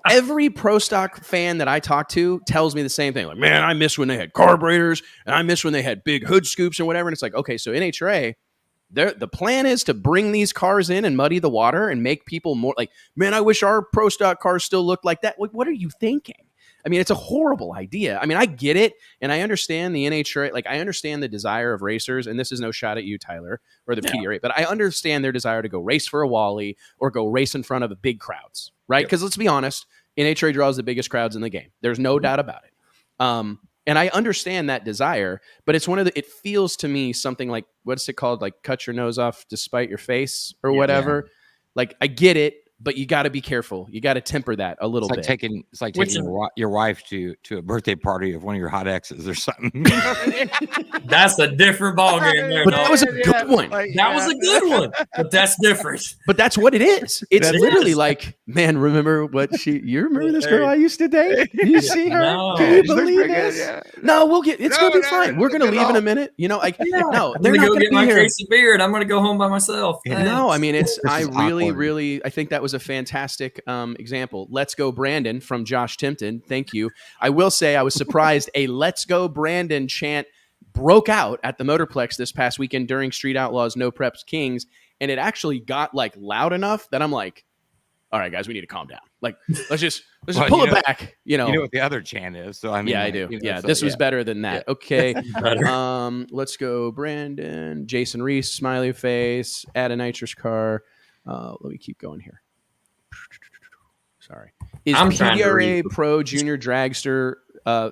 Every Pro Stock fan that I talk to tells me the same thing. Man, I miss when they had carburetors and I miss when they had big hood scoops and whatever. And it's okay, so NHRA, the plan is to bring these cars in and muddy the water and make people more man, I wish our Pro Stock cars still looked like that. What are you thinking? I mean, it's a horrible idea. I mean, I get it, and I understand the NHRA. I understand the desire of racers, and this is no shot at you, Tyler, or the PDRA, but I understand their desire to go race for a Wally or go race in front of the big crowds, right? Because let's be honest, NHRA draws the biggest crowds in the game. There's no doubt about it. And I understand that desire, but it's it feels to me something like, what's it called? Cut your nose off to spite your face or whatever. I get it. But you got to be careful. You got to temper that a little bit. It's like taking your wife to a birthday party of one of your hot exes or something. That's a different ballgame there. But that was a good one. That was a good one. But that's different. But that's what it is. It's literally man, remember what you remember this girl I used to date? You see her? No. Can you believe this? Yeah. No, it's going to be fine. We're going to leave in a minute. No, they're I'm going to go get my case of beer and I'm going to go home by myself. No, I mean, I really, I think that was a fantastic example. Let's Go Brandon from Josh Timpton. Thank you. I will say I was surprised a Let's Go Brandon chant broke out at the Motorplex this past weekend during Street Outlaws No Preps Kings, and it actually got loud enough that I'm all right, guys, we need to calm down. Let's just pull it back. You know what the other chant is. So I mean, yeah, I do. This was better than that. Yeah. Okay. Let's Go Brandon. Jason Reese, smiley face. Add a nitrous car. Let me keep going here. Sorry. Is PDRA Pro Junior Dragster?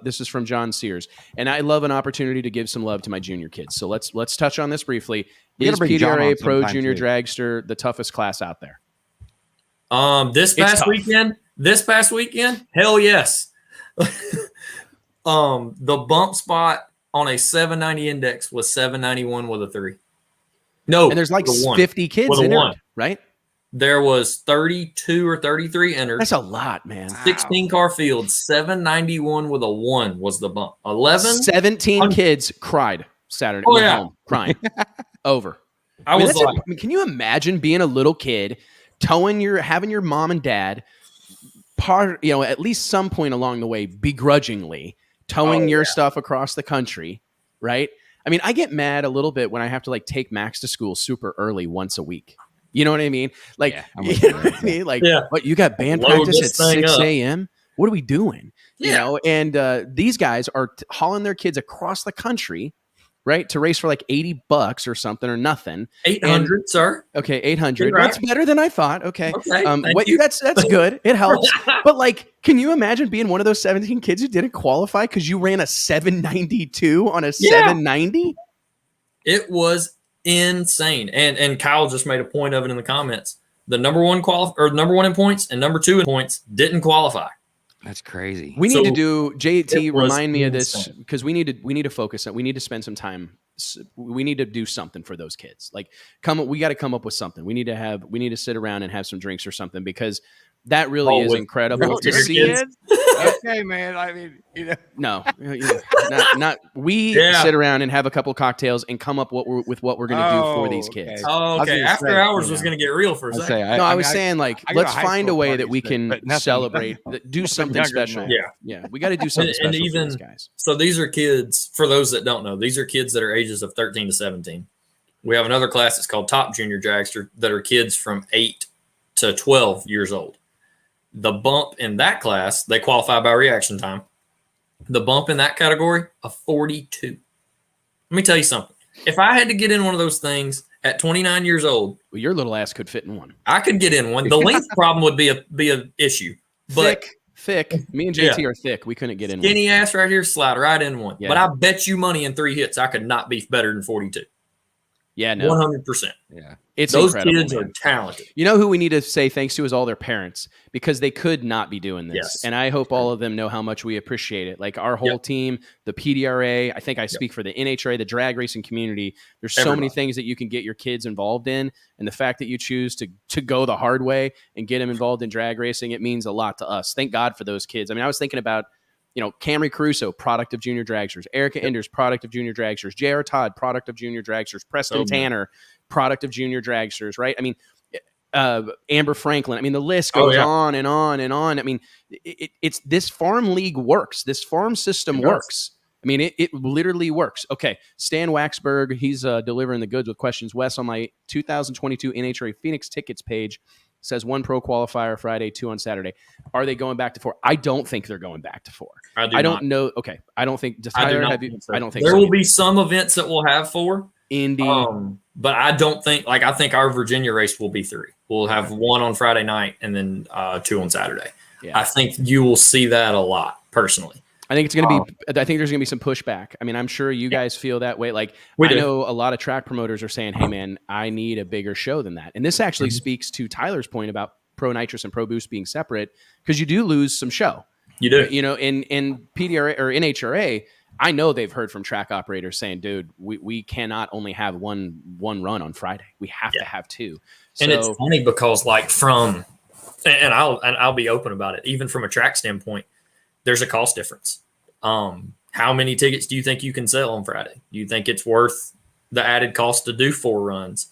This is from John Sears, and I love an opportunity to give some love to my junior kids. So let's touch on this briefly. Is PDRA Pro Junior Dragster the toughest class out there? This past weekend, hell yes. The bump spot on a 790 index was 791 with a 3. No, and there's 50 kids in it, right? There was 32 or 33 entered. That's a lot, man. 16 car field, 791 with a 1 was the bump. 17 kids cried Saturday. Oh, yeah. Home, crying. Over. Can you imagine being a little kid, having your mom and dad at least some point along the way, begrudgingly towing your stuff across the country, right? I mean, I get mad a little bit when I have to like take Max to school super early once a week. You know what I mean? Like, you know what I mean? Like, what, you got band practice at 6 a.m.? What are we doing? You know, and these guys are hauling their kids across the country, right, to race for like $80 or something or nothing. 800, sir. Okay, 800. Right. That's better than I thought. Okay, thank you. That's good. It helps. But like, can you imagine being one of those 17 kids who didn't qualify because you ran a 792 on a 790? It was insane. And Kyle just made a point of it in the comments. The number one in points and number 2 in points didn't qualify. That's crazy. We need to do JT. Remind me of this because we need to focus on. We need to spend some time. We need to do something for those kids. Like, we got to come up with something. We need to sit around and have some drinks or something because that really is incredible to see it. Okay, man. I mean, no, not we sit around and have a couple cocktails and come up with what we're going to do for these kids. Oh, okay. After hours was going to get real for a second. I was saying like, let's find a way that we can celebrate, do something special. Yeah, we got to do something special for these guys. So these are kids. For those that don't know, these are kids that are ages of 13 to 17. We have another class that's called Top Junior Dragster that are kids from 8 to 12 years old. The bump in that class, they qualify by reaction time. The bump in that category, a 42. Let me tell you something. If I had to get in one of those things at 29 years old, well, your little ass could fit in one. I could get in one. The length problem would be a issue. But thick. Me and JT are thick. We couldn't get in one. Skinny ass right here, slide right in one. Yeah. But I bet you money in 3 hits, I could not be better than 42. Yeah, no. 100%. Yeah. It's those incredible, kids are talented. You know who we need to say thanks to is all their parents because they could not be doing this. Yes. And I hope all of them know how much we appreciate it. Like our whole team, the PDRA, I think I speak for the NHRA, the drag racing community. There's so many things that you can get your kids involved in. And the fact that you choose to go the hard way and get them involved in drag racing, it means a lot to us. Thank God for those kids. I mean, I was thinking about, Camry Caruso, product of Junior Dragsters. Erica Enders, product of Junior Dragsters. J.R. Todd, product of Junior Dragsters. Preston Tanner, product of Junior Dragsters, right? I mean, Amber Franklin. I mean, the list goes on and on and on. I mean, it's this farm league works. This farm system works. I mean, it literally works. Okay, Stan Waxberg, he's delivering the goods with questions. Wes, on my 2022 NHRA Phoenix tickets page, says 1 pro qualifier Friday, 2 on Saturday. Are they going back to 4? I don't think they're going back to 4. I don't know. Okay, I don't think. Tyler, I don't think there so. will be some events that will have 4. Indy. But I don't think, I think our Virginia race will be 3. We'll have 1 on Friday night and then 2 on Saturday. Yeah. I think you will see that a lot personally. I think it's going to be. I think there's going to be some pushback. I mean, I'm sure you guys feel that way. Like I know a lot of track promoters are saying, "Hey, man, I need a bigger show than that." And this actually speaks to Tyler's point about Pro Nitrous and Pro Boost being separate because you do lose some show. You do. In PDRA or NHRA, I know they've heard from track operators saying, "Dude, we cannot only have one run on Friday. We have to have 2." And it's funny because I'll be open about it. Even from a track standpoint, there's a cost difference. How many tickets do you think you can sell on Friday? Do you think it's worth the added cost to do 4 runs?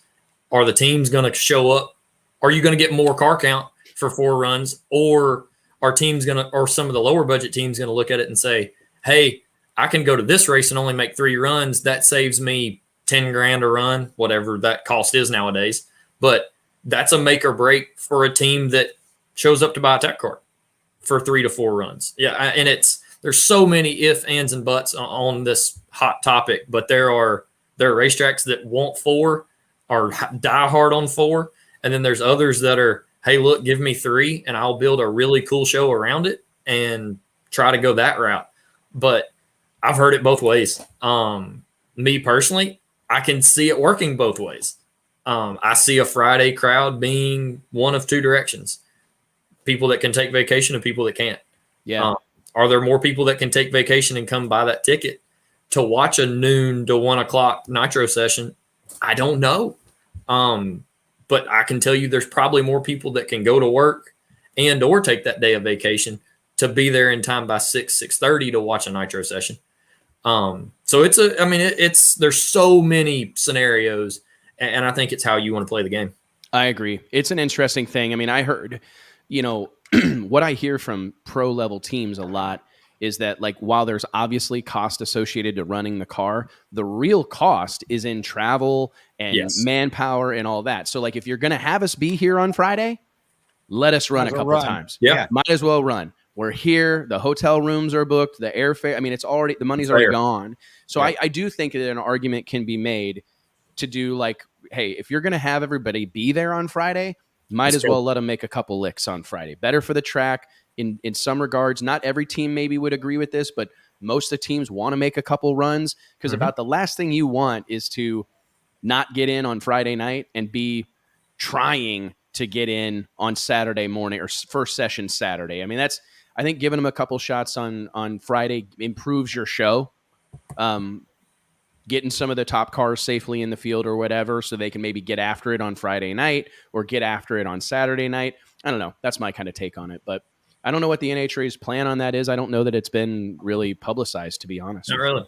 Are the teams going to show up? Are you going to get more car count for 4 runs? Or are some of the lower budget teams going to look at it and say, hey, I can go to this race and only make 3 runs. That saves me $10,000 a run, whatever that cost is nowadays. But that's a make or break for a team that shows up to buy a tech car for 3 to 4 runs. Yeah. And there's so many ifs, ands, and buts on this hot topic, but there are racetracks that want 4 or die hard on 4. And then there's others that are, hey, look, give me 3 and I'll build a really cool show around it and try to go that route. But I've heard it both ways. Me personally, I can see it working both ways. I see a Friday crowd being one of 2 directions. People that can take vacation and people that can't. Yeah. Are there more people that can take vacation and come buy that ticket to watch a noon to 1 o'clock nitro session? I don't know. But I can tell you there's probably more people that can go to work and or take that day of vacation to be there in time by 6:30 to watch a nitro session. So there's so many scenarios, and I think it's how you want to play the game. I agree. It's an interesting thing. I mean, I heard, what I hear from pro level teams a lot is that like while there's obviously cost associated to running the car, the real cost is in travel and manpower and all that. So like if you're going to have us be here on Friday, let us run a couple times. Yeah. Might as well run. We're here. The hotel rooms are booked. The airfare. I mean, it's already, the money's already gone. So I do think that an argument can be made to do like, hey, if you're going to have everybody be there on Friday, might as well let them make a couple licks on Friday. Better for the track in some regards. Not every team maybe would agree with this, but most of the teams want to make a couple runs because about the last thing you want is to not get in on Friday night and be trying to get in on Saturday morning or first session Saturday. I mean, I think giving them a couple shots on Friday improves your show. Getting some of the top cars safely in the field or whatever, so they can maybe get after it on Friday night or get after it on Saturday night. I don't know. That's my kind of take on it, but I don't know what the NHRA's plan on that is. I don't know that it's been really publicized, to be honest. Not really.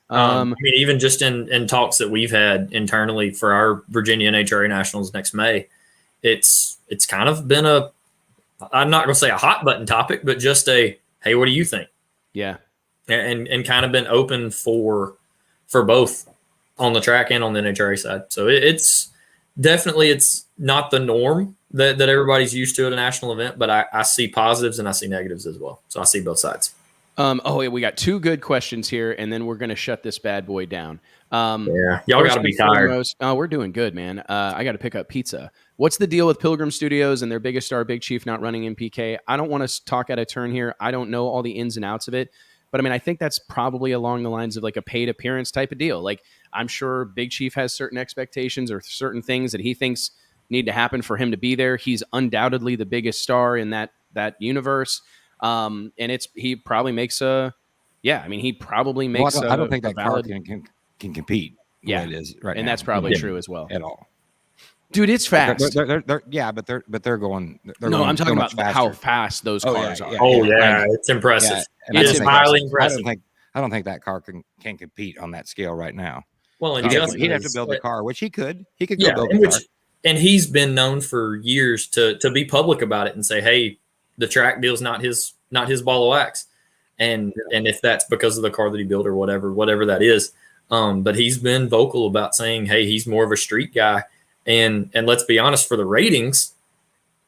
I mean, even just in talks that we've had internally for our Virginia NHRA Nationals next May, it's kind of been I'm not going to say a hot button topic, but just hey, what do you think? Yeah. And kind of been open for both on the track and on the NHRA side. So it's definitely, it's not the norm that everybody's used to at a national event, but I see positives and I see negatives as well. So I see both sides. We got two good questions here, and then we're going to shut this bad boy down. Y'all got to be tired. We're doing good, man. I got to pick up pizza. What's the deal with Pilgrim Studios and their biggest star, Big Chief, not running in PK? I don't want to talk out of turn here. I don't know all the ins and outs of it. But I mean, I think that's probably along the lines of like a paid appearance type of deal. Like I'm sure Big Chief has certain expectations or certain things that he thinks need to happen for him to be there. He's undoubtedly the biggest star in that universe. And he probably makes I don't think that car can compete. Yeah, it is right. And now. that's probably true as well. At all. Dude, it's fast. They're going. I'm talking about faster. How fast those cars are. It's impressive. Yeah, it's highly impressive. I don't think that car can compete on that scale right now. Well, and he'd have to build a car, which he could. He could go build a car. And he's been known for years to be public about it and say, "Hey, the track deal's not his ball of wax," and if that's because of the car that he built or whatever that is, but he's been vocal about saying, "Hey, he's more of a street guy." And let's be honest, for the ratings,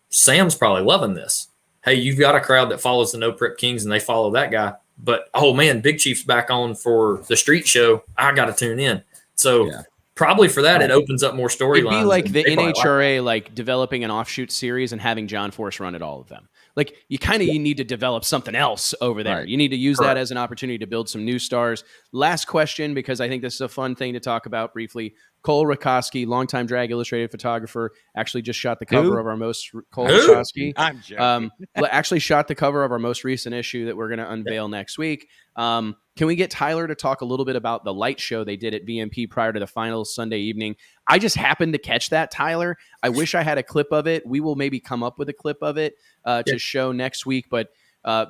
Sam's probably loving this. Hey, you've got a crowd that follows the No Prep Kings and they follow that guy. But, oh, man, Big Chief's back on for the street show. I got to tune in. So probably for that, it opens up more storylines. It'd be like the NHRA like developing an offshoot series and having John Force run at all of them. Like you need to develop something else over there. Right. You need to use that as an opportunity to build some new stars. Last question, because I think this is a fun thing to talk about briefly. Cole Rakoski, longtime Drag Illustrated photographer, actually just shot the cover of our most Rakoski. I'm joking. Actually shot the cover of our most recent issue that we're going to unveil next week. Can we get Tyler to talk a little bit about the light show they did at VMP prior to the finals Sunday evening? I just happened to catch that, Tyler. I wish I had a clip of it. We will maybe come up with a clip of it to show next week. But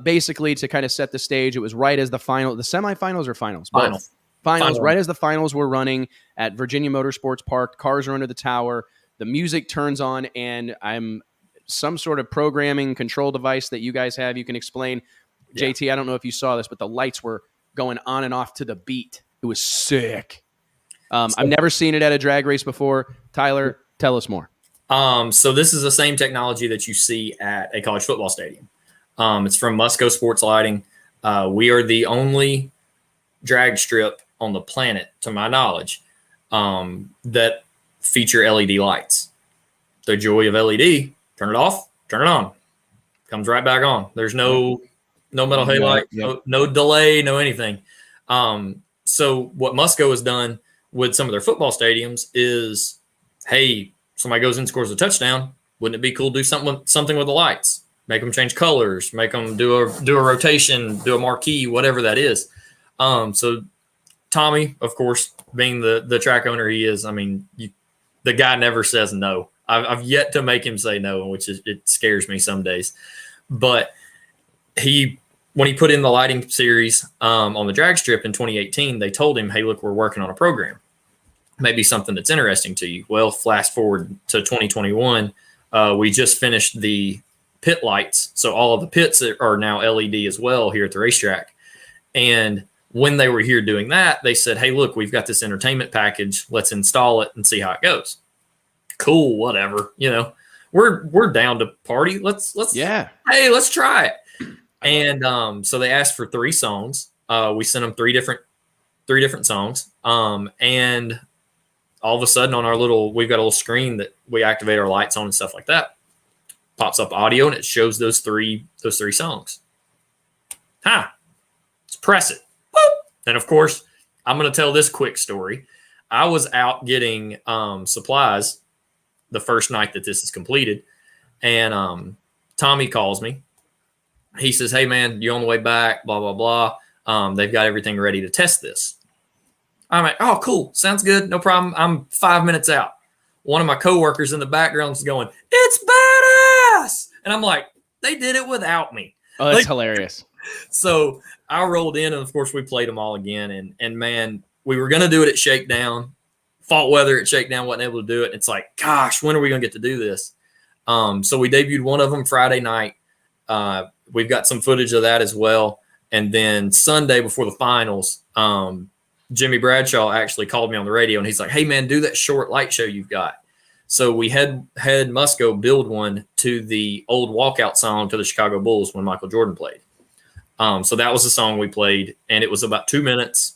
basically, to kind of set the stage, it was right as the semifinals or finals? Finals, right as the finals were running at Virginia Motorsports Park. Cars are under the tower. The music turns on, and I'm some sort of programming control device that you guys have. You can explain. Yeah. JT, I don't know if you saw this, but the lights were going on and off to the beat. It was sick. I've never seen it at a drag race before. Tyler, tell us more. So this is the same technology that you see at a college football stadium. It's from Musco Sports Lighting. We are the only drag strip on the planet, to my knowledge, that feature LED lights. The joy of LED, turn it off, turn it on. Comes right back on. There's no metal halide, no delay, no anything. So what Musco has done with some of their football stadiums is, hey, somebody goes in, scores a touchdown. Wouldn't it be cool to do something with the lights? Make them change colors, make them do a rotation, do a marquee, whatever that is. So Tommy, of course, being the track owner he is, I mean, the guy never says no. I've yet to make him say no, which it scares me some days. But when he put in the lighting series on the drag strip in 2018, they told him, hey, look, we're working on a program. Maybe something that's interesting to you. Well, flash forward to 2021. We just finished the pit lights. So all of the pits are now LED as well here at the racetrack. And when they were here doing that, they said, hey, look, we've got this entertainment package. Let's install it and see how it goes. Cool, whatever. We're down to party. Let's hey, let's try it. And so they asked for 3 songs. We sent them three different songs. And all of a sudden we've got a little screen that we activate our lights on and stuff like that. Pops up audio and it shows those three songs. Let's press it. Boop. And of course, I'm going to tell this quick story. I was out getting supplies the first night that this is completed. And Tommy calls me. He says, hey, man, you on the way back, blah, blah, blah. They've got everything ready to test this. I'm like, oh, cool. Sounds good. No problem. I'm 5 minutes out. One of my coworkers in the background is going, it's badass. And I'm like, they did it without me. Oh, that's hilarious. So I rolled in, and of course we played them all again. And man, we were going to do it at Shakedown. Fault weather at Shakedown, wasn't able to do it. It's like, gosh, when are we going to get to do this? So we debuted one of them Friday night. We've got some footage of that as well. And then Sunday before the finals, Jimmy Bradshaw actually called me on the radio, and he's like, hey, man, do that short light show you've got. So we had Musco build one to the old walkout song to the Chicago Bulls when Michael Jordan played. So that was the song we played, and it was about 2 minutes.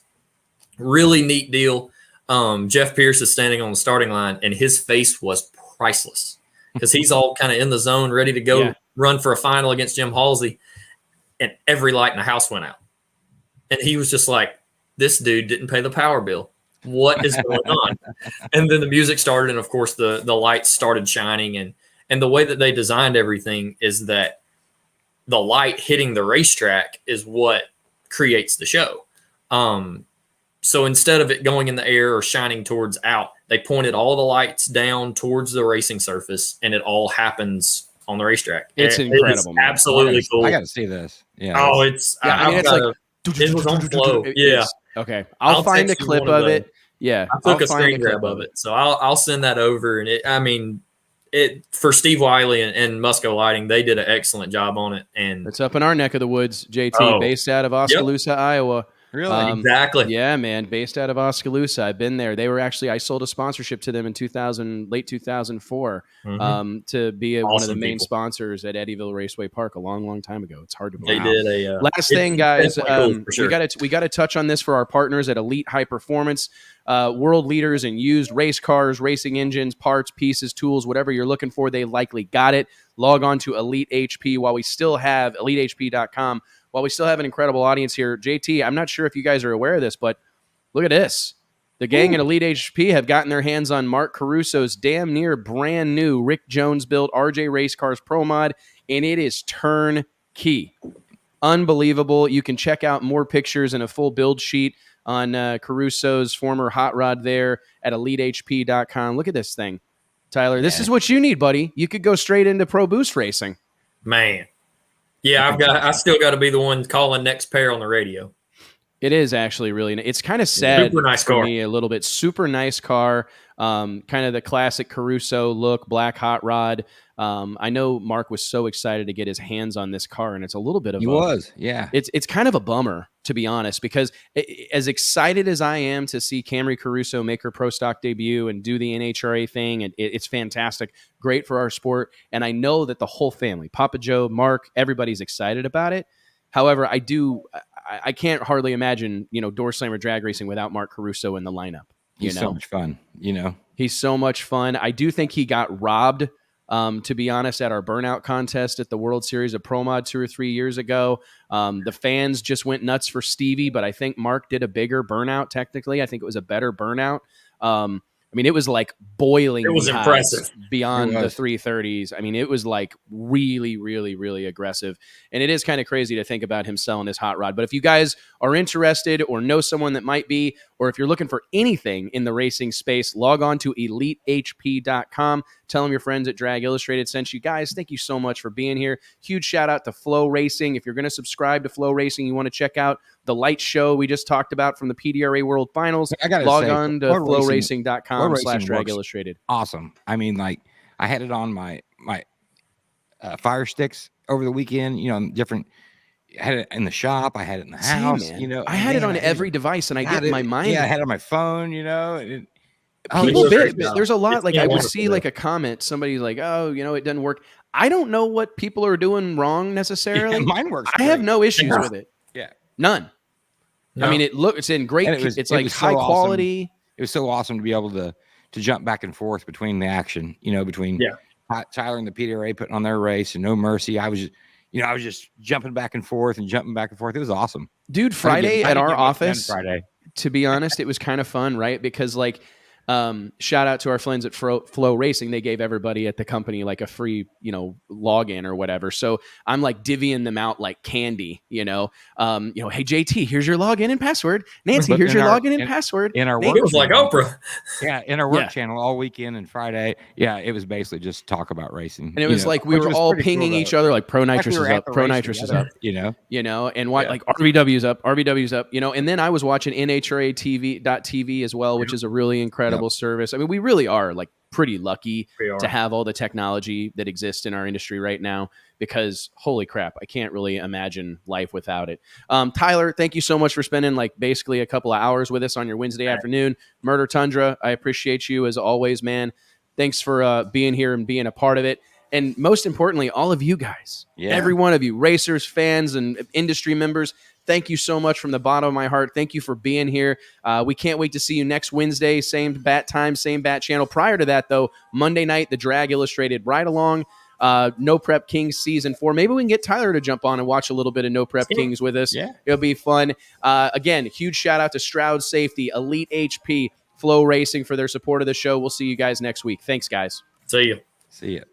Really neat deal. Jeff Pierce is standing on the starting line, and his face was priceless because he's all kind of in the zone, ready to go run for a final against Jim Halsey, and every light in the house went out. And he was just like, this dude didn't pay the power bill. What is going on? And then the music started, and of course the lights started shining. And the way that they designed everything is that the light hitting the racetrack is what creates the show. So instead of it going in the air or shining towards out, they pointed all the lights down towards the racing surface, and it all happens on the racetrack. It's incredible. Man. Absolutely cool. I got to see this. Yeah. Oh, it's it was on flow. Yeah. Okay. I'll find a clip of it. Yeah. I took a screen grab of it. So I'll send that over. And for Steve Wiley and Musco Lighting, they did an excellent job on it. And it's up in our neck of the woods, JT, based out of Oskaloosa, Iowa. Really? Exactly. Yeah, man. Based out of Oskaloosa. I've been there. They were I sold a sponsorship to them in late 2004 to be one of the main sponsors at Eddyville Raceway Park a long, long time ago. It's hard to believe. They did a last thing, guys. Cool, sure. We got to touch on this for our partners at Elite High Performance, world leaders in used race cars, racing engines, parts, pieces, tools, whatever you're looking for. They likely got it. Log on to Elite HP while we still have EliteHP.com. While we still have an incredible audience here. JT, I'm not sure if you guys are aware of this, but look at this. The gang at Elite HP have gotten their hands on Mark Caruso's damn near brand new Rick Jones built RJ Race Cars Pro Mod, and it is turnkey. Unbelievable. You can check out more pictures and a full build sheet on Caruso's former hot rod there at EliteHP.com. Look at this thing. Tyler, this is what you need, buddy. You could go straight into Pro Boost racing. Man. Yeah, I still got to be the one calling next pair on the radio. It is actually really nice. It's kind of sad Super nice for car. me a little bit. Super nice car. Kind of the classic Caruso look, black hot rod. I know Mark was so excited to get his hands on this car, and it's a little bit of It's kind of a bummer, to be honest, because as excited as I am to see Camry Caruso make her pro stock debut and do the NHRA thing, and it's fantastic, great for our sport, and I know that the whole family, Papa Joe, Mark, everybody's excited about it. However, I can't hardly imagine, door slammer drag racing without Mark Caruso in the lineup. He's so much fun, He's so much fun. I do think he got robbed, to be honest, at our burnout contest at the World Series of Pro Mod 2 or 3 years ago. The fans just went nuts for Stevie, but I think Mark did a bigger burnout technically. I think it was a better burnout. It was like boiling. It was impressive beyond the 330s. It was like really, really, really aggressive. And it is kind of crazy to think about him selling his hot rod. But if you guys are interested or know someone that might be, or if you're looking for anything in the racing space, log on to EliteHP.com. Tell them your friends at Drag Illustrated sent you. Guys, thank you so much for being here. Huge shout out to Flow Racing. If you're going to subscribe to Flow Racing, you want to check out the light show we just talked about from the PDRA World Finals. Log on to flowracing.com/Drag Illustrated. Awesome. I had it on my fire sticks over the weekend. Different. I had it in the shop. I had it in the house. Man. I had it on every device, and I get my mind. Yeah, I had it on my phone. People there's a lot. Like I would see like a comment, somebody like, "Oh, it doesn't work." I don't know what people are doing wrong necessarily. Yeah, mine works. I have no issues with it. Yeah, none. No. I mean, it's in great. It's like high quality. Awesome. It was so awesome to be able to jump back and forth between the action. Between Tyler and the PDRA putting on their race and No Mercy. I was just jumping back and forth. It was awesome. Dude, Friday at our office, to be honest, it was kind of fun, right? Because shout out to our friends at Flow Racing. They gave everybody at the company like a free, login or whatever. So I'm like divvying them out like candy, hey JT, here's your login and password. Nancy, here's your login and password. In our work, it was like Oprah. Yeah, in our work channel all weekend and Friday. Yeah, it was basically just talk about racing. And it was like we were all pinging each other like Pro Nitrous is up, Pro Nitrous is up, and what like RVW's up, and then I was watching NHRA TV as well, which is a really incredible service. I mean, we really are like pretty lucky to have all the technology that exists in our industry right now, because holy crap, I can't really imagine life without it. Tyler, thank you so much for spending like basically a couple of hours with us on your Wednesday afternoon. Murder Tundra, I appreciate you as always, man. Thanks for being here and being a part of it. And most importantly, all of you guys, every one of you, racers, fans, and industry members, thank you so much from the bottom of my heart. Thank you for being here. We can't wait to see you next Wednesday, same bat time, same bat channel. Prior to that, though, Monday night, the Drag Illustrated Ride Along, No Prep Kings Season 4. Maybe we can get Tyler to jump on and watch a little bit of No Prep Kings with us. Yeah. It'll be fun. Again, huge shout out to Stroud Safety, Elite HP, Flow Racing for their support of the show. We'll see you guys next week. Thanks, guys. See you. See ya.